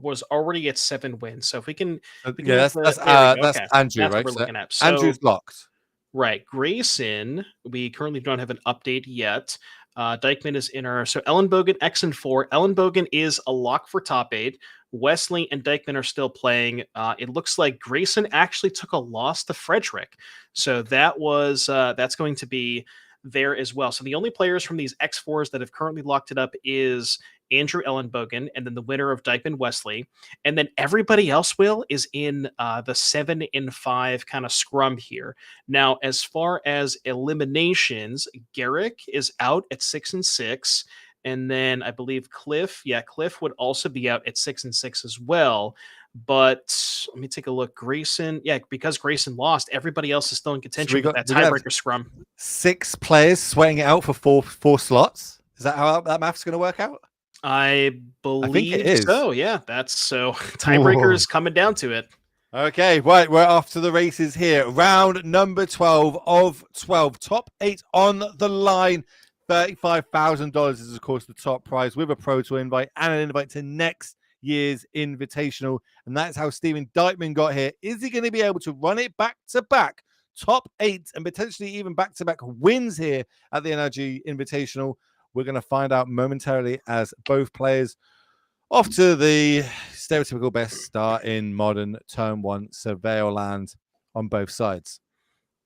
was already at 7 wins. So if we can, Yeah, have that's there we go. that's Okay, Andrew, that's what right? we're So looking at. Andrew's locked. Right, Grayson, we currently don't have an update yet. Dykeman is in our Ellenbogen X and 4. Ellenbogen is a lock for top 8. Wesley and Dykeman are still playing. It looks like Grayson actually took a loss to Frederick, so that's going to be there as well. So the only players from these X4s that have currently locked it up is Andrew Ellenbogen, and then the winner of Dykeman Wesley, and then everybody else is in the 7 and 5 kind of scrum here. Now, as far as eliminations, Garrick is out at 6 and 6. And then I believe Cliff would also be out at 6 and 6 as well. But let me take a look. Grayson, because Grayson lost, everybody else is still in contention with that tiebreaker scrum. 6 players sweating it out for four slots. Is that how that math's going to work out? I believe it is. so. Yeah, that's so. Tiebreaker is coming down to it. Okay, right, we're off to the races here. Round number 12 of 12. Top 8 on the line. $35,000 is, of course, the top prize with a Pro Tour invite and an invite to next year's Invitational. And that's how Stephen Dykeman got here. Is he going to be able to run it back-to-back? Top 8 and potentially even back-to-back wins here at the NRG Invitational. We're going to find out momentarily as both players off to the stereotypical best start in modern Turn 1 Surveil land on both sides.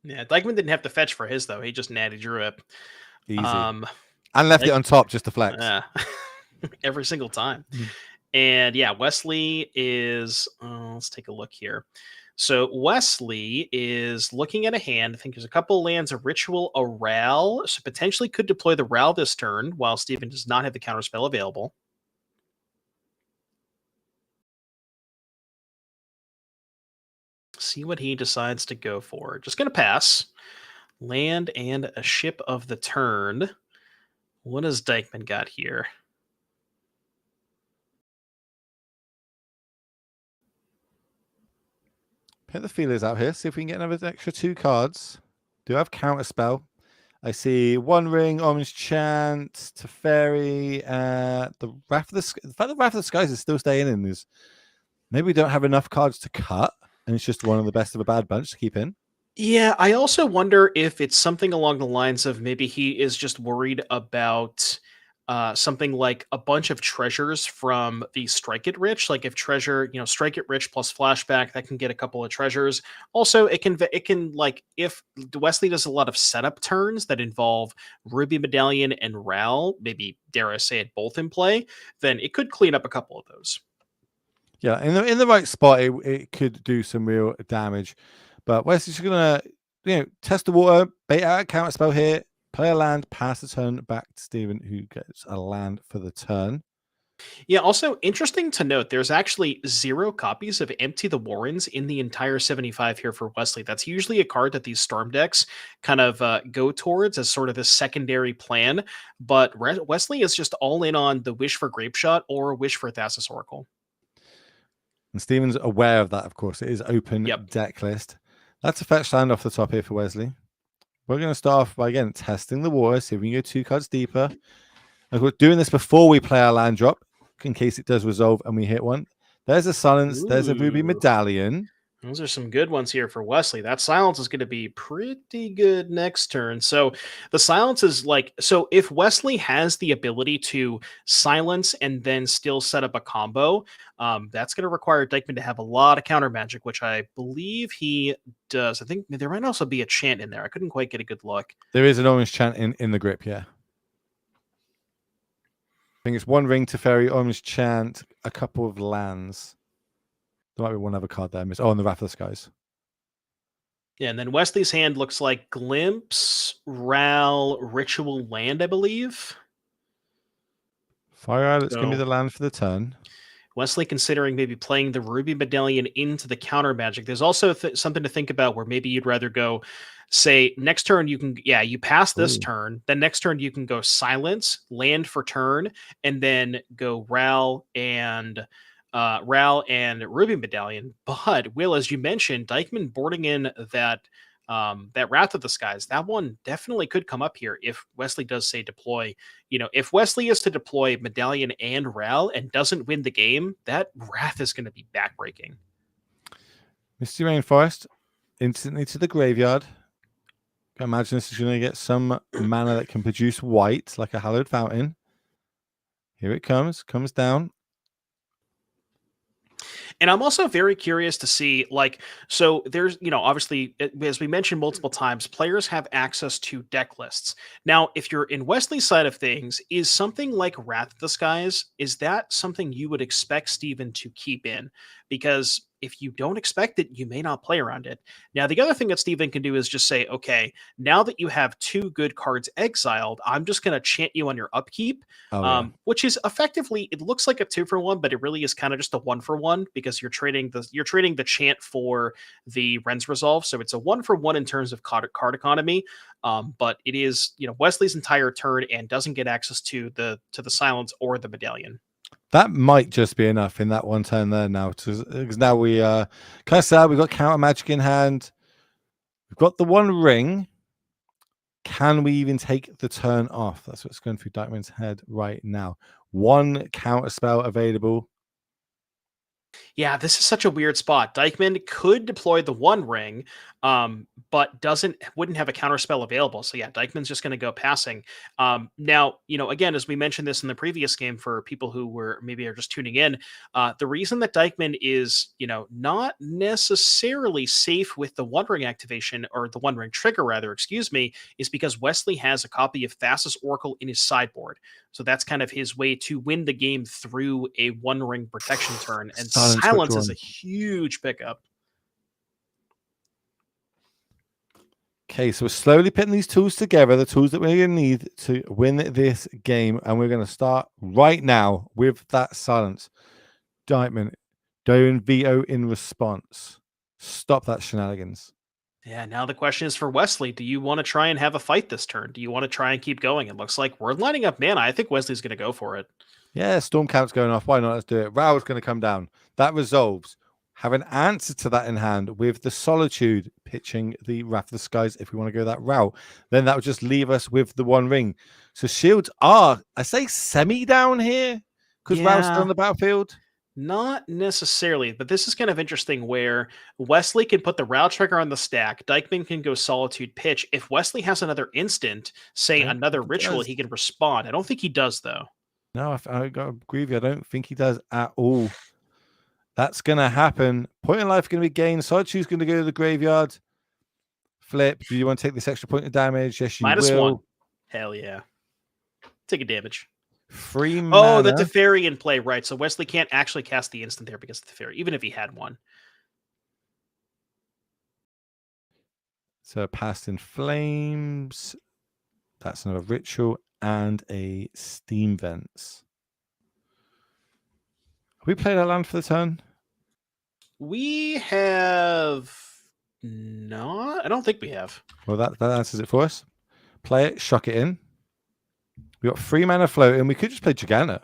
Yeah, Dykeman didn't have to fetch for his, though. He just natty drew it. Easy. And left it on top just to flex. Every single time. And yeah, Wesley is, let's take a look here. So Wesley is looking at a hand. I think there's a couple of lands, a Ritual, a Ral. So potentially could deploy the Ral this turn while Steven does not have the counterspell available. See what he decides to go for. Just going to pass. Land and a ship of the turn. What has Dykeman got here? Put the feelers out here. See if we can get another extra 2 cards. Do have counterspell. I see One Ring, Orange Chant, Teferi, the Wrath of the Skies. The fact that Wrath of the Skies is still staying in is maybe we don't have enough cards to cut, and it's just one of the best of a bad bunch to keep in. Yeah, I also wonder if it's something along the lines of maybe he is just worried about something like a bunch of treasures from the Strike It Rich. Like if treasure, Strike It Rich plus flashback, that can get a couple of treasures. Also, it can like if Wesley does a lot of setup turns that involve Ruby Medallion and Ral, maybe dare I say it, both in play, then it could clean up a couple of those. Yeah, in the right spot, it could do some real damage. But Wesley's gonna, test the water, bait out a counterspell here, play a land, pass the turn back to Steven, who gets a land for the turn. Yeah, also interesting to note, there's actually 0 copies of Empty the Warrens in the entire 75 here for Wesley. That's usually a card that these Storm decks kind of go towards as sort of a secondary plan. But Wesley is just all in on the Wish for Grapeshot or Wish for Thassa's Oracle. And Steven's aware of that, of course. It is open deck list. That's a fetch land off the top here for Wesley. We're going to start off by, again, testing the water, see if we can go 2 cards deeper. And we're doing this before we play our land drop, in case it does resolve and we hit one. There's a Silence. Ooh. There's a Ruby Medallion. Those are some good ones here for Wesley. That Silence is going to be pretty good next turn. So the Silence is like, so if Wesley has the ability to silence and then still set up a combo, that's going to require Dykeman to have a lot of counter magic, which I believe he does. I think there might also be a chant in there. I couldn't quite get a good look. There is an orange chant in the grip, yeah. I think it's One Ring, Teferi, Orange Chant, a couple of lands. There might be one other card there. On the Wrath of the Skies. Yeah, and then Wesley's hand looks like Glimpse, Ral, Ritual Land, I believe. Fire Islet's going to be the land for the turn. Wesley considering maybe playing the Ruby Medallion into the counter magic. There's also something to think about where maybe you'd rather go, say, next turn you can, you pass this turn. Then next turn you can go Silence, land for turn, and then go Ral and Ral and Ruby Medallion. But Will, as you mentioned, Dykeman boarding in that Wrath of the Skies, that one definitely could come up here if Wesley does say deploy. If Wesley is to deploy Medallion and Ral and doesn't win the game, that Wrath is going to be backbreaking. Misty Rainforest instantly to the graveyard. I imagine this is going to get some mana that can produce white, like a hallowed fountain. Here it comes down. And I'm also very curious to see, so there's, obviously, as we mentioned multiple times, players have access to deck lists. Now, if you're in Wesley's side of things, is something like Wrath of the Skies, is that something you would expect Steven to keep in? Because if you don't expect it, you may not play around it. Now, the other thing that Steven can do is just say, okay, now that you have 2 good cards exiled, I'm just going to chant you on your upkeep, which is effectively, it looks like a 2-for-1, but it really is kind of just a 1-for-1 because you're trading the chant for the Ren's Resolve. So it's a 1-for-1 in terms of card economy. But it is, Wesley's entire turn and doesn't get access to the silence or the medallion. That might just be enough in that one turn there now. Because now we kind of sad. We've got counter magic in hand. We've got the 1 ring. Can we even take the turn off? That's what's going through Dykeman's head right now. 1 counter spell available. Yeah, this is such a weird spot. Dykeman could deploy the 1 ring, but wouldn't have a counterspell available. So yeah, Dykeman's just going to go passing. Now, again, as we mentioned this in the previous game for people who were maybe are just tuning in, the reason that Dykeman is, not necessarily safe with the 1 ring activation, or the 1 ring trigger rather, excuse me, is because Wesley has a copy of Thassa's Oracle in his sideboard. So that's kind of his way to win the game through a 1 ring protection turn. And silence is a huge pickup. Okay, so we're slowly putting these tools together, the tools that we're going to need to win this game. And we're going to start right now with that silence. Dykeman, don't veto in response. Stop that shenanigans. Yeah, now the question is for Wesley. Do you want to try and have a fight this turn? Do you want to try and keep going? It looks like we're lining up mana. I think Wesley's going to go for it. Yeah, Storm Count's going off. Why not? Let's do it. Rao's going to come down. That resolves. Have an answer to that in hand with the Solitude pitching the Wrath of the Skies if we want to go that route. Then that would just leave us with the 1 ring. So shields are, I say, semi-down here because Rao's still on the battlefield. Not necessarily, but this is kind of interesting where Wesley can put the Rao trigger on the stack. Dykeman can go Solitude pitch. If Wesley has another instant, say another ritual, he can respond. I don't think he does, though. No, I got to agree with you. I don't think he does at all. That's going to happen. Point in life going to be gained. Solitude's going to go to the graveyard. Flip. Do you want to take this extra point of damage? Yes, you -1. will. Hell yeah. Take a damage. 3 mana. Oh, the Teferi in play, right. So Wesley can't actually cast the instant there because of the Teferi, even if he had one. So Past in Flames. That's another ritual and a Steam Vents. Have we played our land for the turn? We have not. I don't think we have. Well, that answers it for us. Play it, shock it in. We got 3 mana floating. We could just play Giganta.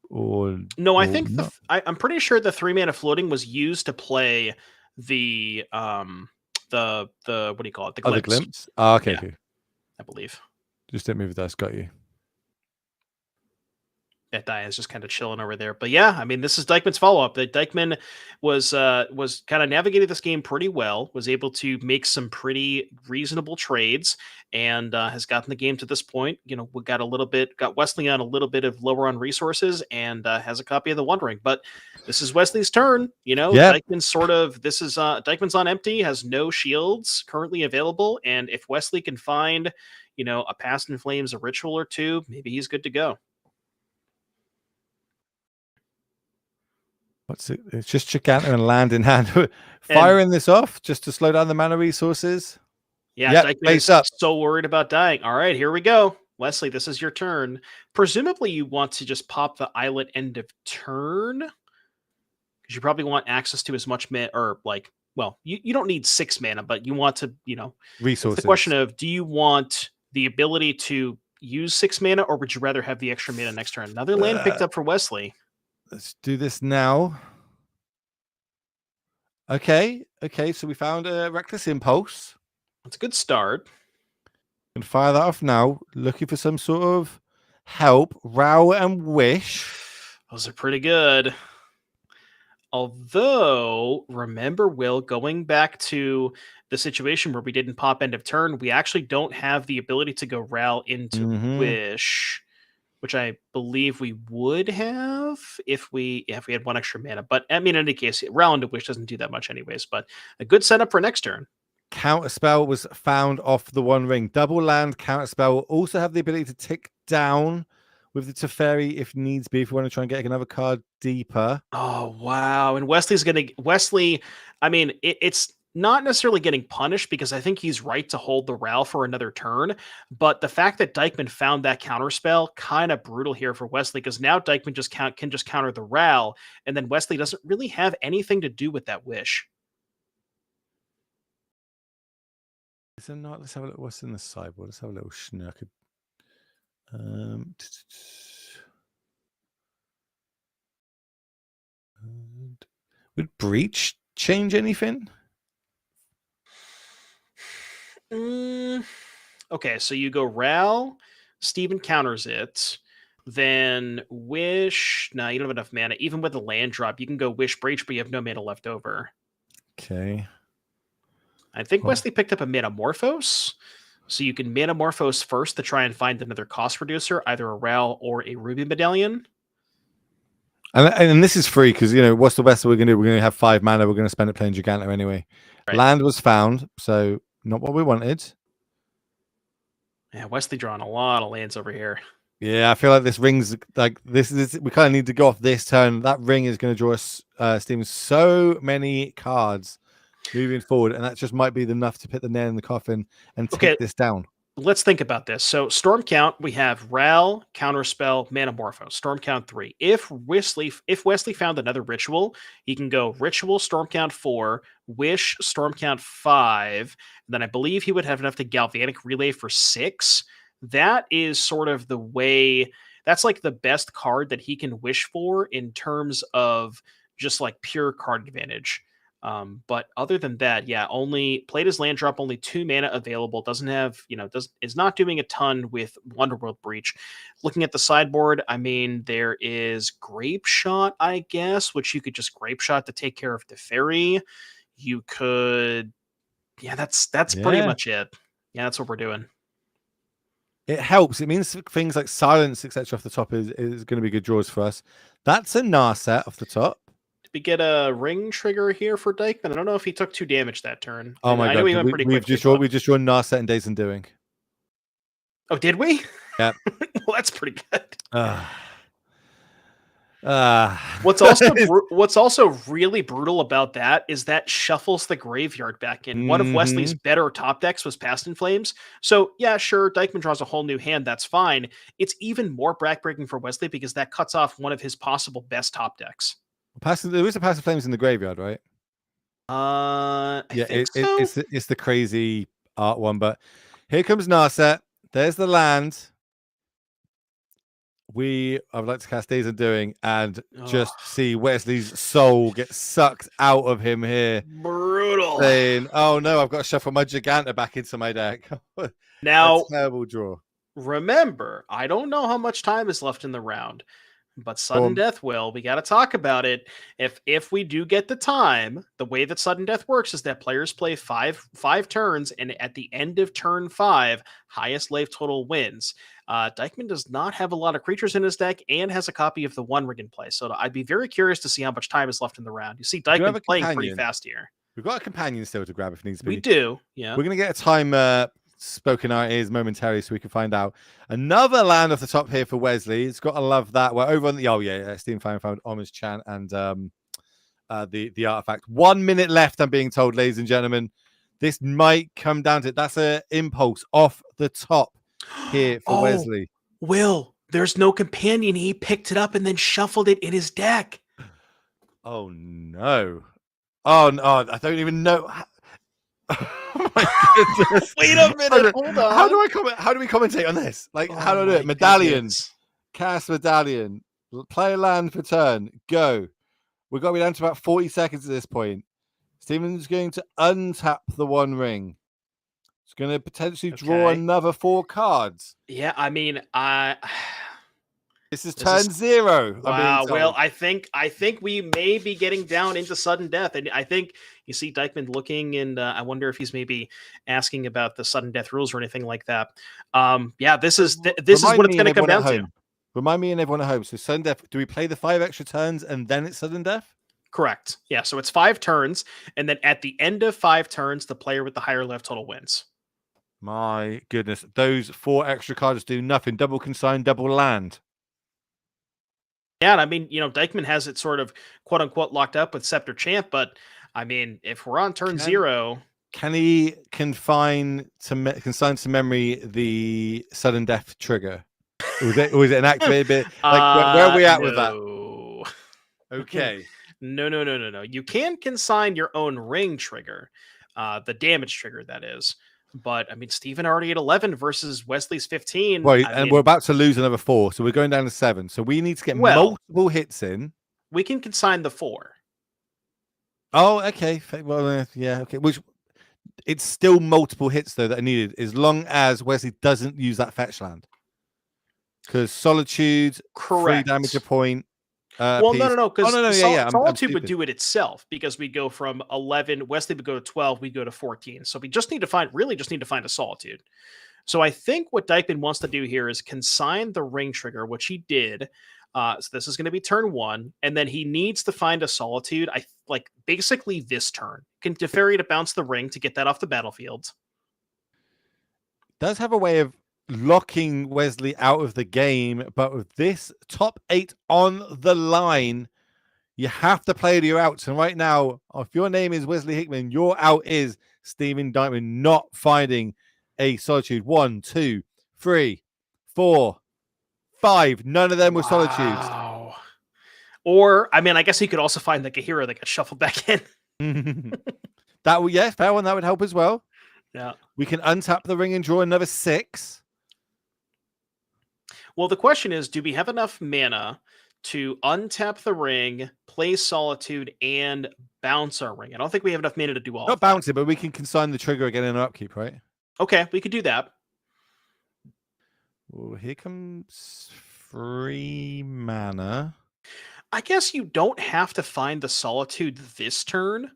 Or no, I think I'm pretty sure the 3 mana floating was used to play the what do you call it? The glimpse. Oh, the glimpse. Oh, okay, yeah, okay. I believe. Just didn't move the dice. Got you. That die is just kind of chilling over there. But yeah, I mean, this is Dykeman's follow-up. That Dykeman was kind of navigated this game pretty well, was able to make some pretty reasonable trades, and has gotten the game to this point. We got Wesley on a little bit of lower on resources, and has a copy of the 1 ring. But this is Wesley's turn. Dykeman's Dykeman's on empty, has no shields currently available, and if Wesley can find, a Past in Flames, a ritual or 2, maybe he's good to go. What's it? It's just Giganta and land in hand. Firing this off just to slow down the mana resources. Yeah, Dykeman is so worried about dying. All right, here we go. Wesley, this is your turn. Presumably you want to just pop the Islet end of turn, because you probably want access to as much mana, or you don't need 6 mana, but you want to, resources. It's the question of, do you want the ability to, use 6 mana, or would you rather have the extra mana next turn? Another land picked up for Wesley. Let's do this now. Okay, so we found a Reckless Impulse. That's a good start. And fire that off now. Looking for some sort of help. Row and Wish. Those are pretty good. Although, remember, Will, going back to the situation where we didn't pop end of turn, we actually don't have the ability to go Ral into Wish, which I believe we would have if we had 1 extra mana. But I mean, in any case, Ral into Wish doesn't do that much anyways, but a good setup for next turn. Counterspell was found off the One Ring. Double land Counterspell will also have the ability to tick down with the Teferi if needs be, if we want to try and get another card deeper. Oh, wow. And Wesley, I mean, it's not necessarily getting punished because I think he's right to hold the Ral for another turn. But the fact that Dykman found that counterspell, kind of brutal here for Wesley, because now Dykman can just counter the Ral, and then Wesley doesn't really have anything to do with that Wish. Is there not? Let's have a look. What's in the sideboard? Let's have a little schnurk. Would Breach change anything? Okay, so you go Ral, Steven counters it, then Wish. No, you don't have enough mana. Even with a land drop, you can go Wish Breach, but you have no mana left over. Okay. I think Wesley picked up a Metamorphose, so you can Metamorphose first to try and find another cost reducer, either a Ral or a Ruby Medallion. And this is free because, what's the best we're going to do? We're going to have 5 mana. We're going to spend it playing Giganto anyway. Right. Land was found, so not what we wanted. Yeah, Wesley drawing a lot of lands over here. Yeah, I feel like this ring's like this is we kind of need to go off this turn. That ring is going to draw us Steven so many cards moving forward, and that just might be enough to put the nail in the coffin and take this down. Let's think about this. So Storm Count, we have Ral, Counterspell, Manamorpho. Storm Count 3. If Wesley found another ritual, he can go Ritual, Storm Count 4, Wish, Storm Count 5. And then I believe he would have enough to Galvanic Relay for 6. That is sort of the way. That's like the best card that he can wish for in terms of just like pure card advantage. But other than that, yeah, only played his land drop, only 2 mana available. Doesn't have, is not doing a ton with Wonderworld Breach. Looking at the sideboard, I mean, there is Grape Shot, I guess, which you could just Grape Shot to take care of the Teferi. You could, that's pretty much it. Yeah, that's what we're doing. It helps. It means things like Silence, etc. off the top is going to be good draws for us. That's a Narset off the top. We get a ring trigger here for Dykman. I don't know if he took 2 damage that turn. Oh my god, we just drawn Narset and Days Undoing. Oh, did we? Yeah. Well, that's pretty good. What's also really brutal about that is that shuffles the graveyard back in. One of Wesley's better top decks was Past in Flames. So yeah, sure, Dykman draws a whole new hand. That's fine. It's even more backbreaking for Wesley because that cuts off one of his possible best top decks. There is a Past in Flames in the graveyard, right? I think so. It's the crazy art one, but here comes Narset. There's the land. I would like to cast Days Undoing and just see Wesley's soul get sucked out of him here. Brutal. Saying, oh no, I've got to shuffle my Giganta back into my deck. Now, terrible draw. Remember, I don't know how much time is left in the round, but Sudden Death we got to talk about it. If we do get the time, the way that Sudden Death works is that players play five turns, and at the end of turn 5, highest life total wins. Dykman does not have a lot of creatures in his deck and has a copy of the One Ring in play, so I'd be very curious to see how much time is left in the round. You see Dykman playing pretty fast here. We've got a companion still to grab if needs to be. We do, yeah. We're going to get a time spoken our ears momentarily so we can find out. Another land off the top here for Wesley. It's got to love that. We're over on the Steam Fan found Homage Chan and the artifact. 1 minute left, I'm being told, ladies and gentlemen. This might come down to it. That's an impulse off the top here for Wesley. Will, there's no companion. He picked it up and then shuffled it in his deck. Oh no. Oh no, I don't even know. Oh my goodness. Wait a minute, hold on. How do I comment? How do we commentate on this? Like, how do I do it? my Medallion, goodness. cast medallion, play a land for turn, go. We've got to be down to about 40 seconds at this point. Steven's going to untap the One Ring. It's going to potentially draw Okay. another 4 cards. Yeah, I mean, This is This turn is- 0. I'm wow. being Well, told. I think we may be getting down into sudden death, and I think you see Dykeman looking, and I wonder if he's maybe asking about the sudden death rules or anything like that. Yeah, this is this is Remind what it's me going to and come everyone down at to. home. Remind me and everyone at home. So sudden death. Do we play the 5 extra turns and then it's sudden death? Correct. Yeah, so it's 5 turns, and then at the end of 5 turns, the player with the higher left total wins. My goodness, those 4 extra cards do nothing. Double consign, double land. Yeah, and I mean, Dykeman has it sort of quote unquote locked up with Scepter Champ, but I mean, if we're on turn 0, Can he consign to memory the sudden death trigger? Or was it an activated bit? Like where are we at with that? No. Okay. No. You can consign your own ring trigger, the damage trigger, that is. But I mean, Steven already at 11 versus Wesley's 15. Well, I and mean, we're about to lose another 4, so we're going down to 7. So we need to get multiple hits in. we can consign the 4. Oh, okay. Well, yeah, okay. Which it's still multiple hits though that are needed, as long as Wesley doesn't use that fetch land. Because Solitude, 3 damage a point. Well, piece. no, because I'm Solitude would stupid. do it itself, because we go from 11, Wesley would go to 12, we go to 14. So we just need to find a Solitude. So I think what Dykeman wants to do here is consign the ring trigger, which he did. So this is going to be turn 1, and then he needs to find a Solitude. Basically this turn. Can Teferi to bounce the ring to get that off the battlefield. Does have a way of locking Wesley out of the game, but with this top 8 on the line, you have to play to your outs. And right now, if your name is Wesley Hickman, your out is Steven Dykeman not finding a Solitude. 1, 2, 3, 4, 5. None of them were Solitudes. Wow. Or, I mean, I guess he could also find like a hero that got shuffled back in. That would, yeah, fair one. That would help as well. Yeah. We can untap the ring and draw another 6. Well, the question is, do we have enough mana to untap the ring, play Solitude, and bounce our ring? I don't think we have enough mana to do all Not of that. bounce it, but we can consign the trigger again in our upkeep, right? Okay, we could do that. Well, here comes 3 mana. I guess you don't have to find the Solitude this turn,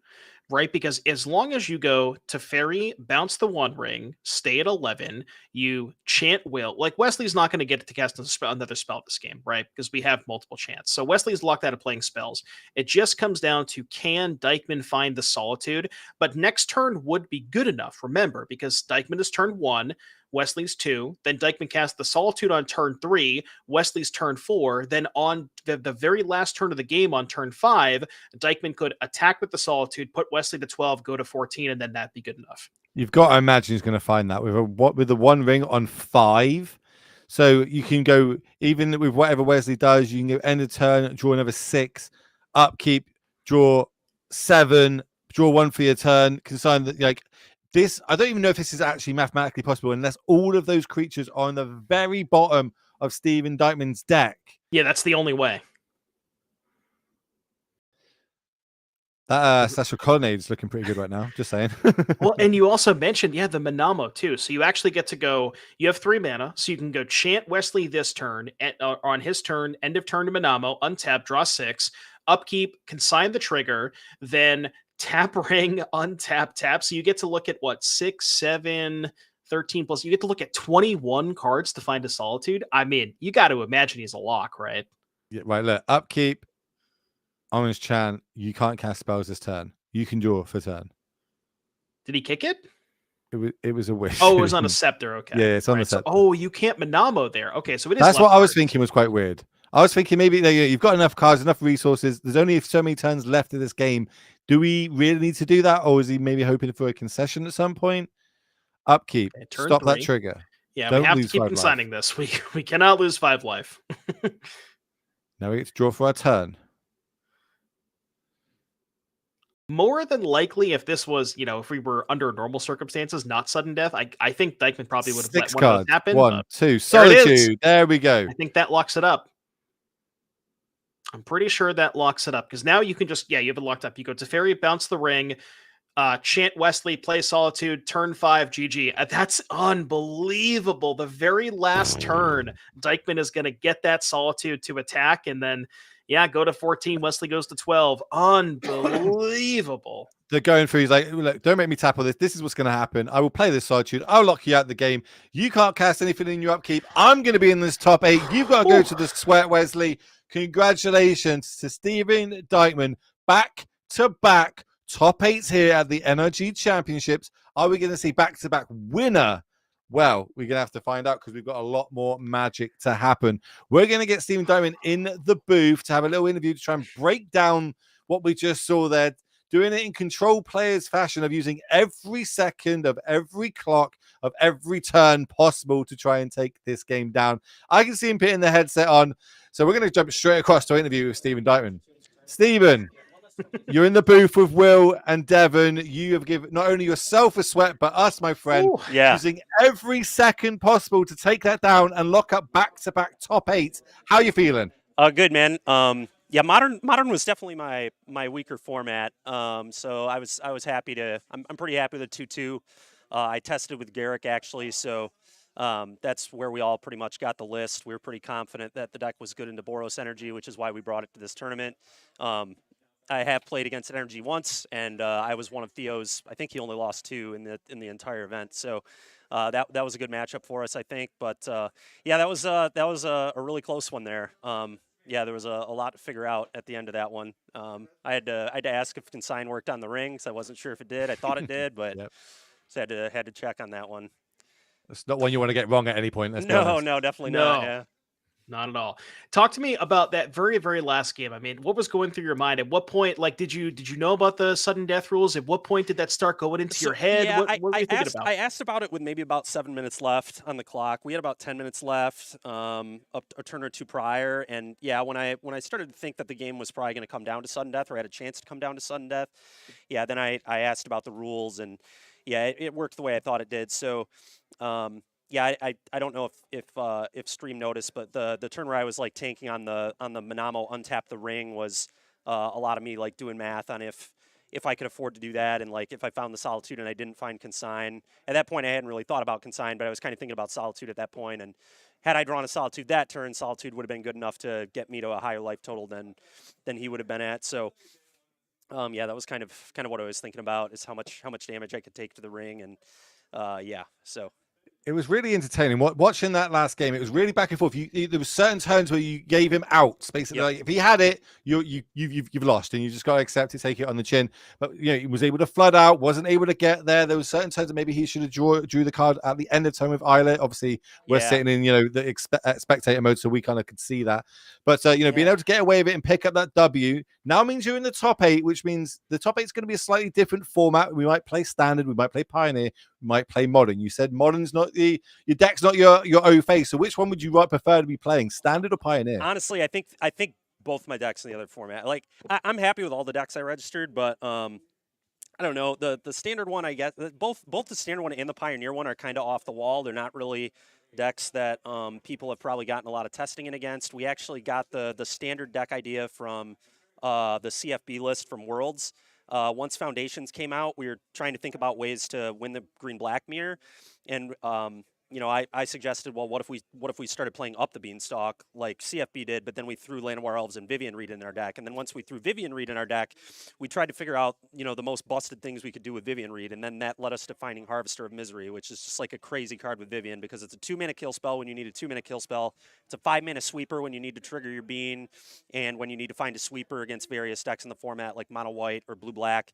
right? Because as long as you go to Teferi, bounce the One Ring, stay at 11, you chant Will. Like, Wesley's not going to get to cast another spell this game, right? Because we have multiple chants. So Wesley's locked out of playing spells. It just comes down to, can Dykeman find the Solitude? But next turn would be good enough, remember, because Dykeman is turn 1, Wesley's 2, then Dykeman casts the Solitude on turn 3, Wesley's turn 4, then on the very last turn of the game on turn 5, Dykeman could attack with the Solitude, put Wesley to 12, go to 14, and then that'd be good enough. You've got to imagine he's going to find that with the One Ring on 5. So you can go, even with whatever Wesley does, you can go end of turn, draw another 6, upkeep, draw 7, draw 1 for your turn, consign that, like, this, I don't even know if this is actually mathematically possible unless all of those creatures are on the very bottom of Steven Dykeman's deck. Yeah, that's the only way. That Special Colonnade is looking pretty good right now. Just saying. Well, and you also mentioned, the Manamo too. So you actually get to go, you have 3 mana, so you can go chant Wesley this turn, on his turn, end of turn to Manamo, untap, draw 6, upkeep, consign the trigger, then tap ring, untap, tap. So you get to look at 6, 7, 13 plus. You get to look at 21 cards to find a Solitude. I mean, you got to imagine he's a lock, right? Yeah, right. Look, upkeep, Orange Chant. You can't cast spells this turn. You can draw for turn. Did he kick it? It was a wish. Oh, it was on a Scepter. Okay. Yeah, it's on the Scepter. So, you can't Manamo there. Okay, so it is. That's what I was left-hearted. thinking was quite weird. I was thinking maybe you've got enough cards, enough resources. There's only so many turns left of this game. Do we really need to do that, or is he maybe hoping for a concession at some point? Upkeep. Okay, turn Stop 3. that trigger. Yeah, Don't we have to lose keep 5 life. consigning this. We cannot lose 5 life. Now we get to draw for our turn. More than likely, if this was, if we were under normal circumstances, not sudden death, I think Dykeman probably would have let 6 one of those cards. happen. 1, But 2. there it is. Solitude. There we go. I think that locks it up. I'm pretty sure that locks it up because now you can just, you have it locked up. You go Teferi, bounce the ring, chant Wesley, play Solitude, turn 5, GG. That's unbelievable. The very last turn, Dykeman is going to get that Solitude to attack, and then, go to 14. Wesley goes to 12. Unbelievable. They're going through. He's like, look, don't make me tap all this. This is what's going to happen. I will play this Solitude. I'll lock you out of the game. You can't cast anything in your upkeep. I'm going to be in this top 8. You've got to go to the sweat, Wesley. Congratulations to Stephen Dykeman. Back to back top 8s here at the NRG Championships. Are we going to see back-to-back winner? Well, we're going to have to find out because we've got a lot more magic to happen. We're going to get Stephen Dykeman in the booth to have a little interview to try and break down what we just saw there, doing it in control players fashion of using every second of every clock of every turn possible to try and take this game down. I can see him putting the headset on. So we're going to jump straight across to interview with Stephen Dykeman. Stephen, you're in the booth with Will and Devon. You have given not only yourself a sweat, but us, my friend, using every second possible to take that down and lock up back-to-back top 8. How are you feeling? Good, man. Modern was definitely my weaker format. So I was happy to. I'm pretty happy with the 2-2. I tested with Garrick actually, so that's where we all pretty much got the list. We were pretty confident that the deck was good into Boros Energy, which is why we brought it to this tournament. I have played against Energy once, and I was one of Theo's. I think he only lost 2 in the entire event. So that was a good matchup for us, I think. But that was a really close one there. There was a lot to figure out at the end of that one. I had to ask if Consign worked on the ring, because I wasn't sure if it did. I thought it did, but so had to check on that one. It's not one you want to get wrong at any point. No, definitely not. Yeah. Not at all. Talk to me about that very, very last game. I mean, what was going through your mind? At what point, did you know about the sudden death rules? At what point did that start going into your head? Yeah, what were you thinking about? I asked about it with maybe about 7 minutes left on the clock. We had about 10 minutes left, a turn or two prior, and when I started to think that the game was probably going to come down to sudden death, or had a chance to come down to sudden death, then I asked about the rules, and it worked the way I thought it did. So. I don't know if stream noticed, but the turn where I was tanking on the Manamo untap the ring was a lot of me doing math on if I could afford to do that, and if I found the Solitude and I didn't find Consign. At that point I hadn't really thought about Consign, but I was kind of thinking about Solitude at that point, and had I drawn a Solitude that turn, Solitude would have been good enough to get me to a higher life total than he would have been at. So that was kind of what I was thinking about, is how much damage I could take to the ring, and so. It was really entertaining. Watching that last game, it was really back and forth. There were certain turns where you gave him outs. Basically, if he had it, you've lost, and you just got to accept it, take it on the chin. But he was able to flood out, wasn't able to get there. There were certain turns that maybe he should have drew the card at the end of turn with Islet. Obviously, we're sitting in the spectator mode, so we kind of could see that. But being able to get away with it and pick up that W now means you're in the top 8, which means the top 8 is going to be a slightly different format. We might play standard, we might play Pioneer, we might play Modern. You said Modern's not your deck's not your O face. So which one would you prefer to be playing, standard or Pioneer? Honestly, I think both my decks in the other format. I'm happy with all the decks I registered, but I don't know, the standard one. I guess both the standard one and the Pioneer one are kind of off the wall. They're not really decks that people have probably gotten a lot of testing in against. We actually got the standard deck idea from the CFB list from Worlds. Once Foundations came out, we were trying to think about ways to win the green-black mirror, and I suggested, well, what if we started playing up the Beanstalk like CFB did, but then we threw Llanowar Elves and Vivian Reed in our deck, and then once we threw Vivian Reed in our deck, we tried to figure out the most busted things we could do with Vivian Reed, and then that led us to finding Harvester of Misery, which is just a crazy card with Vivian, because it's a 2-mana kill spell when you need a 2-mana kill spell. It's a 5-mana sweeper when you need to trigger your bean, and when you need to find a sweeper against various decks in the format like mono white or blue black.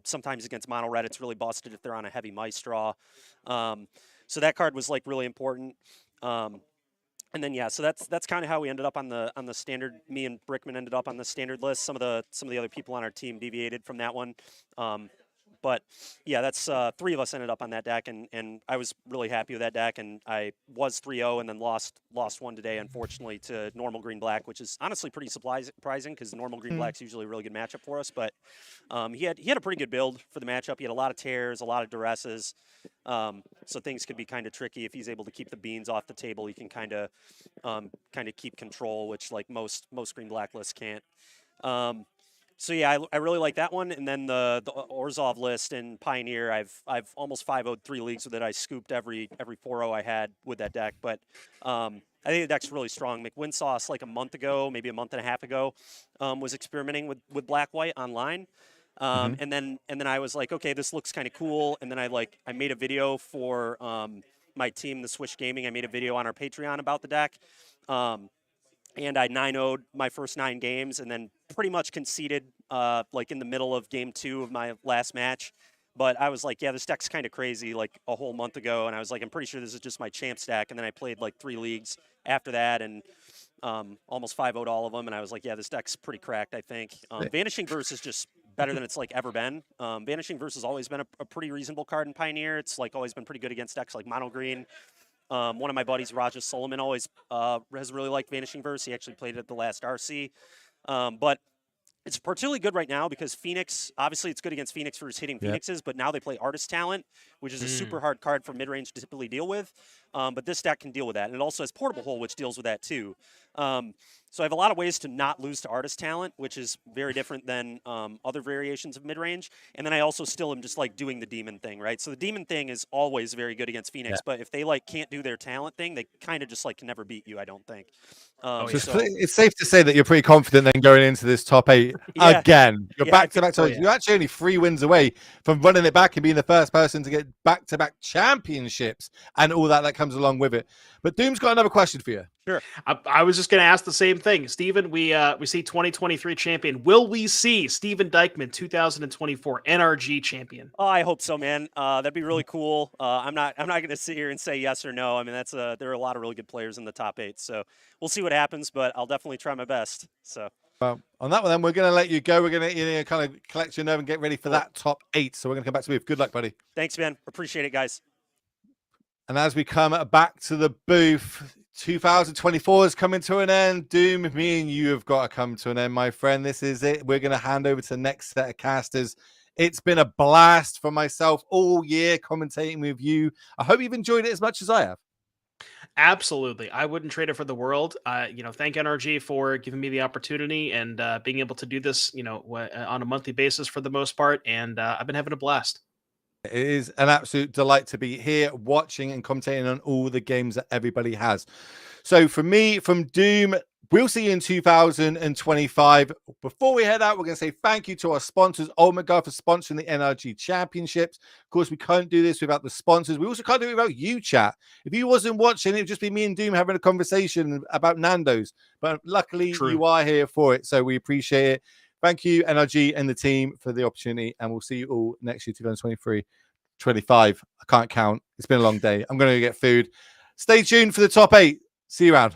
Sometimes against mono red, it's really busted if they're on a heavy mice draw. So that card was really important, and then so that's kind of how we ended up on the standard. Me and Brickman ended up on the standard list. Some of the other people on our team deviated from that one, But yeah, that's 3 of us ended up on that deck, and I was really happy with that deck. And I was 3-0 and then lost one today, unfortunately, to normal green black, which is honestly pretty surprising because normal green black's usually a really good matchup for us. But he had a pretty good build for the matchup. He had a lot of tears, a lot of duresses, so things could be kind of tricky if he's able to keep the beans off the table. He can kind of keep control, which like most green black lists can't. So yeah, I really like that one. And then the Orzhov list in Pioneer, I've almost 5-0'd 3 leagues with it. I scooped every 4-0 I had with that deck. But I think the deck's really strong. McWinsauce, like a month ago, maybe a month and a half ago, was experimenting with black-white online. And then I was like, okay, this looks kind of cool. And then I made a video for my team, the Swish Gaming. I made a video on our Patreon about the deck. And I 9-0'd my first 9 games and then pretty much conceded like in the middle of game 2 of my last match. But I was like, yeah, this deck's kind of crazy like a whole month ago. And I was like, I'm pretty sure this is just my champ stack. And then I played like 3 leagues after that and almost 5-0'd all of them. And I was like, yeah, this deck's pretty cracked, I think. Vanishing Verse is just better than it's like ever been. Vanishing Verse has always been a pretty reasonable card in Pioneer. It's like always been pretty good against decks like Mono Green. One of my buddies, Raja Solomon, always has really liked Vanishing Verse. He actually played it at the last RC. But it's particularly good right now because Phoenix, obviously it's good against Phoenix for his hitting Phoenixes, but now they play Artist Talent, which is a super hard card for mid-range to typically deal with. But this deck can deal with that. And it also has Portable Hole, which deals with that too. So I have a lot of ways to not lose to Artist Talent, which is very different than other variations of mid-range. And then I also still am just like doing the Demon thing, right? So the Demon thing is always very good against Phoenix, but if they like can't do their talent thing, they kind of just like can never beat you, I don't think. So it's safe to say that you're pretty confident then going into this top 8 again. You're back-to-back. You're actually only 3 wins away from running it back and being the first person to get back-to-back championships and all that comes along with it. But Doom's got another question for you. Sure. I was just going to ask the same thing. Steven, we see 2023 champion. Will we see Steven Dykman 2024 NRG champion? Oh, I hope so, man. That'd be really cool. I'm not going to sit here and say yes or no. I mean, there are a lot of really good players in the top 8, so we'll see what happens, but I'll definitely try my best. So on that one, then we're going to let you go. We're going to kind of collect your nerve and get ready for that top 8. So we're going to come back to you. Good luck, buddy. Thanks, man. Appreciate it, guys. And as we come back to the booth, 2024 is coming to an end. Doom, me and you have got to come to an end, my friend. This is it. We're going to hand over to the next set of casters. It's been a blast for myself all year commentating with you. I hope you've enjoyed it as much as I have. Absolutely. I wouldn't trade it for the world. Thank NRG for giving me the opportunity and being able to do this, on a monthly basis for the most part. And I've been having a blast. It is an absolute delight to be here watching and commentating on all the games that everybody has. So for me, from Doom, we'll see you in 2025. Before we head out, we're going to say thank you to our sponsors, Omega, for sponsoring the NRG Championships. Of course, we can't do this without the sponsors. We also can't do it without you, chat. If you wasn't watching, it'd just be me and Doom having a conversation about Nando's. But luckily, you are here for it, so we appreciate it. Thank you, NRG and the team, for the opportunity, and we'll see you all next year, 2023, 25. I can't count. It's been a long day. I'm going to get food. Stay tuned for the top 8. See you around.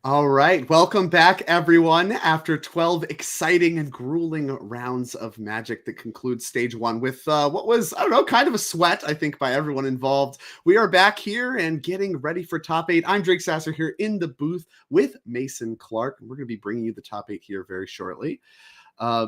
All right, welcome back, everyone. After 12 exciting and grueling rounds of Magic that concludes stage one with what was, I don't know, kind of a sweat, I think, by everyone involved. We are back here and getting ready for top 8. I'm Drake Sasser here in the booth with Mason Clark. We're going to be bringing you the top 8 here very shortly.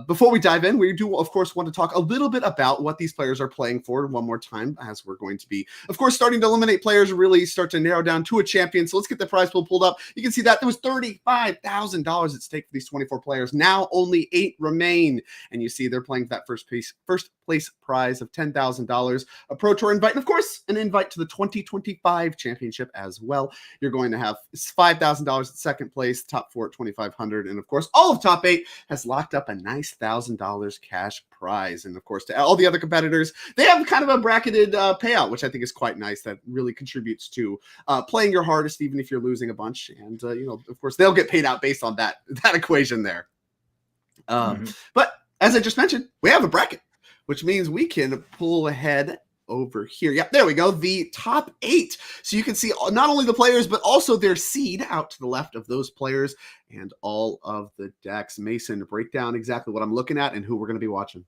Before we dive in, we do, of course, want to talk a little bit about what these players are playing for one more time, as we're going to be, of course, starting to eliminate players, really start to narrow down to a champion. So let's get the prize pool pulled up. You can see that there was $35,000 at stake for these 24 players. Now only 8 remain. And you see they're playing for that first place prize of $10,000, a Pro Tour invite, and of course, an invite to the 2025 championship as well. You're going to have $5,000 at second place, top 4 at $2,500, and of course, all of top 8 has locked up a nice $1,000 cash prize. And of course, to all the other competitors, they have kind of a bracketed payout, which I think is quite nice. That really contributes to playing your hardest, even if you're losing a bunch. And of course, they'll get paid out based on that equation there. But as I just mentioned, we have a bracket, which means we can pull ahead over here. Yeah, there we go. The top 8. So you can see not only the players, but also their seed out to the left of those players and all of the decks. Mason, break down exactly what I'm looking at and who we're going to be watching.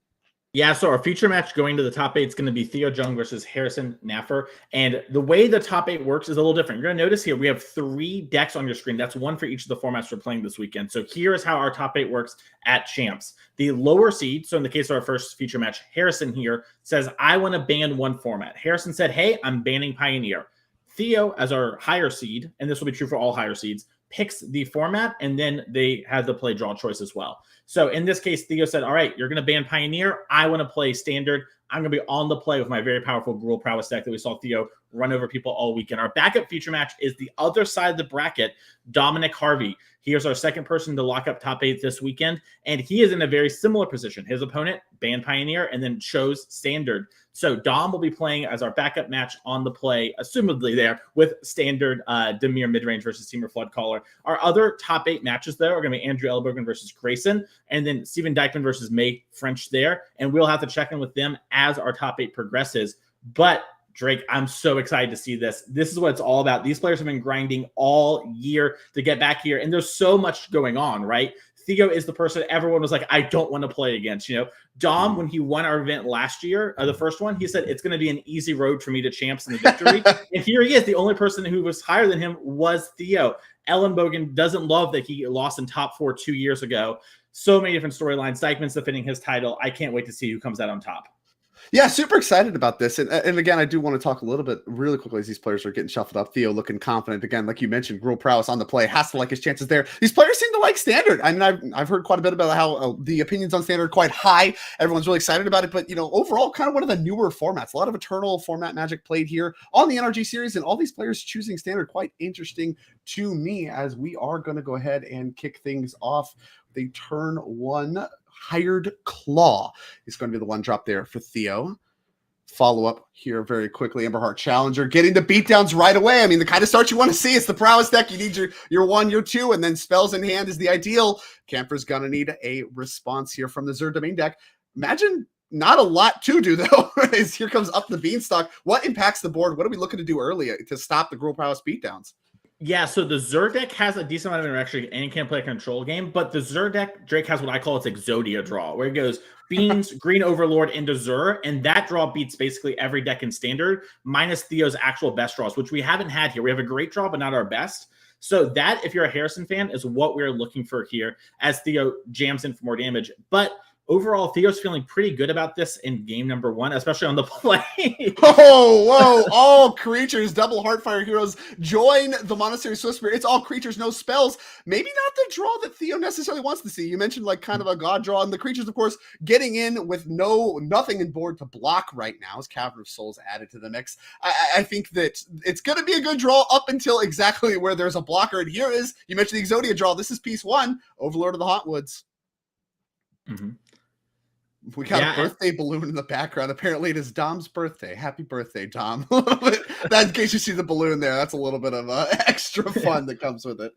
Yeah, so our feature match going to the top 8 is going to be Theo Jung versus Harrison Naffer. And the way the top 8 works is a little different. You're going to notice here we have 3 decks on your screen. That's one for each of the formats we're playing this weekend. So here is how our top 8 works at Champs. The lower seed, so in the case of our first feature match, Harrison here says, I want to ban one format. Harrison said, hey, I'm banning Pioneer. Theo, as our higher seed, and this will be true for all higher seeds, picks the format, and then they have the play draw choice as well. So in this case, Theo said, all right, you're going to ban Pioneer. I want to play Standard. I'm going to be on the play with my very powerful Gruul Prowess deck that we saw Theo run over people all weekend. Our backup feature match is the other side of the bracket, Dominic Harvey. Here's our second person to lock up top 8 this weekend, and he is in a very similar position. His opponent banned Pioneer and then chose Standard. So Dom will be playing as our backup match on the play, assumedly there, with Standard Demir Midrange versus Teamer Floodcaller. Our other top 8 matches there are going to be Andrew Elbergen versus Grayson, and then Steven Dykeman versus May French there. And we'll have to check in with them as our top 8 progresses. But Drake, I'm so excited to see this. This is what it's all about. These players have been grinding all year to get back here, and there's so much going on, right? Theo is the person everyone was like, I don't want to play against. Dom, when he won our event last year, the first one, he said, it's going to be an easy road for me to champs in the victory. And here he is. The only person who was higher than him was Theo. Ellen Bogan doesn't love that he lost in top 4 2 years ago. So many different storylines. Dykeman's defending his title. I can't wait to see who comes out on top. Yeah, super excited about this. And again, I do want to talk a little bit really quickly as these players are getting shuffled up. Theo looking confident. Again, like you mentioned, Gruul Prowess on the play, has to like his chances there. These players seem to like Standard. I mean, I've heard quite a bit about how the opinions on Standard are quite high. Everyone's really excited about it. But, overall, kind of one of the newer formats. A lot of Eternal format Magic played here on the NRG Series. And all these players choosing Standard, quite interesting to me, as we are going to go ahead and kick things off. The turn 1 Hired Claw is going to be the one drop there for Theo. Follow up here very quickly. Emberheart Challenger getting the beatdowns right away. I mean, the kind of start you want to see. It's the Prowess deck. You need your 1, your 2, and then spells in hand is the ideal. Camper's going to need a response here from the Zerd Domain deck. Imagine not a lot to do, though. Here comes Up the Beanstalk. What impacts the board? What are we looking to do early to stop the Gruul Prowess beatdowns? Yeah, so the Zerd deck has a decent amount of interaction and can play a control game, but the Zerd deck, Drake, has what I call its Exodia draw, where it goes Beans, Green Overlord into Zur, and that draw beats basically every deck in Standard, minus Theo's actual best draws, which we haven't had here. We have a great draw, but not our best. So that, if you're a Harrison fan, is what we're looking for here as Theo jams in for more damage. But overall, Theo's feeling pretty good about this in game number 1, especially on the play. Whoa. All creatures, double Heartfire Heroes, join the Monastery Swiftspirit. It's all creatures, no spells. Maybe not the draw that Theo necessarily wants to see. You mentioned like kind of a god draw, and the creatures, of course, getting in with nothing in board to block right now as Cavern of Souls added to the mix. I think that it's going to be a good draw up until exactly where there's a blocker. And here is, you mentioned the Exodia draw. This is piece 1, Overlord of the Hauntwoods. Mm-hmm. We got a birthday balloon in the background. Apparently, it is Dom's birthday. Happy birthday, Dom. That, in case you see the balloon there, that's a little bit of extra fun that comes with it.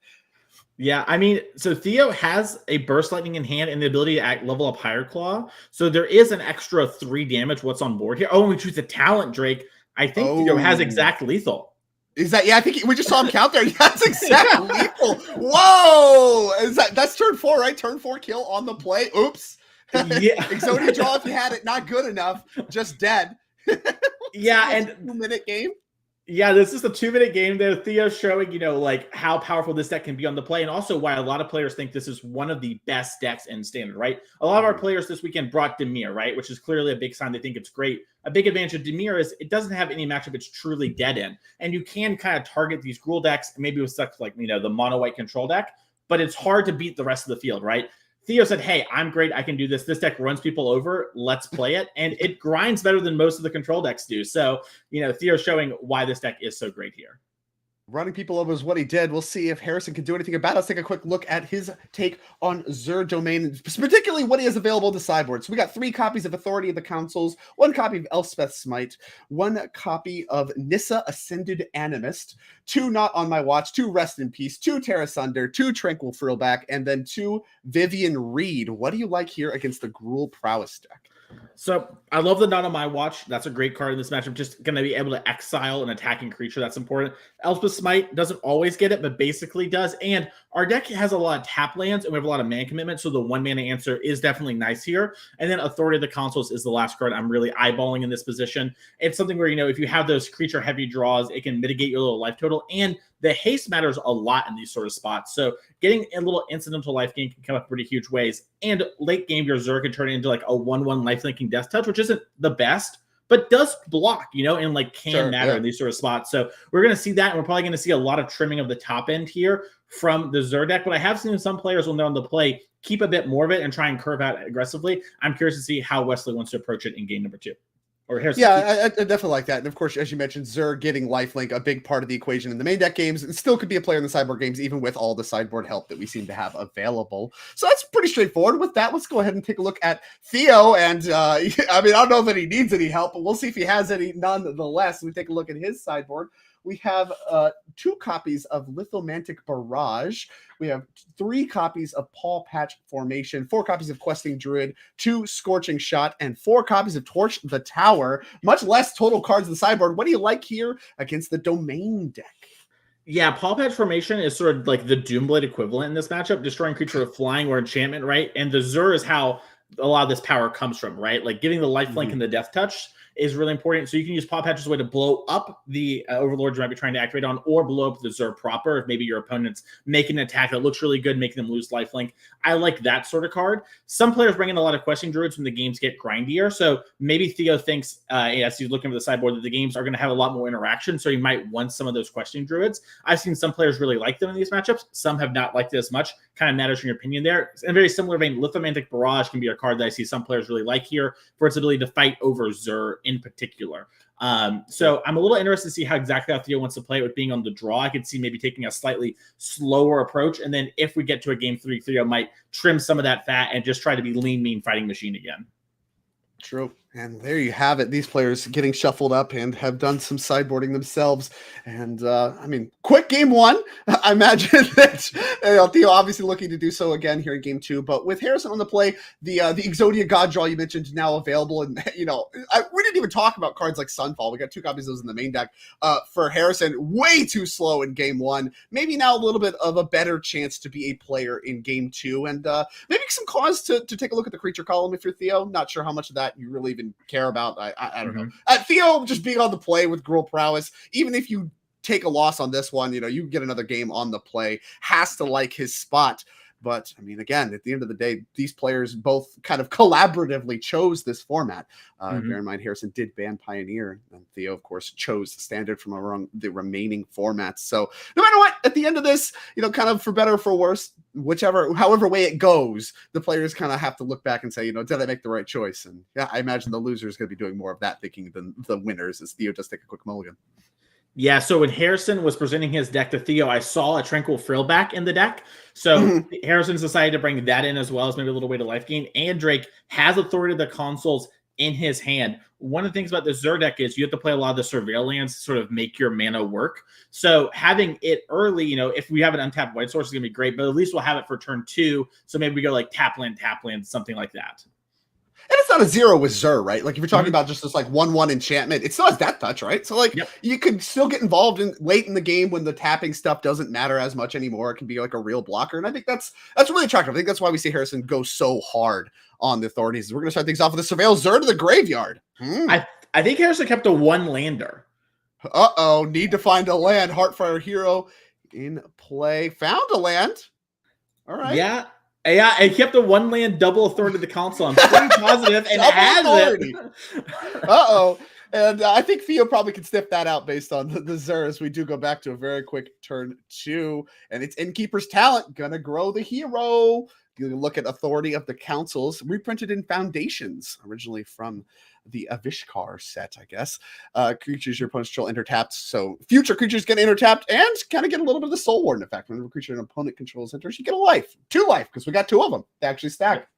Yeah, I mean, so Theo has a Burst Lightning in hand and the ability to level up Higher Claw. So there is an extra 3 damage. What's on board here? Oh, and we choose a Talent Drake. I think Theo has exact lethal. Is that? Yeah, I think we just saw him count there. That's exact lethal. Whoa! That's turn 4, right? Turn 4 kill on the play. Oops. Yeah. Exodia draw if you had it. Not good enough. Just dead. Yeah, and 2-minute game. Yeah, this is a 2-minute game there. Theo's showing, like how powerful this deck can be on the play, and also why a lot of players think this is one of the best decks in Standard, right? A lot of our players this weekend brought Dimir, right? Which is clearly a big sign they think it's great. A big advantage of Dimir is it doesn't have any matchup it's truly dead in. And you can kind of target these Gruul decks, maybe with stuff like, the mono-white control deck, but it's hard to beat the rest of the field, right? Theo said, hey, I'm great. I can do this. This deck runs people over. Let's play it. And it grinds better than most of the control decks do. So, Theo's showing why this deck is so great here. Running people over is what he did. We'll see if Harrison can do anything about it. Let's take a quick look at his take on Xur Domain, particularly what he has available to sideboard. So we got 3 copies of Authority of the Councils, 1 copy of Elspeth Smite, 1 copy of Nissa Ascended Animist, 2 Not on My Watch, 2 Rest in Peace, 2 Terra Sunder, 2 Tranquil Frillback, and then 2 Vivian Reed. What do you like here against the Gruul Prowess deck? So I love the Not on My Watch. That's a great card in this matchup. Just going to be able to exile an attacking creature. That's important. Elspeth Smite doesn't always get it, but basically does. And our deck has a lot of tap lands, and we have a lot of mana commitment, so the 1-mana answer is definitely nice here. And then Authority of the Consuls is the last card I'm really eyeballing in this position. It's something where, if you have those creature-heavy draws, it can mitigate your little life total, and the haste matters a lot in these sort of spots. So getting a little incidental life gain can come up pretty huge ways. And late game, your Xur can turn it into like a 1/1 life-linking Death Touch, which isn't the best, but does block, and can matter in these sort of spots. So we're going to see that, and we're probably going to see a lot of trimming of the top end here from the Xur deck. But I have seen some players, when they're on the play, keep a bit more of it and try and curve out aggressively. I'm curious to see how Wesley wants to approach it in game number 2. Or Harrison. Yeah, I definitely like that. And of course, as you mentioned, Xur getting lifelink, a big part of the equation in the main deck games. It still could be a player in the sideboard games, even with all the sideboard help that we seem to have available. So that's pretty straightforward. With that, let's go ahead and take a look at Theo. And I don't know that he needs any help, but we'll see if he has any nonetheless. We take a look at his sideboard. We have 2 copies of Lithomantic Barrage. We have 3 copies of Paw Patch Formation, 4 copies of Questing Druid, 2 Scorching Shot, and 4 copies of Torch the Tower. Much less total cards in the sideboard. What do you like here against the Domain deck? Yeah, Paw Patch Formation is sort of like the Doomblade equivalent in this matchup, destroying creature with flying or enchantment, right? And the Xur is how a lot of this power comes from, right? Like giving the lifelink and the Death Touch is really important. So you can use Paw Patch as a way to blow up the Overlords you might be trying to activate on, or blow up the Xur proper if maybe your opponent's making an attack that looks really good, making them lose lifelink. I like that sort of card. Some players bring in a lot of Questing Druids when the games get grindier. So maybe Theo thinks, as he's looking at the sideboard, that the games are going to have a lot more interaction. So he might want some of those Questing Druids. I've seen some players really like them in these matchups. Some have not liked it as much. Kind of matters in your opinion there. In a very similar vein, Lithomantic Barrage can be a card that I see some players really like here for its ability to fight over Xur in particular. So I'm a little interested to see how exactly how Theo wants to play it with being on the draw. I could see maybe taking a slightly slower approach. And then if we get to a game 3, Theo might trim some of that fat and just try to be lean, mean fighting machine again. True. And there you have it. These players getting shuffled up and have done some sideboarding themselves. And quick game 1. I imagine that Theo obviously looking to do so again here in game 2. But with Harrison on the play, the Exodia God Draw you mentioned is now available. And we didn't even talk about cards like Sunfall. We got 2 copies of those in the main deck. For Harrison, way too slow in game 1. Maybe now a little bit of a better chance to be a player in game 2. And maybe some cause to take a look at the creature column if you're Theo. Not sure how much of that you really even care about. I don't know. Theo just being on the play with Gruul Prowess, even if you take a loss on this one, you get another game on the play, has to like his spot. But again, at the end of the day, these players both kind of collaboratively chose this format. Bear in mind, Harrison did ban Pioneer, and Theo, of course, chose the Standard from among the remaining formats. So no matter what, at the end of this, kind of for better or for worse, however way it goes, the players kind of have to look back and say, did I make the right choice? And yeah, I imagine the loser is going to be doing more of that thinking than the winners, as Theo does take a quick mulligan. Yeah, so when Harrison was presenting his deck to Theo, I saw a Tranquil Frillback in the deck. So Harrison's decided to bring that in as well as maybe a little way to life gain. And Drake has Authority of the Consuls in his hand. One of the things about the Xur deck is you have to play a lot of the surveillance to sort of make your mana work. So having it early, you know, if we have an untapped white source, is going to be great, but at least we'll have it for turn 2. So maybe we go like tap land, something like that. And it's not a 0 with Xur, right? Like if you're talking about just this like 1/1 enchantment, it still has death touch, right? So like you could still get involved in late in the game when the tapping stuff doesn't matter as much anymore. It can be like a real blocker. And I think that's really attractive. I think that's why we see Harrison go so hard on the authorities. We're gonna start things off with the Surveil Xur to the graveyard. I think Harrison kept a 1-lander. Need to find a land. Heartfire Hero in play. Found a land. All right. Yeah, he kept a 1-land double authority to the council. I'm pretty positive, and has it. And I think Theo probably could sniff that out based on the Xur as we do go back to a very quick turn 2. And it's Innkeeper's Talent. Gonna grow the hero. You look at Authority of the Councils, reprinted in Foundations, originally from the Avishkar set, I guess. Creatures your opponent's control enter tapped. So future creatures get enter tapped and kind of get a little bit of the Soul Warden effect. Whenever a creature an opponent controls enters, you get a life. 2 life, because we got 2 of them. They actually stack.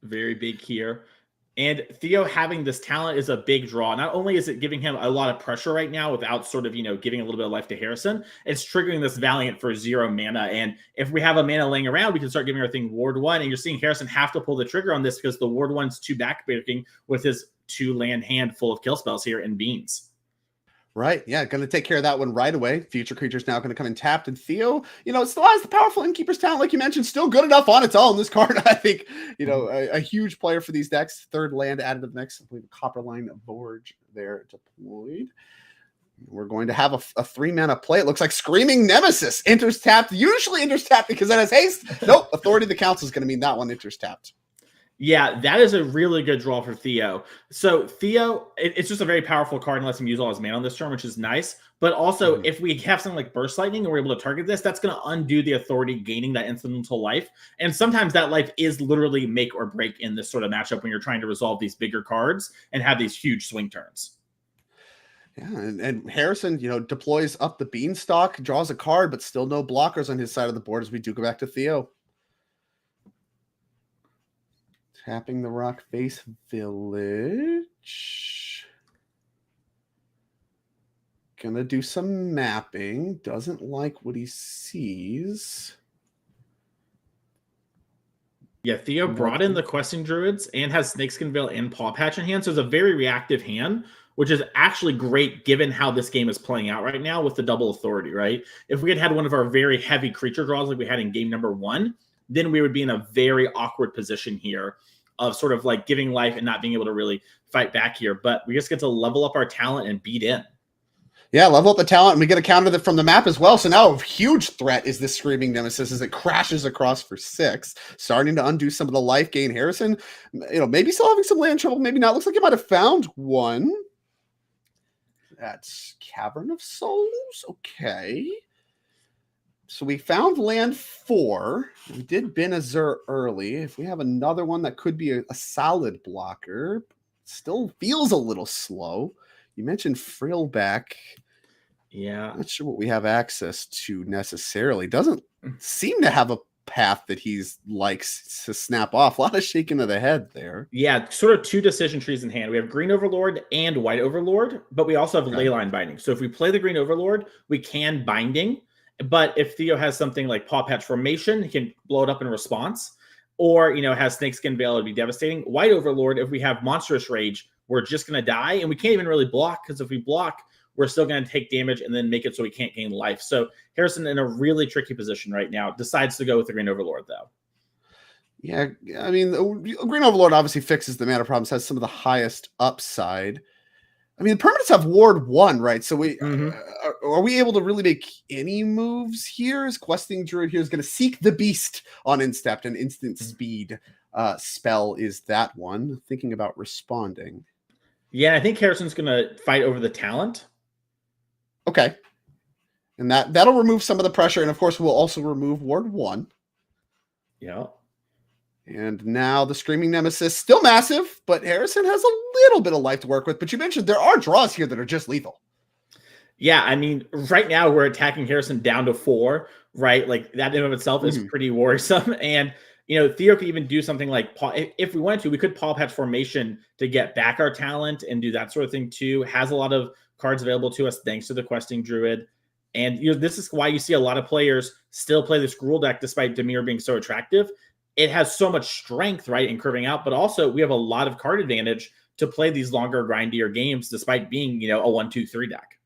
Very big here. And Theo having this talent is a big draw. Not only is it giving him a lot of pressure right now without sort of, you know, giving a little bit of life to Harrison, it's triggering this Valiant for 0 mana. And if we have a mana laying around, we can start giving our thing Ward 1. And you're seeing Harrison have to pull the trigger on this because the Ward 1's too backbreaking with his 2-land hand full of kill spells here and Beans. Right. Yeah. Going to take care of that one right away. Future creatures now going to come in tapped. And Theo, you know, still has the powerful Innkeeper's Talent, like you mentioned, still good enough on its own. This card, I think, you know, a huge player for these decks. 3rd land added to the next. I believe Copperline Vorge there deployed. We're going to have a 3-mana play. It looks like Screaming Nemesis enters tapped. Usually enters tapped because that has haste. Nope. Authority of the Council is going to mean that one enters tapped. Yeah, that is a really good draw for Theo. So Theo, it's just a very powerful card and lets him use all his mana on this turn, which is nice. But also, if we have something like Burst Lightning and we're able to target this, that's going to undo the authority gaining that incidental life. And sometimes that life is literally make or break in this sort of matchup when you're trying to resolve these bigger cards and have these huge swing turns. Yeah, and Harrison, you know, deploys up the Beanstalk, draws a card, but still no blockers on his side of the board as we do go back to Theo. Tapping the Rock Face Village. Gonna do some mapping. Doesn't like what he sees. Yeah, Theo brought in the Questing Druids and has Snakeskin Veil and Paw Patch in hand, so it's a very reactive hand, which is actually great given how this game is playing out right now with the double authority, right? If we had one of our very heavy creature draws like we had in game number 1, then we would be in a very awkward position here of sort of like giving life and not being able to really fight back here. But we just get to level up our talent and beat in. Yeah, level up the talent, and we get a counter from the map as well. So now a huge threat is this Screaming Nemesis as it crashes across for 6, starting to undo some of the life gain. Harrison, you know, maybe still having some land trouble, maybe not. Looks like he might have found one. That's Cavern of Souls. Okay. So we found land 4. We did bin a Xur early. If we have another one that could be a solid blocker, still feels a little slow. You mentioned Frillback. Yeah. Not sure what we have access to necessarily. Doesn't seem to have a path that he's likes to snap off. A lot of shaking of the head there. Yeah, sort of 2 decision trees in hand. We have Green Overlord and White Overlord, but we also have Leyline Binding. So if we play the Green Overlord, we can Binding. But if Theo has something like Paw Patch Formation, he can blow it up in response. Or, you know, has Snakeskin Veil, it'd be devastating. White Overlord, if we have Monstrous Rage, we're just going to die. And we can't even really block, because if we block, we're still going to take damage and then make it so we can't gain life. So Harrison in a really tricky position right now. Decides to go with the Green Overlord, though. Yeah, I mean, Green Overlord obviously fixes the mana problems, has some of the highest upside. I mean, the permanents have Ward 1, right? So we are we able to really make any moves here? Is Questing Druid here is going to seek the beast on Instep, and instant speed spell is that one. Thinking about responding. Yeah, I think Harrison's going to fight over the talent. Okay. And that'll remove some of the pressure. And of course, we'll also remove Ward 1. Yeah. And now the Screaming Nemesis, still massive, but Harrison has a little bit of life to work with. But you mentioned there are draws here that are just lethal. Yeah, I mean, right now we're attacking Harrison down to 4, right? Like that in and of itself is pretty worrisome. And, Theo could even do something like, if we wanted to, we could Paw Patch Formation to get back our talent and do that sort of thing too. Has a lot of cards available to us thanks to the Questing Druid. And this is why you see a lot of players still play this Gruul deck despite Dimir being so attractive. It has so much strength, right, in curving out, but also we have a lot of card advantage to play these longer, grindier games despite being, a 1-2-3 deck.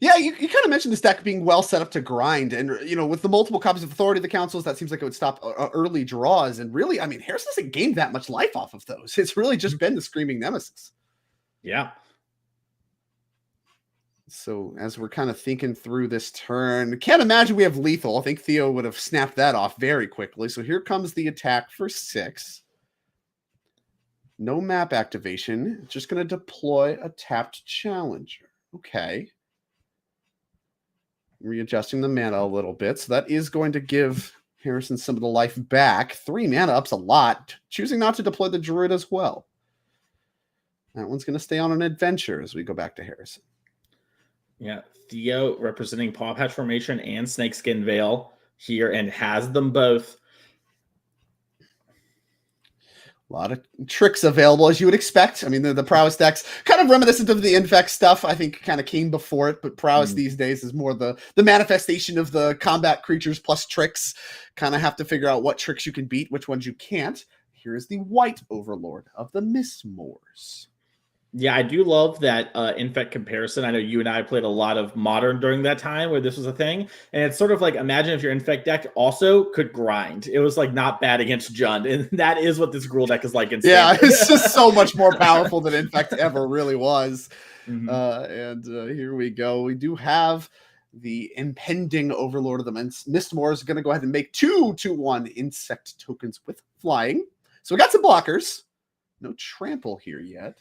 Yeah, you kind of mentioned this deck being well set up to grind. And, with the multiple copies of Authority of the Councils, that seems like it would stop early draws. And really, I mean, Harris doesn't gain that much life off of those. It's really just been the Screaming Nemesis. Yeah. So as we're kind of thinking through this turn, can't imagine we have lethal. I think Theo would have snapped that off very quickly. So here comes the attack for 6. No map activation. Just going to deploy a tapped challenger. Okay. Readjusting the mana a little bit. So that is going to give Harrison some of the life back. 3 mana up's a lot. Choosing not to deploy the Druid as well. That one's going to stay on an adventure as we go back to Harrison. Yeah, Theo representing Paw Patch Formation and Snakeskin Veil here and has them both. A lot of tricks available, as you would expect. I mean, the prowess decks kind of reminiscent of the Infect stuff, I think kind of came before it, but prowess these days is more the manifestation of the combat creatures plus tricks. Kind of have to figure out what tricks you can beat, which ones you can't. Here is the White Overlord of the Mistmoors. Yeah, I do love that Infect comparison. I know you and I played a lot of Modern during that time where this was a thing. And it's sort of like, imagine if your Infect deck also could grind. It was like not bad against Jund. And that is what this Gruul deck is like. Yeah, it's just so much more powerful than Infect ever really was. Here we go. We do have the impending Overlord of the Mistmoors going to go ahead and make 2/1 insect tokens with flying. So we got some blockers. No trample here yet.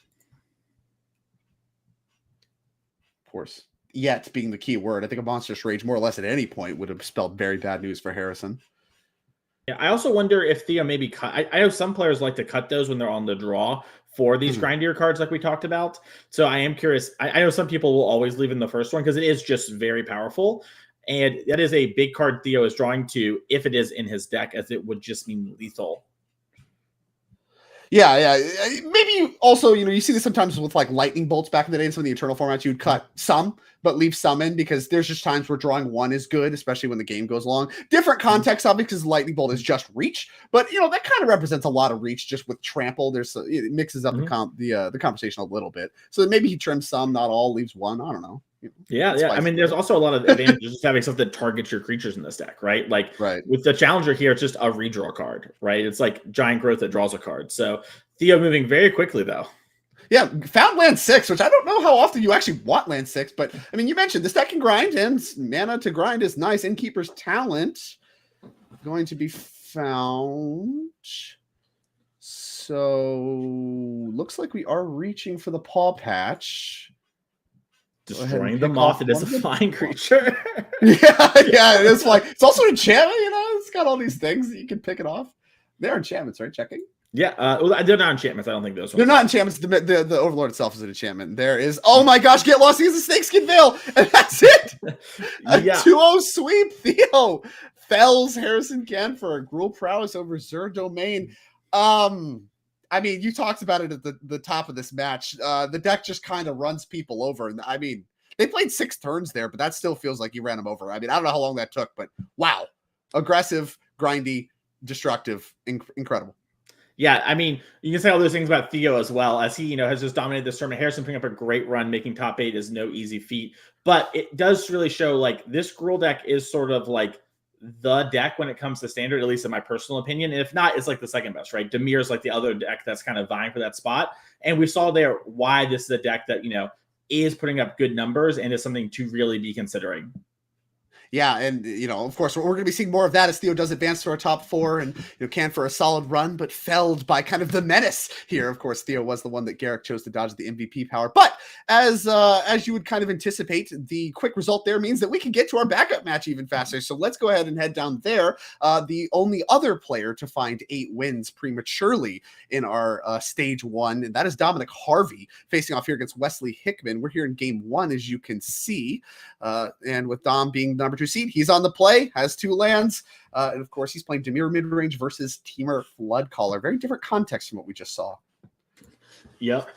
Course, yet being the key word. I think a Monstrous Rage more or less at any point would have spelled very bad news for Harrison. Yeah, I also wonder if Theo maybe cut. I know some players like to cut those when they're on the draw for these grindier cards like we talked about. So I am curious. I know some people will always leave in the first one because it is just very powerful. And that is a big card Theo is drawing to if it is in his deck, as it would just mean lethal. Yeah. Maybe also, you see this sometimes with like lightning bolts back in the day in some of the Eternal formats. You'd cut some, but leave some in because there's just times where drawing one is good, especially when the game goes along. Different context, obviously, because lightning bolt is just reach, but that kind of represents a lot of reach just with trample. It mixes up the conversation a little bit. So maybe he trims some, not all, leaves one. I don't know. Yeah. I mean, there's also a lot of advantages just having something that targets your creatures in this deck, right? Like with the Challenger here, it's just a redraw card, right? It's like Giant Growth that draws a card. So Theo moving very quickly, though. Yeah, found land 6, which I don't know how often you actually want land 6, but I mean, you mentioned this deck can grind, and mana to grind is nice. Innkeeper's Talent going to be found. So looks like we are reaching for the Paw Patch. Destroying the moth. It is a flying creature. yeah, it is like it's also an enchantment. It's got all these things that you can pick it off. They're enchantments, right? Checking. Yeah, they're not enchantments. I don't think those ones. They're not enchantments. The Overlord itself is an enchantment. There is. Oh my gosh! Get lost. He has a Snakeskin Veil, and that's it. A 2-0 sweep. Theo fells Harrison Kent for a Gruul prowess over Zur Domain. I mean, you talked about it at the top of this match. The deck just kind of runs people over. And I mean, they played 6 turns there, but that still feels like you ran them over. I mean, I don't know how long that took, but wow. Aggressive, grindy, destructive, incredible. Yeah, I mean, you can say all those things about Theo as well, as he, has just dominated this tournament. Harrison putting up a great run, making top 8 is no easy feat. But it does really show, like, this Gruul deck is sort of like the deck when it comes to standard, at least in my personal opinion. And if not, it's like the second best, right? Dimir is like the other deck that's kind of vying for that spot. And we saw there why this is a deck that, is putting up good numbers and is something to really be considering. Yeah, and, of course, we're going to be seeing more of that as Theo does advance to our top 4 and, can for a solid run, but felled by kind of the menace here. Of course, Theo was the one that Garrick chose to dodge the MVP power. But as you would kind of anticipate, the quick result there means that we can get to our backup match even faster. So let's go ahead and head down there. The only other player to find 8 wins prematurely in our stage 1, and that is Dominic Harvey facing off here against Wesley Hickman. We're here in game 1, as you can see. And with Dom being number 2 2 seed. He's on the play, has 2 lands. And of course, he's playing Dimir Midrange versus Teamer Floodcaller. Very different context from what we just saw. Yep.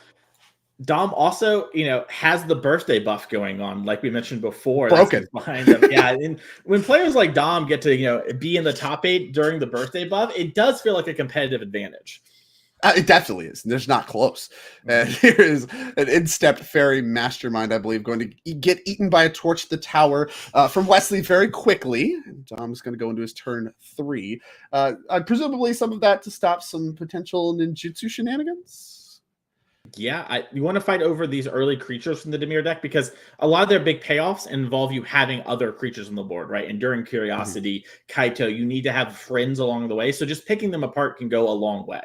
Dom also, has the birthday buff going on, like we mentioned before. Broken. That's behind him. Yeah, and when players like Dom get to, be in the top 8 during the birthday buff, it does feel like a competitive advantage. It definitely is. There's not close. And here is an in-step fairy mastermind, I believe, going to get eaten by a torch to the tower from Wesley very quickly. Dom's going to go into his turn 3. Presumably some of that to stop some potential ninjutsu shenanigans. Yeah, you want to fight over these early creatures from the Dimir deck because a lot of their big payoffs involve you having other creatures on the board, right? Enduring Curiosity, Kaito, you need to have friends along the way. So just picking them apart can go a long way.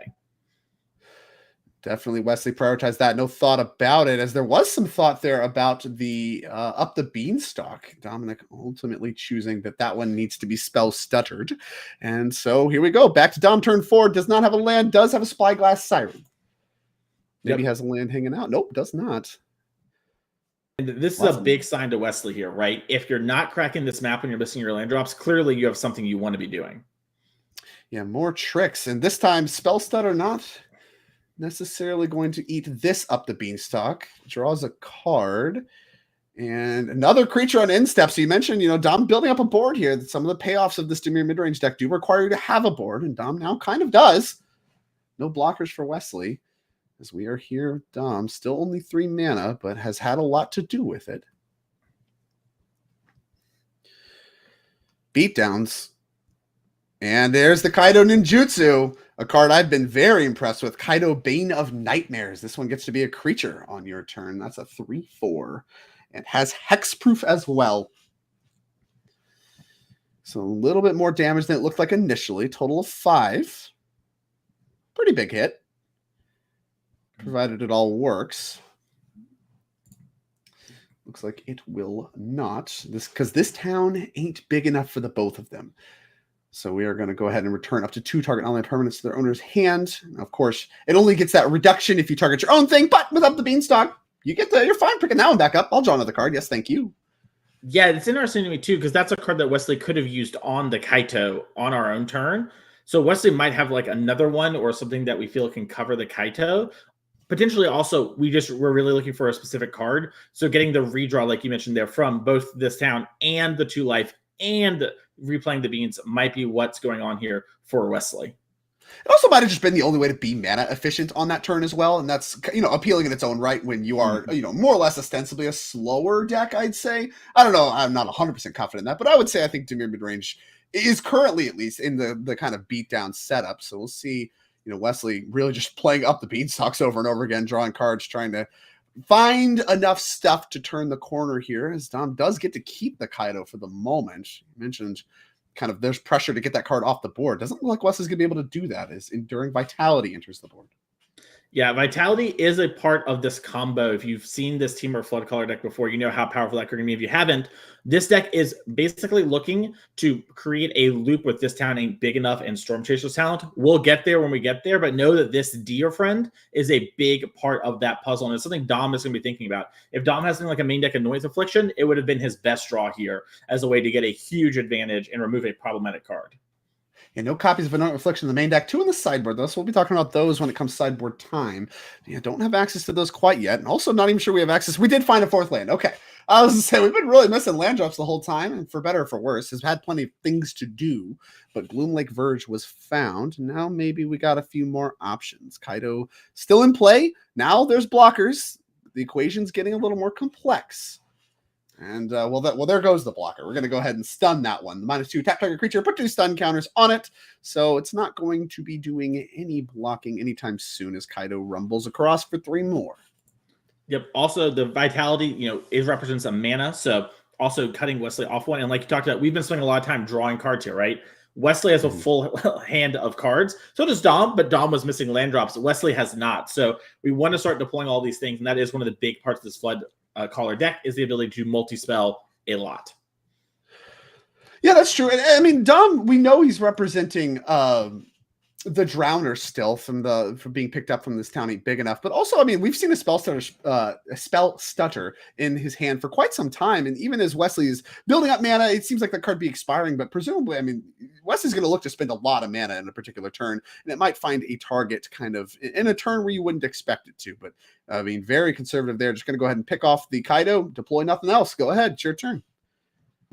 Definitely Wesley prioritized that. No thought about it, as there was some thought there about the up the beanstalk. Dominic ultimately choosing that one needs to be spell stuttered. And so here we go. Back to Dom, turn 4. Does not have a land, does have a Spyglass Siren. Maybe has a land hanging out. Nope, does not. And this is a big sign to Wesley here, right? If you're not cracking this map when you're missing your land drops, clearly you have something you want to be doing. Yeah, more tricks. And this time, spell stutter not necessarily going to eat this up the beanstalk. Draws a card. And another creature on instep. So you mentioned, Dom building up a board here. Some of the payoffs of this Dimir midrange deck do require you to have a board, and Dom now kind of does. No blockers for Wesley, as we are here. Dom, still only 3 mana, but has had a lot to do with it. Beatdowns. And there's the Kaito Ninjutsu, a card I've been very impressed with. Kaito Bane of Nightmares. This one gets to be a creature on your turn. That's a 3/4. And has hexproof as well. So a little bit more damage than it looked like initially. Total of 5. Pretty big hit, provided it all works. Looks like it will not. Because this town ain't big enough for the both of them. So we are going to go ahead and return up to 2 target online permanents to their owner's hand. Now, of course, it only gets that reduction if you target your own thing, but with Up the Beanstalk, you're fine picking that one back up. I'll draw another card. Yes, thank you. Yeah, it's interesting to me too, because that's a card that Wesley could have used on the Kaito on our own turn. So Wesley might have like another one or something that we feel can cover the Kaito. Potentially also, we're really looking for a specific card. So getting the redraw, like you mentioned there, from both this town and the 2 life and replaying the beans might be what's going on here for Wesley. It also might have just been the only way to be mana efficient on that turn as well. And that's, appealing in its own right when you are, more or less ostensibly a slower deck, I'd say. I don't know. I'm not 100% confident in that, but I would say I think Dimir Midrange is currently at least in the kind of beatdown setup. So we'll see, Wesley really just playing up the beanstalks over and over again, drawing cards, trying to find enough stuff to turn the corner here, as Dom does get to keep the Kaito for the moment. You mentioned kind of there's pressure to get that card off the board. Doesn't look like Wesley's going to be able to do that as Enduring Vitality enters the board. Yeah, Vitality is a part of this combo. If you've seen this Teamer Floodcaller deck before, you know how powerful that card can be. If you haven't, this deck is basically looking to create a loop with this town ain't big enough and Storm Chaser's talent. We'll get there when we get there, but know that this Deer Friend is a big part of that puzzle, and it's something Dom is going to be thinking about. If Dom has something like a main deck of Noise Affliction, it would have been his best draw here as a way to get a huge advantage and remove a problematic card. Yeah, no copies of Annoyant Reflection in the main deck. 2 in the sideboard, though, so we'll be talking about those when it comes sideboard time. Yeah, don't have access to those quite yet, and also not even sure we have access. We did find a 4th land. Okay. I was going to say, we've been really missing land drops the whole time, and for better or for worse, has had plenty of things to do, but Gloomlake Verge was found. Now maybe we got a few more options. Kaito still in play. Now there's blockers. The equation's getting a little more complex. And, there goes the blocker. We're going to go ahead and stun that one. The -2, tap target creature, put 2 stun counters on it. So it's not going to be doing any blocking anytime soon as Kaito rumbles across for 3 more. Yep. Also, the Vitality, it represents a mana. So also cutting Wesley off one. And like you talked about, we've been spending a lot of time drawing cards here, right? Wesley has a full hand of cards. So does Dom, but Dom was missing land drops. Wesley has not. So we want to start deploying all these things. And that is one of the big parts of this Flood Caller deck, is the ability to multi-spell a lot. Yeah, that's true. And I mean, Dom, we know he's representing the Drowner still from being picked up from this town ain't big enough. But also, I mean, we've seen a spell stutter in his hand for quite some time. And even as Wesley is building up mana, it seems like the card be expiring. But presumably, I mean, Wesley's going to look to spend a lot of mana in a particular turn, and it might find a target kind of in a turn where you wouldn't expect it to. But I mean, very conservative there. Just going to go ahead and pick off the Kaido, deploy nothing else. Go ahead, it's your turn.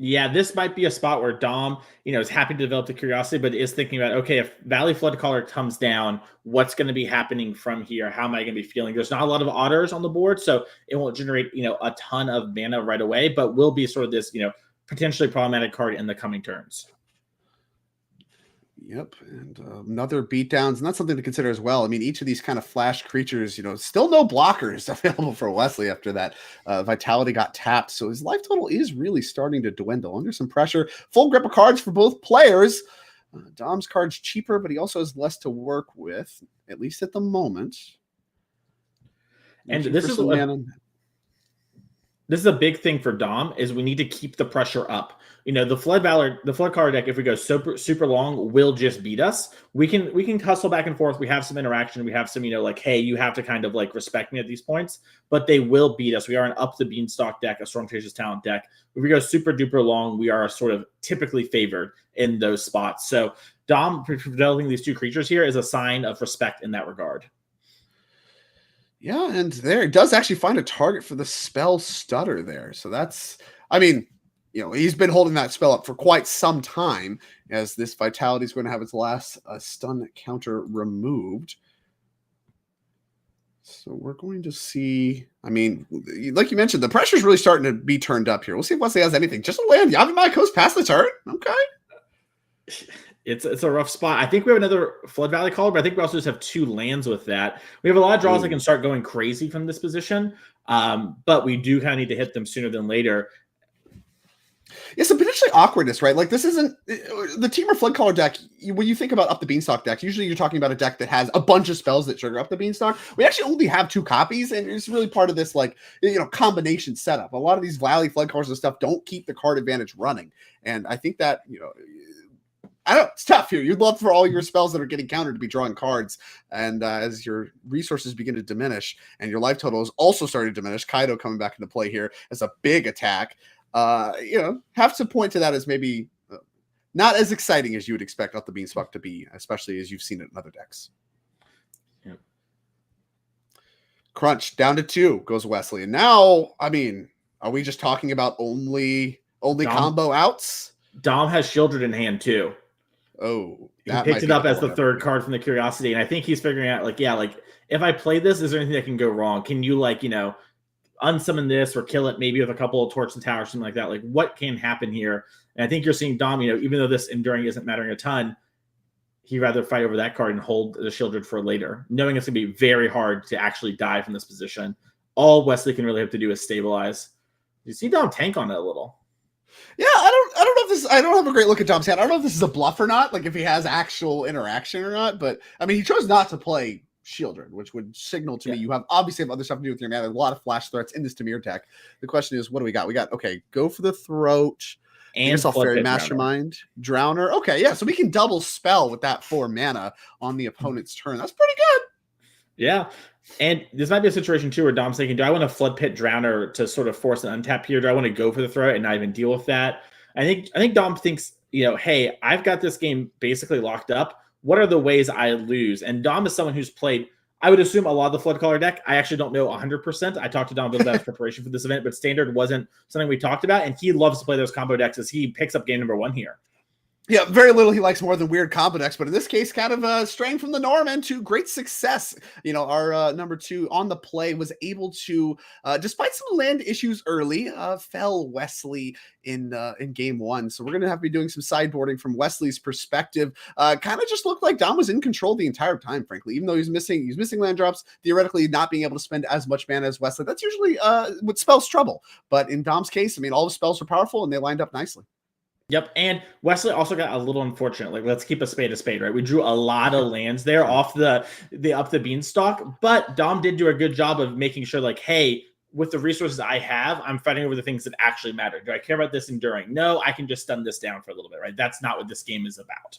Yeah, this might be a spot where Dom, is happy to develop the curiosity, but is thinking about, okay, if Valley Floodcaller comes down, what's going to be happening from here? How am I going to be feeling? There's not a lot of otters on the board, so it won't generate, a ton of mana right away, but will be sort of this, potentially problematic card in the coming turns. Yep, and another beatdowns, and that's something to consider as well. I mean, each of these kind of flash creatures, still no blockers available for Wesley after that. Vitality got tapped, so his life total is really starting to dwindle under some pressure. Full grip of cards for both players. Dom's card's cheaper, but he also has less to work with, at least at the moment. And this is a big thing for Dom, is we need to keep the pressure up. The Flood Caller deck, if we go super long, will just beat us. We can hustle back and forth. We have some interaction. We have some, hey, you have to kind of respect me at these points, but they will beat us. We are an up the beanstalk deck, a Storm Chasers Talent deck. If we go super duper long, we are sort of typically favored in those spots. So Dom developing these two creatures here is a sign of respect in that regard. Yeah, and there it does actually find a target for the spell stutter there. So that's, I mean, he's been holding that spell up for quite some time, as this Vitality is going to have its last stun counter removed. So we're going to see, I mean, like you mentioned, the pressure's really starting to be turned up here. We'll see if Wesley has anything. Just a land. Yavimaya goes past the turn. Okay. It's a rough spot. I think we have another Flood Valley Caller, but I think we also just have 2 lands with that. We have a lot of draws that can start going crazy from this position, but we do kind of need to hit them sooner than later. Yeah, so potentially awkwardness, right? Like, this isn't the Temur Floodcaller deck. When you think about Up the Beanstalk deck, usually you're talking about a deck that has a bunch of spells that trigger Up the Beanstalk. We actually only have 2 copies, and it's really part of this, combination setup. A lot of these Valley Floodcallers and stuff don't keep the card advantage running, and I think that I don't know, it's tough here. You'd love for all your spells that are getting countered to be drawing cards. And as your resources begin to diminish and your life total is also starting to diminish, Kaido coming back into play here as a big attack, have to point to that as maybe not as exciting as you would expect Up the Beanstalk to be, especially as you've seen it in other decks. Yep. Crunch down to 2 goes Wesley. And now, I mean, are we just talking about only combo outs? Dom has Shieldred in hand too. Oh, he picked it up as the 3rd card from the Curiosity, and I think he's figuring out, if I play this, is there anything that can go wrong? Can you, unsummon this or kill it maybe with a couple of Torch and Tower or something like that? What can happen here? And I think you're seeing Dom, even though this Enduring isn't mattering a ton, he'd rather fight over that card and hold the Shieldred for later, knowing it's going to be very hard to actually die from this position. All Wesley can really have to do is stabilize. You see Dom tank on it a little. Yeah, I don't know if this. I don't have a great look at Dom's hand. I don't know if this is a bluff or not. If he has actual interaction or not. But I mean, he chose not to play Shieldred, which would signal to me you obviously have other stuff to do with your mana. There's a lot of flash threats in this Temur deck. The question is, what do we got? We got go for the throat and Fairy Mastermind, Drowner. Okay, yeah, so we can double spell with that 4 mana on the opponent's turn. That's pretty good. Yeah. And this might be a situation too where Dom's thinking, do I want to Flood Pit Drowner to sort of force an untap here? Do I want to go for the throat and not even deal with that? I think Dom thinks, hey, I've got this game basically locked up. What are the ways I lose? And Dom is someone who's played, I would assume, a lot of the Flood Caller deck. I actually don't know 100%. I talked to Dom about that preparation for this event, but Standard wasn't something we talked about. And he loves to play those combo decks as he picks up game number 1 here. Yeah, very little he likes more than weird combo decks, but in this case, kind of straying from the norm and to great success. Our number 2 on the play was able to, despite some land issues early, fell Wesley in game 1. So we're going to have to be doing some sideboarding from Wesley's perspective. Kind of just looked like Dom was in control the entire time, frankly, even though he's missing land drops, theoretically not being able to spend as much mana as Wesley. That's usually what spells trouble. But in Dom's case, I mean, all the spells are powerful and they lined up nicely. Yep, and Wesley also got a little unfortunate. Let's keep a spade, right? We drew a lot of lands there off the Up the Beanstalk, but Dom did do a good job of making sure, hey, with the resources I have, I'm fighting over the things that actually matter. Do I care about this Enduring? No, I can just stun this down for a little bit, right? That's not what this game is about.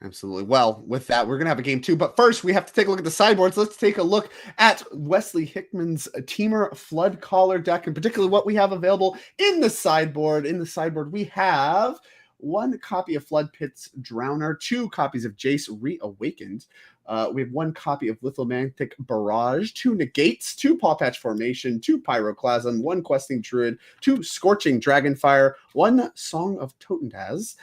Absolutely. Well, with that, we're going to have a game 2. But first, we have to take a look at the sideboards. Let's take a look at Wesley Hickman's Teamer Flood Caller deck, and particularly what we have available in the sideboard. In the sideboard, we have 1 copy of Flood Pit's Drowner, 2 copies of Jace Reawakened. We have 1 copy of Lithomantic Barrage, 2 Negates, 2 Paw Patch Formation, 2 Pyroclasm, 1 Questing Druid, 2 Scorching Dragonfire, 1 Song of Totenaz,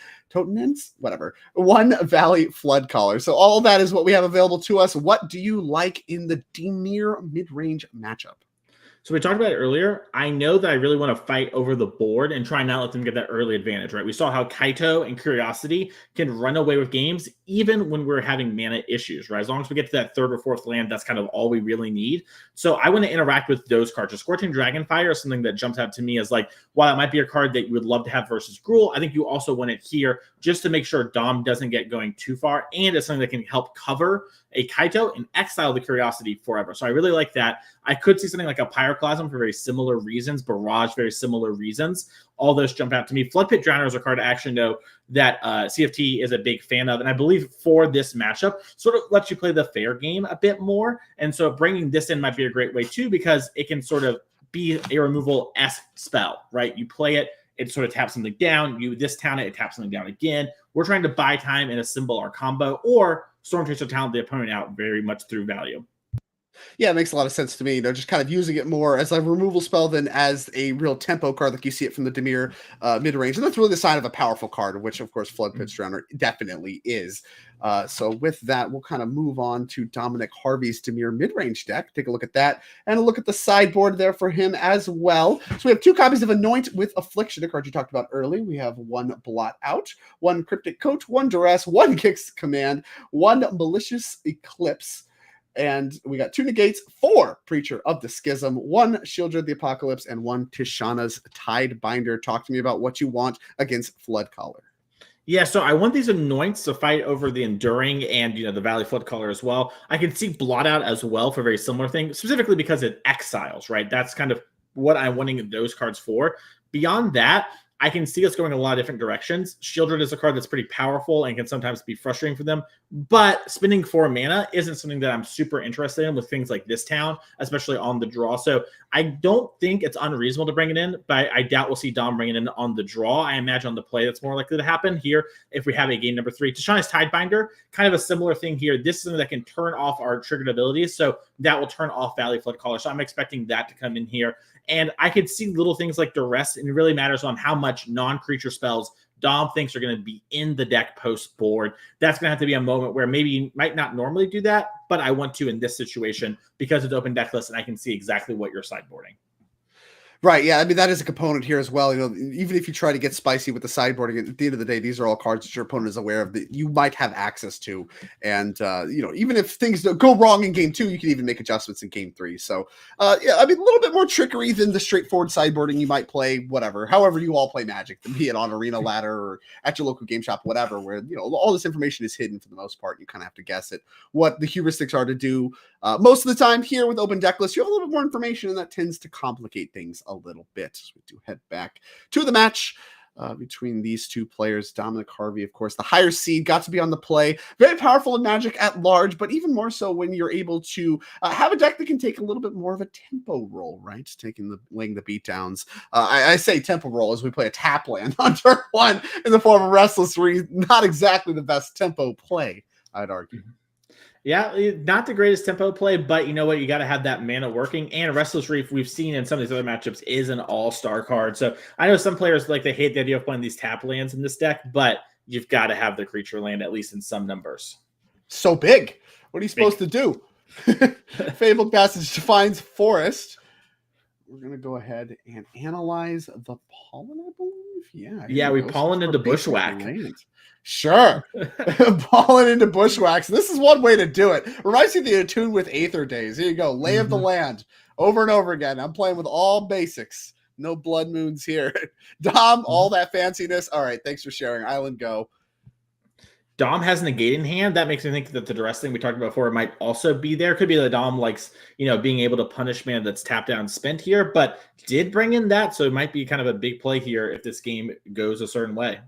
whatever, 1 Valley Flood Caller. So all that is what we have available to us. What do you like in the Dimir mid-range matchup? So we talked about it earlier. I know that I really want to fight over the board and try not let them get that early advantage, right? We saw how Kaito and Curiosity can run away with games even when we're having mana issues, right? As long as we get to that 3rd or 4th land, that's kind of all we really need. So I want to interact with those cards. A Scorching Dragonfire is something that jumps out to me as like, while it might be a card that you would love to have versus Gruul, I think you also want it here just to make sure Dom doesn't get going too far, and it's something that can help cover a Kaito and exile the Curiosity forever. So I really like that. I could see something like a Pyroclasm for very similar reasons, Barrage, very similar reasons. All those jump out to me. Flood Pit Drowner is a card I actually know that CFT is a big fan of, and I believe for this matchup, sort of lets you play the fair game a bit more. And so bringing this in might be a great way too, because it can sort of be a removal-esque spell, right? You play it, it sort of taps something down. You this town it taps something down again. We're trying to buy time and assemble our combo, or Storm Chaser talent the opponent out very much through value. Yeah, it makes a lot of sense to me. Just kind of using it more as a removal spell than as a real tempo card, like you see it from the Dimir mid-range. And that's really the sign of a powerful card, which, of course, Flood Pit's Drowner definitely is. So with that, we'll kind of move on to Dominic Harvey's Dimir mid-range deck. Take a look at that and a look at the sideboard there for him as well. So we have 2 copies of Anoint with Affliction, a card you talked about early. We have 1 Blot Out, 1 Cryptic Coat, 1 Duress, 1 Kicks Command, 1 Malicious Eclipse, and we got 2 Negates, 4 Preacher of the Schism, 1 Shieldred of the Apocalypse, and 1 Tishana's Tidebinder. Talk to me about what you want against Flood Caller. Yeah, so I want these Anoints to fight over the Enduring and, the Valley Flood Caller as well. I can see Blot Out as well for a very similar thing, specifically because it exiles, right? That's kind of what I'm wanting those cards for. Beyond that, I can see us going a lot of different directions. Shieldred is a card that's pretty powerful and can sometimes be frustrating for them, but spending 4 mana isn't something that I'm super interested in with things like this town, especially on the draw. So I don't think it's unreasonable to bring it in, but I doubt we'll see Dom bring it in on the draw. I imagine on the play that's more likely to happen here if we have a game number 3. Tishana's Tidebinder, kind of a similar thing here. This is something that can turn off our triggered abilities, so that will turn off Valley Flood Caller. So I'm expecting that to come in here. And I could see little things like Duress, and it really matters on how much non-creature spells Dom thinks are going to be in the deck post-board. That's going to have to be a moment where maybe you might not normally do that, but I want to in this situation because it's open deck list and I can see exactly what you're sideboarding. Right, yeah, I mean, that is a component here as well. Even if you try to get spicy with the sideboarding, at the end of the day, these are all cards that your opponent is aware of that you might have access to. And, even if things go wrong in game 2, you can even make adjustments in game 3. So, yeah, I mean, a little bit more trickery than the straightforward sideboarding you might play, whatever. However you all play Magic, be it on Arena Ladder or at your local game shop, whatever, where, all this information is hidden for the most part. You kind of have to guess it, what the heuristics are to do. Most of the time here with open deck lists, you have a little bit more information, and that tends to complicate things a little bit. So we do head back to the match between these 2 players. Dominic Harvey, of course, the higher seed, got to be on the play. Very powerful in Magic at large, but even more so when you're able to have a deck that can take a little bit more of a tempo role, right? Laying the beatdowns. I say tempo role as we play a tap land on turn 1 in the form of Restless Reef. Not exactly the best tempo play, I'd argue. Yeah, not the greatest tempo play, but you know what? You got to have that mana working. And Restless Reef, we've seen in some of these other matchups, is an all-star card. So I know some players they hate the idea of playing these tap lands in this deck, but you've got to have the creature land at least in some numbers. So big. What are you supposed to do? Fabled Passage defines Forest. We're going to go ahead and analyze the pollen, I believe. Yeah, we pollen into Bushwhack. Sure. Pollen into Bushwhacks. This is one way to do it. Reminds me of the Attune with Aether days. Here you go. Lay of the Land. Over and over again. I'm playing with all basics. No blood moons here. Dom, all that fanciness. All right. Thanks for sharing. Island Go. Dom has Negate in hand. That makes me think that the Duress thing we talked about before might also be there. Could be that Dom likes, being able to punish mana that's tapped down and spent here, but did bring in that. So it might be kind of a big play here if this game goes a certain way.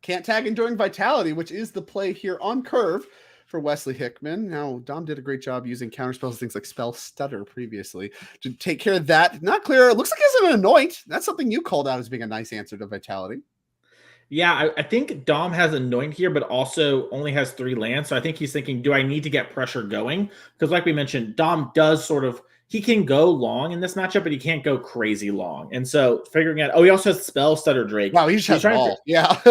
Can't tag Enduring Vitality, which is the play here on curve for Wesley Hickman. Now, Dom did a great job using counterspells, things like Spell Stutter previously to take care of that. Not clear. It looks like he has an Anoint. That's something you called out as being a nice answer to Vitality. Yeah, I think Dom has Anoint here, but also only has 3 lands. So I think he's thinking, do I need to get pressure going? Because like we mentioned, Dom does sort of, he can go long in this matchup, but he can't go crazy long. And so figuring out, he also has Spell Stutter Drake. Wow, he's just all. Yeah.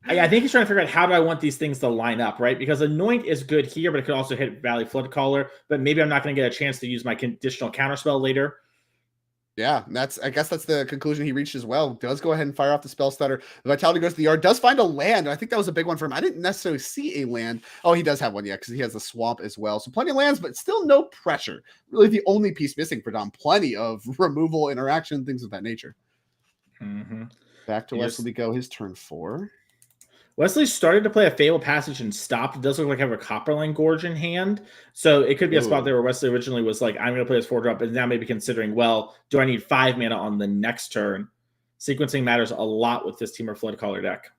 I think he's trying to figure out how do I want these things to line up, right? Because Anoint is good here, but it could also hit Valley Flood Caller. But maybe I'm not going to get a chance to use my conditional counterspell later. Yeah, I guess that's the conclusion he reached as well. Does go ahead and fire off the Spell Stutter. The Vitality goes to the yard, does find a land. I think that was a big one for him. I didn't necessarily see a land. Oh, he does have one, yeah, because he has the swamp as well. So plenty of lands, but still no pressure. Really the only piece missing for Dom. Plenty of removal, interaction, things of that nature. Mm-hmm. Back to Wesley we go, his turn 4. Wesley started to play a Fabled Passage and stopped. It does look like I have a Copperline Gorge in hand. So it could be a spot there where Wesley originally was like, I'm going to play this 4-drop, and now maybe considering, well, do I need 5 mana on the next turn? Sequencing matters a lot with this Temur Flood Caller deck.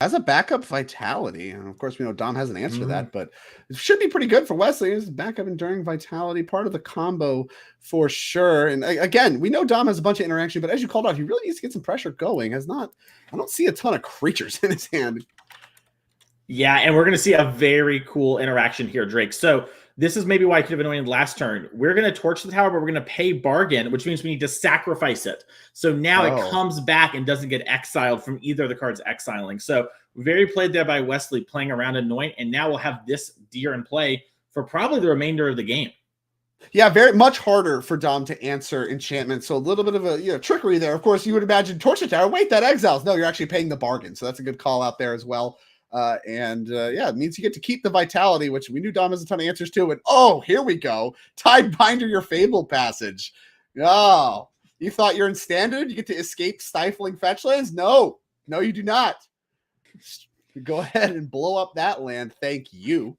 As a backup Vitality, and of course, we know Dom has an answer to that, but it should be pretty good for Wesley. His backup Enduring Vitality, part of the combo for sure. And again, we know Dom has a bunch of interaction, but as you called out, he really needs to get some pressure going. I don't see a ton of creatures in his hand. Yeah, and we're going to see a very cool interaction here, Drake. So this is maybe why I could have anointed last turn. We're going to torch the tower, but we're going to pay bargain, which means we need to sacrifice it. So now it comes back and doesn't get exiled from either of the cards exiling. So very played there by Wesley, playing around Anoint, and now we'll have this deer in play for probably the remainder of the game. Yeah, very much harder for Dom to answer enchantment. So a little bit of a trickery there. Of course, you would imagine torch the tower. Wait, that exiles. No, you're actually paying the bargain. So that's a good call out there as well. It means you get to keep the Vitality, which we knew Dom has a ton of answers to. And here we go. Tidebinder your Fabled Passage. Oh, you thought you're in standard? You get to escape stifling fetch lands? No, you do not. Go ahead and blow up that land. Thank you.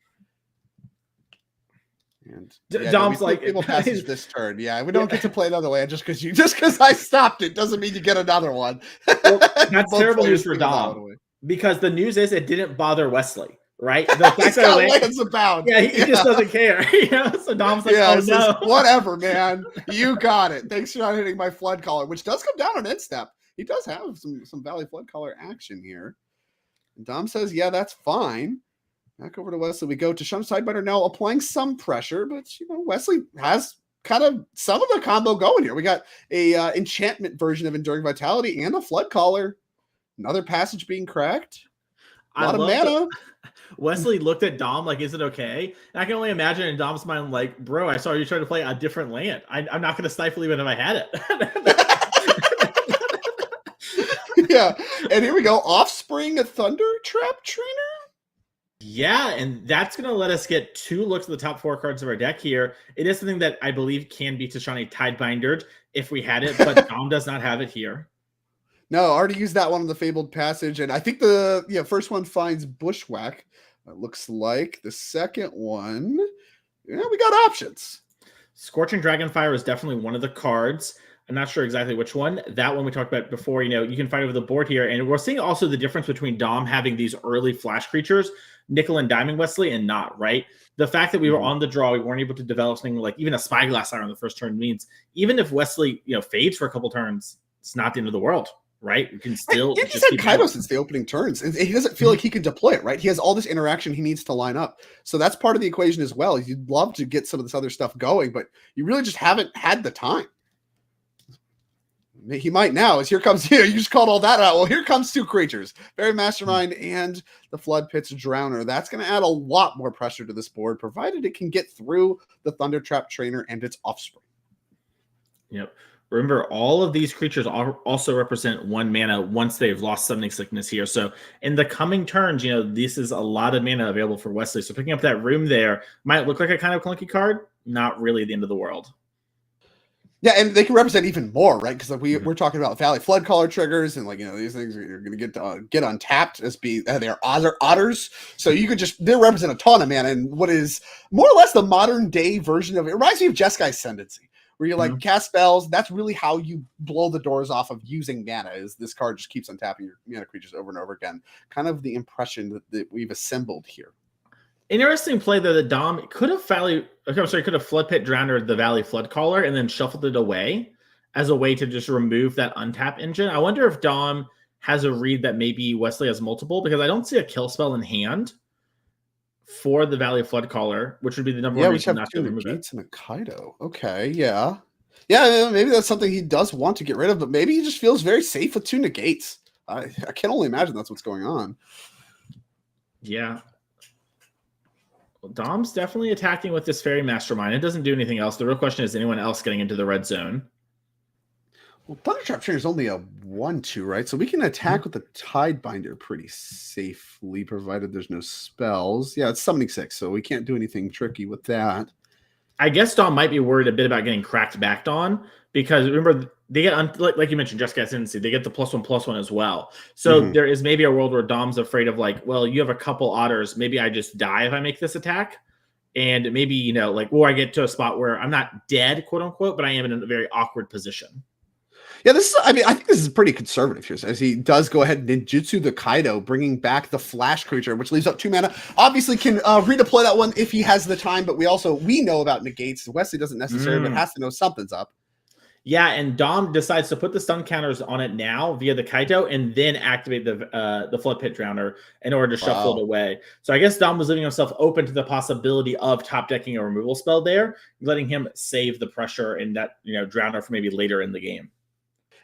And Dom's like Fabled Passage this turn. Yeah, we don't get to play another land just because I stopped it doesn't mean you get another one. Well, that's terrible news for Dom. Because the news is it didn't bother Wesley, right? The fact that lands abound. Yeah, he just doesn't care. So Dom's like, no. Whatever, man. You got it. Thanks for not hitting my Flood Caller, which does come down on end step. He does have some Valley Flood Caller action here. And Dom says, yeah, that's fine. Back over to Wesley we go. Tashawn Sidebinder now applying some pressure, but Wesley has kind of some of the combo going here. We got a enchantment version of Enduring Vitality and a Flood Caller. Another passage being cracked. A lot of mana. Wesley looked at Dom like, is it okay? And I can only imagine in Dom's mind, like, bro, I saw you trying to play a different land. I'm not going to stifle even if I had it. Yeah. And here we go. Offspring, a Thunder Trap Trainer. Yeah, and that's going to let us get 2 looks at the top 4 cards of our deck here. It is something that I believe can be Tashani Tidebindered if we had it, but Dom does not have it here. No, I already used that one on the Fabled Passage, and I think the first one finds Bushwhack. It looks like the second one, we got options. Scorching Dragonfire is definitely one of the cards. I'm not sure exactly which one. That one we talked about before, you can fight over the board here, and we're seeing also the difference between Dom having these early flash creatures, Nickel and Diamond Wesley, and not, right? The fact that we were on the draw, we weren't able to develop something like even a Spyglass Siren on the first turn means even if Wesley, fades for a couple turns, it's not the end of the world. Right, we can still. He's had Kaido since the opening turns, and he doesn't feel like he can deploy it. Right, he has all this interaction he needs to line up, so that's part of the equation as well. You'd love to get some of this other stuff going, but you really just haven't had the time. He might now. As here comes here, you just called all that out. Well, here comes 2 creatures, Fairy Mastermind and the Flood Pit's Drowner. That's going to add a lot more pressure to this board, provided it can get through the Thunder Trap Trainer and its offspring. Yep. Remember, all of these creatures also represent 1 mana once they've lost Summoning Sickness here. So in the coming turns, this is a lot of mana available for Wesley. So picking up that room there might look like a kind of clunky card. Not really the end of the world. Yeah, and they can represent even more, right? Because we're talking about Valley Flood Caller triggers, and these things are going to get untapped as they're otters. So you could they represent a ton of mana, and what is more or less the modern day version of it. Reminds me of Jeskai Ascendancy, where you like cast spells. That's really how you blow the doors off of using mana. Is this card just keeps on tapping your mana creatures over and over again? Kind of the impression that we've assembled here. Interesting play though. The Dom could have could have Flood Pit Drowner the Valley Flood Caller and then shuffled it away as a way to just remove that untap engine. I wonder if Dom has a read that maybe Wesley has multiple, because I don't see a kill spell in hand for the Valley Flood Caller, which would be the number one reason not to remove it. And a Kaido. Okay, yeah. Maybe that's something he does want to get rid of, but maybe he just feels very safe with 2 negates. I can only imagine that's what's going on. Yeah. Well, Dom's definitely attacking with this Fairy Mastermind. It doesn't do anything else. The real question is anyone else getting into the red zone? Well, Thundertrap Trainer is only a 1/2, right? So we can attack with the Tidebinder pretty safely, provided there's no spells. Yeah, it's summoning 6, so we can't do anything tricky with that. I guess Dom might be worried a bit about getting cracked backed on, because remember, they get, like you mentioned, Jessica Ascendancy, they get the +1/+1 as well. So there is maybe a world where Dom's afraid of like, well, you have a couple otters. Maybe I just die if I make this attack. And maybe, or I get to a spot where I'm not dead, quote unquote, but I am in a very awkward position. Yeah, I think this is pretty conservative here, as he does go ahead and ninjutsu the Kaido, bringing back the flash creature, which leaves up 2 mana. Obviously can redeploy that one if he has the time, but we know about negates. Wesley doesn't necessarily, but has to know something's up. Yeah, and Dom decides to put the stun counters on it now via the Kaito and then activate the Flood Pit Drowner in order to shuffle it away. So I guess Dom was leaving himself open to the possibility of top decking a removal spell there, letting him save the pressure in that Drowner for maybe later in the game.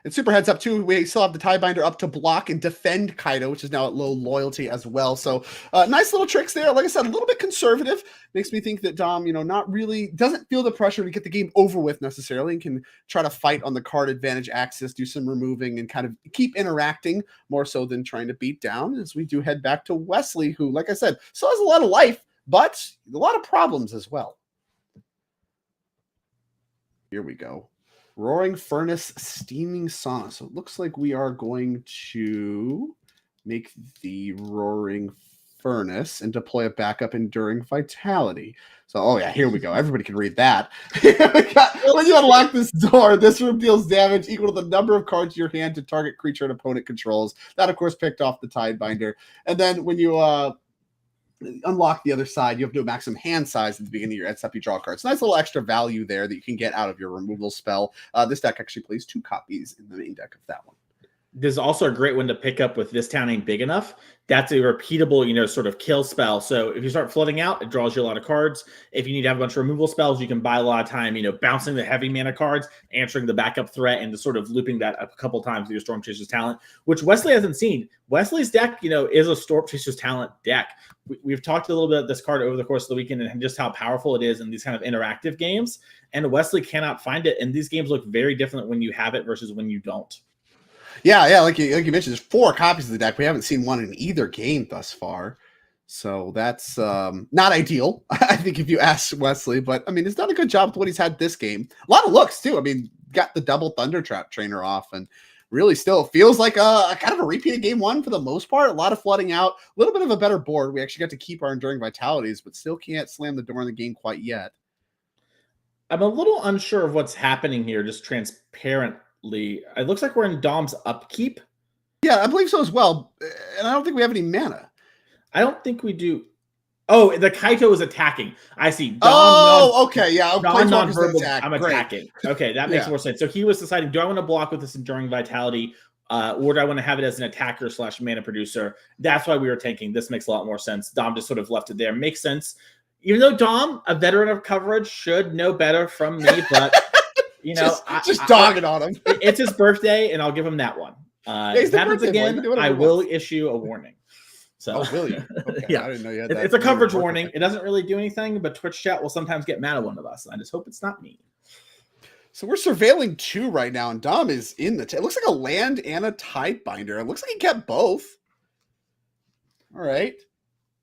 And super heads up too, we still have the Tidebinder up to block and defend Kaido, which is now at low loyalty as well. So nice little tricks there. Like I said, a little bit conservative. Makes me think that Dom, not really doesn't feel the pressure to get the game over with necessarily, and can try to fight on the card advantage axis, do some removing, and kind of keep interacting more so than trying to beat down, as we do head back to Wesley, who, like I said, still has a lot of life, but a lot of problems as well. Here we go. Roaring Furnace, Steaming Sauna. So it looks like we are going to make the Roaring Furnace and deploy a backup Enduring Vitality. So, here we go. Everybody can read that. When you unlock this door, this room deals damage equal to the number of cards in your hand to target creature and opponent controls. That, of course, picked off the Tidebinder. And then when you unlock the other side, you have no maximum hand size at the beginning of your except you draw cards. Nice little extra value there that you can get out of your removal spell. This deck actually plays 2 copies in the main deck of that one. This is also a great one to pick up with This Town Ain't Big Enough. That's a repeatable, sort of kill spell. So if you start flooding out, it draws you a lot of cards. If you need to have a bunch of removal spells, you can buy a lot of time, bouncing the heavy mana cards, answering the backup threat, and just sort of looping that a couple times with your Storm Chaser's Talent, which Wesley hasn't seen. Wesley's deck, is a Storm Chaser's Talent deck. We've talked a little bit about this card over the course of the weekend and just how powerful it is in these kind of interactive games. And Wesley cannot find it. And these games look very different when you have it versus when you don't. Yeah, like you mentioned, there's 4 copies of the deck. We haven't seen one in either game thus far. So that's not ideal, I think, if you ask Wesley. But, he's done a good job with what he's had this game. A lot of looks, too. Got the double Thundertrap Trainer off, and really still feels like a kind of a repeat of game 1 for the most part. A lot of flooding out, a little bit of a better board. We actually got to keep our Enduring Vitalities, but still can't slam the door in the game quite yet. I'm a little unsure of what's happening here, just transparently. It looks like we're in Dom's upkeep. Yeah, I believe so as well. And I don't think we have any mana. I don't think we do. Oh, the Kaito is attacking. I see. Dom, okay. Yeah. Dom non-verbal, I'm attacking. Okay, that makes more sense. So he was deciding, do I want to block with this Enduring Vitality, or do I want to have it as an attacker / mana producer? That's why we were tanking. This makes a lot more sense. Dom just sort of left it there. Makes sense. Even though Dom, a veteran of coverage, should know better from me, but... just dogging on him. It's his birthday, and I'll give him that one. If it happens again, I will issue a warning. So, will you? Okay. Yeah, I didn't know you had that. It's a coverage warning. It doesn't really do anything, but Twitch chat will sometimes get mad at one of us. I just hope it's not me. So we're surveilling 2 right now, and Dom is in the. It looks like a land and a Tidebinder. It looks like he kept both. All right.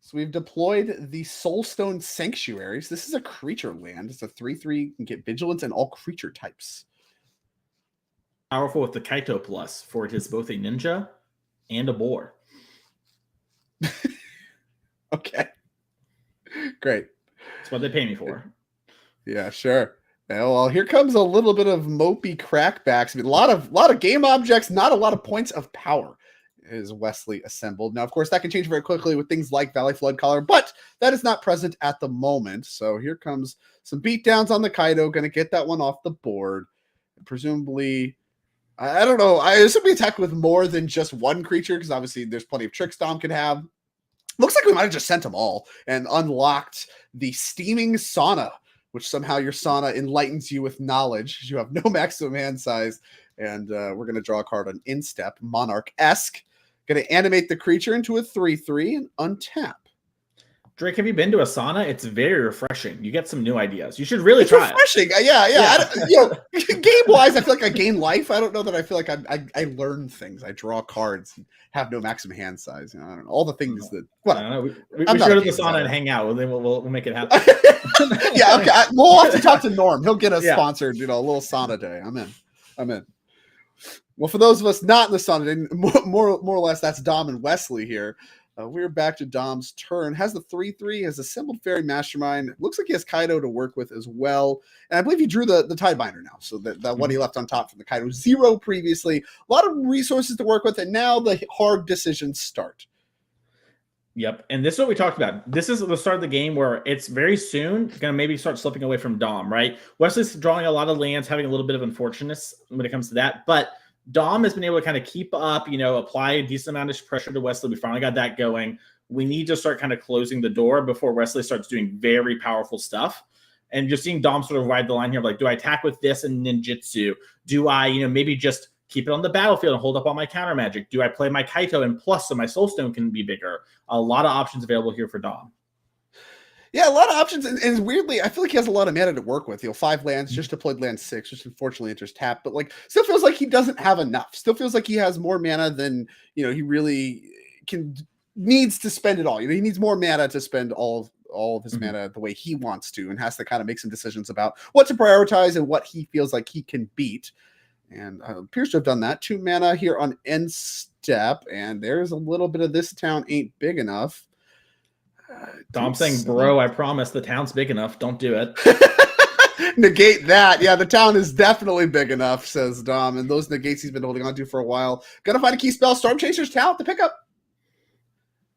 So we've deployed the Soulstone Sanctuaries. This is a creature land. It's a 3/3. You can get Vigilance and all creature types. Powerful with the Kaito plus, for it is both a ninja and a boar. Okay. Great. That's what they pay me for. Yeah, sure. Well, here comes a little bit of mopey crackbacks. I mean, a lot of game objects, not a lot of points of power is Wesley assembled. Now, of course, that can change very quickly with things like Valley Flood Collar, but that is not present at the moment. So here comes some beatdowns on the Kaido. Going to get that one off the board. Presumably, I don't know. I assume we attack with more than just one creature because obviously there's plenty of tricks Dom could have. Looks like we might have just sent them all and unlocked the Steaming Sauna, which somehow your sauna enlightens you with knowledge. You have no maximum hand size. And we're going to draw a card on Instep, Monarch-esque. Going to animate the creature into a 3/3 and untap. Drake, have you been to a sauna? It's very refreshing. You get some new ideas. You should really try refreshing. It. Yeah. Game-wise, I feel like I gain life. I don't know that I feel like I learn things. I draw cards and have no maximum hand size. I don't know. All the things that... Well, I don't know. We should go to the sauna and hang out. Then we'll make it happen. Yeah, okay. We'll have to talk to Norm. He'll get us sponsored, a little sauna day. I'm in. Well, for those of us not in the sauna, more or less, that's Dom and Wesley here. We're back to Dom's turn. Has the 3/3, has assembled Fairy Mastermind. Looks like he has Kaido to work with as well. And I believe he drew the Tidebinder now. So that what he left on top from the Kaido 0 previously. A lot of resources to work with, and now the hard decisions start. Yep. And this is what we talked about. This is the start of the game where it's very soon going to maybe start slipping away from Dom, right? Wesley's drawing a lot of lands, having a little bit of unfortunateness when it comes to that. But Dom has been able to kind of keep up, apply a decent amount of pressure to Wesley. We finally got that going. We need to start kind of closing the door before Wesley starts doing very powerful stuff. And you're seeing Dom sort of ride the line here. Like, do I attack with this and ninjutsu? Do I, maybe just keep it on the battlefield and hold up all my counter magic? Do I play my Kaito and plus so my Soulstone can be bigger? A lot of options available here for Dom. Yeah, a lot of options, and weirdly, I feel like he has a lot of mana to work with. 5 lands, just deployed land 6, which unfortunately enters tap, but still feels like he doesn't have enough. Still feels like he has more mana than he really needs to spend it all. He needs more mana to spend all of his mana the way he wants to, and has to kind of make some decisions about what to prioritize and what he feels like he can beat. And appears to have done that. 2 mana here on end step, and there's a little bit of this town ain't big enough. Dom saying, bro, I promise the town's big enough. Don't do it. Negate that. Yeah, the town is definitely big enough, says Dom. And those negates he's been holding on to for a while. Gonna find a key spell. Storm Chaser's talent to pick up.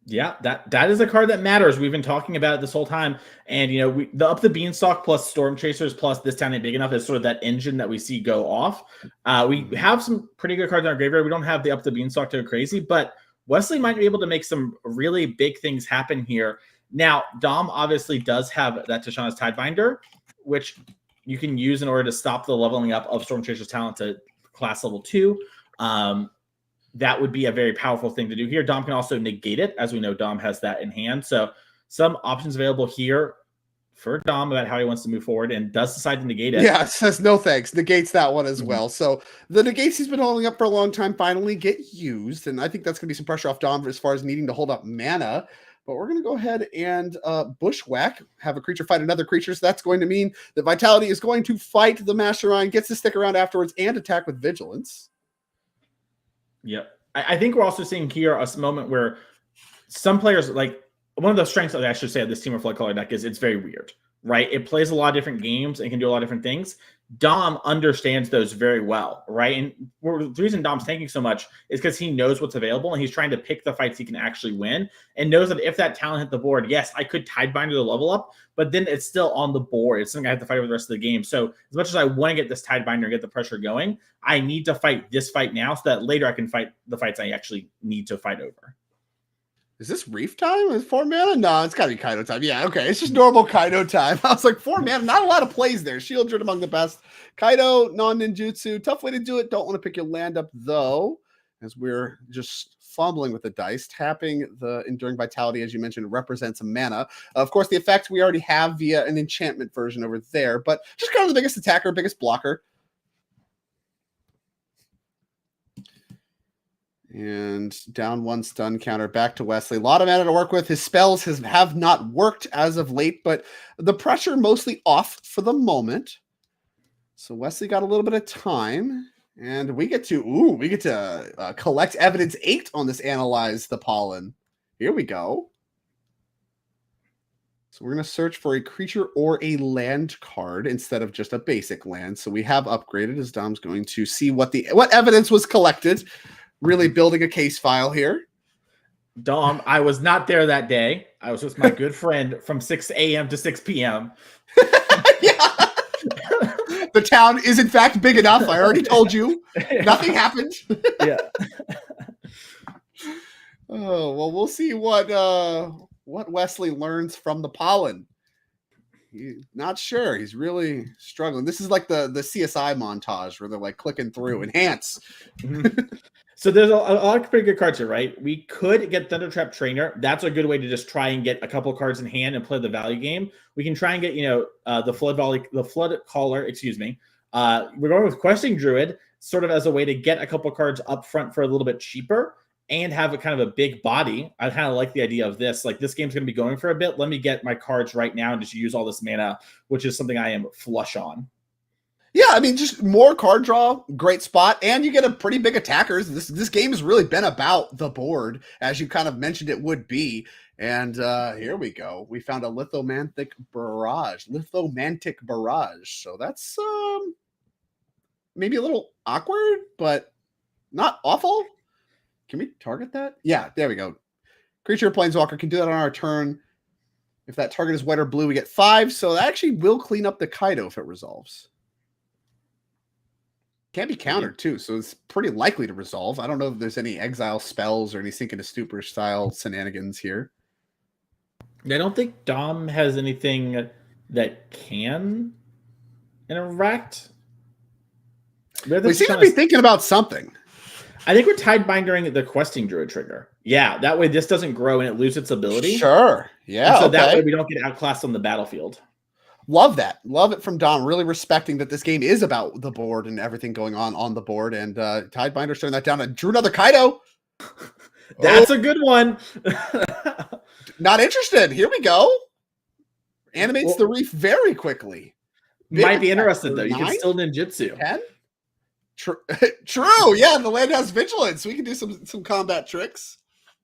Yeah, that is a card that matters. We've been talking about it this whole time. And, the Up the Beanstalk plus Storm Chasers plus this town ain't big enough is sort of that engine that we see go off. We have some pretty good cards in our graveyard. We don't have the Up the Beanstalk to go crazy, but Wesley might be able to make some really big things happen here. Now, Dom obviously does have that Tashana's Tidebinder, which you can use in order to stop the leveling up of Storm Chaser's talent to class level 2. That would be a very powerful thing to do here. Dom can also negate it. As we know, Dom has that in hand. So some options available here for Dom about how he wants to move forward, and does decide to negate it. Yeah, it says no thanks. Negates that one as well. So the negates he's been holding up for a long time finally get used, and I think that's going to be some pressure off Dom as far as needing to hold up mana. But we're going to go ahead and bushwhack, have a creature fight another creature. So that's going to mean that Vitality is going to fight the Mastermind, gets to stick around afterwards, and attack with Vigilance. Yep. I think we're also seeing here a moment where some players, one of the strengths that I should say of this Temur Flood Color deck is it's very weird, right? It plays a lot of different games and can do a lot of different things. Dom understands those very well, right? And the reason Dom's tanking so much is because he knows what's available and he's trying to pick the fights he can actually win, and knows that if that talent hit the board, yes, I could Tidebinder the level up, but then it's still on the board. It's something I have to fight over the rest of the game. So as much as I want to get this Tidebinder and get the pressure going, I need to fight this fight now so that later I can fight the fights I actually need to fight over. Is this Reef time? Is 4 mana? No, it's got to be Kaido time. Yeah, okay. It's just normal Kaido time. I was like, 4 mana, not a lot of plays there. Shieldred among the best. Kaido, non-ninjutsu. Tough way to do it. Don't want to pick your land up, though, as we're just fumbling with the dice. Tapping the Enduring Vitality, as you mentioned, represents a mana. Of course, the effect we already have via an enchantment version over there, but just kind of the biggest attacker, biggest blocker. And down 1 stun counter, back to Wesley. A lot of mana to work with. His spells have not worked as of late, but the pressure mostly off for the moment. So Wesley got a little bit of time, and we get to collect evidence 8 on this Analyze the Pollen. Here we go. So we're going to search for a creature or a land card instead of just a basic land. So we have upgraded as Dom's going to see what evidence was collected. Really building a case file here. Dom, I was not there that day. I was with my good friend from 6 a.m. to 6 p.m. Yeah. The town is in fact big enough. I already told you. Nothing happened. Yeah. Oh, well, we'll see what Wesley learns from the pollen. He's not sure. He's really struggling. This is like the CSI montage where they're like clicking through enhance. So there's a lot of pretty good cards here, right? We could get Thundertrap Trainer. That's a good way to just try and get a couple cards in hand and play the value game. We can try and get, the Flood Caller, excuse me. We're going with Questing Druid sort of as a way to get a couple cards up front for a little bit cheaper and have a kind of a big body. I kind of like the idea of this. Like, this game's going to be going for a bit. Let me get my cards right now and just use all this mana, which is something I am flush on. Yeah, I mean, just more card draw, great spot, and you get a pretty big attackers. This game has really been about the board, as you kind of mentioned it would be. And here we go. We found a Lithomantic Barrage. So that's maybe a little awkward, but not awful. Can we target that? Yeah, there we go. Creature or Planeswalker can do that on our turn. If that target is white or blue, we get 5. So that actually will clean up the Kaido if it resolves. Can be countered too, so it's pretty likely to resolve. I don't know if there's any exile spells or any Sink into Stupor style shenanigans here. I don't think Dom has anything that can interact. We seem to be thinking about something. I think we're Tidebindering the Questing Druid trigger. Yeah, that way this doesn't grow and it loses its ability. Sure. Yeah. And so that way we don't get outclassed on the battlefield. Love that. Love it from Dom. Really respecting that this game is about the board and everything going on the board. And Tidebinder's turning that down and drew another Kaido. That's a good one. Not interested. Here we go. Animates the reef very quickly. Might be interested though. You can still ninjutsu. 10? True. Yeah, the land has vigilance. We can do some combat tricks.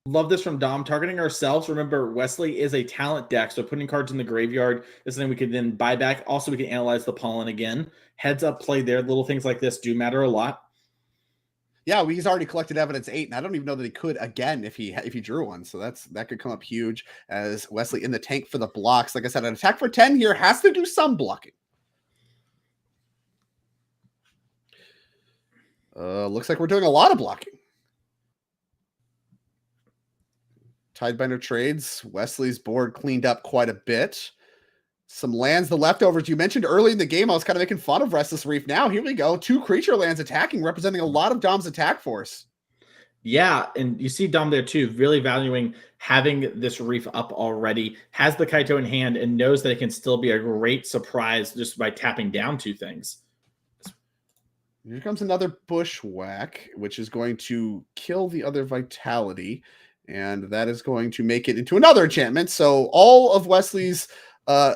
Love this from Dom. Targeting ourselves. Remember, Wesley is a talent deck, so putting cards in the graveyard is something we could then buy back. Also, we can analyze the pollen again. Heads up play there. Little things like this do matter a lot. Yeah, he's already collected evidence 8, and I don't even know that he could again if he drew one. So that could come up huge as Wesley in the tank for the blocks. Like I said, an attack for 10 here has to do some blocking. Looks like we're doing a lot of blocking. Tidebinder trades. Wesley's board cleaned up quite a bit. Some lands, the leftovers. You mentioned early in the game, I was kind of making fun of Restless Reef. Now, here we go. 2 creature lands attacking, representing a lot of Dom's attack force. Yeah, and you see Dom there too, really valuing having this reef up already, has the Kaito in hand, and knows that it can still be a great surprise just by tapping down 2 things. Here comes another Bushwhack, which is going to kill the other Vitality. And that is going to make it into another enchantment. So all of Wesley's he's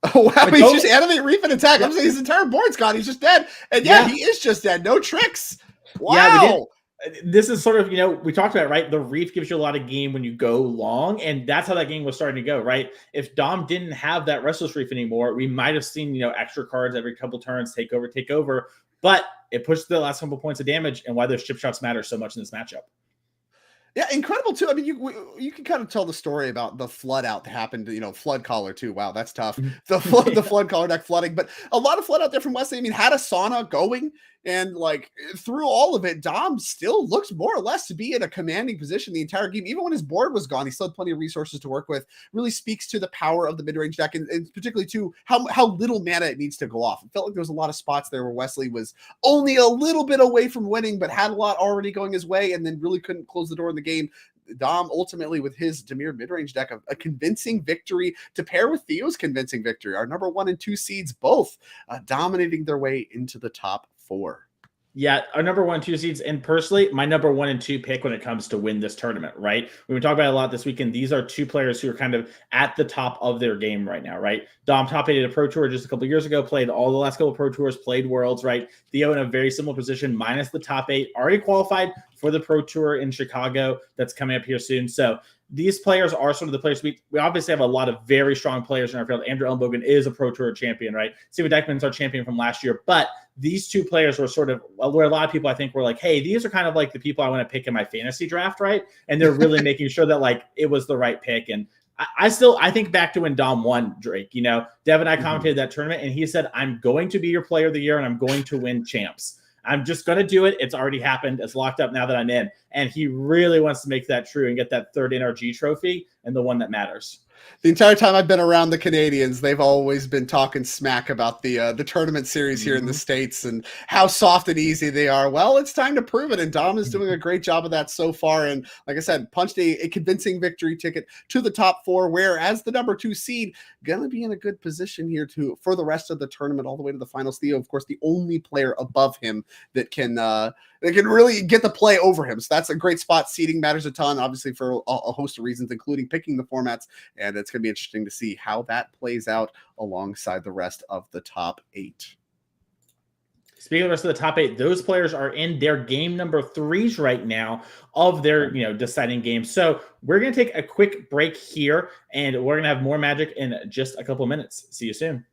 just animate reef and attack. I'm saying his entire board's gone. He's just dead. And yeah, he is just dead. No tricks. Wow. Yeah, this is sort of, we talked about it, right? The reef gives you a lot of game when you go long, and that's how that game was starting to go, right? If Dom didn't have that Restless Reef anymore, we might have seen, extra cards every couple turns, take over, but it pushed the last couple points of damage, and why those chip shots matter so much in this matchup. Yeah, incredible too. I mean, you can kind of tell the story about the flood out that happened, flood caller too. Wow, that's tough. The flood caller deck flooding, but a lot of flood out there from Wesley. I mean, had a sauna going, and like through all of it, Dom still looks more or less to be in a commanding position the entire game. Even when his board was gone, he still had plenty of resources to work with. Really speaks to the power of the mid-range deck, and particularly to how little mana it needs to go off. It felt like there was a lot of spots there where Wesley was only a little bit away from winning, but had a lot already going his way, and then really couldn't close the door in the game. Dom ultimately with his Dimir mid-range deck, a convincing victory to pair with Theo's convincing victory. Our number 1 and 2 seeds both dominating their way into the top 4. Yeah, our number 1 and 2 seeds, and personally, my number 1 and 2 pick when it comes to win this tournament, right? We've been talking about it a lot this weekend. These are 2 players who are kind of at the top of their game right now, right? Dom top 8 at a Pro Tour just a couple years ago, played all the last couple of Pro Tours, played Worlds, right? Theo in a very similar position, minus the top 8, already qualified for the Pro Tour in Chicago that's coming up here soon. So these players are sort of the players. We obviously have a lot of very strong players in our field. Andrew Ellenbogen is a Pro Tour champion, right? Steven Dykeman's our champion from last year. But these 2 players were sort of where a lot of people I think were like, hey, these are kind of like the people I want to pick in my fantasy draft, right? And they're really making sure that like it was the right pick. And I think back to when Dom won, Drake. You know, Dev and I commentated that tournament, and he said, I'm going to be your player of the year, and I'm going to win champs. I'm just going to do it. It's already happened. It's locked up now that I'm in. And he really wants to make that true and get that 3rd NRG trophy and the one that matters. The entire time I've been around the Canadians, they've always been talking smack about the tournament series here in the States and how soft and easy they are. Well, it's time to prove it, and Dom is doing a great job of that so far. And like I said, punched a convincing victory ticket to the top 4, where as the number 2 seed, going to be in a good position here for the rest of the tournament all the way to the finals. Theo, of course, the only player above him that can really get the play over him. So that's a great spot. Seeding matters a ton, obviously, for a host of reasons, including picking the formats. And it's going to be interesting to see how that plays out alongside the rest of the top 8. Speaking of the rest of the top 8, those players are in their game number 3s right now of their deciding games. So we're going to take a quick break here, and we're going to have more Magic in just a couple of minutes. See you soon.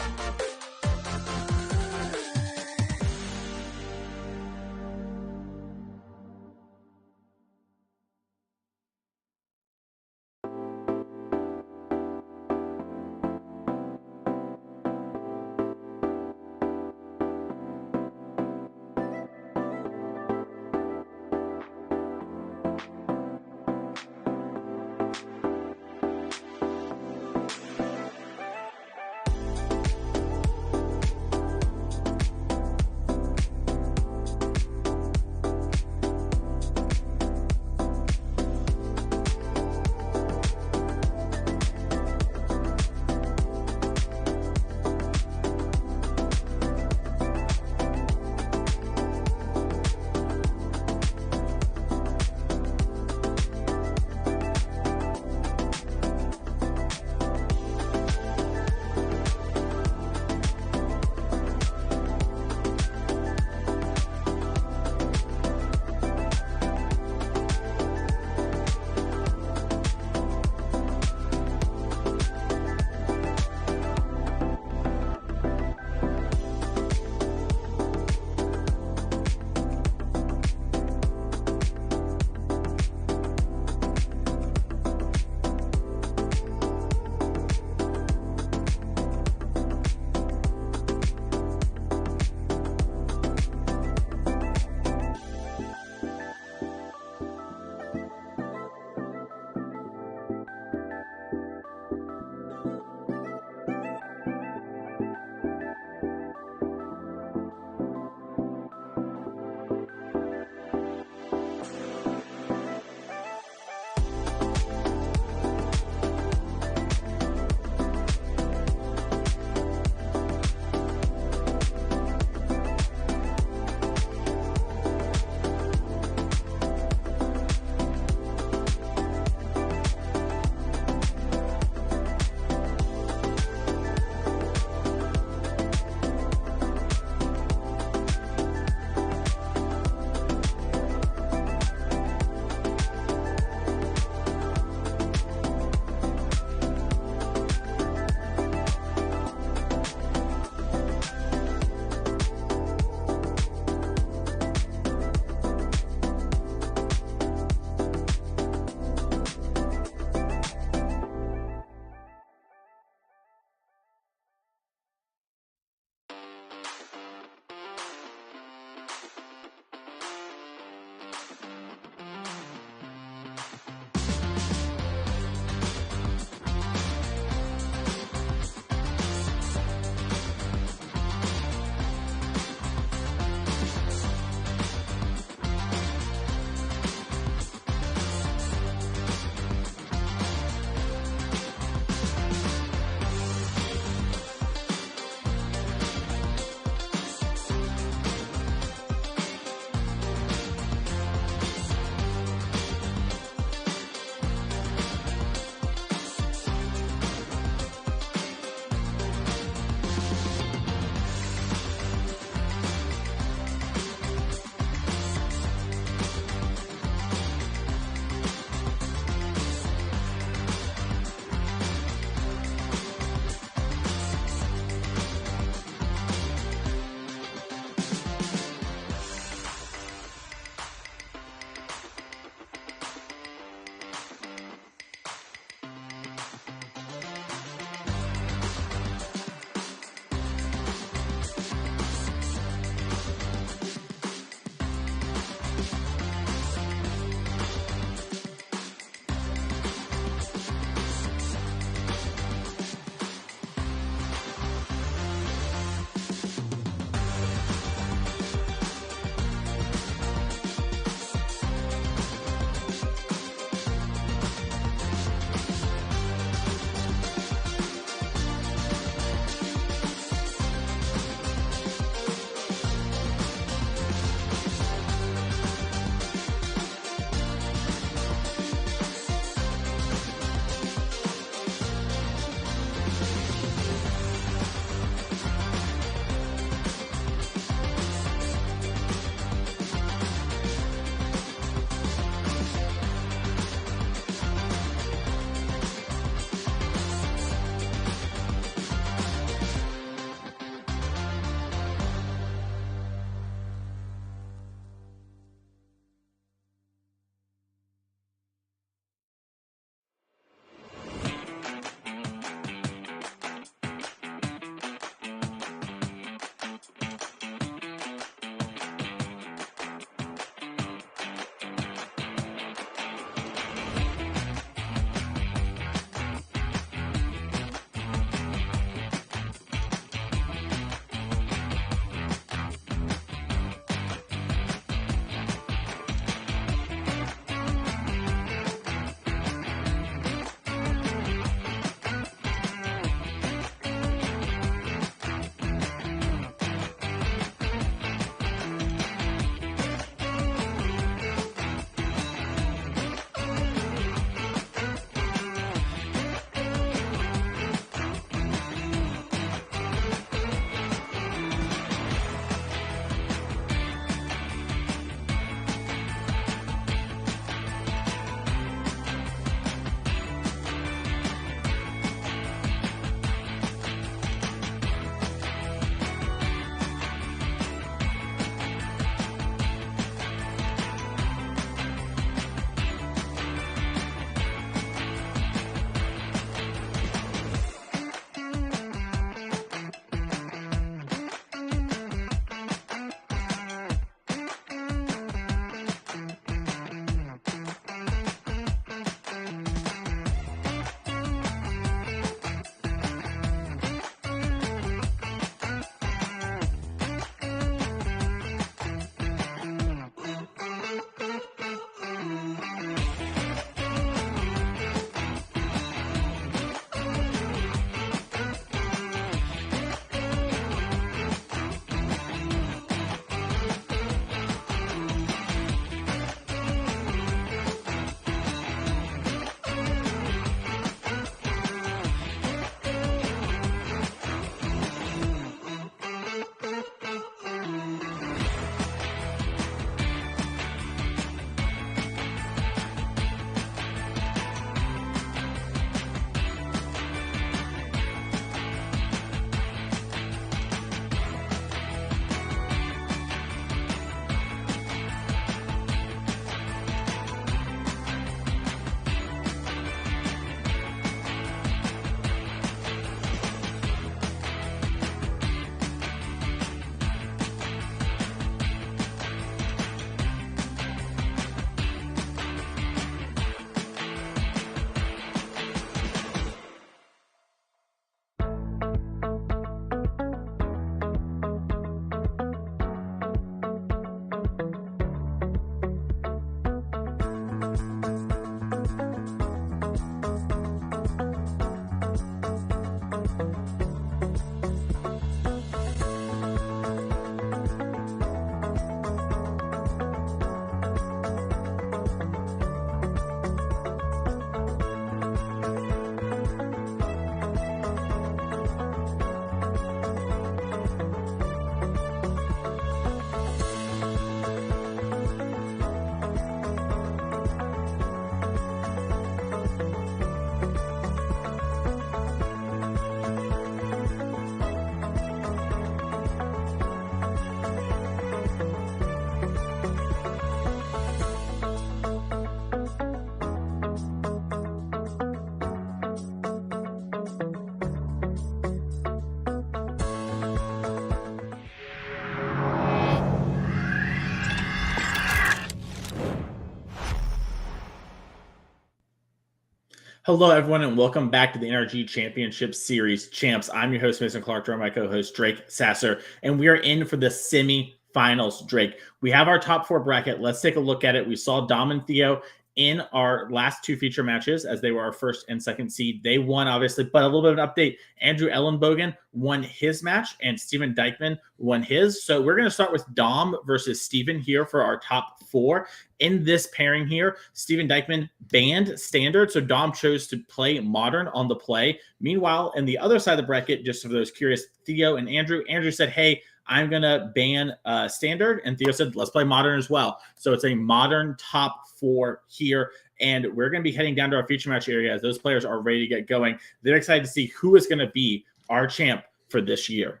Hello, everyone, and welcome back to the NRG Championship Series Champs. I'm your host, Mason Clark, joined by my co-host, Drake Sasser, and we are in for the semi-finals, Drake. We have our top 4 bracket. Let's take a look at it. We saw Dom and Theo in our last 2 feature matches as they were our first and second seed. They won, obviously, but a little bit of an update. Andrew Ellenbogen won his match, and Steven Dykman won his. So we're going to start with Dom versus Steven here for our top 4. In this pairing here, Steven Dykman banned standard, so Dom chose to play modern on the play. Meanwhile, in the other side of the bracket, just for those curious, Theo and Andrew said, hey, I'm going to ban standard, and Theo said, let's play modern as well. So it's a modern top 4 here, and we're going to be heading down to our feature match area as those players are ready to get going. They're excited to see who is going to be our champ for this year.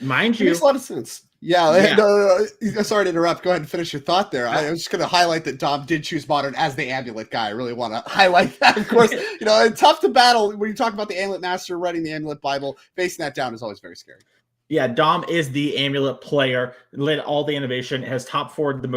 Mind you, It makes a lot of sense. Yeah. No. Sorry to interrupt. Go ahead and finish your thought there. I was just going to highlight that Dom did choose modern as the amulet guy. I really want to highlight that. Of course, it's tough to battle when you talk about the amulet master writing the amulet Bible. Facing that down is always very scary. Yeah, Dom is the amulet player, led all the innovation, has top 4 one of the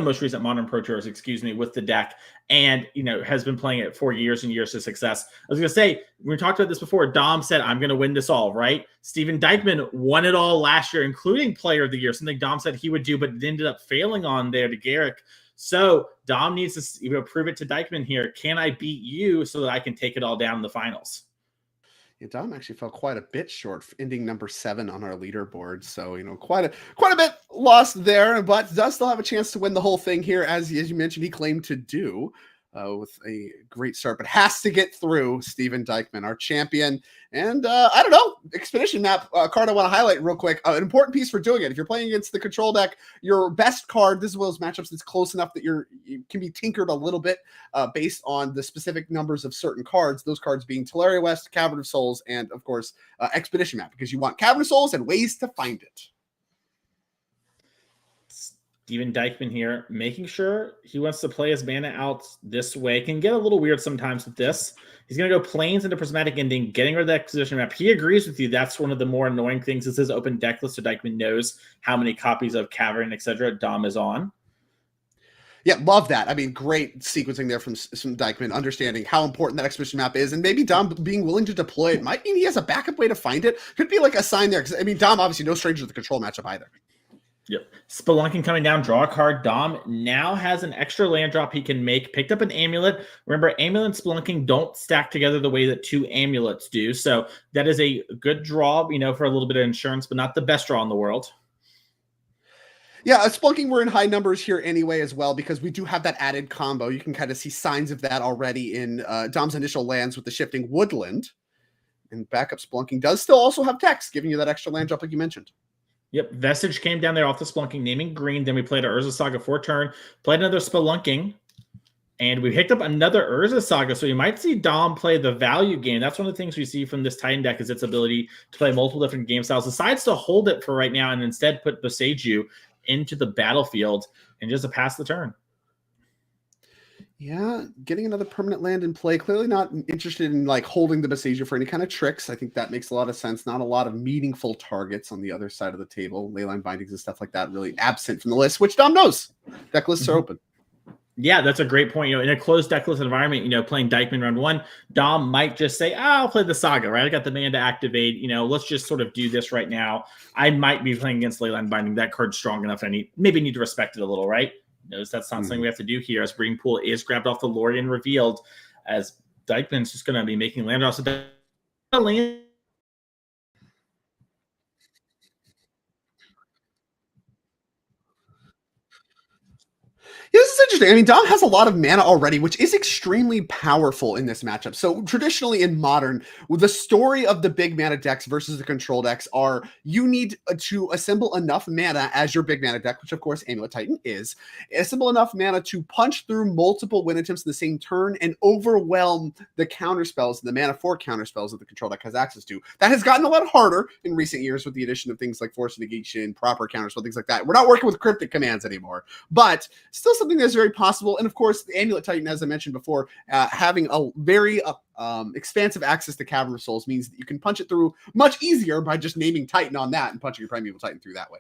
most recent modern pro tours, with the deck, and has been playing it for years and years to success. I was gonna say, we talked about this before. Dom said, I'm gonna win this all, right? Steven Dykman won it all last year, including player of the year, something Dom said he would do, but it ended up failing on there to Garrick. So Dom needs to prove it to Dykman here. Can I beat you so that I can take it all down in the finals? Yeah, Dom actually fell quite a bit short, ending number 7 on our leaderboard. So, quite a bit lost there, but does still have a chance to win the whole thing here, as you mentioned, he claimed to do with a great start, but has to get through Steven Dykman, our champion. And I don't know, Expedition Map card I want to highlight real quick. An important piece for doing it. If you're playing against the control deck, your best card, this is one of those matchups that's close enough that you can be tinkered a little bit based on the specific numbers of certain cards, those cards being Teleria West, Cavern of Souls, and of course, Expedition Map, because you want Cavern of Souls and ways to find it. Steven Dykman here, making sure he wants to play his mana out this way. Can get a little weird sometimes with this. He's going to go Plains into Prismatic Ending, getting rid of that Expedition Map. He agrees with you. That's one of the more annoying things. This is open deck list, so Dykman knows how many copies of Cavern, etc. Dom is on. Yeah, love that. I mean, great sequencing there from Dykman, understanding how important that Expedition Map is, and maybe Dom being willing to deploy it might mean he has a backup way to find it. Could be like a sign there, because, Dom obviously no stranger to the control matchup either. Yep. Spelunking coming down, draw a card. Dom now has an extra land drop he can make. Picked up an amulet. Remember, amulet and Spelunking don't stack together the way that 2 amulets do. So that is a good draw, for a little bit of insurance, but not the best draw in the world. Yeah, Spelunking, we're in high numbers here anyway as well, because we do have that added combo. You can kind of see signs of that already in Dom's initial lands with the Shifting Woodland. And backup Spelunking does still also have text, giving you that extra land drop like you mentioned. Yep, Vestige came down there off the Spelunking, naming green. Then we played our Urza Saga for turn, played another Spelunking, and we picked up another Urza Saga. So you might see Dom play the value game. That's one of the things we see from this Titan deck is its ability to play multiple different game styles. Decides to hold it for right now and instead put Boseiju into the battlefield and just to pass the turn. Yeah, getting another permanent land in play. Clearly not interested in holding the Boseiju for any kind of tricks. I think that makes a lot of sense. Not a lot of meaningful targets on the other side of the table. Leyline Bindings and stuff like that really absent from the list, which Dom knows. Deck lists are open. Yeah, that's a great point. In a closed deck list environment, playing Dykman round 1, Dom might just say, I'll play the Saga, right? I got the mana to activate. Let's just sort of do this right now. I might be playing against Leyline Binding. That card's strong enough. Maybe need to respect it a little, right? Notice that's not something we have to do here as Breeding Pool is grabbed off the Lorien revealed as Dykman's just going to be making land drops. Land. Yeah, this is interesting. Dom has a lot of mana already, which is extremely powerful in this matchup. So traditionally in Modern, the story of the big mana decks versus the control decks are you need to assemble enough mana as your big mana deck, which of course Amulet Titan is, assemble enough mana to punch through multiple win attempts in the same turn and overwhelm the counter spells, the mana for counter spells that the control deck has access to. That has gotten a lot harder in recent years with the addition of things like Force Negation, proper counter spell, things like that. We're not working with cryptic commands anymore, but still something that's very possible. And of course, the Amulet Titan, as I mentioned before, having a very expansive access to Cavern of Souls means that you can punch it through much easier by just naming Titan on that and punching your Primeval Titan through that way.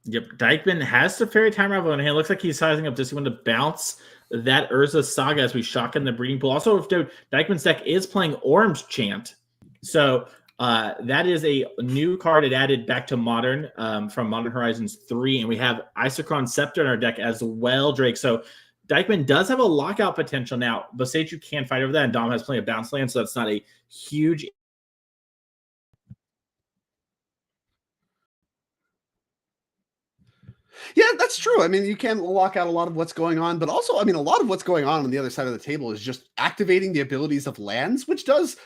Yep, Dykman has the Fairy Time Revel in hand. Looks like he's sizing up this one to bounce that Urza Saga as we shock in the breeding pool. Also, Dykeman's deck is playing Orange Chant. So that is a new card it added back to Modern from Modern Horizons 3. And we have Isochron Scepter in our deck as well, Drake. So Dykeman does have a lockout potential now. But you can fight over that, and Dom has plenty of bounce land, so that's not a huge. Yeah, that's true. I mean, you can lock out a lot of what's going on, but also, I mean, a lot of what's going on the other side of the table is just activating the abilities of lands, which does,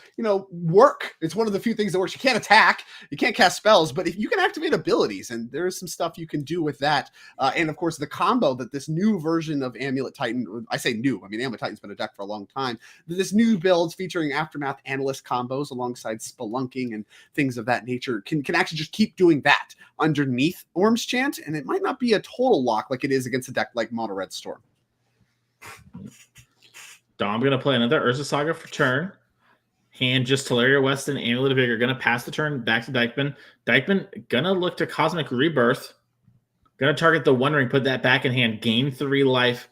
work. It's one of the few things that works. You can't attack, you can't cast spells, but if you can activate abilities, and there's some stuff you can do with that. And of course, the combo that this new version of Amulet Titan, I say new, I mean, Amulet Titan's been a deck for a long time. This new build featuring Aftermath Analyst combos alongside Spelunking and things of that nature can actually just keep doing that underneath Orm's Chant, and it might not be a total lock like it is against a deck like Mono Red Storm. Dom going to play another Urza Saga for turn. Hand just Teleria West and Amulet of Vigor. Going to pass the turn back to Dykeman. Dykeman going to look to Cosmic Rebirth. Going to target the One Ring, put that back in hand, gain 3 life.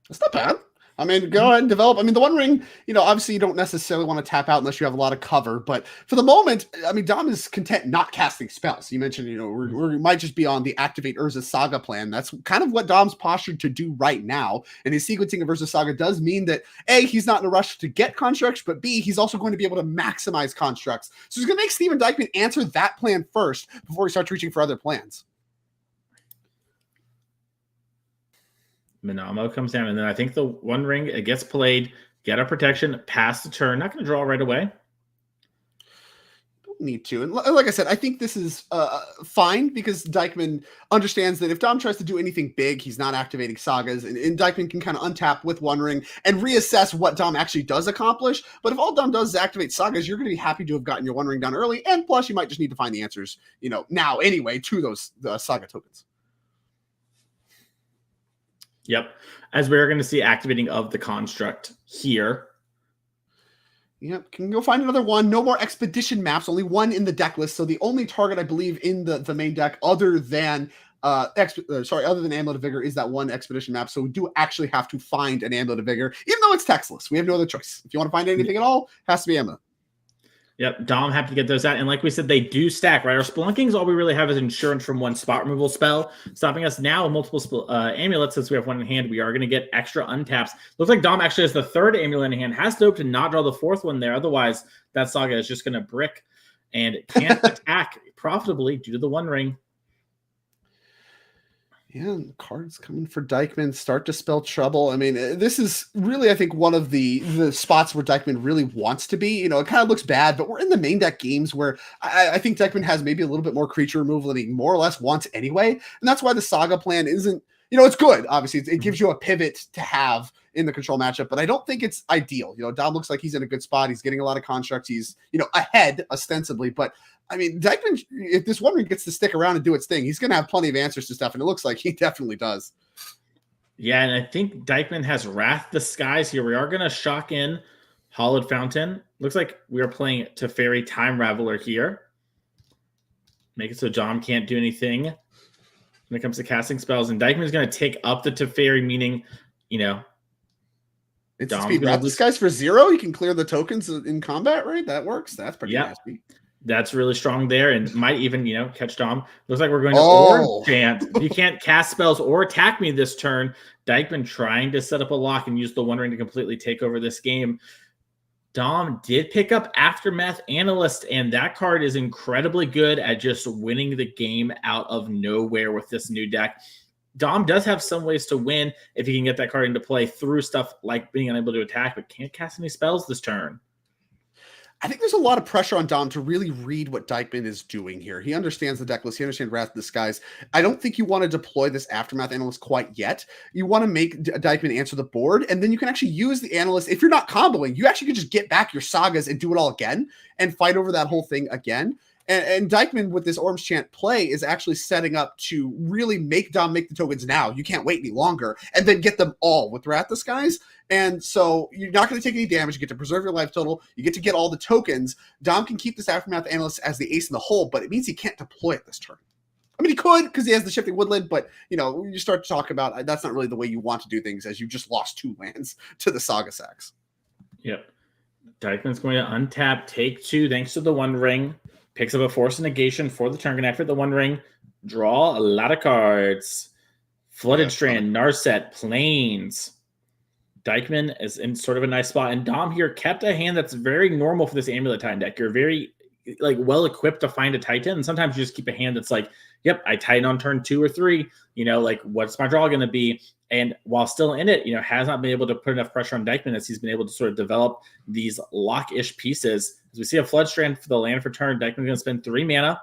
That's not bad. I mean, go ahead and develop. I mean, the One Ring, obviously you don't necessarily want to tap out unless you have a lot of cover. But for the moment, I mean, Dom is content not casting spells. You mentioned, we might just be on the Activate Urza Saga plan. That's kind of what Dom's postured to do right now. And his sequencing of Urza Saga does mean that, A, he's not in a rush to get constructs, but B, he's also going to be able to maximize constructs. So he's going to make Steven Dykeman answer that plan first before he starts reaching for other plans. Minamo comes down, and then I think the One Ring, it gets played, get a protection, pass the turn. Not going to draw right away. Don't need to. And like I said, I think this is fine because Dykeman understands that if Dom tries to do anything big, he's not activating sagas, and Dykeman can kind of untap with One Ring and reassess what Dom actually does accomplish. But if all Dom does is activate sagas, you're going to be happy to have gotten your One Ring done early, and plus you might just need to find the answers, now anyway, to those saga tokens. Yep. As we're going to see activating of the construct here. Yep. Can go find another one. No more expedition maps. Only one in the deck list. So the only target, I believe, in the main deck other than Amulet of Vigor is that one expedition map. So we do actually have to find an Amulet of Vigor, even though it's textless. We have no other choice. If you want to find anything at all, it has to be Amulet. Yep, Dom happy to get those out. And like we said, they do stack, right? Our Spelunkings, all we really have is insurance from one spot removal spell, stopping us now with multiple amulets. Since we have one in hand, we are going to get extra untaps. Looks like Dom actually has the 3rd amulet in hand. Has to hope to not draw the 4th one there. Otherwise, that saga is just going to brick and can't attack profitably due to the One Ring. Yeah, and the cards coming for Dykeman start to spell trouble. I mean, this is really, I think, one of the spots where Dykeman really wants to be. It kind of looks bad, but we're in the main deck games where I think Dykeman has maybe a little bit more creature removal than he more or less wants anyway. And that's why the Saga plan isn't, it's good. Obviously, it gives you a pivot to have in the control matchup, but I don't think it's ideal. Dom looks like he's in a good spot. He's getting a lot of constructs. He's, ahead ostensibly, but I mean, Dykeman, if this One Ring gets to stick around and do its thing, he's going to have plenty of answers to stuff, and it looks like he definitely does. Yeah, and I think Dykeman has Wrath the Skies here. We are going to shock in Hollowed Fountain. Looks like we are playing Teferi Time Raveler here. Make it so Dom can't do anything when it comes to casting spells, and Dykeman is going to take up the Teferi, meaning, it's speed. Wrath the Skies for 0. You can clear the tokens in combat, right? That works. That's pretty nasty. That's really strong there, and might even, catch Dom. Looks like we're going to Orange Chant. You can't cast spells or attack me this turn. Dykeman trying to set up a lock and use the One Ring to completely take over this game. Dom did pick up Aftermath Analyst, and that card is incredibly good at just winning the game out of nowhere with this new deck. Dom does have some ways to win if he can get that card into play through stuff like being unable to attack, but can't cast any spells this turn. I think there's a lot of pressure on Dom to really read what Dykeman is doing here. He understands the deck list. He understands Wrath of the Skies. I don't think you want to deploy this Aftermath Analyst quite yet. You want to make Dykeman answer the board, and then you can actually use the Analyst. If you're not comboing, you actually can just get back your sagas and do it all again and fight over that whole thing again. And Dykeman, with this Orange Chant play, is actually setting up to really make Dom make the tokens now. You can't wait any longer. And then get them all with Wrath of the Skies. And so you're not going to take any damage. You get to preserve your life total. You get to get all the tokens. Dom can keep this Aftermath Analyst as the ace in the hole, but it means he can't deploy it this turn. I mean, he could because he has the shifting woodland, but you start to talk about that's not really the way you want to do things, as you just lost 2 lands to the Saga Sacks. Yep. Dykeman's going to untap, take 2, thanks to the One Ring. Picks up a Force of Negation for the turn. Going to activate the One Ring. Draw a lot of cards. Flooded Strand, Narset, Plains. Dykeman is in sort of a nice spot. And Dom here kept a hand that's very normal for this Amulet Titan deck. You're very well equipped to find a Titan. And sometimes you just keep a hand that's like, yep, I Titan on turn 2 or 3. What's my draw going to be? And while still in it, has not been able to put enough pressure on Dykeman as he's been able to sort of develop these lock-ish pieces. As we see a Flood Strand for the land for turn, Dykeman's going to spend 3 mana.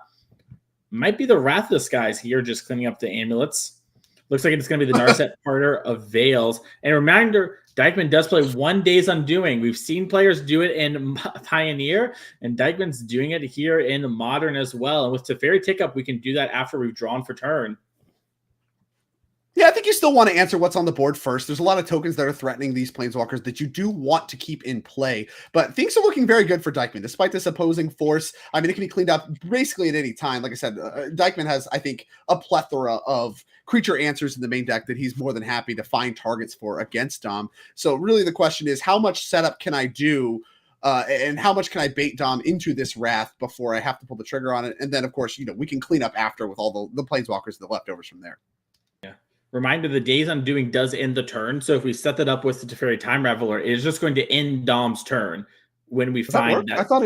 Might be the Wrath of the Skies here, just cleaning up the amulets. Looks like it's going to be the Narset Parter of Veils. And reminder, Dykeman does play 1 Days Undoing. We've seen players do it in Pioneer, and Dykeman's doing it here in Modern as well. And with Teferi Tick-Up, we can do that after we've drawn for turn. Yeah, I think you still want to answer what's on the board first. There's a lot of tokens that are threatening these Planeswalkers that you do want to keep in play. But things are looking very good for Dykeman, despite this opposing force. I mean, it can be cleaned up basically at any time. Like I said, Dykeman has, I think, a plethora of creature answers in the main deck that he's more than happy to find targets for against Dom. So really the question is, how much setup can I do and how much can I bait Dom into this Wrath before I have to pull the trigger on it? And then, of course, we can clean up after with all the Planeswalkers, the leftovers from there. Reminder, the Days Undoing does end the turn. So if we set that up with the Teferi Time Raveler, it is just going to end Dom's turn when we find that. I thought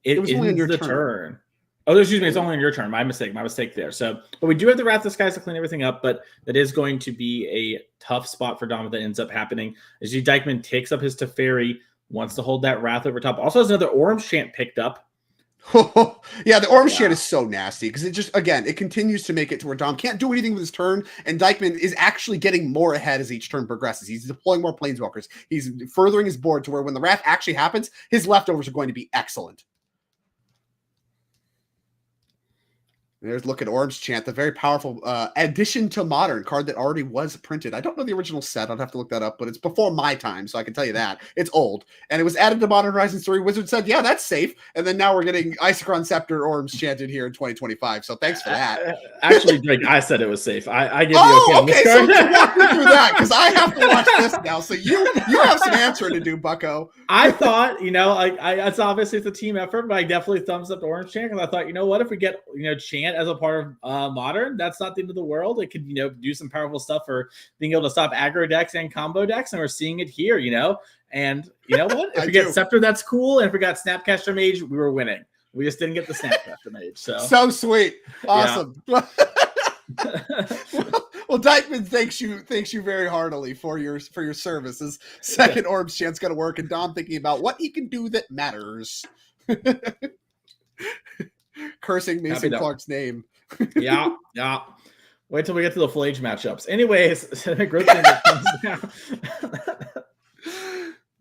it was only on your turn. Oh, excuse me. It's only on your turn. My mistake there. So, but we do have the Wrath of the Skies to clean everything up, but that is going to be a tough spot for Dom if that ends up happening. As Dykeman takes up his Teferi, wants to hold that Wrath over top. Also has another Orange Chant picked up. Yeah, the Orange Chant is so nasty because it continues to make it to where Dom can't do anything with his turn, and Dykeman is actually getting more ahead as each turn progresses. He's deploying more Planeswalkers. He's furthering his board to where when the Wrath actually happens, his leftovers are going to be excellent. There's look at Orange Chant, the very powerful addition to Modern card that already was printed. I don't know the original set. I'd have to look that up, but it's before my time, so I can tell you that. It's old. And it was added to Modern Horizons 3. Wizard said, yeah, that's safe. And then now we're getting Isochron Scepter Orange Chanted here in 2025. So thanks for that. Actually, I said it was safe. I give you okay. So walk me through that because I have to watch this now. So you have some answering to do, Bucko. I thought, it's obviously it's a team effort, but I definitely thumbs up to Orange Chant because I thought, what if we get, Chant as a part of Modern? That's not the end of the world. It could, do some powerful stuff for being able to stop aggro decks and combo decks, and we're seeing it here, And you know what? If we get Scepter, that's cool. And if we got Snapcaster Mage, we were winning. We just didn't get the Snapcaster Mage. So sweet, awesome. Yeah. Well, Dykeman thanks you very heartily for your services. Second Orbs Chant's going to work, and Dom thinking about what he can do that matters. Cursing Mason Clark's name. Yeah. Wait till we get to the Flage matchups. Anyways, Growth Chamber comes down.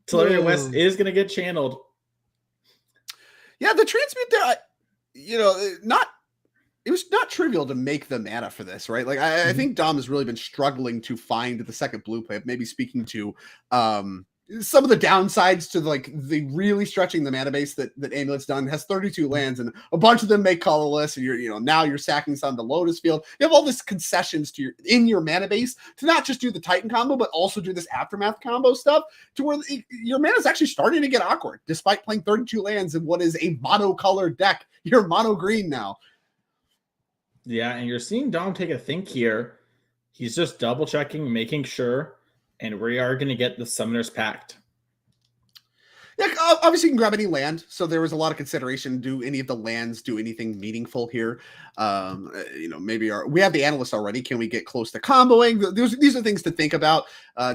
Teleria West is going to get channeled. Yeah, the transmute there, it was not trivial to make the mana for this, right? Like, I think Dom has really been struggling to find the second blue play, maybe speaking to some of the downsides to the really stretching the mana base that Amulet's done. Has 32 lands, and a bunch of them make colorless, and now you're sacking some to Lotus Field. You have all this concessions in your mana base to not just do the Titan combo, but also do this Aftermath combo stuff to where your mana is actually starting to get awkward, despite playing 32 lands in what is a mono-colored deck. You're mono green now. Yeah, and you're seeing Dom take a think here. He's just double checking, making sure, and we are going to get the Summoner's Pact. Yeah, obviously you can grab any land, so there was a lot of consideration. Do any of the lands do anything meaningful here? Maybe we have the Analyst already. Can we get close to comboing? These are things to think about.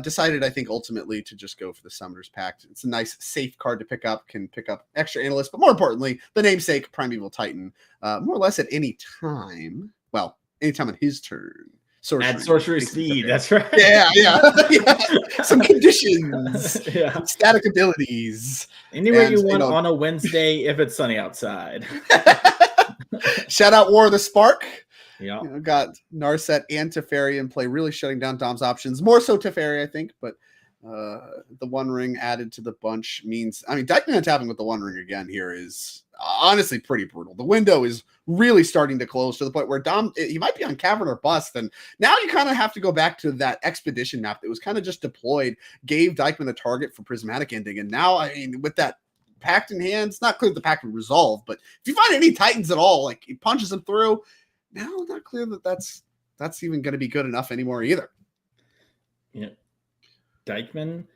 Decided, I think, ultimately to just go for the Summoner's Pact. It's a nice, safe card to pick up. Can pick up extra Analyst, but more importantly, the namesake Primeval Titan, more or less at any time. Well, anytime on his turn. Add sorcery speed. That's right. Yeah. Some conditions. Yeah. Static abilities. Anywhere you want on a Wednesday if it's sunny outside. Shout out War of the Spark. Yeah. Got Narset and Teferi in play, really shutting down Dom's options. More so Teferi, I think, but The One Ring added to the bunch means, I mean, Dykeman tapping with the One Ring again here is honestly pretty brutal. The window is really starting to close to the point where Dom, he might be on Cavern or Bust, and now you kind of have to go back to that Expedition map that was kind of just deployed, gave Dykeman a target for Prismatic Ending, and now, I mean, with that Pact in hand, it's not clear the Pact would resolve, but if you find any Titans at all, like, he punches them through, now not clear that that's even going to be good enough anymore either. Yeah. Dykeman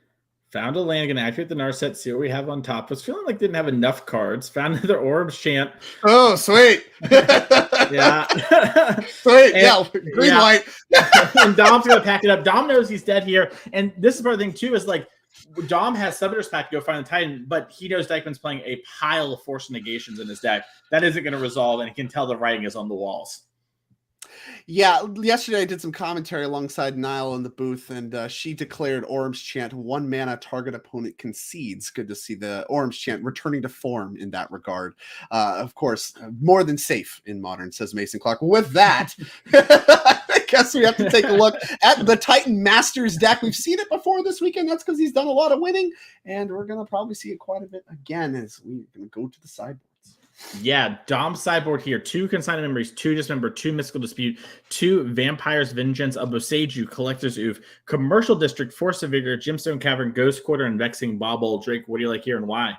found a land, going to activate the Narset, see what we have on top. Was feeling like didn't have enough cards. Found another Orbs Chant. Oh, sweet. Yeah. Sweet. Yeah. Green light. And Dom's going to pack it up. Dom knows he's dead here. And this is part of the thing, too, is like Dom has Summoner's Pact to go find the Titan, but he knows Dykeman's playing a pile of Force Negations in his deck. That isn't going to resolve, and he can tell the writing is on the walls. Yeah, yesterday I did some commentary alongside Niall in the booth, and she declared Orbs Chant 1 mana, target opponent concedes. Good to see the Orbs Chant returning to form in that regard. Of course, more than safe in Modern, says Mason Clark. With that, I guess we have to take a look at the Titan Masters deck. We've seen it before this weekend. That's because he's done a lot of winning, and we're going to probably see it quite a bit again as we're going to go to the sideboards. Yeah, Dom sideboard here. 2 Consigned Memories, 2 Dismember, 2 Mystical Dispute, 2 Vampire's Vengeance, a Boseiju, Collector's Oof, Commercial District, Force of Vigor, Gemstone Cavern, Ghost Quarter, and Vexing Bauble. Drake, what do you like here and why?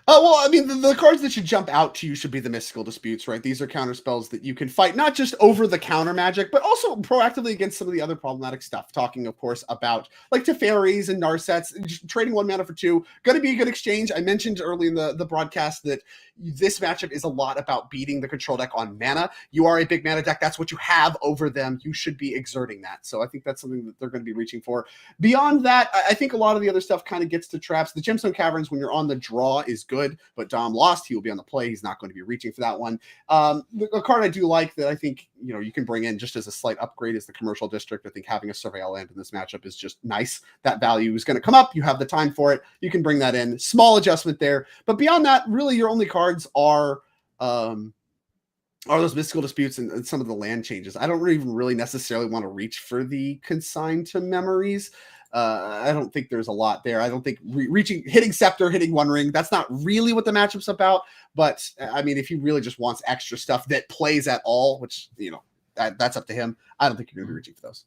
Well, I mean, the cards that should jump out to you should be the Mystical Disputes, right? These are counter spells that you can fight, not just over the counter magic, but also proactively against some of the other problematic stuff. Talking, of course, about like Teferis and Narsets, trading 1 mana for 2, going to be a good exchange. I mentioned early in the broadcast that this matchup is a lot about beating the control deck on mana. You are a big mana deck. That's what you have over them. You should be exerting that. So I think that's something that they're going to be reaching for. Beyond that, I think a lot of the other stuff kind of gets to traps. The Gemstone Caverns, when you're on the draw, is good, but Dom lost. He will be on the play. He's not going to be reaching for that one. The card I do like that I think, you know, you can bring in just as a slight upgrade is the Commercial District. I think having a Surveil land in this matchup is just nice. That value is going to come up. You have the time for it. You can bring that in. Small adjustment there. But beyond that, really your only cards are those Mystical Disputes and some of the land changes. I don't even really necessarily want to reach for the Consigned to Memories. I don't think there's a lot there. I don't think hitting Scepter, hitting One Ring, that's not really what the matchup's about. But I mean, if he really just wants extra stuff that plays at all, which, you know, that's up to him, I don't think you're going to be reaching for those.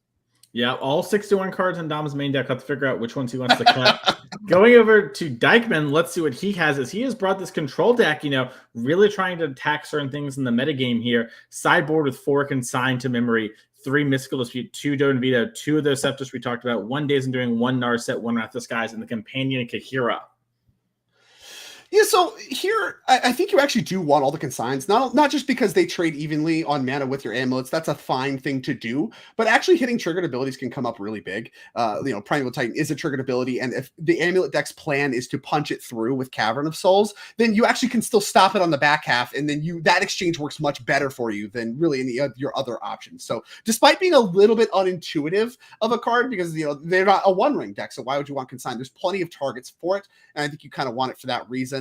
Yeah, all 61 cards in Dom's main deck. I'll have to figure out which ones he wants to cut. Going over to Dykeman, let's see what he has. As he has brought this control deck, you know, really trying to attack certain things in the metagame here. Sideboard with 4 Consigned to Memory, 3 Mystical Dispute, 2 Doden Veto, 2 of those Scepters we talked about, 1 Days Enduring, 1 Narset, 1 Wrath of Skies, and the Companion Kahira. Yeah, so here, I think you actually do want all the consigns, not just because they trade evenly on mana with your amulets. That's a fine thing to do, but actually hitting triggered abilities can come up really big. You know, Primeval Titan is a triggered ability, and if the amulet deck's plan is to punch it through with Cavern of Souls, then you actually can still stop it on the back half, and then that exchange works much better for you than really any of your other options. So despite being a little bit unintuitive of a card, because, you know, they're not a one-ring deck, so why would you want consign? There's plenty of targets for it, and I think you kind of want it for that reason.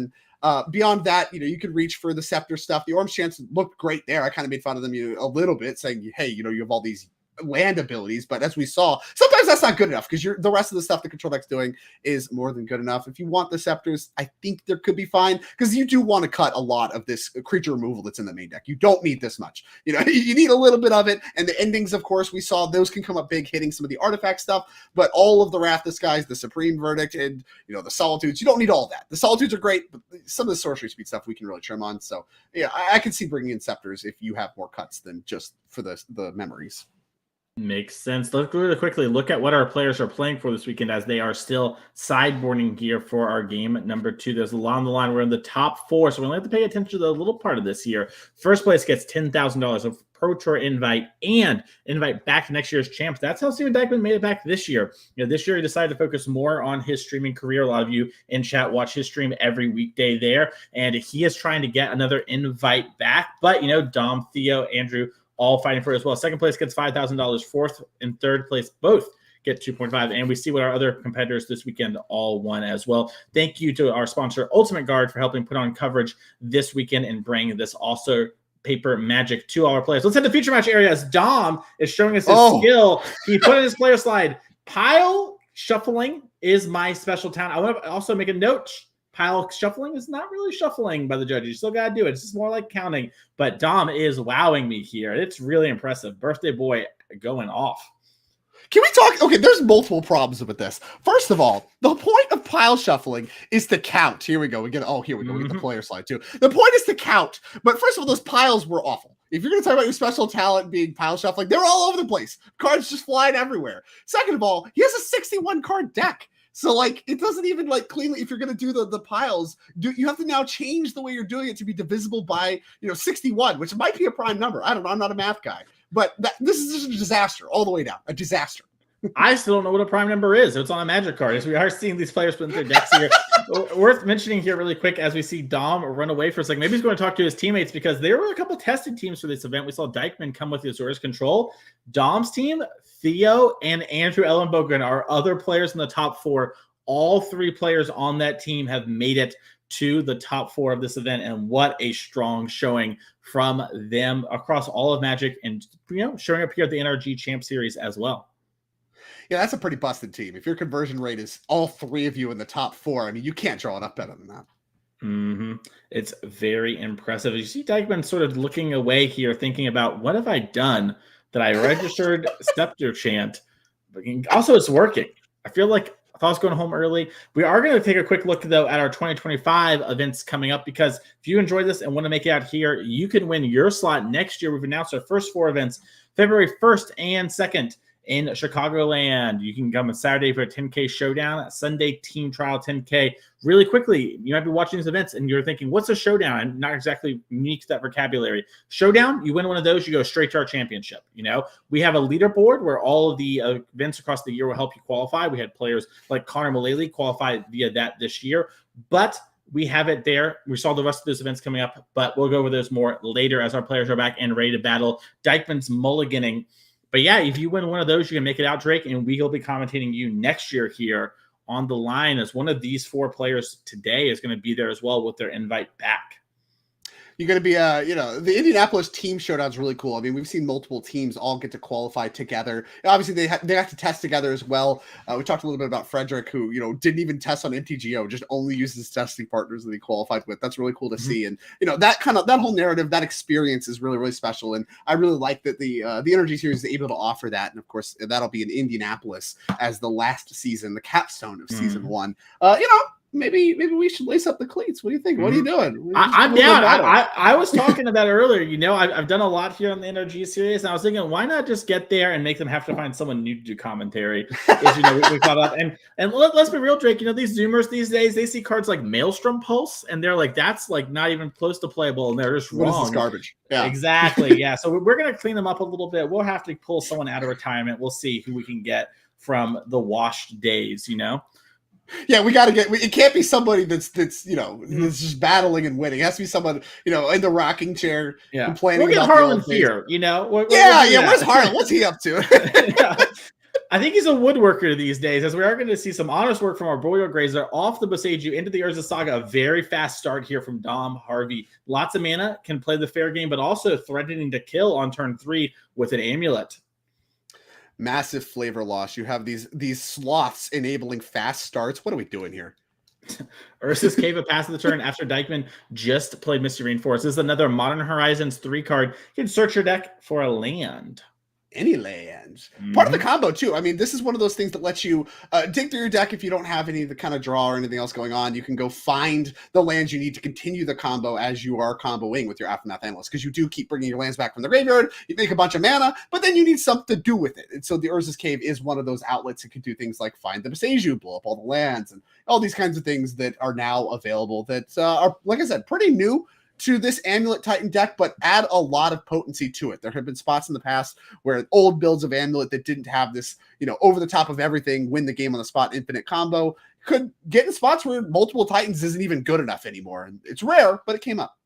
Beyond that, you know, you could reach for the Scepter stuff. The Orange Chance looked great there. I kind of made fun of them a little bit, saying, hey, you know, you have all these land abilities, but as we saw, sometimes that's not good enough because the rest of the stuff the control deck's doing is more than good enough. If you want the Scepters, I think there could be fine because you do want to cut a lot of this creature removal that's in the main deck. You don't need this much. You know, you need a little bit of it, and the endings, of course, we saw those can come up big, hitting some of the artifact stuff, but all of the Wrath of Skies, the Supreme Verdict, and, you know, the Solitudes, you don't need all that. The Solitudes are great, but some of the sorcery speed stuff we can really trim on. So yeah, I can see bringing in Scepters if you have more cuts than just for the memories. Makes sense. Let's go really quickly look at what our players are playing for this weekend as they are still sideboarding gear for our game number 2. There's a lot on the line. We're in the top 4, so we only have to pay attention to the little part of this here. First place gets $10,000 of Pro Tour invite and invite back to next year's champs. That's how Steven Dykeman made it back this year. You know, this year he decided to focus more on his streaming career. A lot of you in chat watch his stream every weekday there, and he is trying to get another invite back. But, you know, Dom, Theo, Andrew, all fighting for it as well. Second place gets $5,000. Fourth and third place both get 2.5. And we see what our other competitors this weekend all won as well. Thank you to our sponsor, Ultimate Guard, for helping put on coverage this weekend and bring this also paper magic to our players. Let's head to feature match area as Dom is showing us his skill. He put in his player slide, pile Shuffling is my special talent. I want to also make a note. Pile shuffling is not really shuffling by the judges. You still got to do it. It's just more like counting. But Dom is wowing me here. It's really impressive. Birthday boy going off. Can we talk? Okay, there's multiple problems with this. First of all, the point of pile shuffling is to count. Here we go. We get We get the player slide too. The point is to count. But first of all, those piles were awful. If you're going to talk about your special talent being pile shuffling, they're all over the place. Cards just flying everywhere. Second of all, he has a 61 card deck. So, like, it doesn't even, like, cleanly, if you're going to do the piles, you have to now change the way you're doing it to be divisible by, 61, which might be a prime number. I don't know. I'm not a math guy. But this is just a disaster all the way down. A disaster. I still don't know what a prime number is. It's on a Magic card. As we are seeing these players put in their decks here. Worth mentioning here really quick as we see Dom run away for a second. Maybe he's going to talk to his teammates because there were a couple tested teams for this event. We saw Dykeman come with Azura's Control. Dom's team, Theo and Andrew Ellenbogen are other players in the top 4. All 3 players on that team have made it to the top 4 of this event, and what a strong showing from them across all of Magic, and showing up here at the NRG Champs Series as well. Yeah, that's a pretty busted team. If your conversion rate is all 3 of you in the top 4, I mean, you can't draw it up better than that. It's very impressive. You see Dykeman sort of looking away here, thinking about, what have I done that I registered Scepter Chant? Also, it's working. I feel like I thought I was going home early. We are going to take a quick look, though, at our 2025 events coming up, because if you enjoyed this and want to make it out here, you can win your slot next year. We've announced our first 4 events, February 1st and 2nd in Chicagoland. You can come on Saturday for a 10K showdown, Sunday team trial 10K. Really quickly, you might be watching these events and you're thinking, what's a showdown? I'm not exactly unique to that vocabulary. Showdown, you win one of those, you go straight to our championship. We have a leaderboard where all of the events across the year will help you qualify. We had players like Connor Mullally qualify via that this year, but we have it there. We saw the rest of those events coming up, but we'll go over those more later as our players are back and ready to battle. Dykeman's mulliganing. But yeah, if you win one of those, you can make it out, Drake, and we will be commentating you next year here on the line, as one of these 4 players today is going to be there as well with their invite back. You're going to be, the Indianapolis team showdown is really cool. I mean, we've seen multiple teams all get to qualify together. Obviously, they have to test together as well. We talked a little bit about Frederick, who, didn't even test on MTGO, just only uses testing partners that he qualified with. That's really cool to see. And, that whole narrative, that experience is really, really special. And I really like that the NRG Series is able to offer that. And of course, that'll be in Indianapolis as the last season, the capstone of season 1. Maybe we should lace up the cleats. What do you think? What are you doing? I'm down. I was talking to that earlier. I've done a lot here on the NRG Series, and I was thinking, why not just get there and make them have to find someone new to do commentary? We caught up, and let's be real, Drake. These Zoomers these days, they see cards like Maelstrom Pulse, and they're like, that's like not even close to playable, and they're just wrong. What is this garbage? Yeah, exactly. Yeah, so we're gonna clean them up a little bit. We'll have to pull someone out of retirement. We'll see who we can get from the washed days. Yeah, we got to it can't be somebody that's that's just battling and winning. It has to be someone, in the rocking chair complaining. We'll get Harlan here, Where's Harlan? What's he up to? I think he's a woodworker these days, as we are going to see some honest work from our Boreal Grazer off the Boseiju into the Urza Saga. A very fast start here from Dom Harvey. Lots of mana, can play the fair game, but also threatening to kill on turn 3 with an amulet. Massive flavor loss. You have these sloths enabling fast starts. What are we doing here? Urza's Cave, a pass of the turn after Dykeman just played Mystery Reinforced. This is another Modern Horizons 3 card. You can search your deck for a land. Any lands. Part of the combo too. I mean, this is one of those things that lets you dig through your deck if you don't have any of the kind of draw or anything else going on. You can go find the lands you need to continue the combo as you are comboing with your Aftermath Analyst, because you do keep bringing your lands back from the graveyard. You make a bunch of mana, but then you need something to do with it. And so the Urza's Cave is one of those outlets that can do things like find the Boseiju, blow up all the lands, and all these kinds of things that are now available that are, like I said, pretty new to this Amulet Titan deck, but add a lot of potency to it. There have been spots in the past where old builds of Amulet that didn't have this, over the top of everything, win the game on the spot infinite combo, could get in spots where multiple Titans isn't even good enough anymore. And it's rare, but it came up.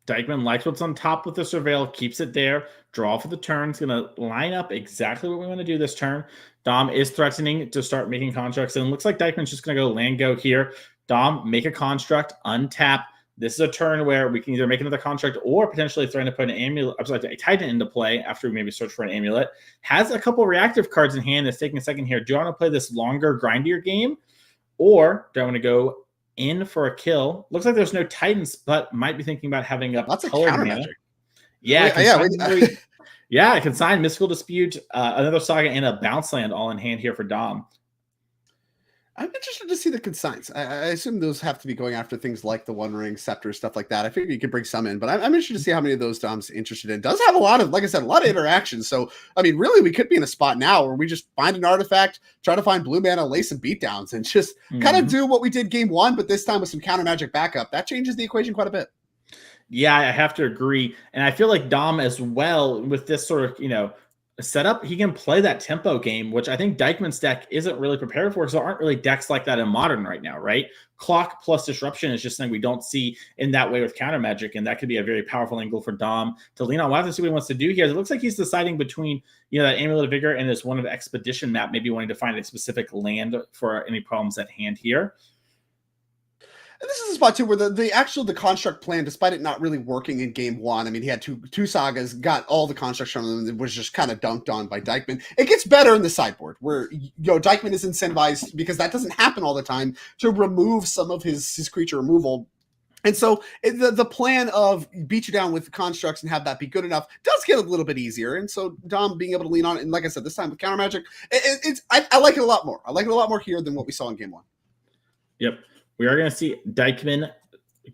Dykeman likes what's on top with the Surveil, keeps it there. Draw for the turn. It's going to line up exactly what we want to do this turn. Dom is threatening to start making constructs, and it looks like Dykeman's just going to go land go here. Dom, make a construct, untap, This is a turn where we can either make another construct or potentially threaten to put an amulet, a Titan into play after we maybe search for an amulet. Has a couple reactive cards in hand that's taking a second here. Do I want to play this longer, grindier game? Or do I want to go in for a kill? Looks like there's no Titans, but might be thinking about having a Lots of colored counter mana. magic. Yeah, it can sign Mystical Dispute, another Saga, and a bounce land all in hand here for Dom. I'm interested to see the consigns. I assume those have to be going after things like the One Ring, Scepter, stuff like that. I figure you could bring some in, but I'm interested to see how many of those Dom's interested in. Does have a lot of, like I said, a lot of interaction. So, I mean, really, we could be in a spot now where we just find an artifact, try to find blue mana, lay some beatdowns, and just kind of do what we did game one, but this time with some counter magic backup. That changes the equation quite a bit. Yeah, I have to agree. And I feel like Dom as well, with this sort of, setup, he can play that tempo game, which I think Dykeman's deck isn't really prepared for because there aren't really decks like that in Modern right now, right? Clock plus Disruption is just something we don't see in that way with counter magic, and that could be a very powerful angle for Dom to lean on. We'll have to see what he wants to do here. It looks like he's deciding between, that Amulet of Vigor and this one of Expedition map, maybe wanting to find a specific land for any problems at hand here. And this is a spot too where the construct plan, despite it not really working in game one, I mean, he had two sagas, got all the constructs from them, and was just kind of dunked on by Dykeman. It gets better in the sideboard where Dykeman is incentivized, because that doesn't happen all the time, to remove some of his creature removal. And so the plan of beat you down with constructs and have that be good enough does get a little bit easier. And so Dom being able to lean on it, and like I said, this time with counter magic, I like it a lot more. I like it a lot more here than what we saw in game one. Yep. We are going to see Dykeman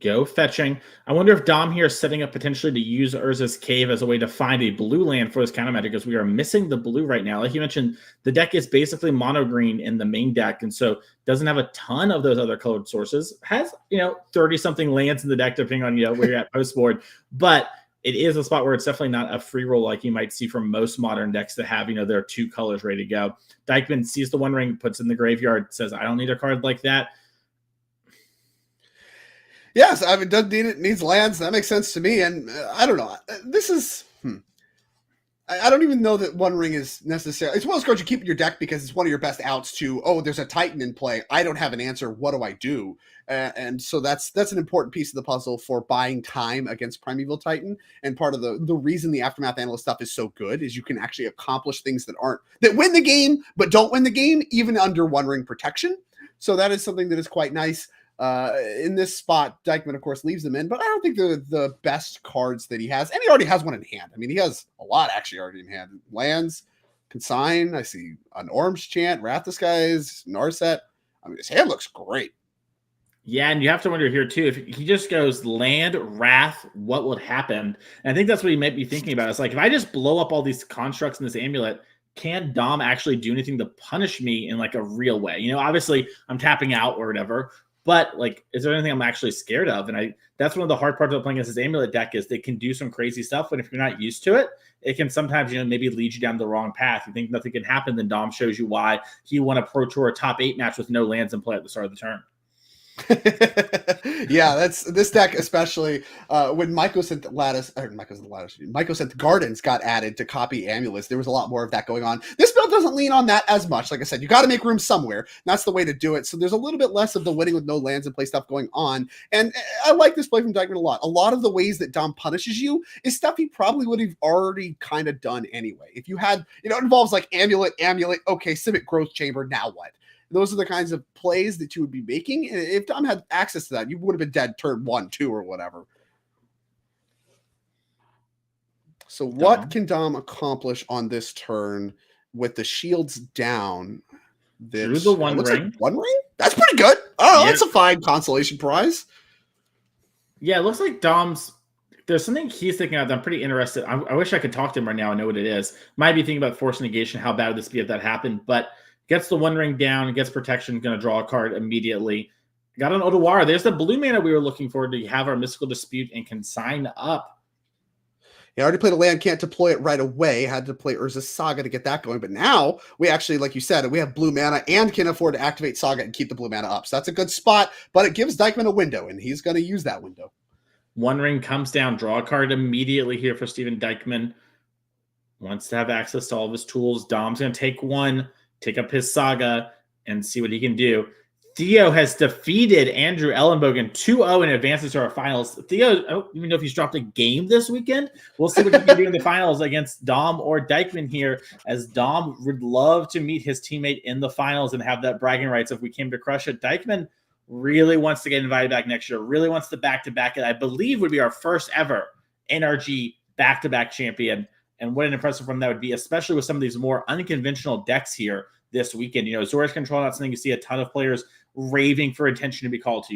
go fetching. I wonder if Dom here is setting up potentially to use Urza's Cave as a way to find a blue land for his counter magic, because we are missing the blue right now. Like you mentioned, the deck is basically mono green in the main deck, and so doesn't have a ton of those other colored sources. Has 30-something lands in the deck, depending on where you're at post board, but it is a spot where it's definitely not a free roll like you might see from most modern decks that have their two colors ready to go. Dykeman sees the One Ring, puts it in the graveyard, says, "I don't need a card like that." Yes, I mean, it needs lands. That makes sense to me. And I don't know. This is... I don't even know that One Ring is necessary. It's one of those cards you keep in your deck because it's one of your best outs to, there's a Titan in play. I don't have an answer. What do I do? And so that's an important piece of the puzzle for buying time against Primeval Titan. And part of the reason the Aftermath Analyst stuff is so good is you can actually accomplish things that win the game, but don't win the game, even under One Ring protection. So that is something that is quite nice. In this spot, Dykeman, of course, leaves them in, but I don't think they're the best cards that he has. And he already has one in hand. I mean, he has a lot actually already in hand. Lands, Consign, I see an Orange Chant, Wrath Disguise, Narset. I mean, his hand looks great. Yeah, and you have to wonder here, too, if he just goes land, Wrath, what would happen? And I think that's what he might be thinking about. It's like, if I just blow up all these constructs in this amulet, can Dom actually do anything to punish me in like a real way? Obviously, I'm tapping out or whatever, but is there anything I'm actually scared of? And that's one of the hard parts of playing against this amulet deck is they can do some crazy stuff, but if you're not used to it, it can sometimes, maybe lead you down the wrong path. You think nothing can happen, then Dom shows you why he won a Pro Tour top 8 match with no lands in play at the start of the turn. Yeah, that's this deck, especially when Mycosynth Gardens got added to copy Amulets. There was a lot more of that going on. This build doesn't lean on that as much. Like I said, you got to make room somewhere. And that's the way to do it. So there's a little bit less of the winning with no lands and play stuff going on. And I like this play from Dykeman a lot. A lot of the ways that Dom punishes you is stuff he probably would have already kind of done anyway. If you had, it involves like amulet, okay, Civic Growth Chamber, now what? Those are the kinds of plays that you would be making. And if Dom had access to that, you would have been dead turn 1, 2, or whatever. So what can Dom accomplish on this turn with the shields down? Drew the One Ring. Like One Ring? That's pretty good. Oh, that's a fine consolation prize. Yeah, it looks like there's something he's thinking of that I'm pretty interested. I wish I could talk to him right now and know what it is. Might be thinking about Force Negation, how bad would this be if that happened, but gets the One Ring down, gets protection, going to draw a card immediately. Got an Odawara. There's the blue mana we were looking for to have our Mystical Dispute and can sign up. Yeah, I already played a land, can't deploy it right away. Had to play Urza's Saga to get that going. But now we actually, like you said, we have blue mana and can afford to activate Saga and keep the blue mana up. So that's a good spot, but it gives Dykeman a window, and he's going to use that window. One Ring comes down, draw a card immediately here for Steven Dykeman. Wants to have access to all of his tools. Dom's going to take one, take up his Saga, and see what he can do. Theo has defeated Andrew Ellenbogen 2-0 and advances to our finals. Theo, I don't even know if he's dropped a game this weekend. We'll see what he can do in the finals against Dom or Dykeman here, as Dom would love to meet his teammate in the finals and have that bragging rights if we came to crush it. Dykeman really wants to get invited back next year, really wants to back-to-back it. I believe would be our first ever NRG back-to-back champion. And what an impressive run that would be, especially with some of these more unconventional decks here this weekend. You know, Zora's Control, not something you see a ton of players raving for attention to be called to.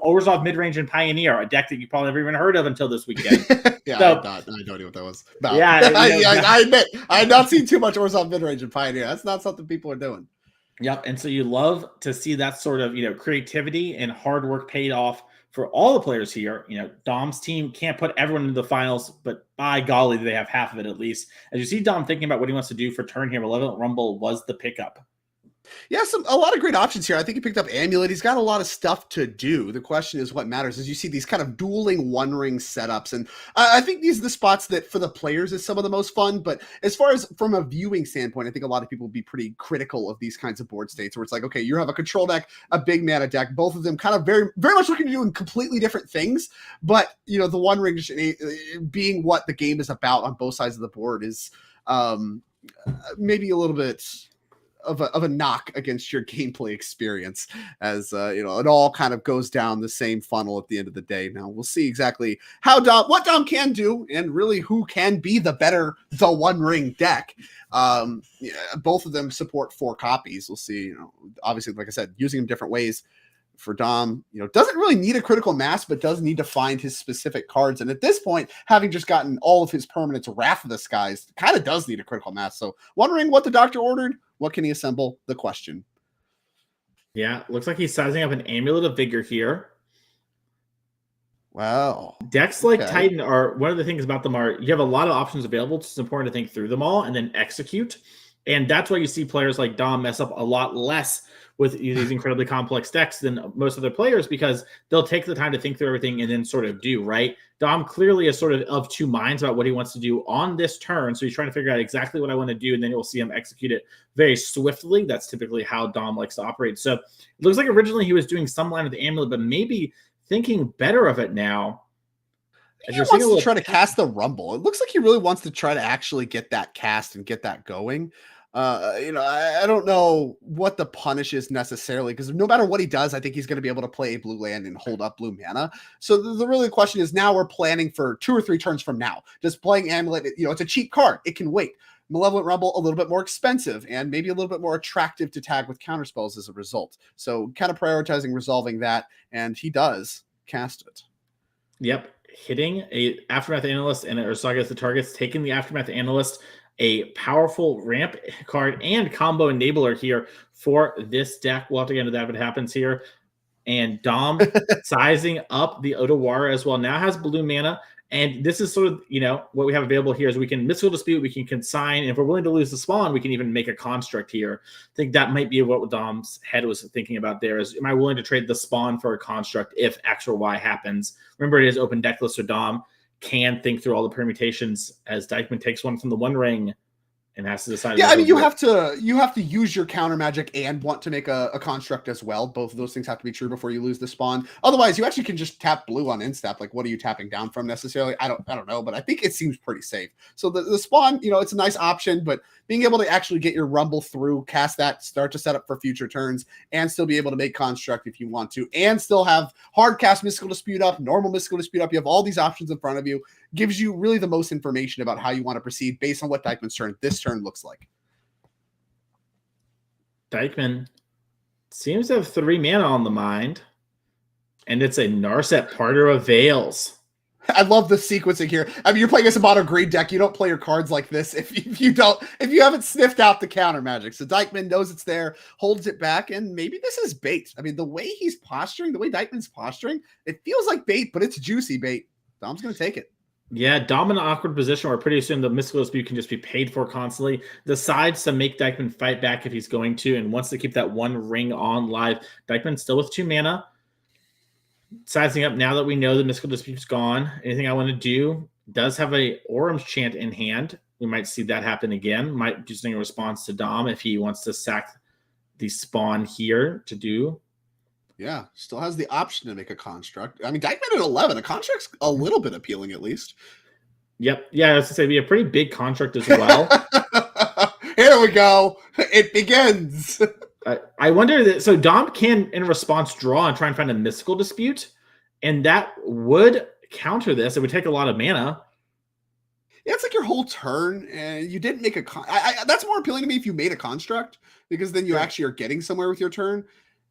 Orzhov Midrange and Pioneer, a deck that you probably never even heard of until this weekend. Yeah, So- I had no idea what that was about. Yeah, I admit, I had not seen too much Orzhov Midrange and Pioneer. That's not something people are doing. Yep. And so you love to see that sort of, creativity and hard work paid off for all the players here. Dom's team can't put everyone into the finals, but by golly, they have half of it at least. As you see Dom thinking about what he wants to do for turn here, Malevolent Rumble was the pickup. Yeah, a lot of great options here. I think he picked up Amulet. He's got a lot of stuff to do. The question is what matters as you see these kind of dueling one-ring setups. And I think these are the spots that for the players is some of the most fun. But as far as from a viewing standpoint, I think a lot of people will be pretty critical of these kinds of board states where it's like, okay, you have a control deck, a big mana deck, both of them kind of very, very much looking to do completely different things. But, the one ring being what the game is about on both sides of the board is maybe a little bit of a knock against your gameplay experience, as it all kind of goes down the same funnel at the end of the day. Now we'll see exactly what Dom can do, and really who can be the one ring deck. Both of them support 4 copies. We'll see. Obviously, like I said, using them different ways. For Dom, doesn't really need a critical mass, but does need to find his specific cards. And at this point, having just gotten all of his permanents Wrath of the Skies, kind of does need a critical mass. So wondering what the doctor ordered, what can he assemble? The question. Yeah, looks like he's sizing up an Amulet of Vigor here. Wow. Decks like Titan are, one of the things about them are you have a lot of options available. It's important to think through them all and then execute. And that's why you see players like Dom mess up a lot less with these incredibly complex decks than most other players, because they'll take the time to think through everything and then sort of do, right? Dom clearly is sort of two minds about what he wants to do on this turn. So he's trying to figure out exactly what I want to do, and then you'll see him execute it very swiftly. That's typically how Dom likes to operate. So it looks like originally he was doing some line with the Amulet, but maybe thinking better of it now. He wants to try to cast the Rumble. It looks like he really wants to try to actually get that cast and get that going. I don't know what the punish is necessarily, because no matter what he does, I think he's going to be able to play a blue land and hold up blue mana. So the really question is, now we're planning for 2 or 3 turns from now. Just playing Amulet, it's a cheap card. It can wait. Malevolent Rumble, a little bit more expensive and maybe a little bit more attractive to tag with counterspells as a result. So kind of prioritizing resolving that, and he does cast it. Yep. Hitting a Aftermath Analyst and Ursaga the targets, taking the Aftermath Analyst, a powerful ramp card and combo enabler here for this deck. We'll have to get into that if it happens here. And Dom sizing up the Otawara as well. Now has blue mana. And this is sort of, what we have available here is we can Mystical Dispute, we can consign, and if we're willing to lose the spawn, we can even make a construct here. I think that might be what Dom's head was thinking about there is, am I willing to trade the spawn for a construct if X or Y happens? Remember, it is open deck list, so Dom can think through all the permutations as Dykeman takes one from the one ring and has to decide. Yeah, I mean, you have to use your counter magic and want to make a construct as well. Both of those things have to be true before you lose the spawn. Otherwise, you actually can just tap blue on instep. Like, what are you tapping down from necessarily? I don't know, but I think it seems pretty safe. So the spawn, it's a nice option, but being able to actually get your Rumble through, cast that, start to set up for future turns, and still be able to make construct if you want to, and still have hard cast Mystical Dispute up, normal Mystical Dispute up. You have all these options in front of you. Gives you really the most information about how you want to proceed based on what Dykeman's turn this turn looks like. Dykeman seems to have 3 mana on the mind, and it's a Narset Parter of Veils. I love the sequencing here. I mean, you're playing as a mono green deck. You don't play your cards like this if you haven't sniffed out the counter magic. So Dykeman knows it's there, holds it back, and maybe this is bait. I mean, the way he's posturing, the way Dykeman's posturing, it feels like bait, but it's juicy bait. Dom's going to take it. Yeah, Dom in an awkward position where pretty soon the Mystical Dispute can just be paid for constantly. Decides to make Dykeman fight back if he's going to, and wants to keep that one ring on live. Dykeman still with 2 mana. Sizing up now that we know the Mystical Dispute's gone. Anything I want to do? Does have a Orum's Chant in hand. We might see that happen again. Might do something in response to Dom if he wants to sack the spawn here to do. Yeah, still has the option to make a construct. I mean, Dykeman at 11, a construct's a little bit appealing at least. Yep. Yeah, I was to say be a pretty big construct as well. Here we go. It begins. I wonder that so Dom can in response draw and try and find a mystical dispute, and that would counter this. It would take a lot of mana. Yeah, it's like your whole turn, and you didn't make a that's more appealing to me if you made a construct, because then you actually are getting somewhere with your turn.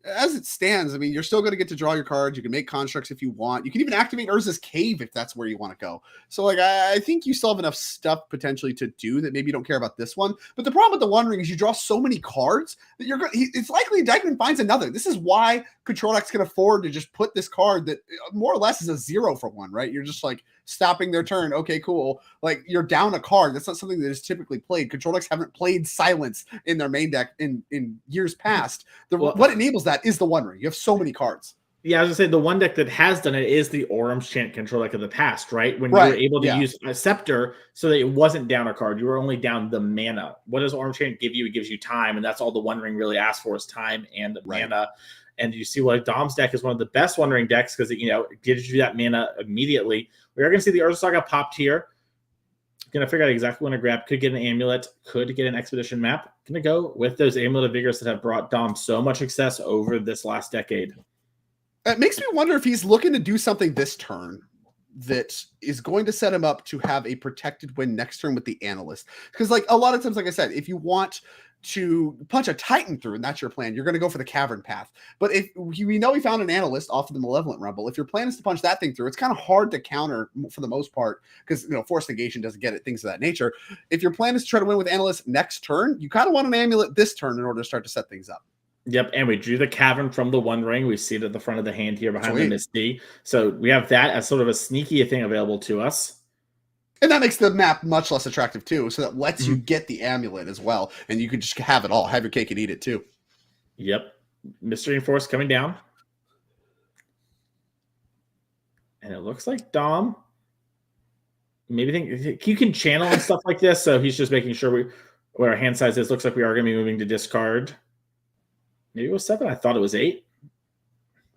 As it stands, I mean, you're still going to get to draw your cards. You can make constructs if you want. You can even activate Urza's Cave if that's where you want to go. So, like, I think you still have enough stuff potentially to do that maybe you don't care about this one. But the problem with the One Ring is you draw so many cards that you're going. It's likely Dykeman finds another. This is why Control Decks can afford to just put this card that more or less is a 0 for 1, right? You're just like stopping their turn. Okay, cool. Like, you're down a card. That's not something that is typically played. Control Decks haven't played Silence in their main deck in years past. What enables that is the One Ring. You have so many cards. Yeah, I was gonna say the one deck that has done it is the Orum's Chant control deck of the past, right? When you were able to use a Scepter so that it wasn't down a card, you were only down the mana. What does Orum's Chant give you? It gives you time, and that's all the One Ring really asks for is time and mana. And you see, like Dom's deck is one of the best One Ring decks because it gives you that mana immediately. We are gonna see the Urza Saga popped here. Gonna figure out exactly when to grab. Could get an amulet, could get an expedition map. Gonna go with those Amulet of Vigors that have brought Dom so much success over this last decade. It makes me wonder if he's looking to do something this turn that is going to set him up to have a protected win next turn with the Analyst. Because, like, a lot of times, like I said, if you want to punch a Titan through and that's your plan, you're going to go for the Cavern path. But if we know he found an Analyst off of the Malevolent Rumble, if your plan is to punch that thing through, it's kind of hard to counter for the most part because, Force Negation doesn't get it, things of that nature. If your plan is to try to win with Analyst next turn, you kind of want an Amulet this turn in order to start to set things up. Yep, and we drew the Cavern from the One Ring. We see it at the front of the hand here behind the Misty. So we have that as sort of a sneaky thing available to us. And that makes the map much less attractive too. So that lets you get the Amulet as well. And you can just have it all, have your cake and eat it too. Yep. Mystery and Force coming down. And it looks like Dom maybe think you can channel and stuff like this. So he's just making sure where our hand size is. Looks like we are going to be moving to discard. Maybe it was 7. I thought it was 8.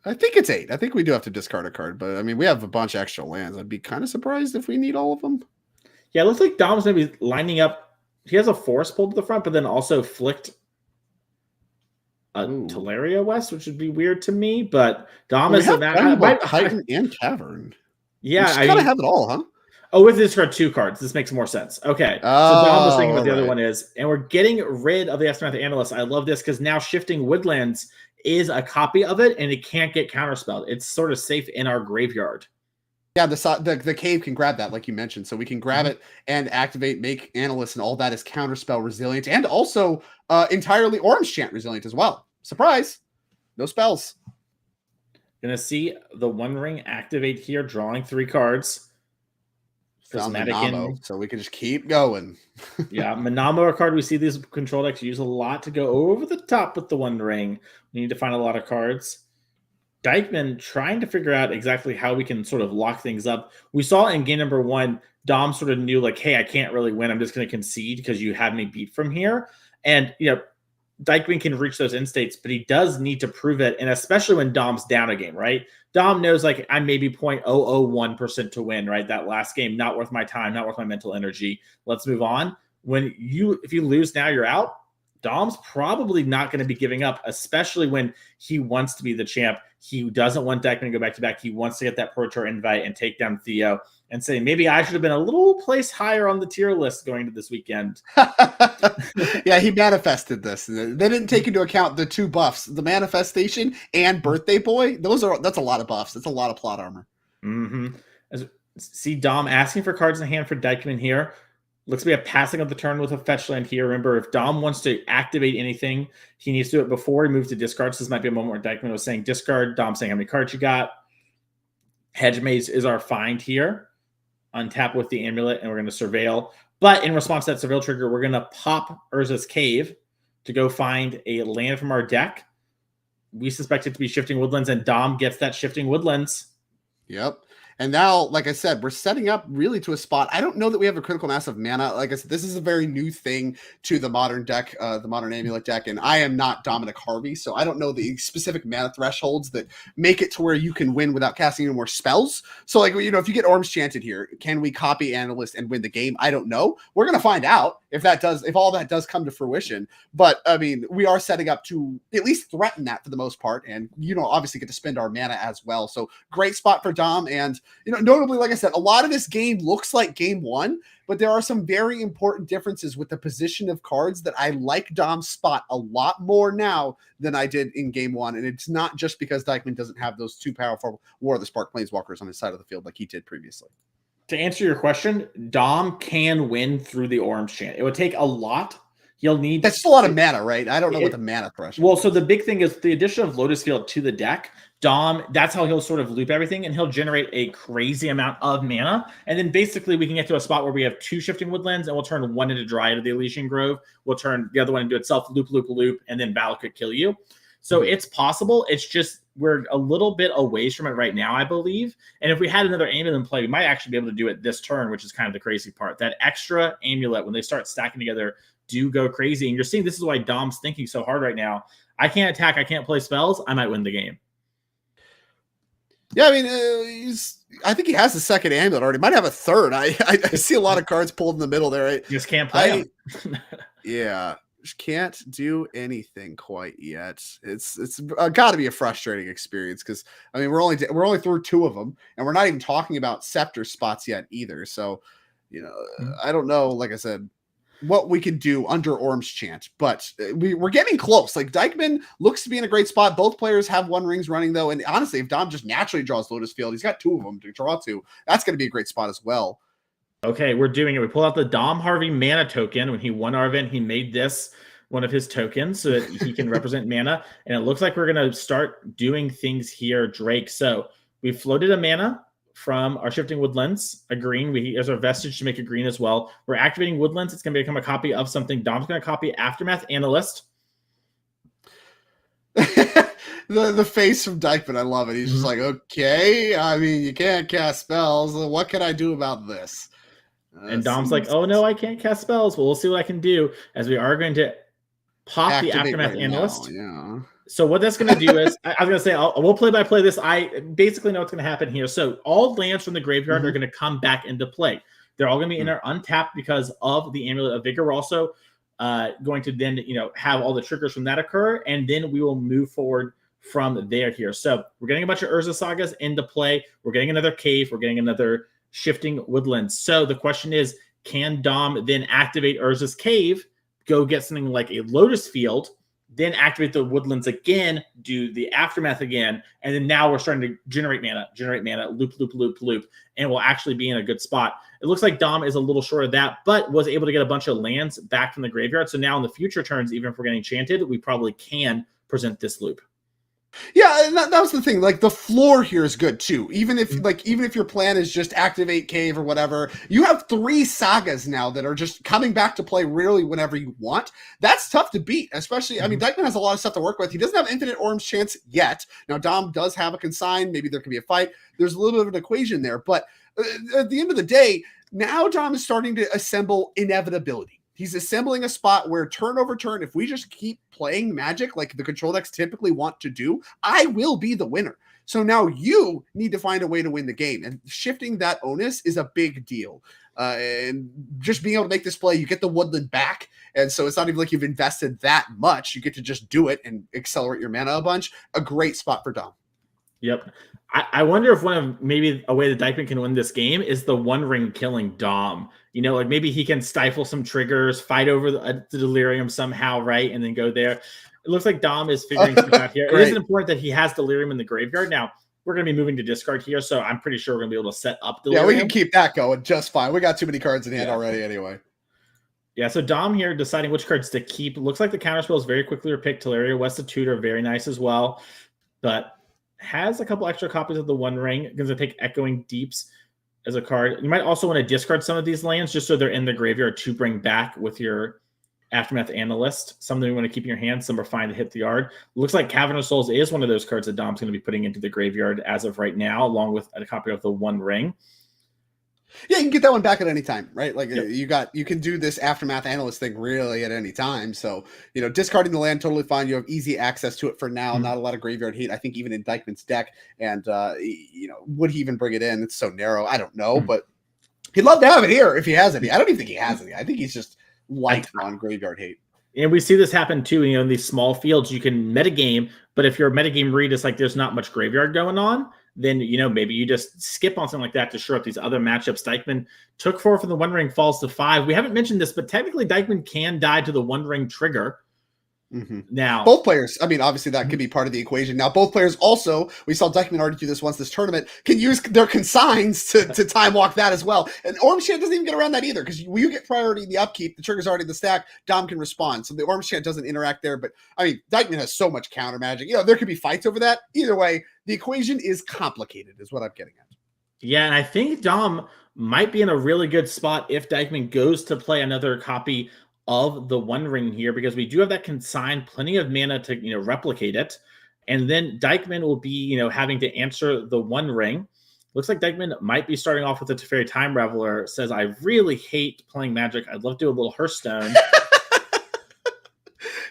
I think it's 8. I think we do have to discard a card, but I mean, we have a bunch of extra lands. I'd be kind of surprised if we need all of them. Yeah, it looks like Dom's maybe lining up. He has a Force pulled to the front, but then also flicked a Teleria West, which would be weird to me. But Dom is a Titan and Cavern. Yeah, I kind of have it all, huh? Oh, with this card, 2 cards. This makes more sense. Okay. So Dom was thinking what the other one is. And we're getting rid of the Aftermath Analyst. I love this because now Shifting Woodlands is a copy of it, and it can't get counterspelled. It's sort of safe in our graveyard. Yeah, the cave can grab that, like you mentioned. So we can grab it and activate, make Analyst, and all that is counterspell resilient, and also entirely Orange Chant resilient as well. Surprise! No spells. Gonna see the One Ring activate here, drawing 3 cards. Manamo, so we can just keep going. Yeah, Manamo, a card we see these control decks use a lot to go over the top with the One Ring. We need to find a lot of cards. Dykeman trying to figure out exactly how we can sort of lock things up. We saw in game number 1, Dom sort of knew like, hey, I can't really win. I'm just going to concede because you had me beat from here. And, Dykeman can reach those end states, but he does need to prove it. And especially when Dom's down a game, right? Dom knows like I'm maybe 0.001% to win, right? That last game, not worth my time, not worth my mental energy. Let's move on. If you lose now, you're out. Dom's probably not going to be giving up, especially when he wants to be the champ. He doesn't want Dykeman to go back-to-back. He wants to get that Pro Tour invite and take down Theo and say, maybe I should have been a little place higher on the tier list going to this weekend. Yeah, he manifested this. They didn't take into account the 2 buffs, the Manifestation and Birthday Boy. That's a lot of buffs. That's a lot of plot armor. See Dom asking for cards in the hand for Dykeman here. Looks to be a passing of the turn with a fetch land here. Remember, if Dom wants to activate anything, he needs to do it before he moves to discard. So this might be a moment where Dykeman was saying discard. Dom saying how many cards you got. Hedge Maze is our find here. Untap with the Amulet, and we're going to surveil. But in response to that surveil trigger, we're going to pop Urza's Cave to go find a land from our deck. We suspect it to be Shifting Woodlands, and Dom gets that Shifting Woodlands. Yep. And now, like I said, we're setting up really to a spot. I don't know that we have a critical mass of mana. Like I said, this is a very new thing to the modern deck, the modern amulet deck. And I am not Dominic Harvey, so I don't know the specific mana thresholds that make it to where you can win without casting any more spells. So, like, you know, if you get Orms Chanted here, can we copy Analyst and win the game? I don't know. We're going to find out if all that does come to fruition. But I mean, we are setting up to at least threaten that for the most part, and you know, obviously get to spend our mana as well. So great spot for Dom. And you know, notably, like I said, a lot of this game looks like game one, but there are some very important differences with the position of cards that I like Dom's spot a lot more now than I did in game one. And it's not just because Dykeman doesn't have those two powerful War of the Spark Planeswalkers on his side of the field like he did previously. To answer your question, Dom can win through the Orms Chant. It would take a lot. He'll need that's a lot of mana, right? I don't know what the mana threshold. Well, so the big thing is the addition of Lotus Field to the deck. Dom, that's how he'll sort of loop everything, and he'll generate a crazy amount of mana. And then basically we can get to a spot where we have 2 Shifting Woodlands, and we'll turn one into Dryad of the Elysian Grove. We'll turn the other one into itself, loop, loop, loop, and then Battle could kill you. So it's possible. It's just we're a little bit away from it right now, I believe. And if we had another amulet in play, we might actually be able to do it this turn, which is kind of the crazy part. That extra amulet, when they start stacking together, do go crazy. And you're seeing this is why Dom's thinking so hard right now. I can't attack. I can't play spells. I might win the game. Yeah, I mean, I think he has the second amulet already. Might have a third. I see a lot of cards pulled in the middle there. You just can't play them. Yeah, just can't do anything quite yet. It's got to be a frustrating experience because I mean we're only through 2 of them, and we're not even talking about scepter spots yet either. So, you know, I don't know. Like I said, what we can do under Orms Chant, but we're getting close. Like Dykeman looks to be in a great spot. Both players have 1 rings running though, and honestly, if Dom just naturally draws Lotus Field, he's got 2 of them to draw to. That's going to be a great spot as well. Okay, we're doing it. We pulled out the Dom Harvey mana token. When he won our event, he made this one of his tokens so that he can represent mana. And it looks like we're going to start doing things here, Drake. So we floated a mana from our Shifting Woodlands, a green. There's our vestige to make a green as well. We're activating Woodlands. It's going to become a copy of something. Dom's going to copy Aftermath Analyst. The face from Dykeman, I love it. He's just like, okay, I mean, you can't cast spells. What can I do about this? And Dom's like, oh no, I can't cast spells. Well, we'll see what I can do, as we are going to pop the Aftermath Analyst. Yeah. So what that's going to do is, I was going to say, we'll play by play this. I basically know what's going to happen here. So all lands from the graveyard are going to come back into play. They're all going to be in there untapped because of the Amulet of Vigor. We're also going to then, have all the triggers from that occur, and then we will move forward from there here. So we're getting a bunch of Urza Sagas into play. We're getting another cave. We're getting another Shifting Woodlands. So the question is, can Dom then activate Urza's Cave, go get something like a Lotus Field, then activate the Woodlands again, do the Aftermath again, and then now we're starting to generate mana, loop, loop, loop, loop, and we'll actually be in a good spot. It looks like Dom is a little short of that, but was able to get a bunch of lands back from the graveyard. So now in the future turns, even if we're getting chanted, we probably can present this loop. Yeah, and that was the thing. Like the floor here is good too. Even if your plan is just activate cave or whatever, you have 3 sagas now that are just coming back to play really whenever you want. That's tough to beat, especially. I mean, Dykeman has a lot of stuff to work with. He doesn't have infinite Orms Chance yet. Now Dom does have a consign. Maybe there can be a fight. There's a little bit of an equation there, but at the end of the day, now Dom is starting to assemble inevitability. He's assembling a spot where turn over turn, if we just keep playing Magic like the control decks typically want to do, I will be the winner. So now you need to find a way to win the game. And shifting that onus is a big deal. And just being able to make this play, you get the Woodland back. And so it's not even like you've invested that much. You get to just do it and accelerate your mana a bunch. A great spot for Dom. Yep. I wonder if maybe a way that Dykeman can win this game is the 1 ring killing Dom. Like maybe he can stifle some triggers, fight over the Delirium somehow, right? And then go there. It looks like Dom is figuring something out here. It is important that he has Delirium in the graveyard. Now, we're going to be moving to discard here, so I'm pretty sure we're going to be able to set up Delirium. Yeah, we can keep that going just fine. We got too many cards in hand already anyway. Yeah, so Dom here deciding which cards to keep. It looks like the counterspell is very quickly picked. Teleria, West of Tutor, very nice as well. But has a couple extra copies of the 1 ring. Going to take Echoing Deeps as a card. You might also want to discard some of these lands just so they're in the graveyard to bring back with your Aftermath Analyst, something you want to keep in your hand, some are fine to hit the yard. Looks like Cavern of Souls is one of those cards that Dom's going to be putting into the graveyard as of right now, along with a copy of the One Ring. Yeah, you can get that one back at any time, right? Like Yep. you can do this Aftermath Analyst thing really at any time. So, discarding the land, totally fine. You have easy access to it for now. Not a lot of graveyard heat. I think even in Dykeman's deck. And, would he even bring it in? It's so narrow. I don't know, but he'd love to have it here if he has any. I don't even think he has any. I think he's just light on graveyard hate. And we see this happen too, in these small fields, you can metagame, but if your metagame read is like there's not much graveyard going on, then, maybe you just skip on something like that to shore up these other matchups. Dykeman took 4 from the One Ring, falls to 5. We haven't mentioned this, but technically Dykeman can die to the One Ring trigger. Now, both players, I mean, obviously that could be part of the equation. Now, both players also, we saw Dykeman already do this once this tournament, can use their consigns to time walk that as well. And Orm Chant doesn't even get around that either, because you get priority in the upkeep, the trigger's already in the stack, Dom can respond. So the Orm Chant doesn't interact there. But I mean, Dykeman has so much counter magic. There could be fights over that. Either way, the equation is complicated, is what I'm getting at. Yeah, and I think Dom might be in a really good spot if Dykeman goes to play another copy of the One Ring here, because we do have that consign, plenty of mana to replicate it, and then Dykeman will be having to answer the One Ring. Looks like Dykeman might be starting off with a Teferi Time Raveler. Says, I really hate playing Magic. I'd love to do a little Hearthstone.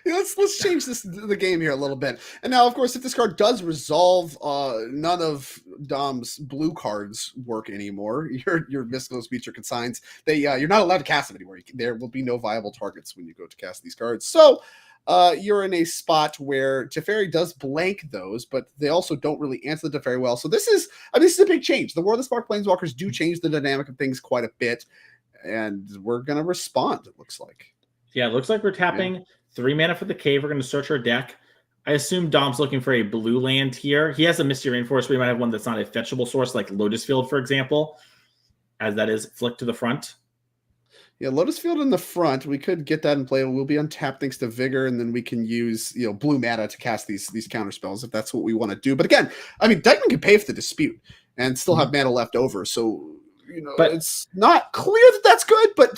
Let's change the game here a little bit. And now, of course, if this card does resolve, none of Dom's blue cards work anymore. Your Mystical Speech or Consigns, you're not allowed to cast them anymore. There will be no viable targets when you go to cast these cards. So you're in a spot where Teferi does blank those, but they also don't really answer the Teferi well. So this is a big change. The War of the Spark Planeswalkers do change the dynamic of things quite a bit, and we're going to respond, it looks like. Yeah, it looks like we're tapping 3 mana for the cave. We're going to search our deck. I assume Dom's looking for a blue land here. He has a Misty Rainforest. We might have one that's not a fetchable source, like Lotus Field, for example, as that is flicked to the front. Yeah, Lotus Field in the front. We could get that in play. We'll be untapped thanks to Vigor, and then we can use blue mana to cast these counter spells if that's what we want to do. But again, I mean, Dykeman can pay for the Dispute and still have mana left over. So but it's not clear that that's good. But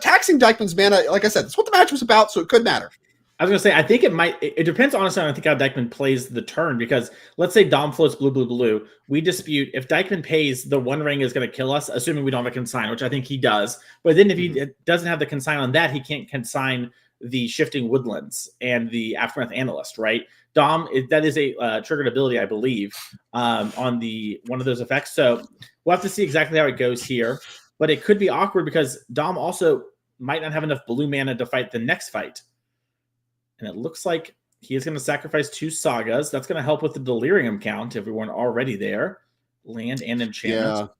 taxing Dykeman's mana, like I said, that's what the match was about. So it could matter. I was going to say, I think it depends honestly on, I think, how Dykeman plays the turn, because let's say Dom floats blue, blue, blue. We dispute. If Dykeman pays, the One Ring is going to kill us, assuming we don't have a consign, which I think he does. But then if he doesn't have the consign on that, he can't consign the Shifting Woodlands and the Aftermath Analyst, right? Dom, that is a triggered ability, I believe, on one of those effects. So we'll have to see exactly how it goes here. But it could be awkward because Dom also might not have enough blue mana to fight the next fight. And it looks like he is going to sacrifice 2 Sagas. That's going to help with the Delirium count if we weren't already there. Land and enchantment.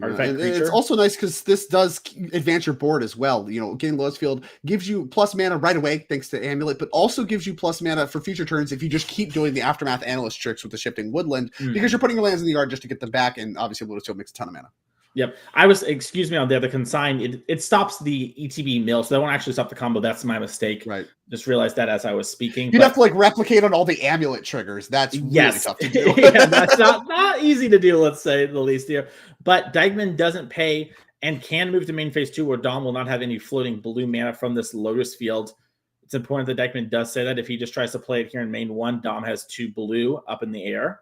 Artifact creature. It's also nice because this does advance your board as well. Getting Lotus Field gives you plus mana right away thanks to Amulet, but also gives you plus mana for future turns if you just keep doing the Aftermath Analyst tricks with the Shifting Woodland, because you're putting your lands in the yard just to get them back, and obviously Lotus Field makes a ton of mana. Yep. Excuse me, on the other consign, it stops the ETB mill, so that won't actually stop the combo. That's my mistake. Right. Just realized that as I was speaking. You'd have to replicate on all the amulet triggers. That's really tough to do. Yeah, that's not easy to do, let's say the least here. But Dykeman doesn't pay and can move to main phase 2, where Dom will not have any floating blue mana from this Lotus Field. It's important that Dykeman does say that. If he just tries to play it here in main 1, Dom has 2 blue up in the air.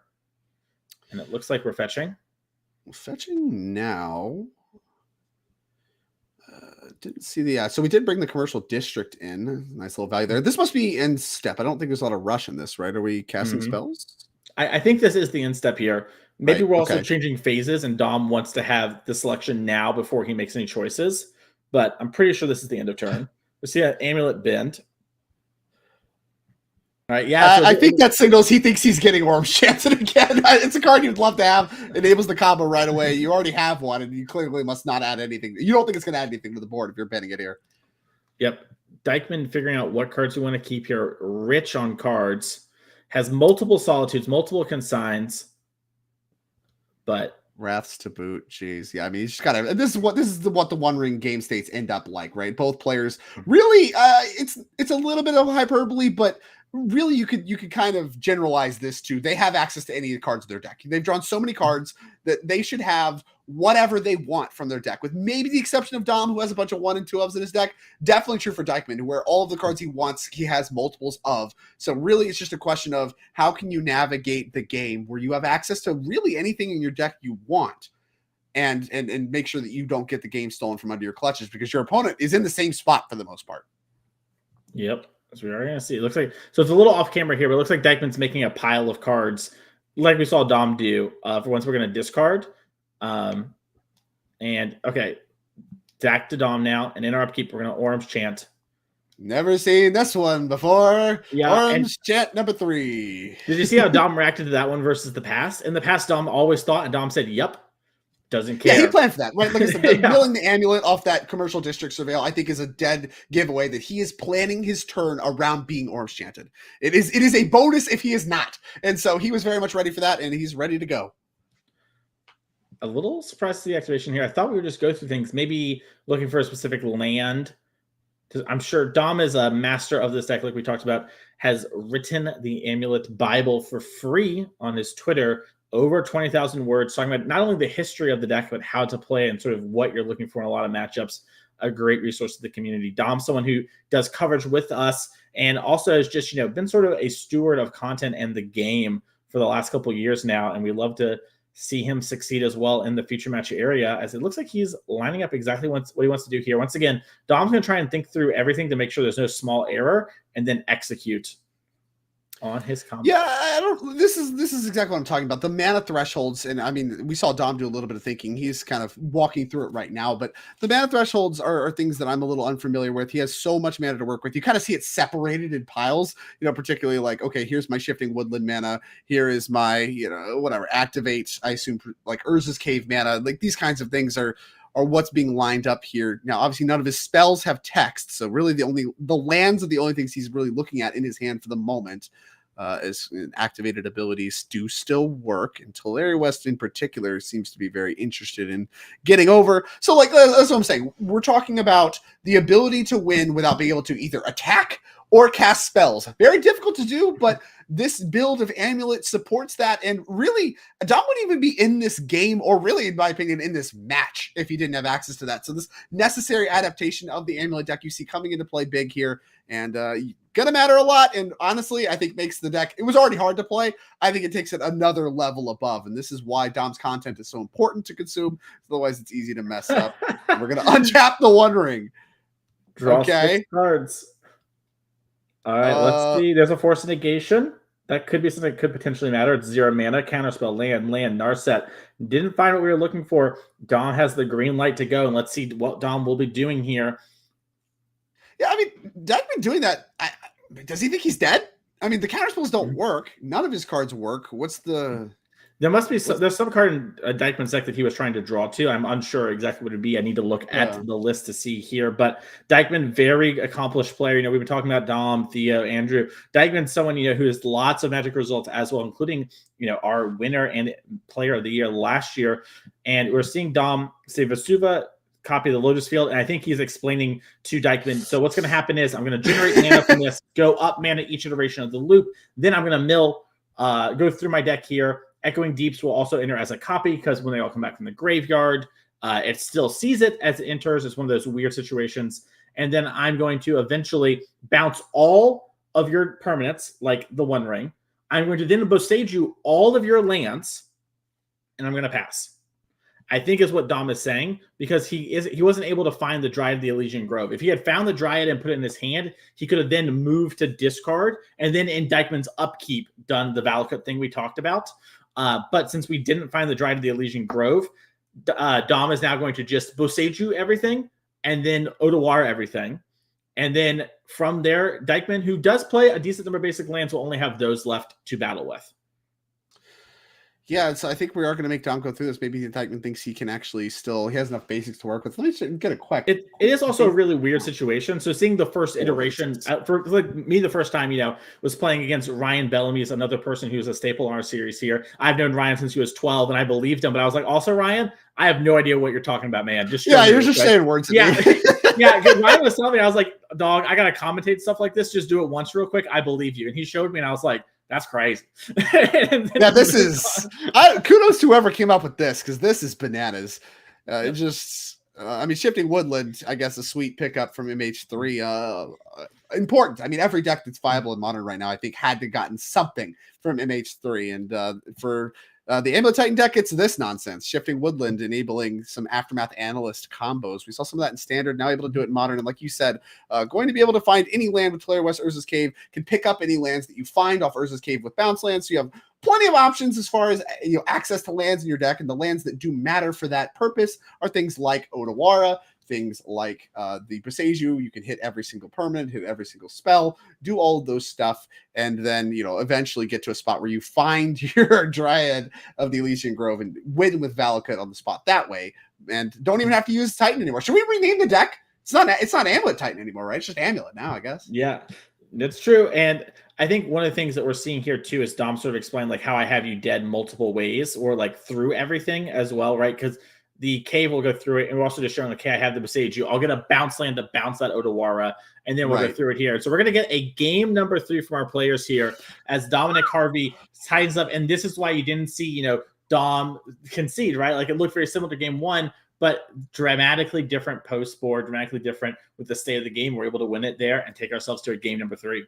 And it looks like we're fetching. Fetching now. Didn't see the so we did bring the commercial district in. Nice little value there. This must be end step. I don't think there's a lot of rush in this, right? Are we casting spells? I think this is the end step here. Maybe we're also changing phases, and Dom wants to have the selection now before he makes any choices. But I'm pretty sure this is the end of turn. We see an Amulet Bend. All right, yeah. So I think that signals he thinks he's getting Orm Chance again. It's a card you'd love to have. Enables the combo right away. You already have one, and you clearly must not add anything. You don't think it's going to add anything to the board if you're betting it here. Yep. Dykeman figuring out what cards we want to keep here. Rich on cards. Has multiple Solitudes, multiple consigns. But Wraths to boot. Jeez. Yeah, I mean, you just gotta. This is what the One Ring game states end up like, right? Both players really. It's a little bit of hyperbole, but really you could kind of generalize this to they have access to any of the cards in their deck. They've drawn so many cards that they should have whatever they want from their deck, with maybe the exception of Dom, who has a bunch of 1 and 2 ofs in his deck. Definitely true for Dykeman, where all of the cards he wants, he has multiples of. So really, it's just a question of how can you navigate the game where you have access to really anything in your deck you want, and make sure that you don't get the game stolen from under your clutches, because your opponent is in the same spot for the most part. Yep. As we are going to see, it looks like, so it's a little off camera here, but it looks like Dykeman's making a pile of cards like we saw Dom do for once we're going to discard. And okay, back to Dom now, and in our upkeep, we're going to Orange Chant. Never seen this one before. Yeah, Orange Chant number 3. Did you see how Dom reacted to that one versus the past? In the past, Dom always thought, and Dom said, yep. Doesn't care. Yeah, he planned for that, right? Like I said, Yeah. milling the amulet off that commercial district surveil, I think, is a dead giveaway that he is planning his turn around being Orange Chanted. It is a bonus if he is not. And so he was very much ready for that, and he's ready to go. A little surprised to the activation here. I thought we would just go through things, maybe looking for a specific land. I'm sure Dom is a master of this deck, like we talked about, has written the Amulet Bible for free on his Twitter, over 20,000 words, talking about not only the history of the deck, but how to play and sort of what you're looking for in a lot of matchups. A great resource to the community. Dom's someone who does coverage with us and also has just, been sort of a steward of content and the game for the last couple of years now. And we love to see him succeed as well in the future match area, as it looks like he's lining up exactly what he wants to do here. Once again, Dom's going to try and think through everything to make sure there's no small error and then execute on his combo. Yeah, this is exactly what I'm talking about. The mana thresholds, and I mean, we saw Dom do a little bit of thinking. He's kind of walking through it right now, but the mana thresholds are things that I'm a little unfamiliar with. He has so much mana to work with. You kind of see it separated in piles, particularly like, okay, here's my Shifting Woodland mana. Here is my, whatever, activate, I assume, like Urza's Cave mana. Like these kinds of things are what's being lined up here. Now, obviously, none of his spells have text, so really the lands are the only things he's really looking at in his hand for the moment. As activated abilities do still work, and Tulare West in particular seems to be very interested in getting over. So, like, that's what I'm saying. We're talking about the ability to win without being able to either attack or cast spells. Very difficult to do, but this build of Amulet supports that. And really, Dom wouldn't even be in this game, or really, in my opinion, in this match, if he didn't have access to that. So this necessary adaptation of the Amulet deck you see coming into play big here, and gonna matter a lot. And honestly, I think makes the deck, it was already hard to play, I think it takes it another level above. And this is why Dom's content is so important to consume. Otherwise, it's easy to mess up. We're gonna untap the One Ring. Draw 6 cards. All right, let's see. There's a Force Negation. That could be something that could potentially matter. It's 0 mana, counterspell, land, Narset. Didn't find what we were looking for. Dom has the green light to go, and let's see what Dom will be doing here. Yeah, I mean, Dykeman doing that, does he think he's dead? I mean, the counterspells don't work. None of his cards work. What's the... There must be there's some card in Dykeman's deck that he was trying to draw to. I'm unsure exactly what it'd be. I need to look at the list to see here. But Dykeman, very accomplished player. We've been talking about Dom, Theo, Andrew. Dykeman's someone who has lots of Magic results as well, including our winner and player of the year last year. And we're seeing Dom say Vesuva, copy the Lotus Field, and I think he's explaining to Dykeman, so what's going to happen is I'm going to generate mana from this, go up mana each iteration of the loop, then I'm going to mill, go through my deck here. Echoing Deeps will also enter as a copy, because when they all come back from the graveyard, it still sees it as it enters. It's one of those weird situations. And then I'm going to eventually bounce all of your permanents, like the One Ring. I'm going to then Bossage you all of your lands, and I'm going to pass. I think is what Dom is saying, because he wasn't able to find the Dryad of the Elysian Grove. If he had found the Dryad and put it in his hand, he could have then moved to discard, and then in Dykeman's upkeep done the Valakut thing we talked about. But since we didn't find the Dryad of the Elysian Grove, Dom is now going to just Bossage you everything, and then Otawara everything. And then from there, Dykeman, who does play a decent number of basic lands, will only have those left to battle with. Yeah, so I think we are going to make Dom go through this. Maybe Dykeman thinks he can actually he has enough basics to work with. Let me get a quick. It is also a really weird situation. So seeing the first iteration, for like me, the first time, was playing against Ryan Bellamy, is another person who's a staple in our series here. I've known Ryan since he was 12, and I believed him, but I was like, also, Ryan, I have no idea what you're talking about, man. Just you're just saying words. Yeah. Yeah, Ryan was telling me, I was like, dog, I got to commentate stuff like this. Just do it once real quick. I believe you. And he showed me, and I was like, That's crazy. Yeah, this is kudos to whoever came up with this, because this is bananas. It just, I mean, Shifting Woodland, I guess, a sweet pickup from MH3. Important. I mean, every deck that's viable in Modern right now, I think, had to gotten something from MH3. And for the Amulet Titan deck, it's this nonsense. Shifting Woodland enabling some Aftermath Analyst combos. We saw some of that in Standard, now able to do it in Modern. And like you said, going to be able to find any land with Player West Urza's Cave, can pick up any lands that you find off Urza's Cave with bounce lands. So you have plenty of options as far as access to lands in your deck. And the lands that do matter for that purpose are things like Odawara, things like the Boseiju. You can hit every single permanent, hit every single spell, do all of those stuff, and then eventually get to a spot where you find your Dryad of the Elysian Grove and win with Valakut on the spot that way, and don't even have to use Titan anymore. Should we rename the deck? It's not Amulet Titan anymore, right? It's just Amulet now, I guess. Yeah, that's true. And I think one of the things that we're seeing here too is Dom sort of explained like how I have you dead multiple ways, or like through everything as well, right? Because the cave will go through it, and we're also just showing, okay, I have the Boseiju. I'll get a bounce land to bounce that Odawara, and then we'll go through it here. So we're going to get a game number 3 from our players here as Dominic Harvey ties up, and this is why you didn't see, Dom concede, right? Like, it looked very similar to game 1, but dramatically different post board, dramatically different with the state of the game. We're able to win it there and take ourselves to a game number 3.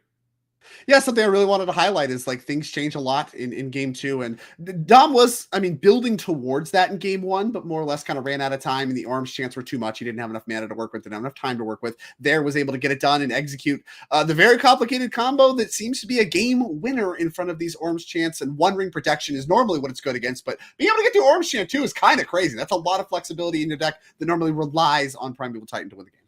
Yeah, something I really wanted to highlight is like things change a lot in game 2, and Dom was, building towards that in game 1, but more or less kind of ran out of time, and the arms chants were too much. He didn't have enough mana to work with, didn't have enough time to work with. There was able to get it done and execute the very complicated combo that seems to be a game winner in front of these arms chants, and One Ring Protection is normally what it's good against, but being able to get the arms chant too is kind of crazy. That's a lot of flexibility in your deck that normally relies on Primeval Titan to win the game.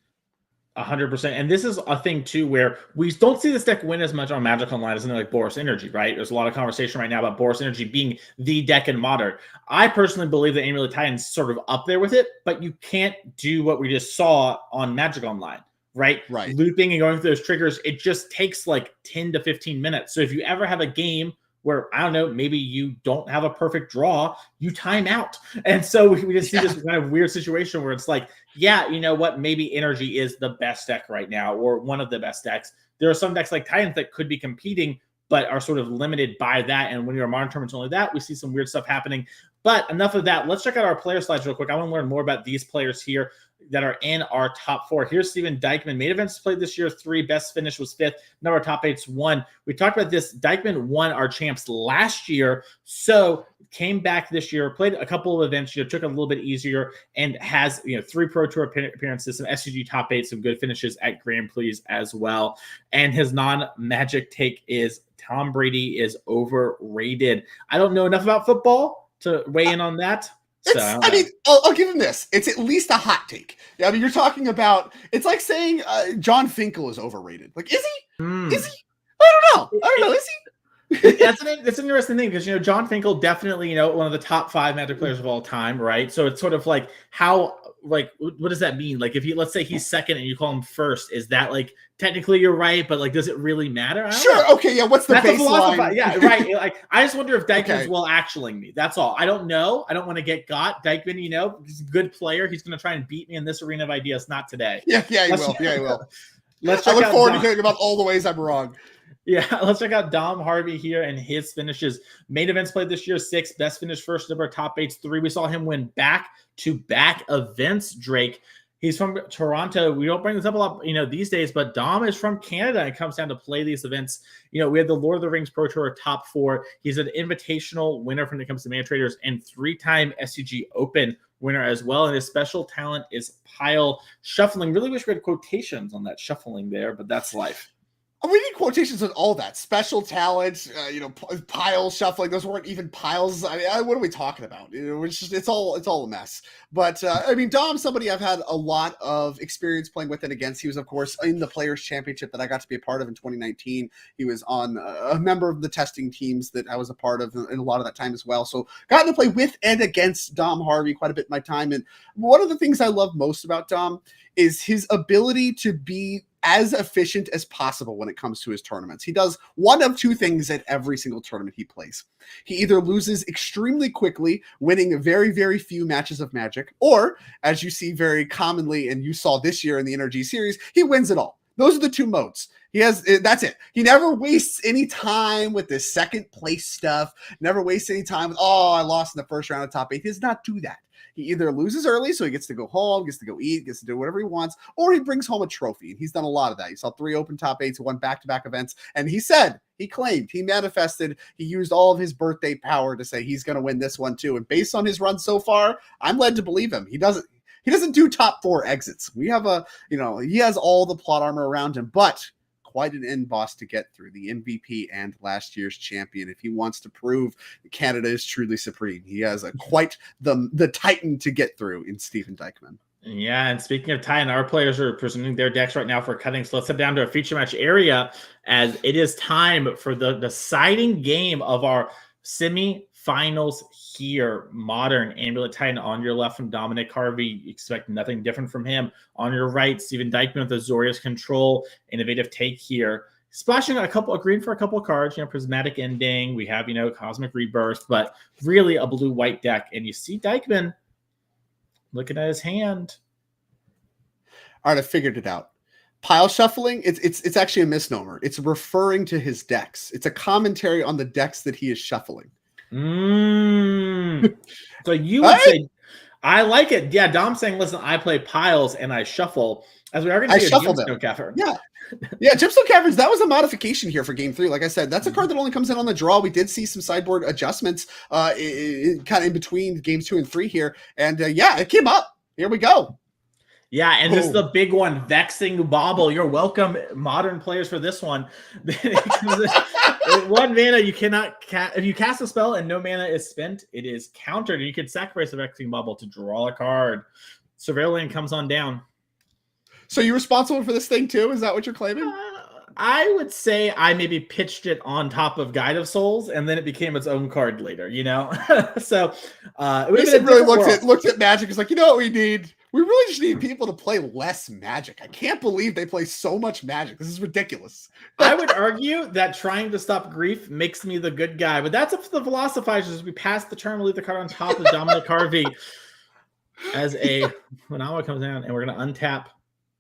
100%. And this is a thing too where we don't see this deck win as much on Magic Online as something like Boros Energy, right? There's a lot of conversation right now about Boros Energy being the deck in Modern. I personally believe that Amulet Titan's sort of up there with it, but you can't do what we just saw on Magic Online, right? Looping and going through those triggers, it just takes like 10 to 15 minutes. So if you ever have a game where, I don't know, maybe you don't have a perfect draw, you time out. And so we just see this kind of weird situation where it's like, yeah, you know what, maybe Energy is the best deck right now, or one of the best decks. There are some decks like Titans that could be competing, but are sort of limited by that. And when you're a Modern tournament only that, we see some weird stuff happening. But enough of that. Let's check out our player slides real quick. I want to learn more about these players here that are in our top 4. Here's Steven Dykman. Main events played this year 3. Best finish was 5th. Number of top 8's 1. We talked about this. Dykman won our champs last year, so came back this year, played a couple of events, took it a little bit easier, and has 3 Pro Tour appearances, some SCG top 8, some good finishes at Grand Prix as well. And his non-Magic take is Tom Brady is overrated. I don't know enough about football to weigh in on that. So, I'll give him this. It's at least a hot take. Yeah, you're talking about, it's like saying John Finkel is overrated. Like, is he? Is he? I don't know. Is he? That's an interesting thing because, John Finkel definitely, one of the top 5 Magic players of all time, right? So it's sort of like how, like, what does that mean? Like, if let's say he's second and you call him first, is that like, technically you're right, but like, does it really matter? Sure. Okay. Yeah. What's the baseline? Yeah. Right. Like, I just wonder if Dykman's well actualling me. That's all. I don't know. I don't want to get got. Dykman, he's a good player. He's going to try and beat me in this arena of ideas. Not today. Yeah. He will. Yeah, he will. Let's I look forward to hearing about all the ways I'm wrong. Yeah, let's check out Dom Harvey here and his finishes. Main events played this year 6, best finish first, number top 8's 3. We saw him win back-to-back events, Drake. He's from Toronto. We don't bring this up a lot, these days, but Dom is from Canada and comes down to play these events. We have the Lord of the Rings Pro Tour top 4. He's an invitational winner when it comes to Man Traders and 3-time SCG Open winner as well. And his special talent is pile shuffling. Really wish we had quotations on that shuffling there, but that's life. We need quotations on all that. Special talent, pile shuffling. Those weren't even piles. What are we talking about? It's all a mess. But Dom's somebody I've had a lot of experience playing with and against. He was, of course, in the Players Championship that I got to be a part of in 2019. He was on a member of the testing teams that I was a part of in a lot of that time as well. So gotten to play with and against Dom Harvey quite a bit in my time. And one of the things I love most about Dom is his ability to be as efficient as possible when it comes to his tournaments. He does one of 2 things at every single tournament he plays. He either loses extremely quickly, winning very, very few matches of Magic, or, as you see very commonly, and you saw this year in the NRG Series, he wins it all. Those are the 2 modes. That's it. He never wastes any time with this second place stuff. Never wastes any time with, oh, I lost in the first round of top 8. He does not do that. He either loses early, so he gets to go home, gets to go eat, gets to do whatever he wants, or he brings home a trophy. And he's done a lot of that. He saw 3 open top 8s, won back-to-back events, and he claimed, he manifested, he used all of his birthday power to say he's going to win this one too. And based on his run so far, I'm led to believe him. He doesn't do top 4 exits. We have he has all the plot armor around him, but quite an end boss to get through, the MVP and last year's champion. If he wants to prove Canada is truly supreme, he has quite the Titan to get through in Steven Dykman. Yeah, and speaking of Titan, our players are presenting their decks right now for cutting. So let's head down to a feature match area as it is time for the deciding game of our semi-finals here. Modern Amulet Titan on your left from Dominic Harvey. You expect nothing different from him. On your right, Steven Dykman with Azorius Control. Innovative take here. Splashing a green for a couple of cards, Prismatic Ending. We have, Cosmic Rebirth, but really a blue-white deck. And you see Dykman looking at his hand. All right, I figured it out. Pile shuffling, it's actually a misnomer. It's referring to his decks. It's a commentary on the decks that he is shuffling. So you would say, I like it. Yeah, Dom's saying, listen, I play piles and I shuffle. As we are going to see a Gemstone Cavern. Yeah, Gemstone Caverns, that was a modification here for game 3. Like I said, that's a card that only comes in on the draw. We did see some sideboard adjustments kind of in between games 2 and 3 here. And it came up. Here we go. Yeah, and this is the big one, Vexing Bauble. You're welcome, modern players, for this one. 1 mana, you cannot if you cast a spell and no mana is spent, it is countered. And you can sacrifice the Vexing Bauble to draw a card. Surveillant comes on down. So you're responsible for this thing too? Is that what you're claiming? I would say I maybe pitched it on top of Guide of Souls, and then it became its own card later, So it really looked at Magic. It's like, you know what we need? We really just need people to play less Magic. I can't believe they play so much Magic. This is ridiculous. I would argue that trying to stop grief makes me the good guy, but that's up to the philosophizers. We pass the turn, we leave the card on top of Dominic Harvey as a Manawa comes down, and we're going to untap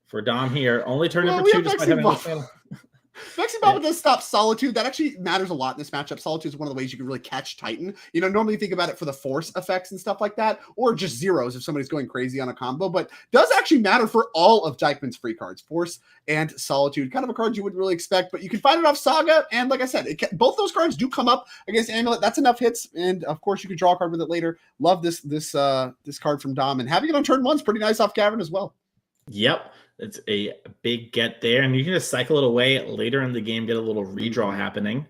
for Dom here. Only turn number 2 despite having Vexing Bauble does stop Solitude. That actually matters a lot in this matchup. Solitude is one of the ways you can really catch Titan. Normally you think about it for the force effects and stuff like that, or just zeros if somebody's going crazy on a combo, but does actually matter for all of Dykman's free cards. Force and Solitude, kind of a card you wouldn't really expect, but you can find it off Saga, and like I said, both those cards do come up against Amulet. That's enough hits, and of course you can draw a card with it later. Love this card from Dom, and having it on turn 1 is pretty nice off Cavern as well. Yep. It's a big get there, and you can just cycle it away later in the game, get a little redraw happening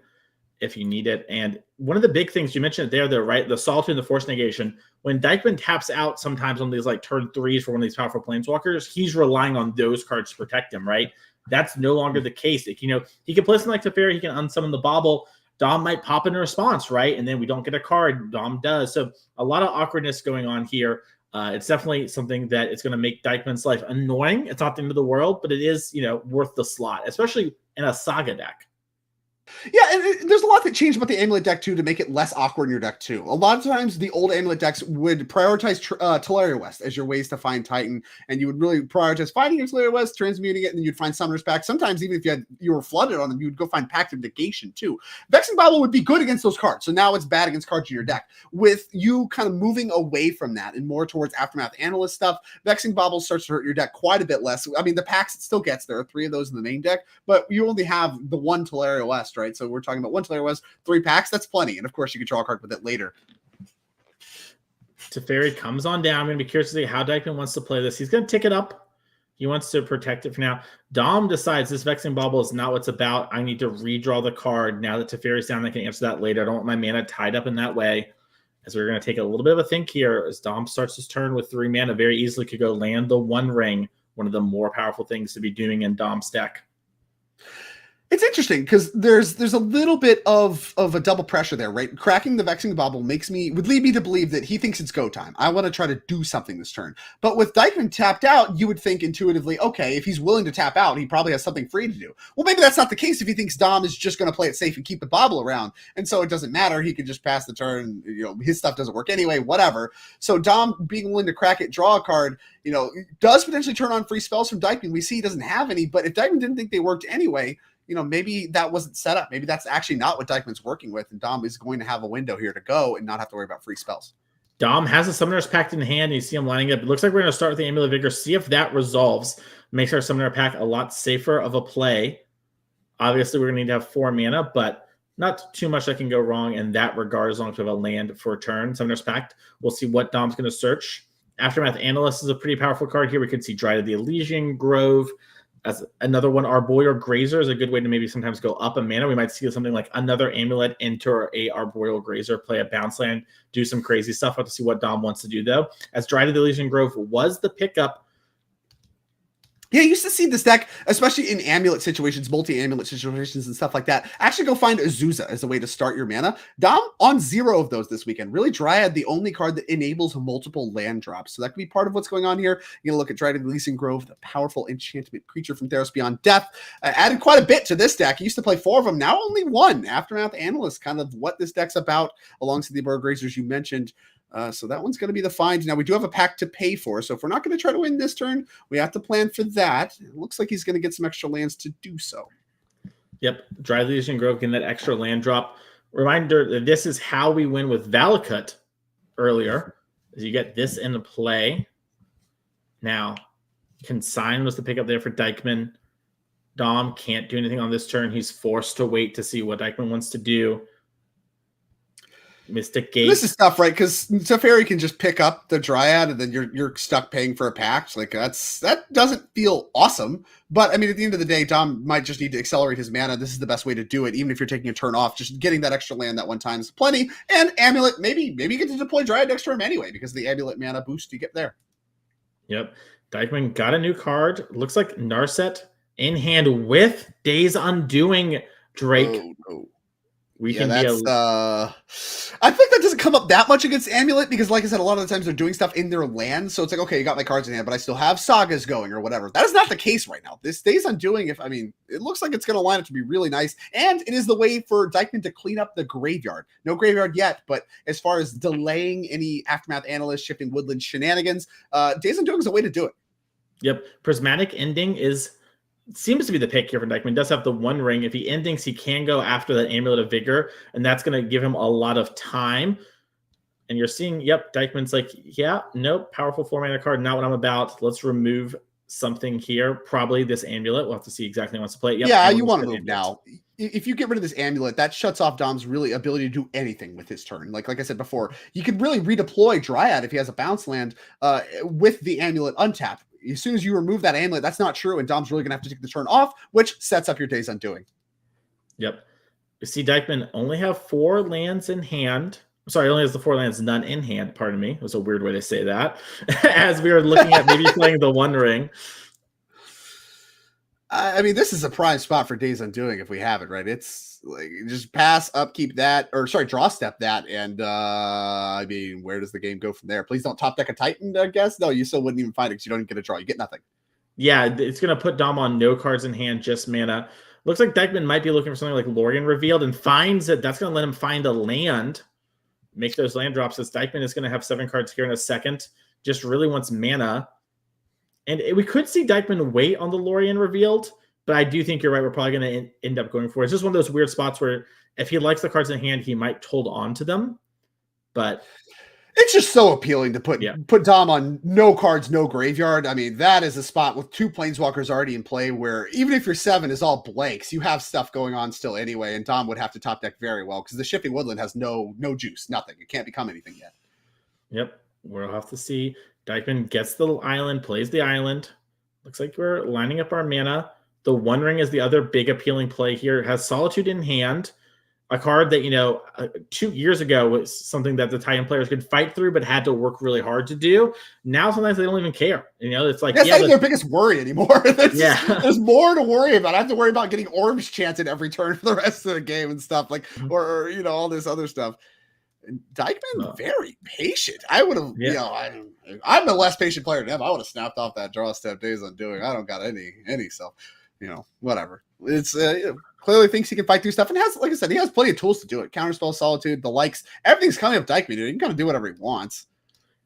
if you need it. And one of the big things you mentioned there, the Solitude and the Force Negation, when Dykman taps out sometimes on these like turn 3s for one of these powerful Planeswalkers, he's relying on those cards to protect him, right? That's no longer the case. He can play something like Teferi, he can unsummon the Bauble, Dom might pop in a response, right? And then we don't get a card, Dom does. So a lot of awkwardness going on here. It's definitely something that it's going to make Dykman's life annoying. It's not the end of the world, but it is, worth the slot, especially in a Saga deck. Yeah, and there's a lot that changed about the Amulet deck, too, to make it less awkward in your deck, too. A lot of times, the old Amulet decks would prioritize Teleria West as your ways to find Titan, and you would really prioritize finding your Teleria West, transmuting it, and then you'd find Summoner's Pact. Sometimes, even if you were flooded on them, you would go find Pact of Negation, too. Vexing Bauble would be good against those cards, so now it's bad against cards in your deck. With you kind of moving away from that and more towards Aftermath Analyst stuff, Vexing Bauble starts to hurt your deck quite a bit less. I mean, the packs it still gets. There are 3 of those in the main deck, but you only have the 1 Teleria West, right? So we're talking about 1 Teleria West, 3 packs. That's plenty. And of course, you can draw a card with it later. Teferi comes on down. I'm going to be curious to see how Dykman wants to play this. He's going to tick it up. He wants to protect it for now. Dom decides this Vexing Bauble is not what's about. I need to redraw the card. Now that Teferi's down, I can answer that later. I don't want my mana tied up in that way. As we're going to take a little bit of a think here as Dom starts his turn with 3 mana. Very easily could go land the One Ring, one of the more powerful things to be doing in Dom's deck. It's interesting because there's a little bit of a double pressure there, right? Cracking the Vexing Bauble would lead me to believe that he thinks it's go time. I want to try to do something this turn. But with Dykman tapped out, you would think intuitively, okay, if he's willing to tap out, he probably has something free to do. Well, maybe that's not the case if he thinks Dom is just going to play it safe and keep the Bauble around. And so it doesn't matter. He can just pass the turn. His stuff doesn't work anyway, whatever. So Dom being willing to crack it, draw a card, does potentially turn on free spells from Dykman. We see he doesn't have any, but if Dykman didn't think they worked anyway, maybe that wasn't set up. Maybe that's actually not what Dykeman's working with, and Dom is going to have a window here to go and not have to worry about free spells. Dom has the Summoner's Pact in hand. You see him lining up. It looks like we're going to start with the Amulet of Vigor, see if that resolves. Makes our Summoner Pack a lot safer of a play. Obviously, we're going to need to have 4 mana, but not too much that can go wrong in that regard as long as we have a land for a turn. Summoner's Pact. We'll see what Dom's going to search. Aftermath Analyst is a pretty powerful card here. We could see Dryad of the Elysian Grove as another one. Arboreal Grazer is a good way to maybe sometimes go up a mana. We might see something like another Amulet, enter a Arboreal Grazer, play a bounce land, do some crazy stuff. We'll have to see what Dom wants to do, though. As Dryad of the Elysian Grove was the pickup. Yeah, you used to see this deck, especially in amulet situations, multi-amulet situations and stuff like that. Actually go find Azusa as a way to start your mana. Dom on 0 of those this weekend. Really, Dryad, the only card that enables multiple land drops. So that could be part of what's going on here. You're going to look at Dryad of the Elysian Grove, the powerful enchantment creature from Theros Beyond Death. Added quite a bit to this deck. He used to play 4 of them, now only 1. Aftermath Analyst, kind of what this deck's about, alongside the Arboreal Grazers you mentioned. So that one's going to be the find. Now, we do have a pack to pay for. So if we're not going to try to win this turn, we have to plan for that. It looks like he's going to get some extra lands to do so. Yep. Dryad of the Elysian Grove getting that extra land drop. Reminder that this is how we win with Valakut earlier. As you get this into play. Now, Consign was the pickup there for Dykeman. Dom can't do anything on this turn. He's forced to wait to see what Dykeman wants to do. Mystic Gate. This is tough, right? Because Teferi can just pick up the Dryad, and then you're stuck paying for a pact. Like that doesn't feel awesome. But I mean, at the end of the day, Dom might just need to accelerate his mana. This is the best way to do it, even if you're taking a turn off. Just getting that extra land that one time is plenty. And Amulet, maybe you get to deploy Dryad next turn anyway, because the Amulet mana boost you get there. Yep. Dykeman got a new card. Looks like Narset in hand with Days Undoing, Drake. Oh, no. We Yeah, can that's, be I think that doesn't come up that much against Amulet because, like I said, a lot of the times they're doing stuff in their land. So it's like, okay, you got my cards in hand, but I still have sagas going or whatever. That is not the case right now. This Days Undoing, it looks like it's going to line up to be really nice. And it is the way for Dykeman to clean up the graveyard. No graveyard yet, but as far as delaying any Aftermath Analyst, Shifting Woodland shenanigans, Days Undoing is a way to do it. Yep. Prismatic Ending seems to be the pick here for Dykeman. Does have the 1 ring. If he endings, he can go after that Amulet of Vigor, and that's going to give him a lot of time. And you're seeing, yep, Dykeman's like, yeah, nope, powerful 4-mana card, not what I'm about. Let's remove something here. Probably this Amulet. We'll have to see exactly what's to play. Yep, yeah, you want to move now. If you get rid of this Amulet, that shuts off Dom's really ability to do anything with his turn. Like I said before, you could really redeploy Dryad if he has a bounce land with the Amulet untapped. As soon as you remove that Amulet, that's not true, and Dom's really going to have to take the turn off, which sets up your Days Undoing. Yep. You see Dykeman only have 4 lands in hand. Sorry, only has the 4 lands, none in hand. Pardon me. It was a weird way to say that. As we were looking at maybe playing the 1 ring. I mean, this is a prime spot for Days Undoing if we have it, right? It's like just pass, upkeep that, or sorry, draw step that, and I mean, where does the game go from there? Please don't top deck a Titan, I guess. No, you still wouldn't even find it because you don't even get a draw. You get nothing. Yeah, it's going to put Dom on no cards in hand, just mana. Looks like Dykeman might be looking for something like Lorien Revealed and finds it. That's going to let him find a land, make those land drops. This Dykeman is going to have 7 cards here in a second. Just really wants mana. And we could see Dykeman wait on the Lorien Revealed, but I do think you're right. We're probably going to end up going for it. It's just one of those weird spots where if he likes the cards in hand, he might hold on to them. But it's just so appealing to put Dom on no cards, no graveyard. I mean, that is a spot with 2 Planeswalkers already in play where even if your 7 is all blanks, you have stuff going on still anyway, and Dom would have to top deck very well because the Shifting Woodland has no juice, nothing. It can't become anything yet. Yep. We'll have to see. Dykeman gets the island, plays the island. Looks like we're lining up our mana. The 1 ring is the other big appealing play here. It has Solitude in hand, a card that, 2 years ago was something that the Titan players could fight through, but had to work really hard to do. Now, sometimes they don't even care. It's like, that's not their biggest worry anymore. There's more to worry about. I have to worry about getting orbs chanted every turn for the rest of the game and stuff or all this other stuff. Dykeman, very patient. I would have, I'm the less patient player than him. I would have snapped off that draw step Days Undoing. I don't got any stuff, whatever. It's clearly thinks he can fight through stuff and has, like I said, he has plenty of tools to do it. Counterspell, Solitude, the likes, everything's coming up Dykeman. He can kind of do whatever he wants.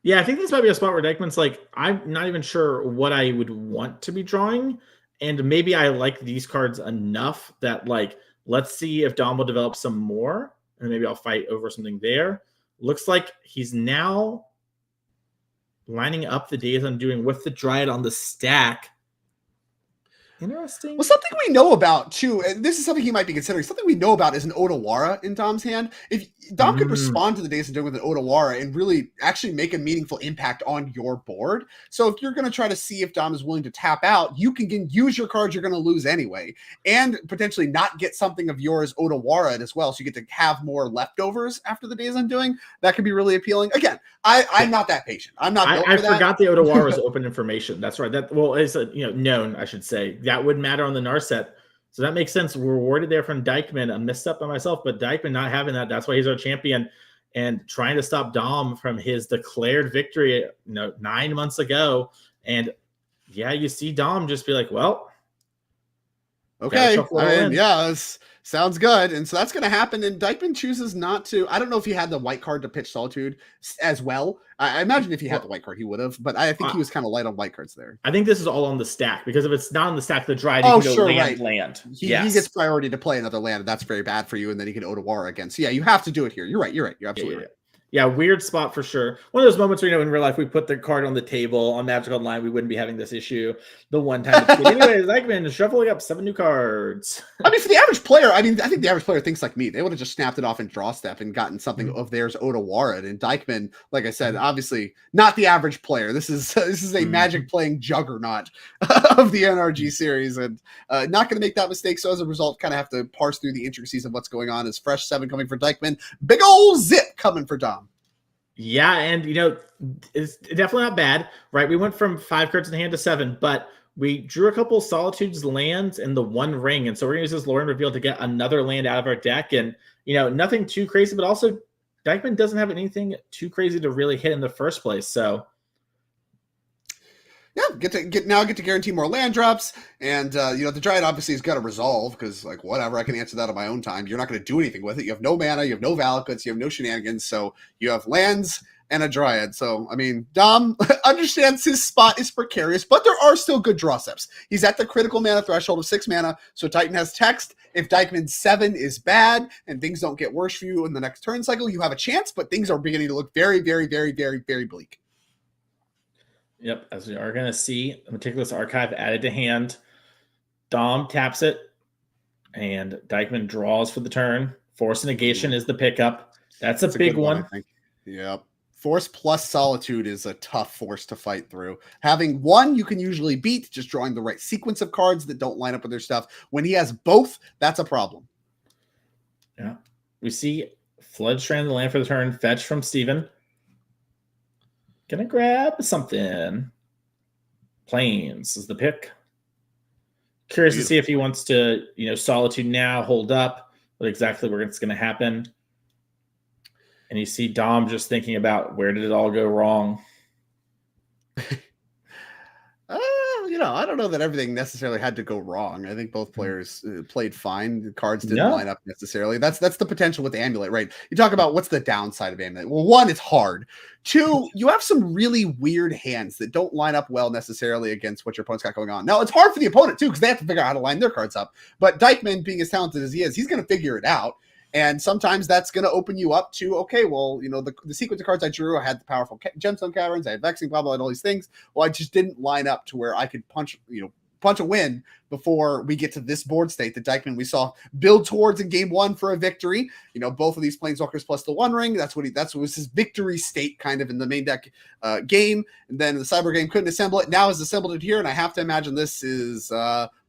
Yeah, I think this might be a spot where Dykeman's like, I'm not even sure what I would want to be drawing. And maybe I like these cards enough that, like, let's see if Dom will develop some more, and maybe I'll fight over something there. Looks like he's now lining up the Days Undoing with the Dryad on the stack. Interesting. Well, something we know about too, and this is something he might be considering. Something we know about is an Otawara in Dom's hand. If Dom could respond to the Days Undoing with an Otawara and really actually make a meaningful impact on your board. So if you're going to try to see if Dom is willing to tap out, you can use your cards you're going to lose anyway, and potentially not get something of yours Otawara as well. So you get to have more leftovers after the Days Undoing. That could be really appealing. Again, I'm not that patient. I'm not. I forgot the Otawara is open information. That's right. That is known, I should say. That would matter on the Narset. So that makes sense. We're rewarded there from Dykeman. I messed up by myself, but Dykeman not having that. That's why he's our champion and trying to stop Dom from his declared victory 9 months ago. And yeah, you see Dom just be like, well, okay. Sounds good. And so that's going to happen. And Dykeman chooses not to. I don't know if he had the white card to pitch Solitude as well. I imagine if he had the white card, he would have. But I think he was kind of light on white cards there. I think this is all on the stack, because if it's not on the stack, the Dryad, land. He gets priority to play another land, and that's very bad for you. And then he can Otawara again. So yeah, you have to do it here. You're right. You're absolutely right. Yeah, weird spot for sure. One of those moments where, in real life, we put the card on the table on Magic Online, we wouldn't be having this issue. The one time. Anyways, Dykeman shuffling up 7 new cards. I mean, for the average player, I think the average player thinks like me. They would have just snapped it off in draw step and gotten something of theirs Otawara. And Dykeman, like I said, obviously not the average player. This is a Magic playing juggernaut of the NRG series, and not going to make that mistake. So as a result, kind of have to parse through the intricacies of what's going on. Is fresh 7 coming for Dykeman, big old zip coming for Dom. Yeah, and it's definitely not bad, right? We went from 5 cards in hand to 7, but we drew a couple of Solitudes lands in the one ring, and so we're gonna use this Lorien Reveal to get another land out of our deck, and nothing too crazy, but also Dykeman doesn't have anything too crazy to really hit in the first place, so. Yeah, get to guarantee more land drops, and the Dryad obviously has got to resolve, because like whatever, I can answer that on my own time. You're not going to do anything with it. You have no mana, you have no Valakuts, you have no shenanigans, so you have lands and a Dryad. So I mean, Dom understands his spot is precarious, but there are still good draw steps. He's at the critical mana threshold of 6 mana, so Titan has text. If Dykeman's 7 is bad and things don't get worse for you in the next turn cycle, you have a chance, but things are beginning to look very, very, very, very, very bleak. Yep, as we are going to see, the Meticulous Archive added to hand. Dom taps it, and Dykeman draws for the turn. Force Negation is the pickup. That's a big one. I think. Yep. Force plus Solitude is a tough force to fight through. Having one, you can usually beat, just drawing the right sequence of cards that don't line up with their stuff. When he has both, that's a problem. Yeah. We see Flood Strand the land for the turn, fetch from Steven. Gonna grab something. Plains is the pick. Curious to see if he wants to, Solitude now, hold up, what exactly what's going to happen. And you see Dom just thinking about where did it all go wrong. I don't know that everything necessarily had to go wrong. I think both players played fine. The cards didn't line up necessarily. That's the potential with Amulet, right? You talk about what's the downside of Amulet. Well, 1, it's hard. 2, you have some really weird hands that don't line up well necessarily against what your opponent's got going on. Now, it's hard for the opponent too, because they have to figure out how to line their cards up. But Dykeman, being as talented as he is, he's going to figure it out. And sometimes that's going to open you up to, okay, well, the sequence of cards I drew, I had the powerful Gemstone Caverns, I had Vexing, blah, blah, and all these things. Well, I just didn't line up to where I could punch a win before we get to this board state that Dykeman we saw build towards in game 1 for a victory. Both of these Planeswalkers plus the One Ring. That was his victory state kind of in the main deck game. And then the Cyber game couldn't assemble it. Now has assembled it here, and I have to imagine this is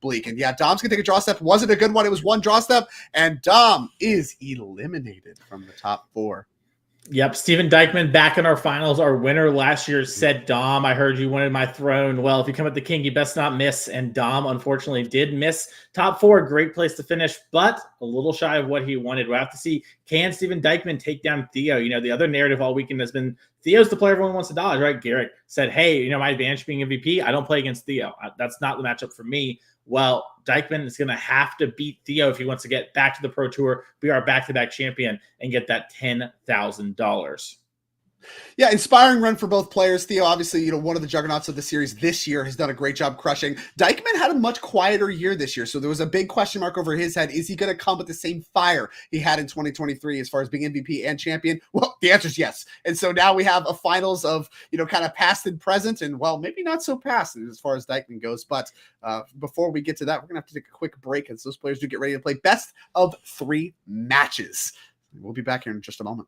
bleak. And yeah, Dom's gonna take a draw step. Wasn't a good one. It was 1 draw step, and Dom is eliminated from the top 4. Yep, Steven Dykeman back in our finals. Our winner last year said, Dom, I heard you wanted my throne. Well, if you come at the king, you best not miss. And Dom, unfortunately, did miss. Top 4, great place to finish, but a little shy of what he wanted. We'll have to see, can Steven Dykeman take down Theo? The other narrative all weekend has been Theo's the player everyone wants to dodge, right? Garrett said, hey, my advantage being MVP, I don't play against Theo. That's not the matchup for me. Well, Dykeman is going to have to beat Theo if he wants to get back to the Pro Tour, be our back-to-back champion, and get that $10,000. Yeah, inspiring run for both players. Theo, obviously, one of the juggernauts of the series this year, has done a great job crushing. Dykman had a much quieter year this year, so there was a big question mark over his head. Is he going to come with the same fire he had in 2023 as far as being MVP and champion? Well, the answer is yes. And so now we have a finals of, kind of past and present, and, well, maybe not so past as far as Dykman goes. But before we get to that, we're going to have to take a quick break as those players do get ready to play best of 3 matches. We'll be back here in just a moment.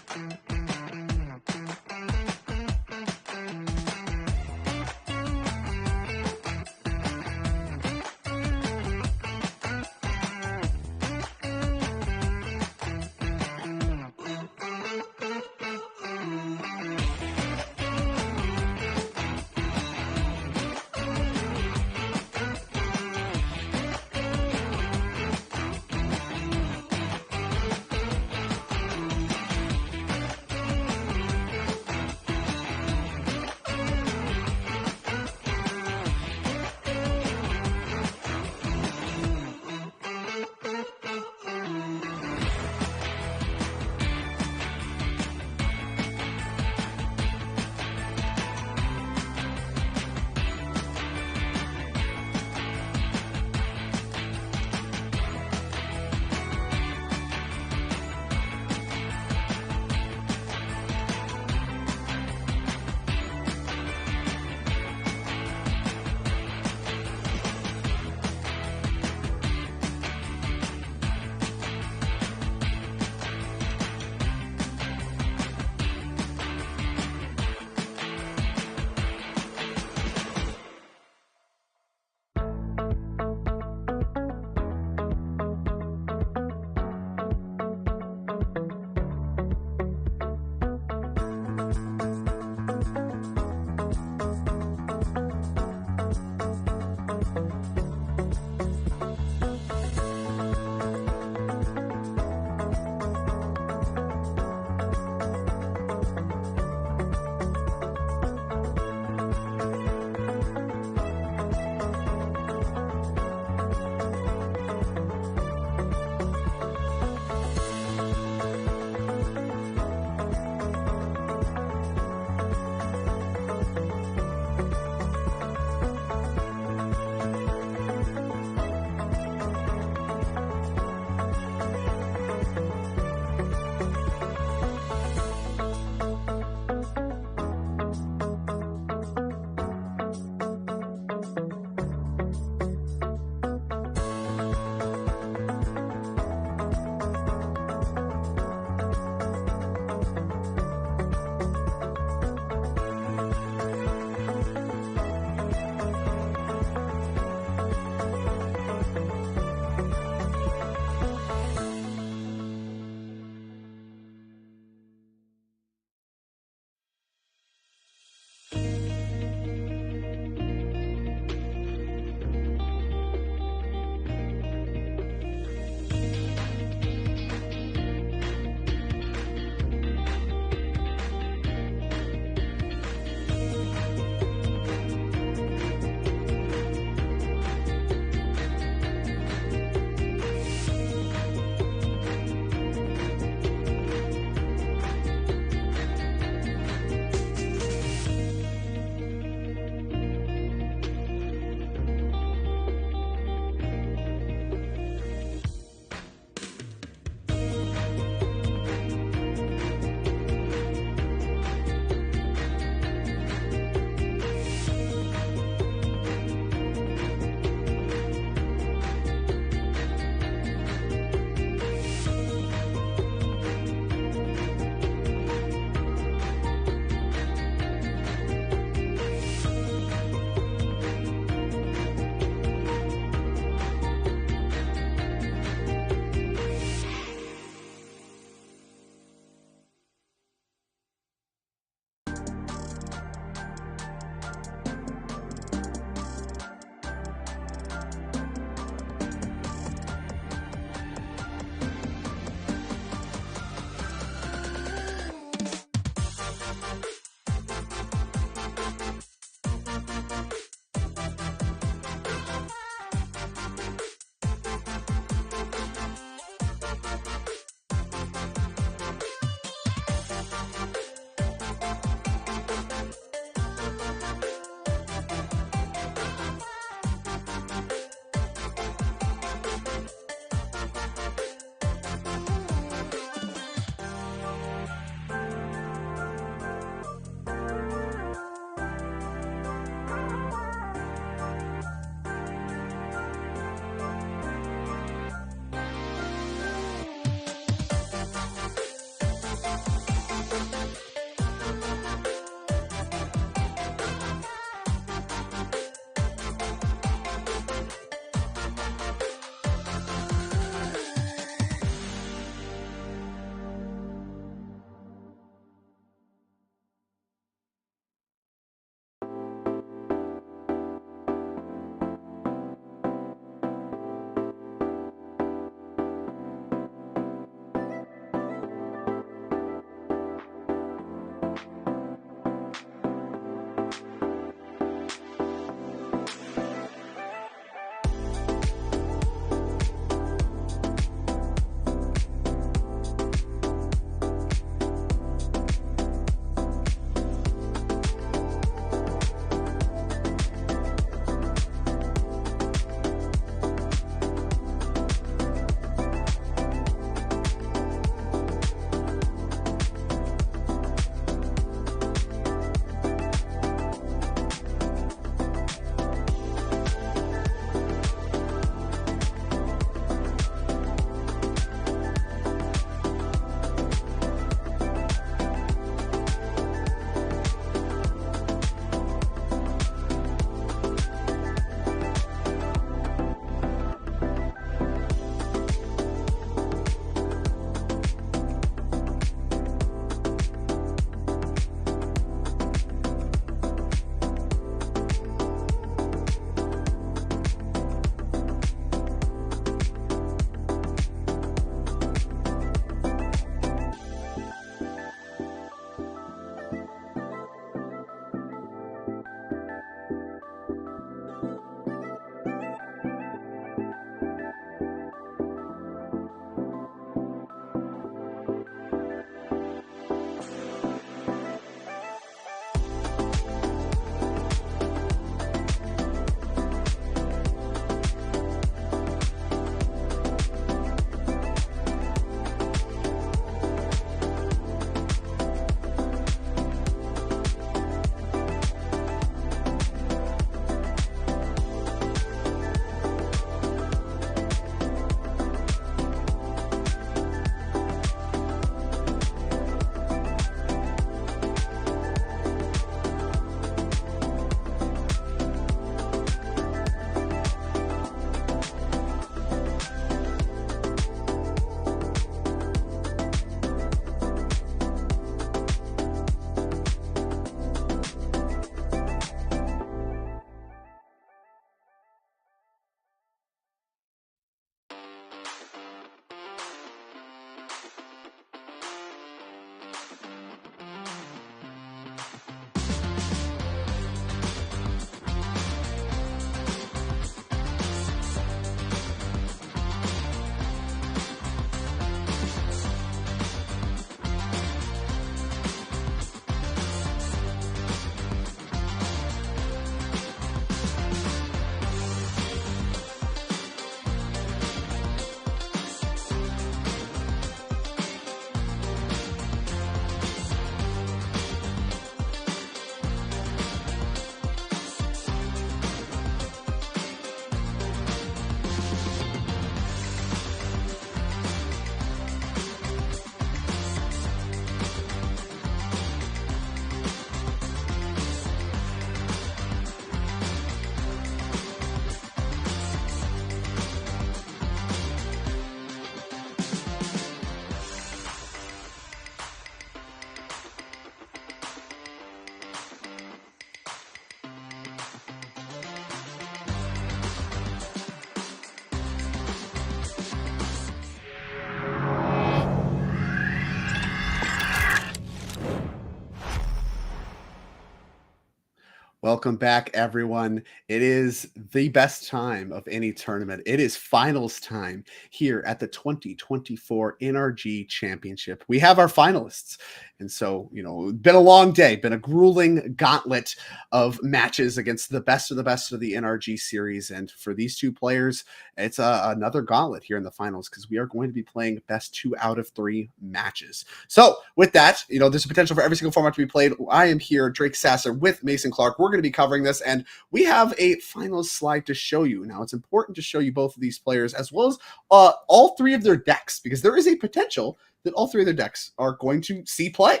Welcome back, everyone. It is the best time of any tournament. It is finals time here at the 2024 NRG Championship. We have our finalists. And so, been a long day, been a grueling gauntlet of matches against the best of the NRG series. And for these two players, it's another gauntlet here in the finals because we are going to be playing best 2 out of 3 matches. So with that, there's a potential for every single format to be played. I am here, Drake Sasser, with Mason Clark. We're going to be covering this, and we have a finals slide to show you. Now, it's important to show you both of these players as well as all 3 of their decks, because there is a potential that all 3 of their decks are going to see play.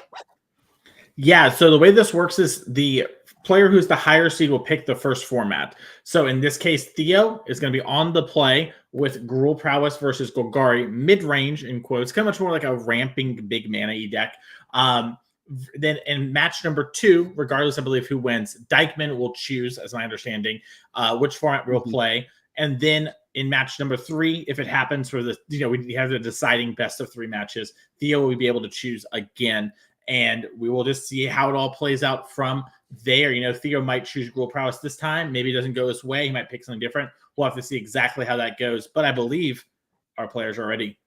Yeah, so the way this works is the player who's the higher seed will pick the first format. So in this case, Theo is going to be on the play with Gruul Prowess versus Golgari, mid-range in quotes, kind of much more like a ramping big mana-y deck. Then in match number 2, regardless, I believe, who wins, Dykeman will choose, as my understanding, which format we'll play. And then in match number 3, if it happens for the, we have the deciding best of 3 matches, Theo will be able to choose again. And we will just see how it all plays out from there. Theo might choose Gruul Prowess this time. Maybe it doesn't go his way. He might pick something different. We'll have to see exactly how that goes. But I believe our players are ready.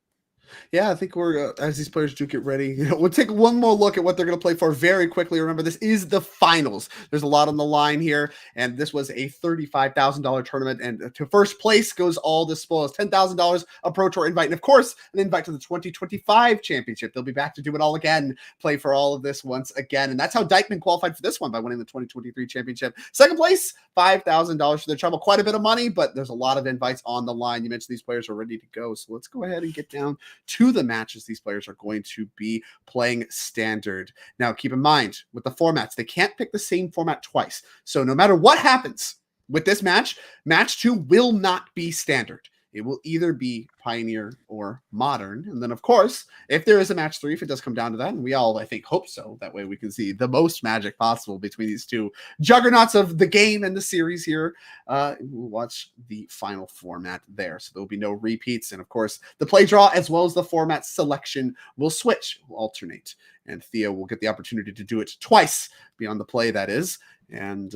Yeah, I think we're, as these players do get ready, we'll take one more look at what they're going to play for very quickly. Remember, this is the finals. There's a lot on the line here, and this was a $35,000 tournament, and to first place goes all the spoils, $10,000, a Pro Tour invite, and of course, an invite to the 2025 championship. They'll be back to do it all again, play for all of this once again, and that's how Dykeman qualified for this one, by winning the 2023 championship. Second place, $5,000 for their trouble. Quite a bit of money, but there's a lot of invites on the line. You mentioned these players are ready to go, so let's go ahead and get down to the matches these players are going to be playing standard. Now, keep in mind, with the formats, they can't pick the same format twice. So no matter what happens with this match, match 2 will not be standard. It will either be Pioneer or Modern. And then, of course, if there is a match 3, if it does come down to that, and we all, I think, hope so, that way we can see the most magic possible between these two juggernauts of the game and the series here, we'll watch the final format there. So there will be no repeats. And, of course, the play draw as well as the format selection will switch, will alternate. And Theo will get the opportunity to do it twice beyond the play, that is. And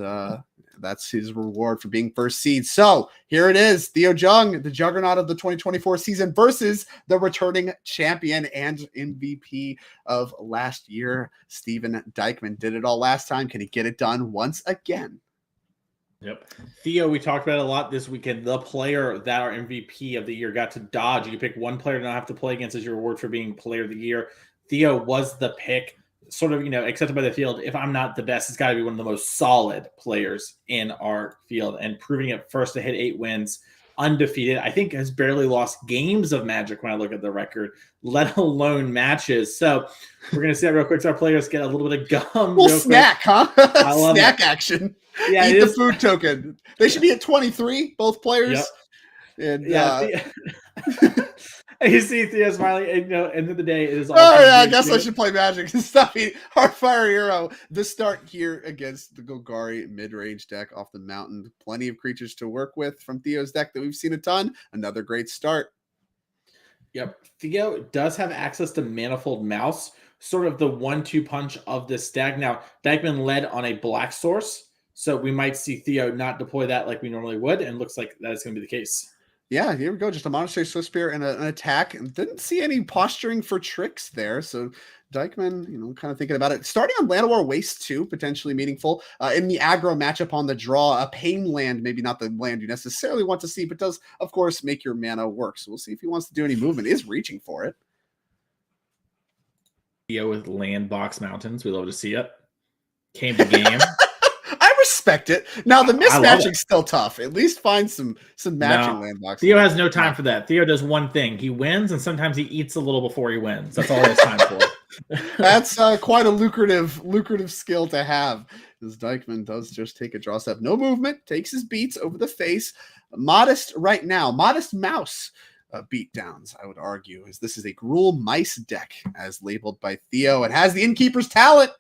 that's his reward for being first seed. So here it is, Theo Jung, the juggernaut of the 2024 season versus the returning champion and MVP of last year, Steven Dykeman. Did it all last time. Can he get it done once again? Yep. Theo, we talked about it a lot this weekend. The player that our MVP of the year got to dodge. You can pick one player to not have to play against as your reward for being player of the year. Theo was the pick. Sort of, accepted by the field. If I'm not the best, it's got to be one of the most solid players in our field, and proving it first to hit 8 wins, undefeated. I think has barely lost games of Magic when I look at the record, let alone matches. So we're going to see that real quick. So our players get a little bit of gum. Little snack, quick. huh? I love snack it. Action. Yeah, Eat the food token. They should be at 23, both players. Yep. And you see Theo smiling, and end of the day, it is all. Oh yeah, I guess I should play Magic and stuff. Heartfire Hero. The start here against the Golgari mid-range deck off the mountain. Plenty of creatures to work with from Theo's deck that we've seen a ton. Another great start. Yep. Theo does have access to Manifold Mouse, sort of the 1-2 punch of this deck. Now, Dykeman led on a black source, so we might see Theo not deploy that like we normally would, and looks like that is going to be the case. Yeah, here we go. Just a Monastery Swiftspear and an attack. And didn't see any posturing for tricks there. So Dykeman, kind of thinking about it. Starting on Llanowar Waste 2, potentially meaningful. In the aggro matchup on the draw, a Pain land, maybe not the land you necessarily want to see, but does, of course, make your mana work. So we'll see if he wants to do any movement. Is reaching for it. Theo with Landbox Mountains. We love to see it. Came to game. I respect it. Now the mismatching's still tough. At least find some matching landboxes. Theo has no time for that. Theo does one thing: he wins, and sometimes he eats a little before he wins. That's all he has time for. That's quite a lucrative skill to have. As Dykeman does just take a draw step, no movement, takes his beats over the face. Modest right now, modest mouse. Beatdowns, I would argue, as this is a Gruul Mice deck as labeled by Theo. It has the Innkeeper's Talent.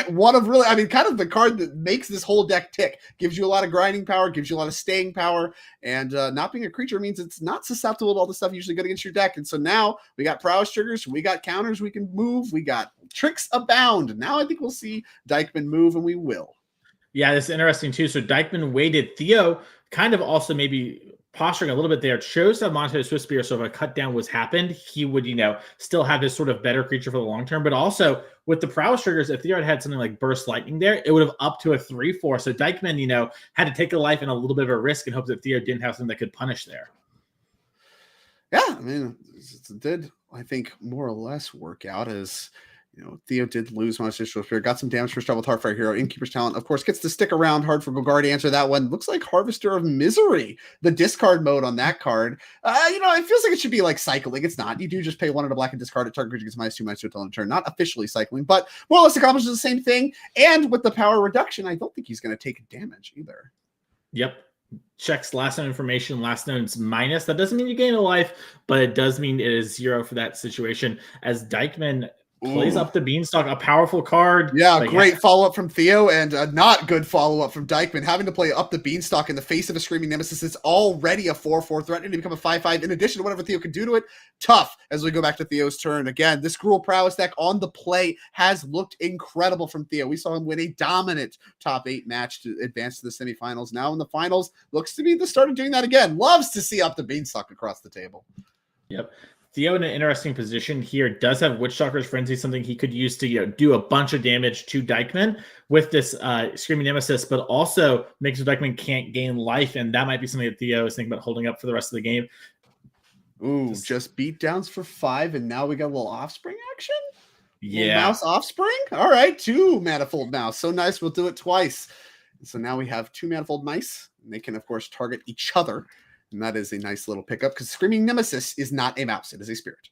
One of really, kind of the card that makes this whole deck tick. Gives you a lot of grinding power, gives you a lot of staying power, and not being a creature means it's not susceptible to all the stuff usually good against your deck. And so now we got prowess triggers, we got counters we can move, we got tricks abound. Now I think we'll see Dykeman move, and we will. Yeah, this is interesting too. So Dykeman waited. Theo kind of also maybe posturing a little bit there, chose to have Montez Swift Spear, so if a cut down was happened, he would, still have his sort of better creature for the long term. But also with the prowess triggers, if Theo had something like Burst Lightning there, it would have up to a 3/4. So Dykeman, had to take a life and a little bit of a risk in hopes that Theo didn't have something that could punish there. Yeah, I mean, it did, I think, more or less work out as, Theo did lose Monster Spirit, got some damage for Shovel Tarfire Hero. Innkeeper's Talent, of course, gets to stick around. Hard for Gogard to answer that one. Looks like Harvester of Misery, the discard mode on that card. It feels like it should be like cycling. It's not. You do just pay 1 in a black and discard it. Target creature gets -2/-2 until turn. Not officially cycling, but more or less accomplishes the same thing. And with the power reduction, I don't think he's going to take damage either. Yep. Checks last known information, last known's minus. That doesn't mean you gain a life, but it does mean it is 0 for that situation. As Dykeman plays up the Beanstalk, a powerful card. Yeah, great follow-up from Theo, and a not good follow-up from Dykeman. Having to play up the Beanstalk in the face of a Screaming Nemesis is already a 4/4, threatening to become a 5/5 in addition to whatever Theo can do to it. Tough as we go back to Theo's turn. Again, this Gruul Prowess deck on the play has looked incredible from Theo. We saw him win a dominant top 8 match to advance to the semifinals. Now in the finals, looks to be the start of doing that again. Loves to see up the Beanstalk across the table. Yep. Theo in an interesting position here does have Witchstalker's Frenzy, something he could use to do a bunch of damage to Dykeman with this Screaming Nemesis, but also makes so Dykeman can't gain life, and that might be something that Theo is thinking about holding up for the rest of the game. Ooh, just beatdowns for 5, and now we got a little Offspring action? Yeah. Mouse Offspring? All right, 2 Manifold Mouse. So nice, we'll do it twice. So now we have 2 Manifold Mice, and they can, of course, target each other. And that is a nice little pickup because Screaming Nemesis is not a mouse. It is a spirit.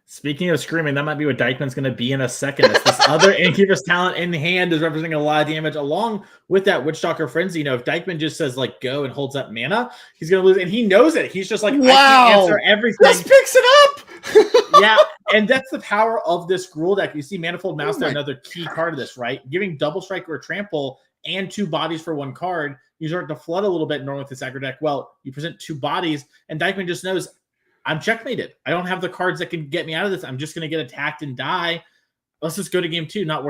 Speaking of Screaming, that might be what Dykeman's going to be in a second. As this other Innkeeper's Talent in hand is representing a lot of damage along with that Witchstalker Frenzy. If Dykeman just says, go and holds up mana, he's going to lose. And he knows it. He's just like, wow, I can't answer everything. Just picks it up. Yeah, and that's the power of this Gruul deck. You see Manifold Mouse there, another key card of this, right? Giving Double Strike or Trample and 2 bodies for 1 card. You start to flood a little bit normally with this aggro deck. Well, you present 2 bodies, and Dykeman just knows, I'm checkmated. I don't have the cards that can get me out of this. I'm just going to get attacked and die. Let's just go to game 2, not work.